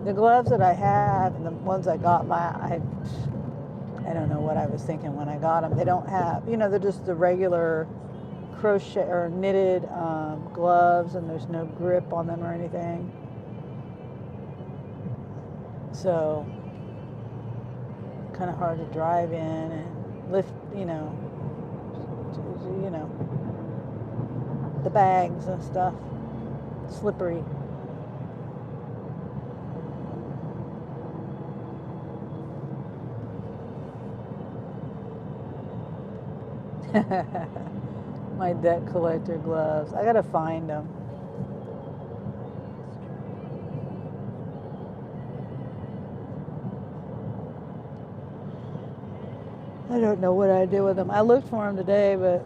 the gloves that I have and the ones I got, I don't know what I was thinking when I got them. They don't have, they're just the regular crochet or knitted gloves, and there's no grip on them or anything. So, kind of hard to drive in and lift, the bags and stuff. Slippery. My debt collector gloves. I gotta find them. I don't know what I did with them. I looked for them today, but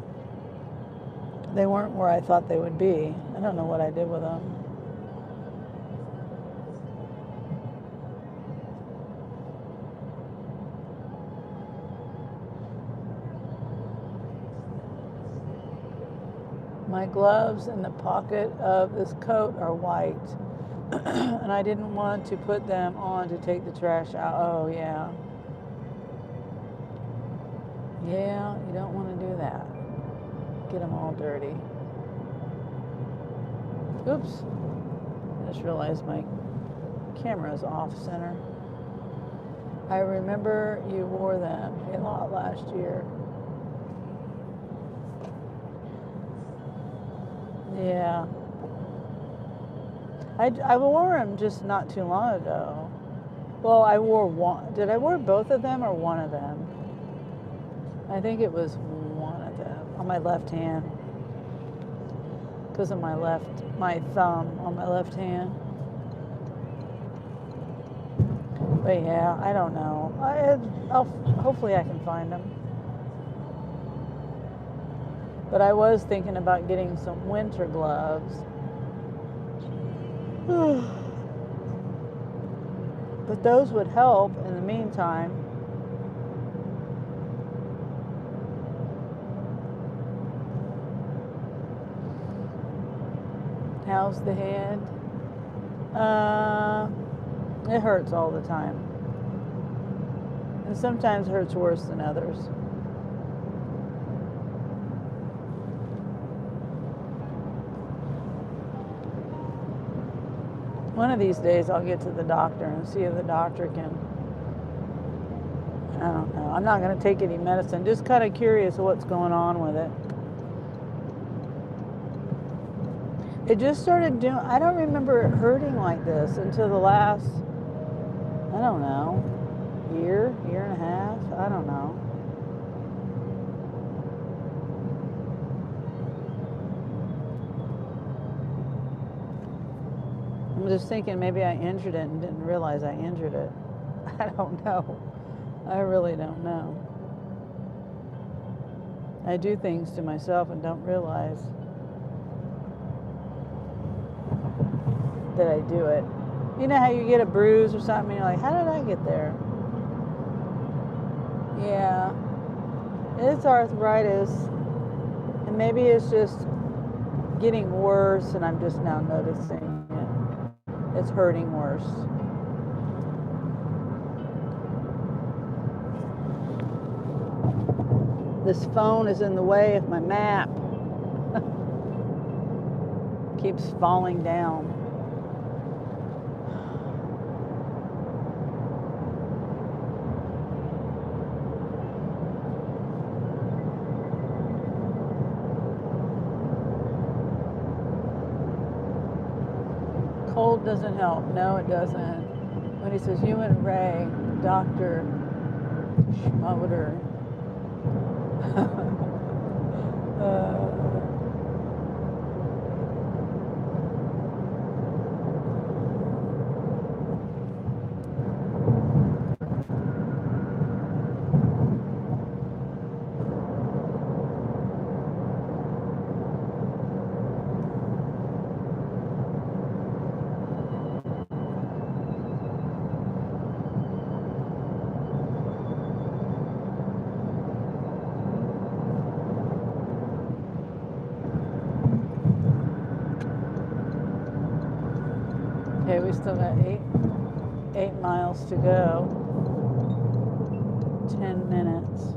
they weren't where I thought they would be. I don't know what I did with them. My gloves in the pocket of this coat are white. And I didn't want to put them on to take the trash out. Oh, yeah. Yeah, you don't want to do that. Get them all dirty. Oops. I just realized my camera is off center. I remember you wore them a lot last year. Yeah. I wore them just not too long ago. Well, I wore one. Did I wear both of them or one of them? I think it was one of them on my left hand. Because of my thumb on my left hand. But yeah, I don't know. Hopefully I can find them. But I was thinking about getting some winter gloves. But those would help in the meantime. How's the head? It hurts all the time. And sometimes it hurts worse than others. One of these days I'll get to the doctor and see if the doctor can, I don't know. I'm not going to take any medicine. Just kind of curious what's going on with it. It just started doing, I don't remember it hurting like this until the last, I don't know, year and a half, I don't know. I'm just thinking maybe I injured it and didn't realize I injured it. I don't know. I really don't know. I do things to myself and don't realize that I do it. You know how you get a bruise or something and you're like, how did I get there? Yeah, it's arthritis, and maybe it's just getting worse and I'm just now noticing it. It's hurting worse. This phone is in the way of my map. Keeps falling down. Cold doesn't help. No, it doesn't. When he says human ray, Dr. Schmoder. Okay, we still got eight miles to go. 10 minutes.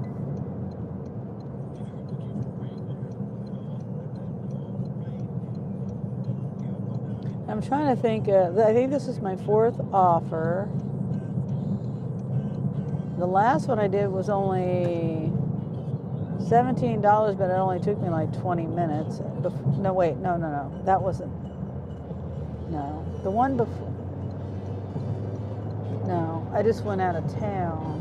I'm trying to think. I think this is my 4th offer. The last one I did was only $17, but it only took me like 20 minutes. No, wait, no. That wasn't. No, the one before. No, I just went out of town.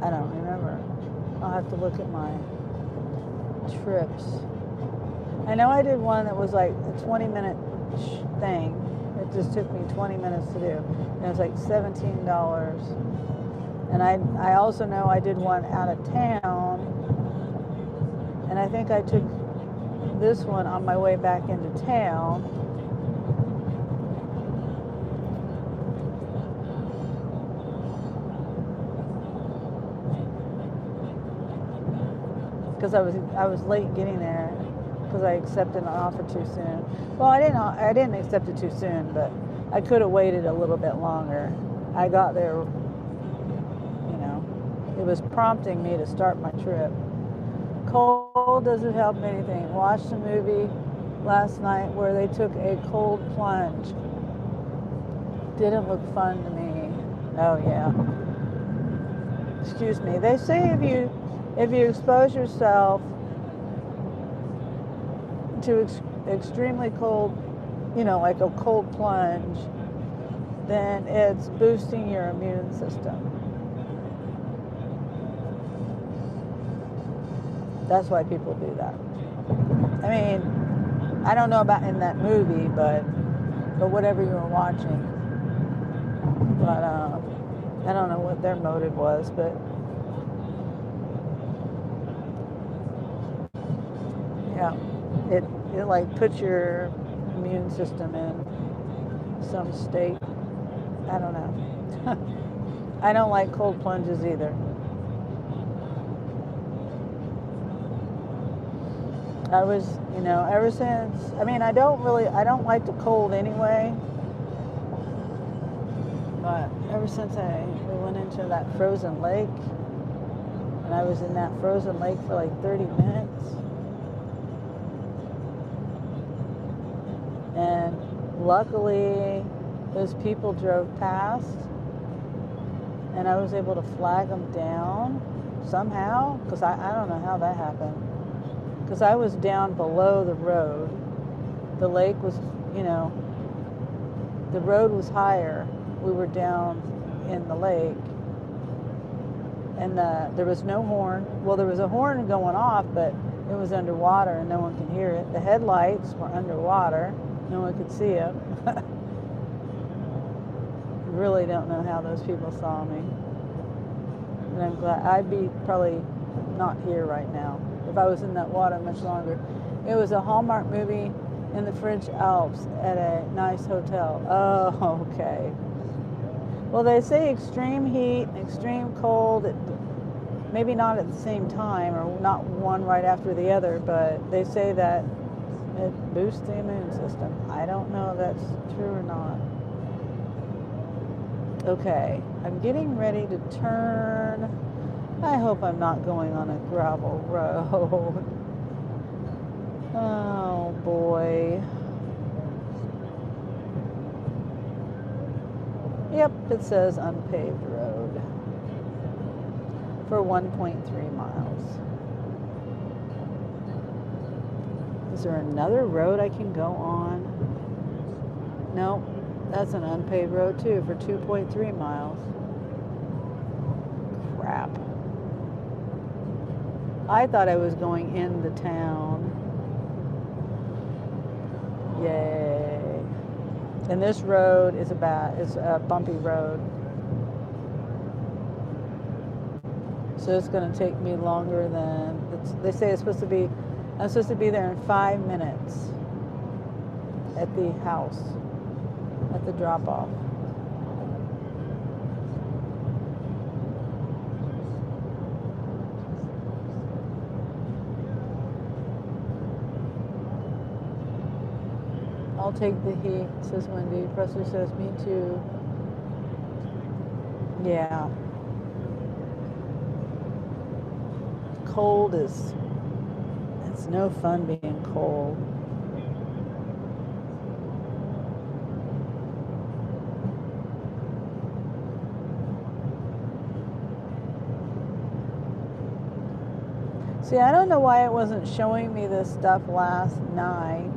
I don't remember. I'll have to look at my trips. I know I did one that was like a 20-minute thing. It just took me 20 minutes to do. And it was like $17. And I also know I did one out of town. And I think I took this one on my way back into town. Because I was late getting there because I accepted an offer too soon. Well, I didn't accept it too soon, but I could have waited a little bit longer. I got there, you know, it was prompting me to start my trip. Cold doesn't help anything. Watched a movie last night where they took a cold plunge. Didn't look fun to me. Oh yeah. Excuse me. They say if you expose yourself to extremely cold, you know, like a cold plunge, then it's boosting your immune system. That's why people do that. I mean, I don't know about in that movie, but whatever you were watching. But I don't know what their motive was, but yeah, it like puts your immune system in some state. I don't know. I don't like cold plunges either. I was, you know, ever since, I mean, I don't like the cold anyway, but ever since we went into that frozen lake, and I was in that frozen lake for like 30 minutes, and luckily those people drove past, and I was able to flag them down somehow, because I don't know how that happened. Because I was down below the road. The lake was, you know, the road was higher. We were down in the lake. And there was no horn. Well, there was a horn going off, but it was underwater and no one could hear it. The headlights were underwater. No one could see them. really don't know how those people saw me. And I'm glad. I'd be probably not here right now if I was in that water much longer. It was a Hallmark movie in the French Alps at a nice hotel. Oh, okay. Well, they say extreme heat, extreme cold, maybe not at the same time or not one right after the other, but they say that it boosts the immune system. I don't know if that's true or not. Okay, I'm getting ready to turn. I hope I'm not going on a gravel road. Oh boy. Yep, it says unpaved road for 1.3 miles. Is there another road I can go on? No, that's an unpaved road too for 2.3 miles. Crap. I thought I was going in the town. Yay. And this road is a bumpy road. So it's going to take me longer than, they say I'm supposed to be there in 5 minutes at the house, at the drop-off. I'll take the heat, says Wendy. Presser says, me too. Yeah. Cold is, it's no fun being cold. See, I don't know why it wasn't showing me this stuff last night.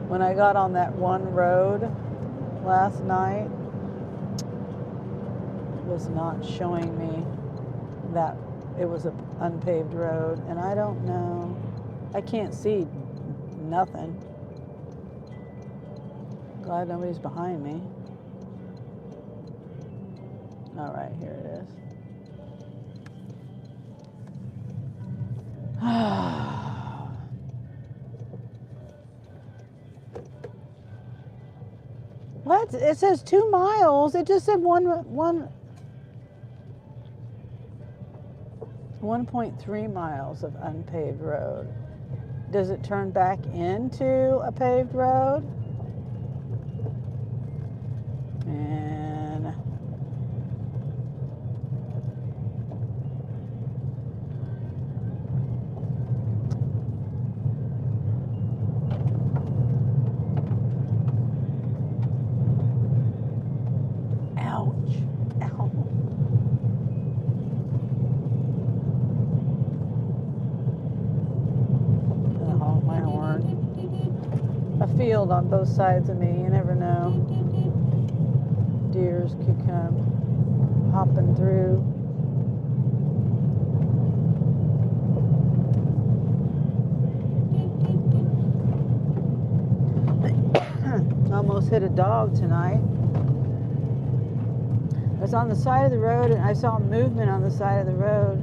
When I got on that one road last night, it was not showing me that it was an unpaved road, and I don't know. I can't see nothing. Glad nobody's behind me. All right, here it is. What? It says 2 miles. It just said 1.3 miles of unpaved road. Does it turn back into a paved road? And ouch. Ow. Oh, my horn. A field on both sides of me, you never know. Deers could come hopping through. Almost hit a dog tonight. I was on the side of the road and I saw movement on the side of the road.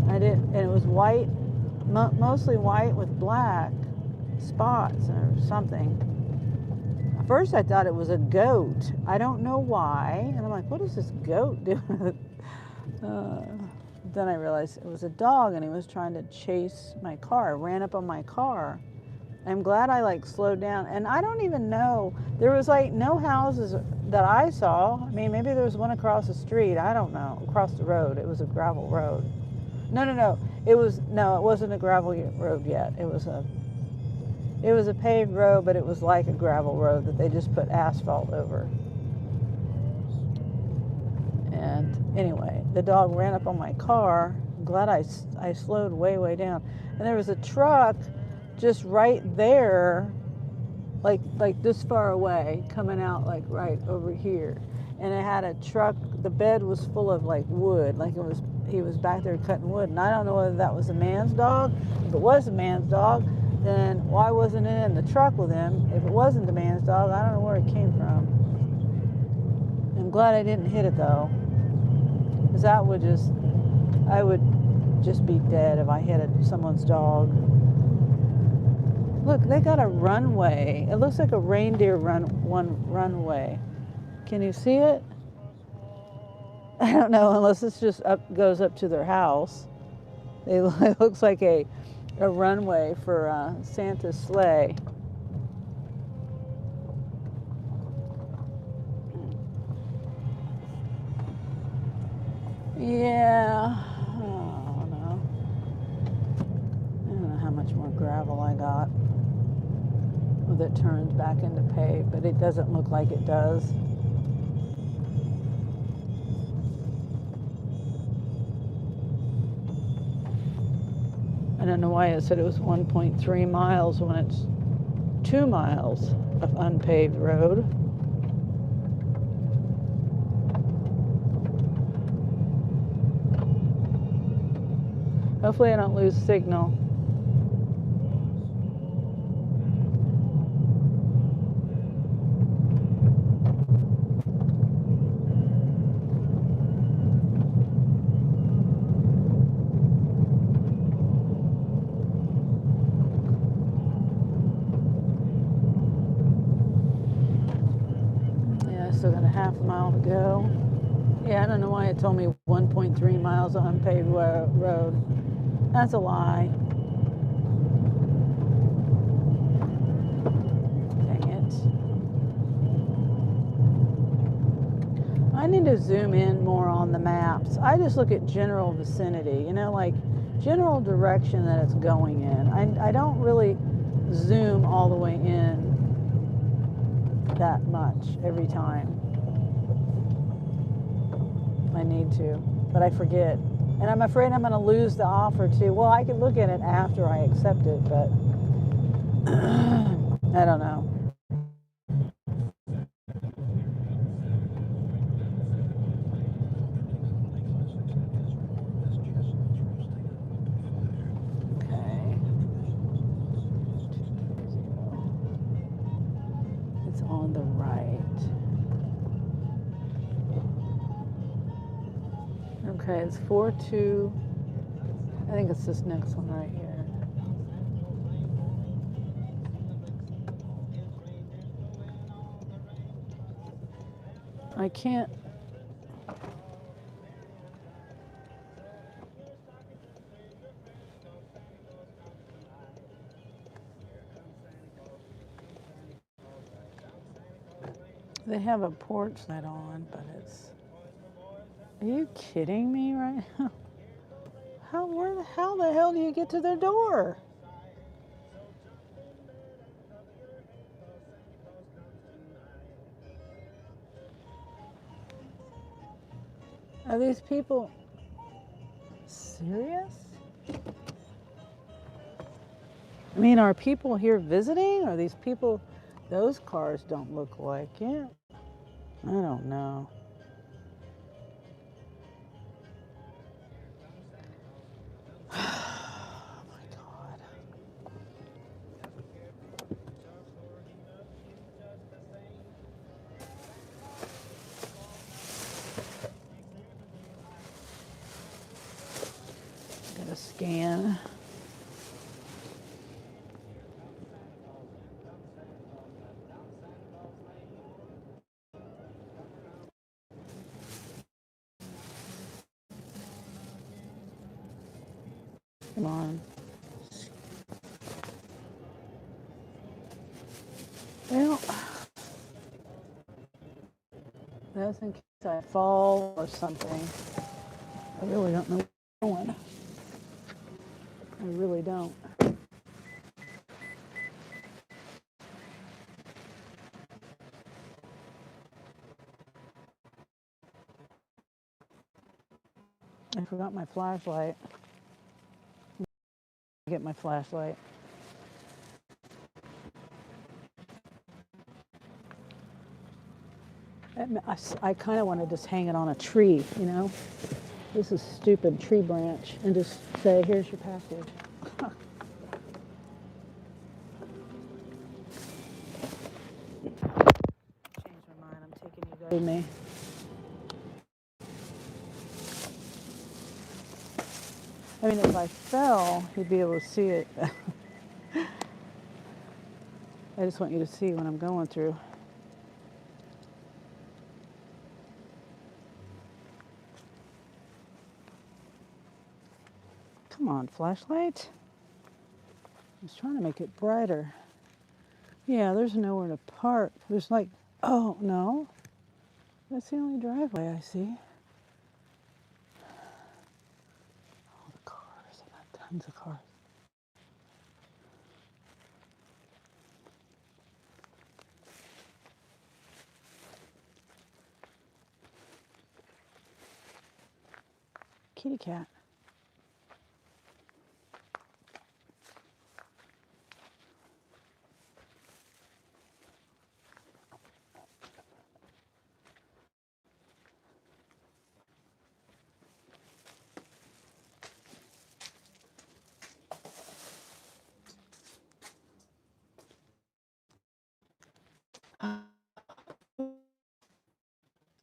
And it was white, mostly white with black spots or something. At first I thought it was a goat. I don't know why. And I'm like, what is this goat doing? Then I realized it was a dog and he was trying to chase my car, ran up on my car. I'm glad I slowed down. And I don't even know, there was no houses that I saw. I mean, maybe there was one across the street. I don't know, across the road. It was a gravel road. No. It wasn't a gravel road yet. It was a paved road, but it was like a gravel road that they just put asphalt over. And anyway, the dog ran up on my car. I'm glad I slowed way down. And there was a truck just right there, like this far away, coming out right over here. And it had a truck, the bed was full of wood, he was back there cutting wood. And I don't know whether that was a man's dog. If it was a man's dog, then why wasn't it in the truck with him? If it wasn't the man's dog, I don't know where it came from. I'm glad I didn't hit it though, because I would just be dead if I hit someone's dog. Look, they got a runway. It looks like a reindeer runway. Can you see it? I don't know, unless it's just goes up to their house. It looks like a runway for Santa's sleigh. Yeah, I don't know how much more gravel I got with it turned back into paved, but it doesn't look like it does. I don't know why it said it was 1.3 miles when it's 2 miles of unpaved road. Hopefully I don't lose signal. Yeah, I still got a half mile to go. Yeah, I don't know why it told me 1.3 miles of unpaved road. That's a lie. Dang it. I need to zoom in more on the maps. I just look at general vicinity, like general direction that it's going in. I don't really zoom all the way in that much every time. I need to, but I forget. And I'm afraid I'm going to lose the offer too. Well, I could look at it after I accept it, but I don't know. Okay. It's on the right. Okay, it's 4-2. I think it's this next one right here. I can't. They have a porch light on, but it's. Are you kidding me right now? How the hell do you get to their door? Are these people serious? I mean, are people here visiting? Are these people, those cars don't look like it. I don't know. Oh my God. Gotta scan. Come on. Well, that's in case I fall or something. I really don't know where I'm going. I really don't. I forgot my flashlight. Get my flashlight. I kind of want to just hang it on a tree, This is stupid tree branch, and just say, here's your package. Change my mind. I'm taking you guys with me. I mean, if I fell, you'd be able to see it. I just want you to see what I'm going through. Come on, flashlight. I was trying to make it brighter. Yeah, there's nowhere to park. There's like, oh no, that's the only driveway I see. All the cars, I got tons of cars. Kitty cat.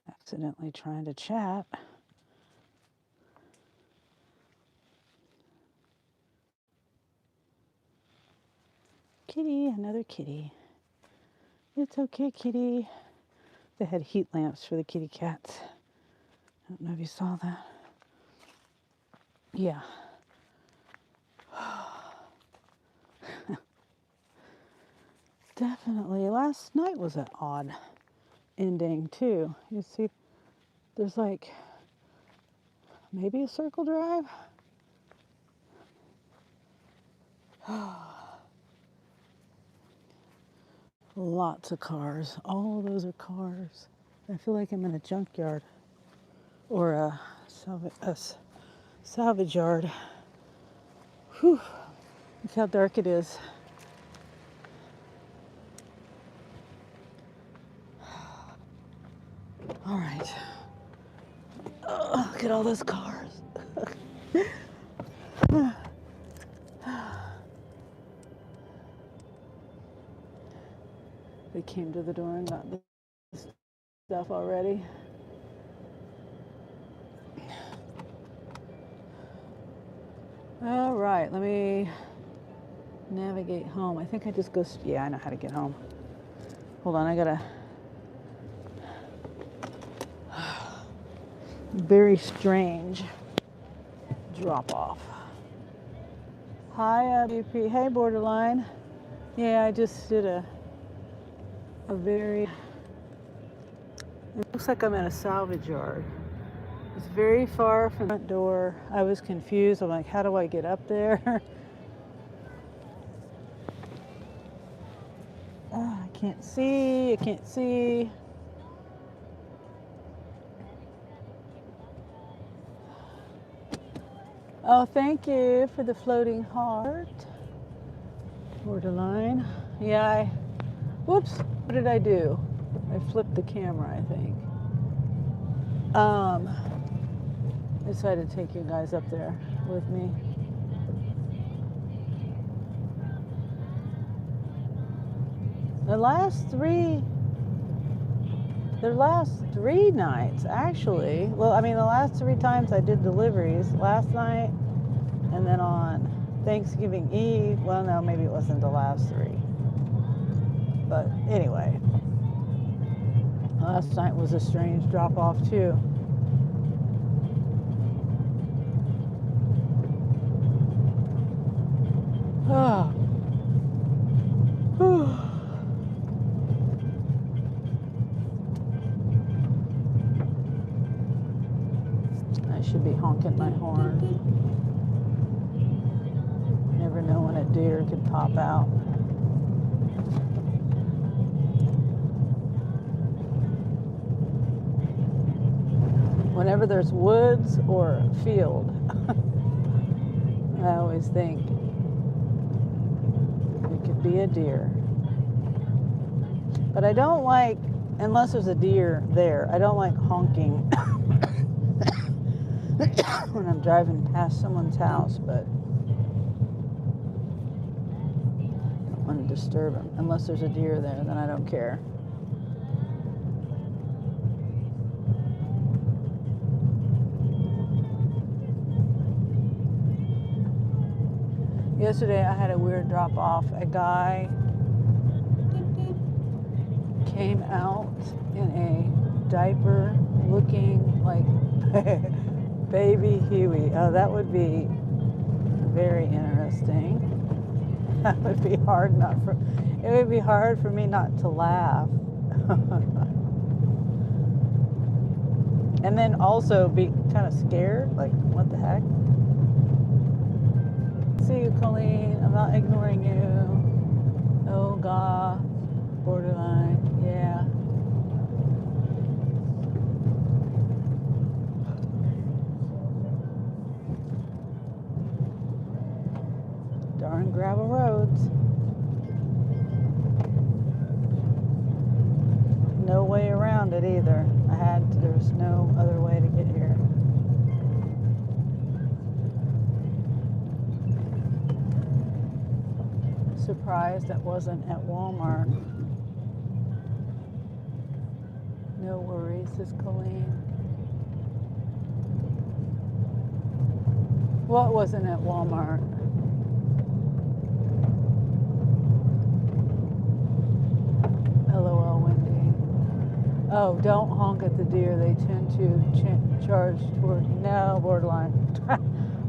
Accidentally trying to chat. Kitty, another kitty. It's okay, kitty. They had heat lamps for the kitty cats. I don't know if you saw that. Yeah. Definitely. Last night was an odd ending, too. You see, there's like maybe a circle drive. Lots of cars. All of those are cars. I feel like I'm in a junkyard or a salvage yard. Whew. Look how dark it is. All right. Oh, look at all those cars. They came to the door and got the stuff already. All right, let me navigate home. I think I just go, yeah, I know how to get home. Hold on, I gotta, very strange drop off. Hi, BP. Hey, Borderline. Yeah, I just did a very, it looks like I'm at a salvage yard. It's very far from the front door. I was confused. I'm like, how do I get up there? Oh, I can't see. I can't see. Oh, thank you for the floating heart. Borderline. Yeah, whoops. What did I do? I flipped the camera, I think. I decided to take you guys up there with me. The last three nights, actually. Well, I mean, the last 3 times I did deliveries, last night and then on Thanksgiving Eve. Well, no, maybe it wasn't the last 3. But anyway, last night was a strange drop off too. Oh. I should be honking my horn. Never know when a deer could pop out. Whenever there's woods or field, I always think it could be a deer. But I don't like, unless there's a deer there, I don't like honking when I'm driving past someone's house, but I don't want to disturb them. Unless there's a deer there, then I don't care. Yesterday I had a weird drop off. A guy came out in a diaper looking like baby Huey. Oh, that would be very interesting. That would be hard not for, it would be hard for me not to laugh. And then also be kind of scared, like, what the heck? See you, Colleen. I'm not ignoring you. Oh, God. Borderline. Yeah. Darn gravel roads. No way around it either. There's no other way to get here. Surprised that wasn't at Walmart. No worries, says Colleen. What wasn't at Walmart? LOL, Wendy. Oh, don't honk at the deer. They tend to charge toward. No, borderline.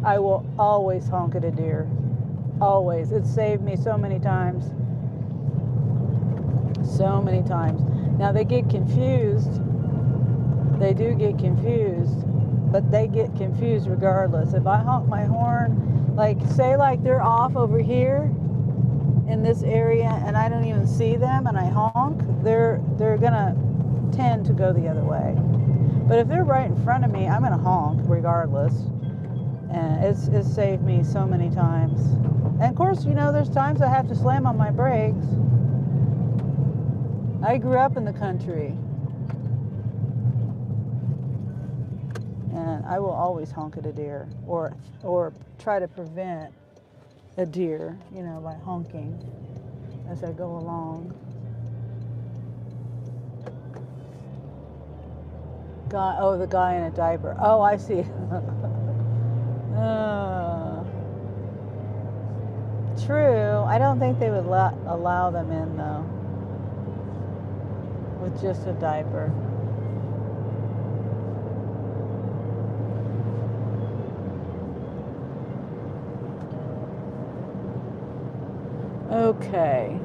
I will always honk at a deer. Always. It's saved me so many times. So many times. Now they get confused. They do get confused, but they get confused regardless. If I honk my horn, like say like they're off over here in this area and I don't even see them and I honk, they're gonna tend to go the other way. But if they're right in front of me, I'm gonna honk regardless. And it's saved me so many times. And of course, you know, there's times I have to slam on my brakes. I grew up in the country. And I will always honk at a deer or try to prevent a deer, you know, by honking as I go along. The guy in a diaper. Oh, I see. True. I don't think they would allow them in though, with just a diaper. Okay.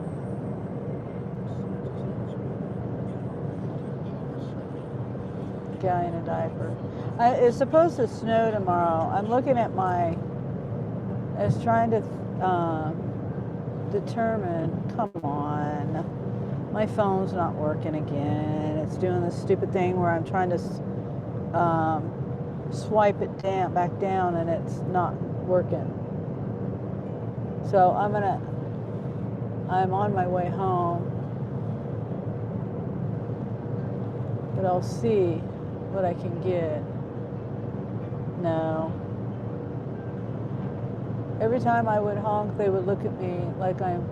Guy in a diaper. It's supposed to snow tomorrow. I'm looking at I was trying to determine, come on, my phone's not working again. It's doing this stupid thing where I'm trying to swipe it back down and it's not working. So I'm on my way home, but I'll see what I can get. No. Every time I would honk, they would look at me like I'm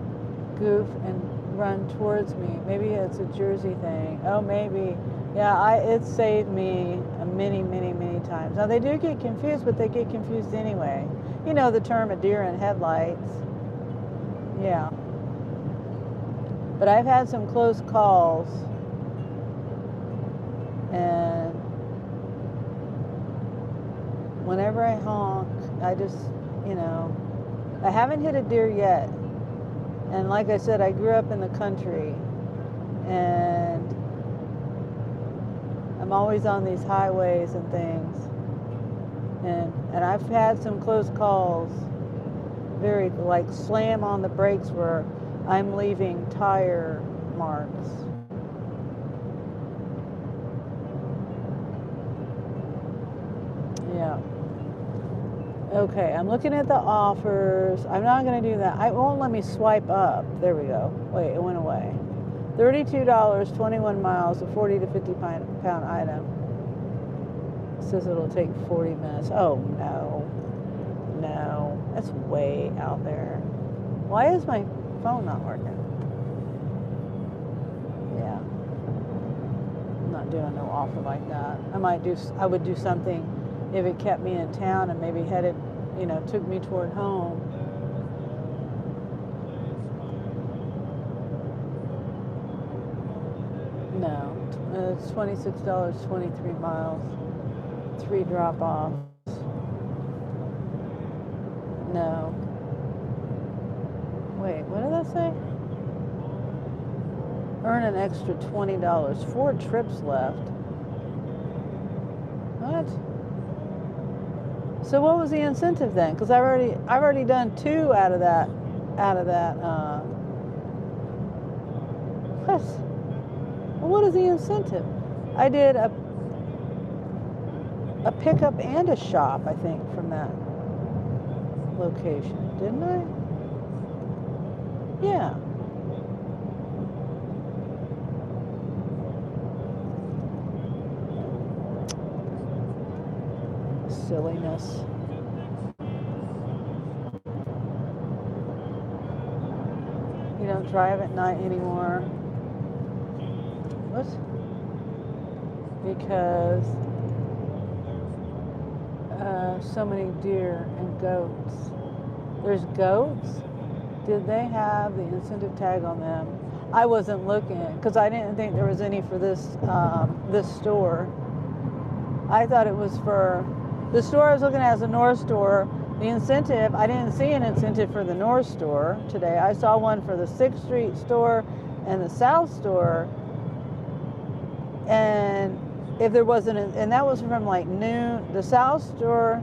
goof and run towards me. Maybe it's a Jersey thing. Oh, maybe. Yeah, it saved me many, many, many times. Now, they do get confused, but they get confused anyway. You know the term a deer in headlights. Yeah. But I've had some close calls, and whenever I honk, I just, you know, I haven't hit a deer yet. And like I said, I grew up in the country, and I'm always on these highways and things. And I've had some close calls, very like slam on the brakes where I'm leaving tire marks. Yeah. Okay, I'm looking at the offers. I'm not going to do that. It won't let me swipe up. There we go. Wait, it went away. $32, 21 miles, a 40 to 50 pound item. It says it'll take 40 minutes. Oh, no. No. That's way out there. Why is my phone not working? Yeah. I'm not doing no offer like that. I would do something if it kept me in town and maybe headed, you know, took me toward home. It's $26, 23 miles, 3 drop-offs. No. Wait, what did that say? Earn an extra $20. 4 trips left. What? So what was the incentive then? Because I've already done 2 out of that. What? Well, what is the incentive? I did a pickup and a shop, I think, from that location, didn't I? Yeah. Silliness. You don't drive at night anymore. What? Because so many deer and goats. There's goats? Did they have the incentive tag on them? I wasn't looking because I didn't think there was any for this store. I thought it was for the store I was looking at as a North store. The incentive, I didn't see an incentive for the North store today. I saw one for the 6th Street store and the South store. And if there wasn't, and that was from like noon, the South store,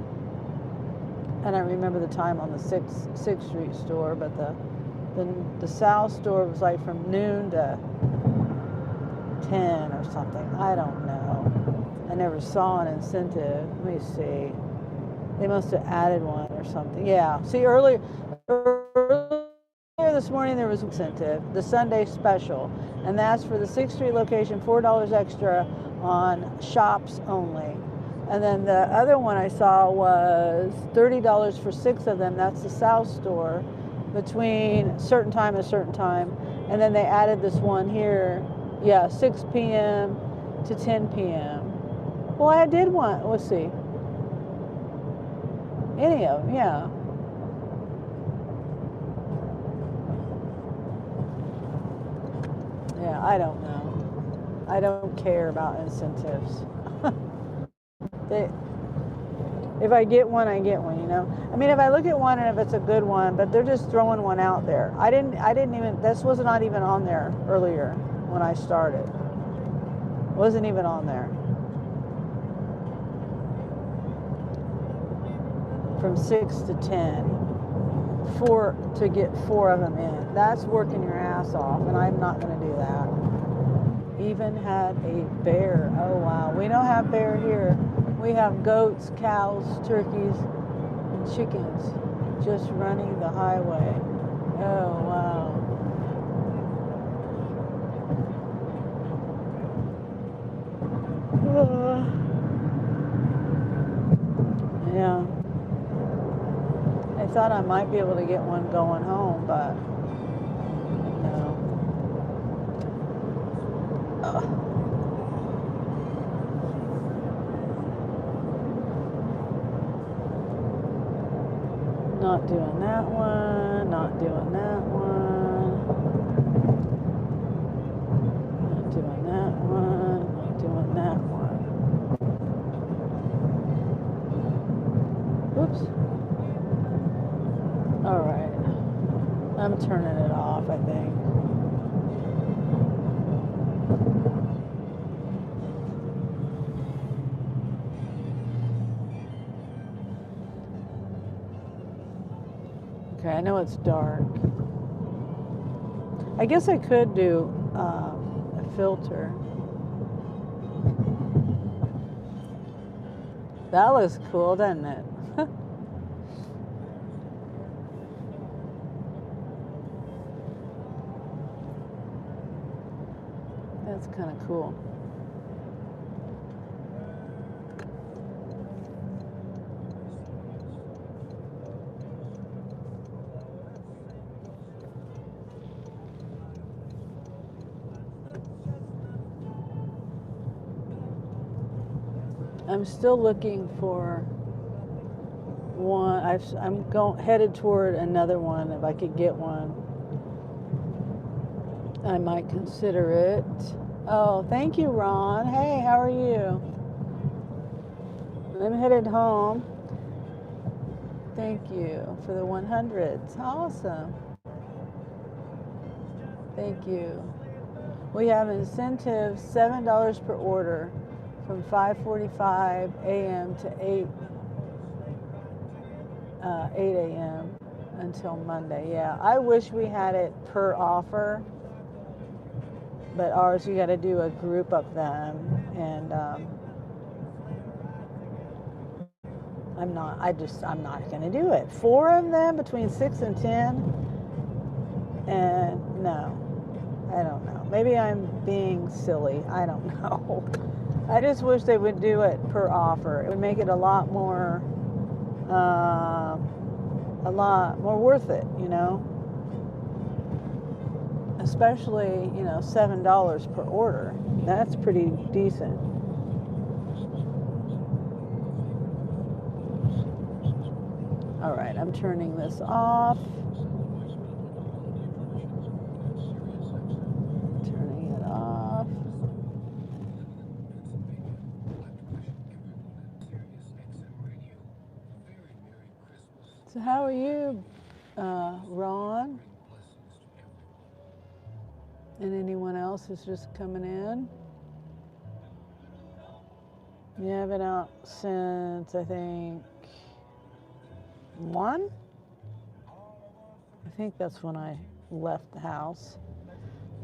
I don't remember the time on the 6th Street store, but the South store was like from noon to 10 or something. I don't know. I never saw an incentive. Let me see. They must have added one or something. Yeah. See, earlier this morning there was an incentive, the Sunday special, and that's for the 6th Street location, $4 extra on shops only. And then the other one I saw was $30 for 6 of them. That's the South store, between certain time and certain time. And then they added this one here, yeah, 6 p.m. to 10 p.m. Well, I did one. Let's see. Any of them, yeah. Yeah, I don't know. I don't care about incentives. If I get one, I get one, you know. I mean, if I look at one and if it's a good one, but they're just throwing one out there. I didn't even, this was not even on there earlier when I started. Wasn't even on there. From 6 to 10. To get 4 of them in. That's working your ass off, and I'm not going to do that. Even had a bear. Oh, wow. We don't have bear here. We have goats, cows, turkeys, and chickens just running the highway. Oh, wow. Yeah. I thought I might be able to get one going home, but no. Not doing that one, not doing that one. Not doing that one, not doing that one. Whoops. All right, I'm turning it off, I think. Okay, I know it's dark. I guess I could do a filter. That looks cool, doesn't it? That's kind of cool. I'm still looking for one. I'm headed toward another one. If I could get one, I might consider it. Oh, thank you, Ron. Hey, how are you? I'm headed home. Thank you for the 100s. Awesome. Thank you. We have incentives $7 per order from 5:45 a.m. to 8 a.m. until Monday. Yeah, I wish we had it per offer, but ours you got to do a group of them, and I'm not going to do it. 4 of them between 6 and 10, and no, I don't know. Maybe I'm being silly. I don't know. I just wish they would do it per offer. It would make it a lot more worth it, you know. Especially, you know, $7 per order. That's pretty decent. All right, I'm turning this off. Turning it off. So how are you, Ron? And anyone else who's just coming in? Yeah, I've been out since, I think, 1? I think that's when I left the house.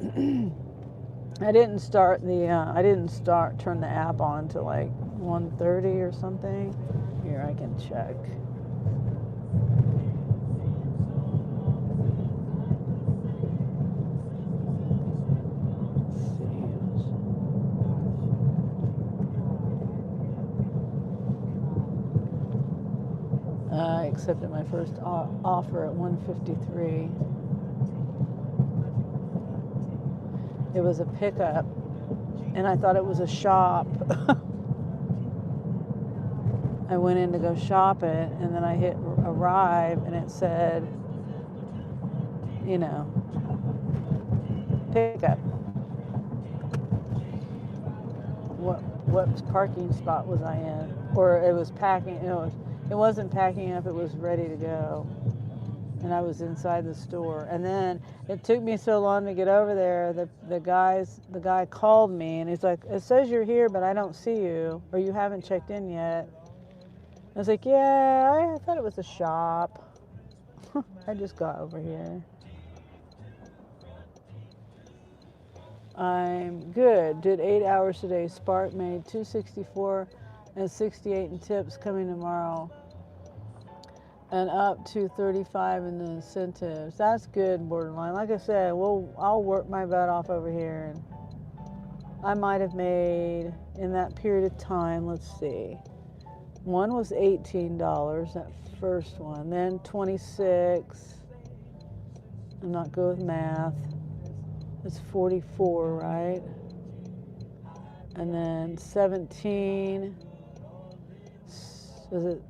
I didn't turn the app on till like 1:30 or something. Here, I can check. I accepted my first offer at 1:53. It was a pickup, and I thought it was a shop. I went in to go shop it, and then I hit arrive, and it said, you know, pickup. What parking spot was I in? Or it was packing. It wasn't packing up. It was ready to go, and I was inside the store. And then it took me so long to get over there. The guy called me, and he's like, "It says you're here, but I don't see you, or you haven't checked in yet." I was like, "Yeah, I thought it was a shop." I just got over here. I'm good. Did 8 hours today. Spark made $264 and 68 in tips coming tomorrow. And up to 35 in the incentives. That's good, borderline. Like I said, I'll work my butt off over here, and I might have made in that period of time. Let's see. One was $18, that first one. Then 26. I'm not good with math. It's 44, right? And then 17. Is it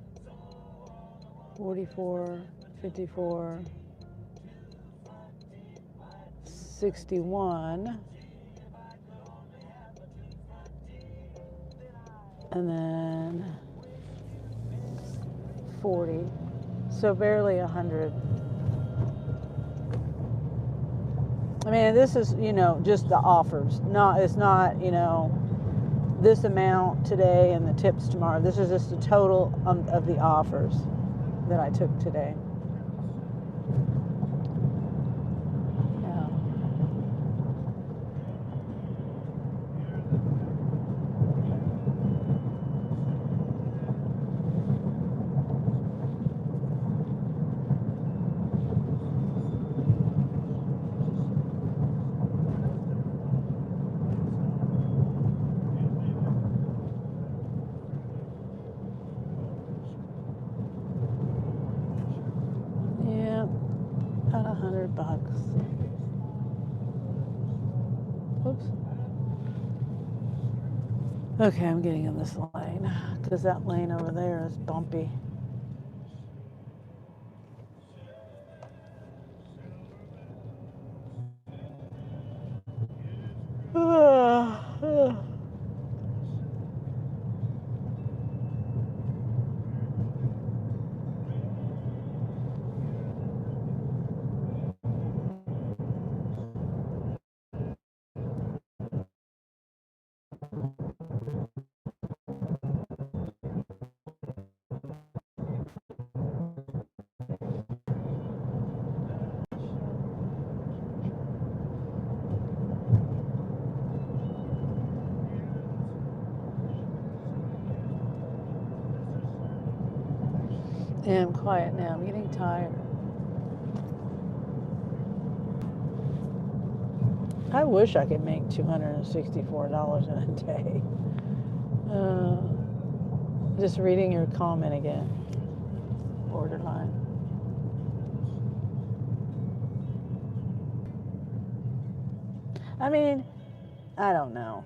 44, 54, 61, and then 40. So barely 100. I mean, this is, just the offers. It's not, this amount today and the tips tomorrow. This is just the total of the offers that I took today. Yeah. About $100. Oops. Okay, I'm getting in this lane because that lane over there is bumpy. Yeah, I'm quiet now. I'm getting tired. I wish I could make $264 in a day. Just reading your comment again. Borderline. I mean, I don't know.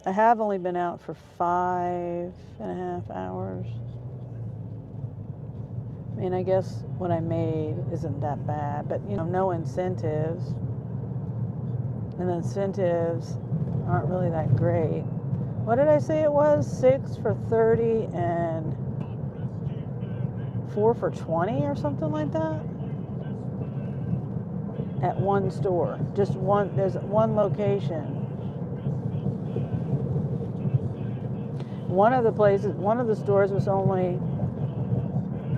I have only been out for 5.5 hours. I mean, I guess what I made isn't that bad, but you know, no incentives. And the incentives aren't really that great. What did I say it was? 6 for 30 and 4 for 20 or something like that? At one store. Just one, there's one location. One of the stores was only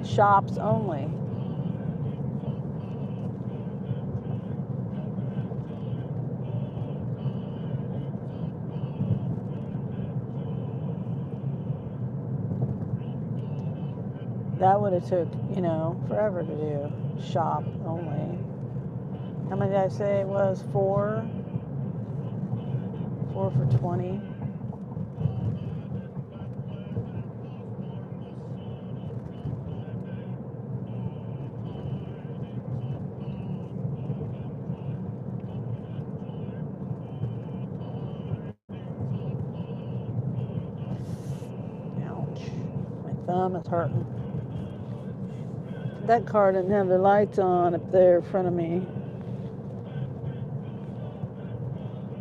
shops only. That would have took, you know, forever to do. Shop only. How many did I say it was? 4? 4 for 20. Ouch. My thumb is hurting. That car didn't have the lights on up there in front of me.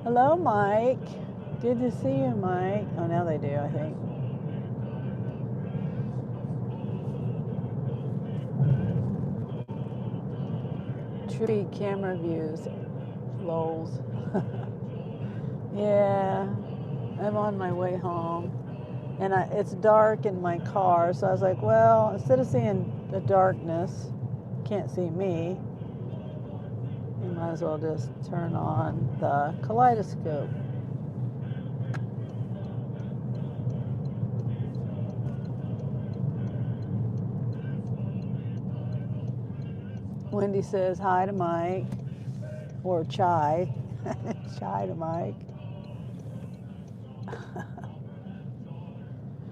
Hello, Mike. Good to see you, Mike. Oh, now they do, I think. Tree camera views. Lols. Yeah, I'm on my way home. And it's dark in my car, so I was like, well, instead of seeing the darkness, can't see me, you might as well just turn on the kaleidoscope. Wendy says hi to Mike, or chai. Chai to Mike.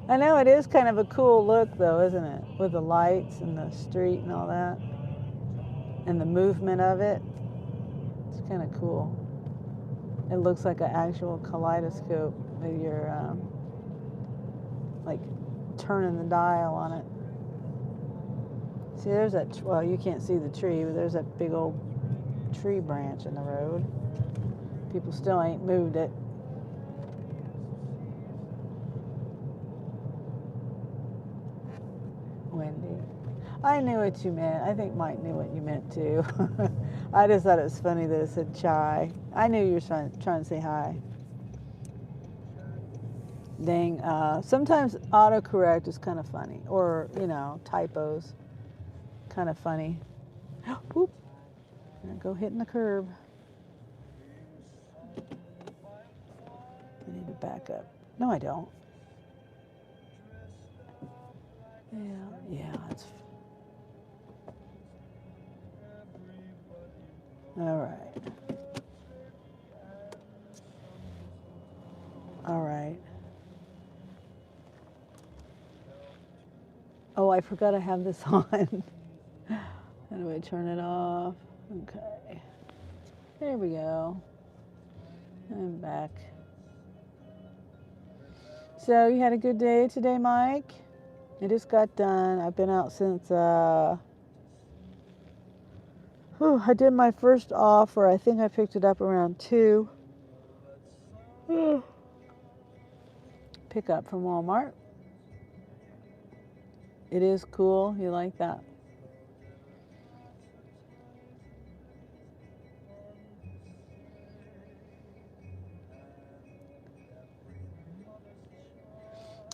I know it is kind of a cool look though, isn't it? With the lights and the street and all that. And the movement of it. It's kind of cool. It looks like an actual kaleidoscope with your, like, turning the dial on it. See, there's that, well, you can't see the tree, but there's that big old tree branch in the road. People still ain't moved it. Wendy. I knew what you meant. I think Mike knew what you meant too. I just thought it was funny that it said chai. I knew you were trying to say hi. Dang. Sometimes autocorrect is kind of funny. Or, you know, typos. Kind of funny. Whoop. Go hitting the curb. I need to back up. No, I don't. Yeah, that's... All right. Oh, I forgot I have this on. How do I turn it off? Okay. There we go. I'm back. So you had a good day today, Mike? I just got done. I've been out since, I did my first offer. I think I picked it up around 2. Pick up from Walmart. It is cool. You like that?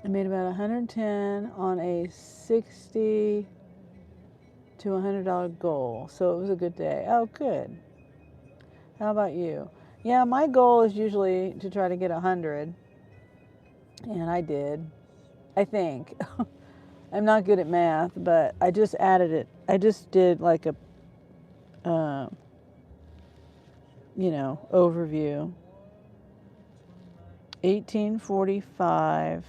I made about 110 on a $60 to $100 goal. So it was a good day. Oh, good. How about you? Yeah, my goal is usually to try to get 100. And I did. I think. I'm not good at math, but I just added it. I just did like a, uh, overview. 1845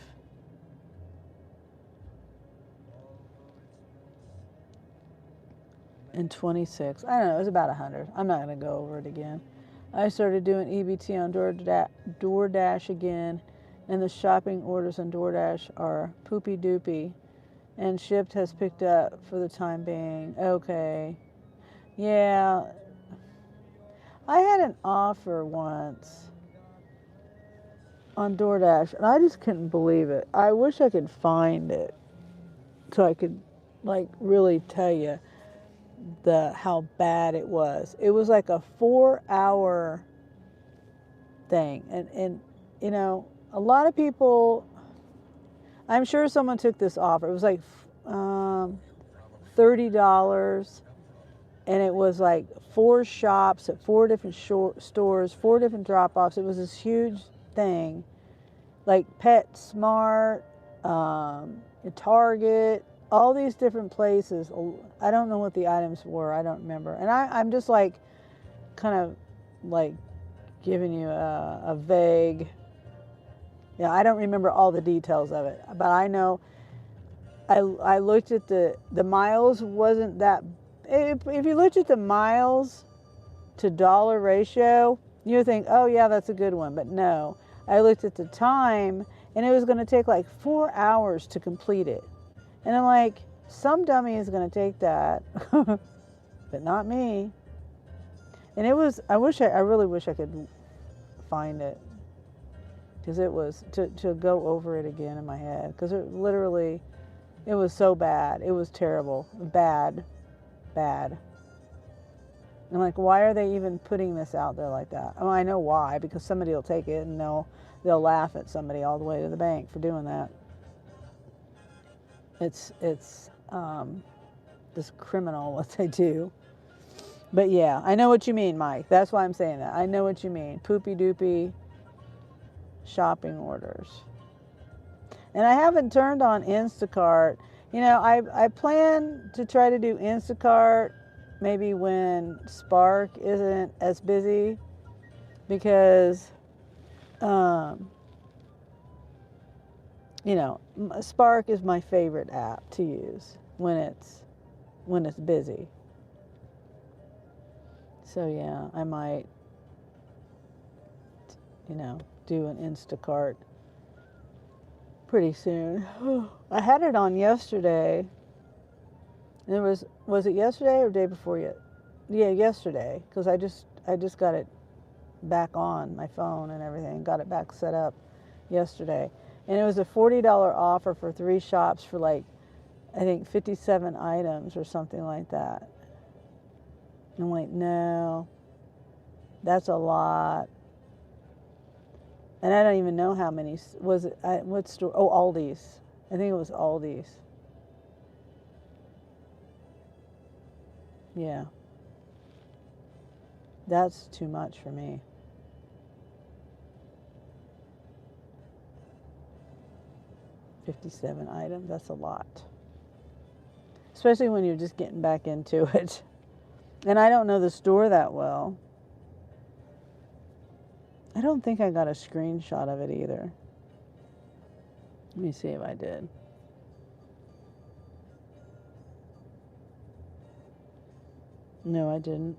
and 26. I don't know, it was about 100. I'm not going to go over it again. I started doing EBT on DoorDash again, and the shopping orders on DoorDash are poopy doopy, and Shipped has picked up for the time being. Okay. Yeah. I had an offer once on DoorDash, and I just couldn't believe it. I wish I could find it so I could, like, really tell you how bad it was. It was like a 4-hour thing, and a lot of people. I'm sure someone took this offer. It was like $30, and it was like 4 shops at 4 different stores, 4 different drop-offs. It was this huge thing, like PetSmart, Target, all these different places. I don't know what the items were. I don't remember. And I'm just like, kind of like giving you a vague, I don't remember all the details of it. But I know I looked at the miles wasn't that, if you looked at the miles to dollar ratio, you would think, oh yeah, that's a good one. But no, I looked at the time, and it was going to take like 4 hours to complete it. And I'm like, some dummy is going to take that, but not me. And it was, I really wish I could find it, because it was, to go over it again in my head, because it literally, it was so bad. It was terrible. Bad. I'm like, why are they even putting this out there like that? Oh, I know why, because somebody will take it and they'll laugh at somebody all the way to the bank for doing that. It's just criminal what they do. But yeah, I know what you mean, Mike. That's why I'm saying that. I know what you mean. Poopy doopy shopping orders. And I haven't turned on Instacart. I plan to try to do Instacart maybe when Spark isn't as busy, because Spark is my favorite app to use when it's busy. So yeah, I might do an Instacart pretty soon. I had it on yesterday. And it was it yesterday or day before yet? Yeah, yesterday, because I just got it back on my phone and everything. Got it back set up yesterday. And it was a $40 offer for 3 shops for like, I think 57 items or something like that. And I'm like, no, that's a lot. And I don't even know how many. Was it, what store? Oh, Aldi's. I think it was Aldi's. Yeah. That's too much for me. $57 items, that's a lot. Especially when you're just getting back into it. And I don't know the store that well. I don't think I got a screenshot of it either. Let me see if I did. No, I didn't.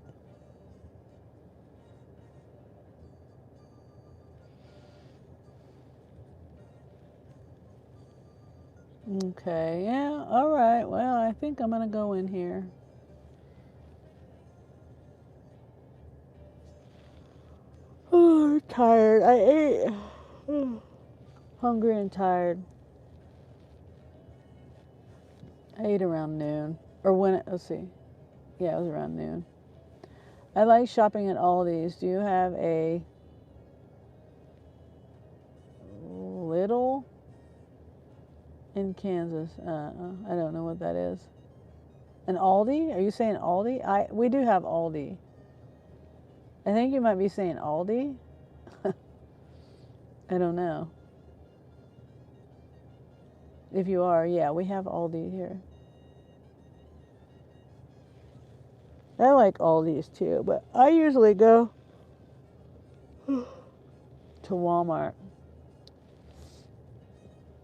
Okay, yeah, all right. Well, I think I'm going to go in here. Oh, I'm tired. I ate. Hungry and tired. I ate around noon. Or let's see. Yeah, it was around noon. I like shopping at Aldi's. Do you have a Little in Kansas? I don't know what that is. An Aldi? Are you saying Aldi? We do have Aldi. I think you might be saying Aldi. I don't know. If you are, yeah, we have Aldi here. I like Aldi's too, but I usually go to Walmart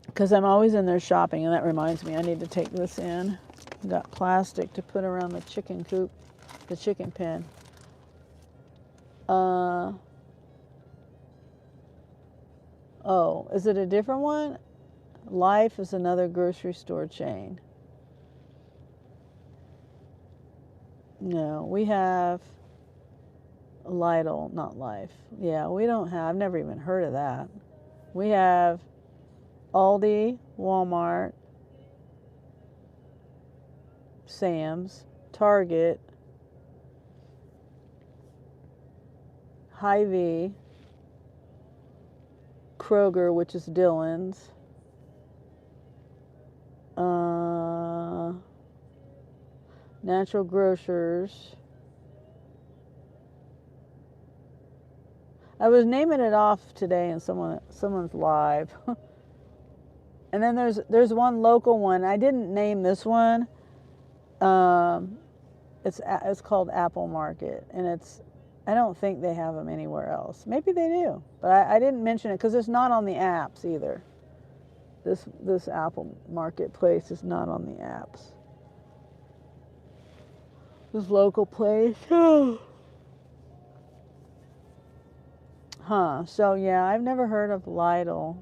because I'm always in there shopping, and that reminds me I need to take this in. Got plastic to put around the chicken coop, the chicken pen. Oh, is it a different one? Life is another grocery store chain. No, we have Lidl, not Life. Yeah, we don't have, I've never even heard of that. We have Aldi, Walmart, Sam's, Target, Hy-Vee, Kroger, which is Dillon's, Natural Grocers. I was naming it off today in someone's live. And then there's one local one. I didn't name this one. It's called Apple Market, and I don't think they have them anywhere else. Maybe they do, but I didn't mention it because it's not on the apps either. This Apple Marketplace is not on the apps. This local place. Huh. So yeah, I've never heard of Lidl.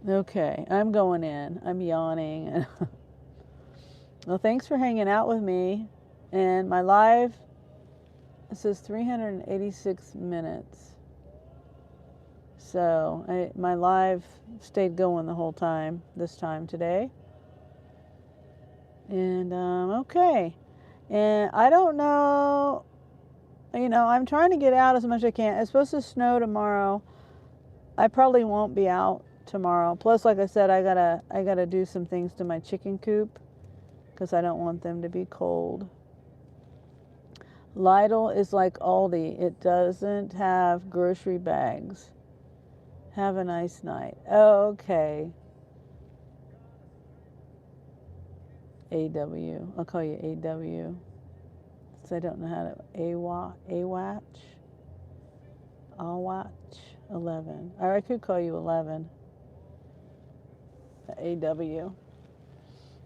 Okay, I'm going in. I'm yawning. Well, thanks for hanging out with me. And my live, it says 386 minutes. So my live stayed going the whole time, this time today. And okay. And I don't know, I'm trying to get out as much as I can. It's supposed to snow tomorrow. I probably won't be out tomorrow. Plus, like I said, I gotta do some things to my chicken coop because I don't want them to be cold. Lidl is like Aldi. It doesn't have grocery bags. Have a nice night. Oh, okay. AW. I'll call you AW. So I don't know how to AWatch. I'll watch 11. Or I could call you 11. AW.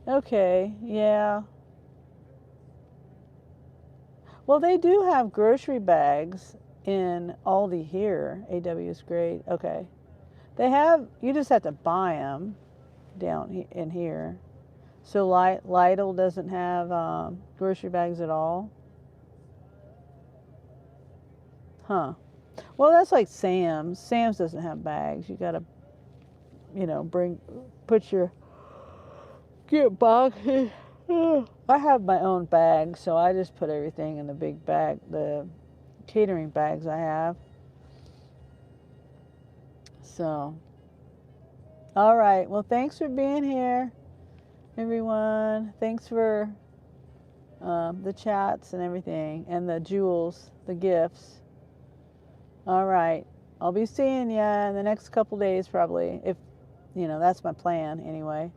Okay, yeah. Well, they do have grocery bags in Aldi here. AW is great. Okay. They have, you just have to buy them down in here. So Lidl doesn't have grocery bags at all? Huh. Well, that's like Sam's. Sam's doesn't have bags. You gotta, get boxes. I have my own bag, so I just put everything in the big bag, the catering bags I have. So, all right. Well, thanks for being here, everyone. Thanks for the chats and everything, and the jewels, the gifts. All right. I'll be seeing you in the next couple days, probably. If, that's my plan anyway.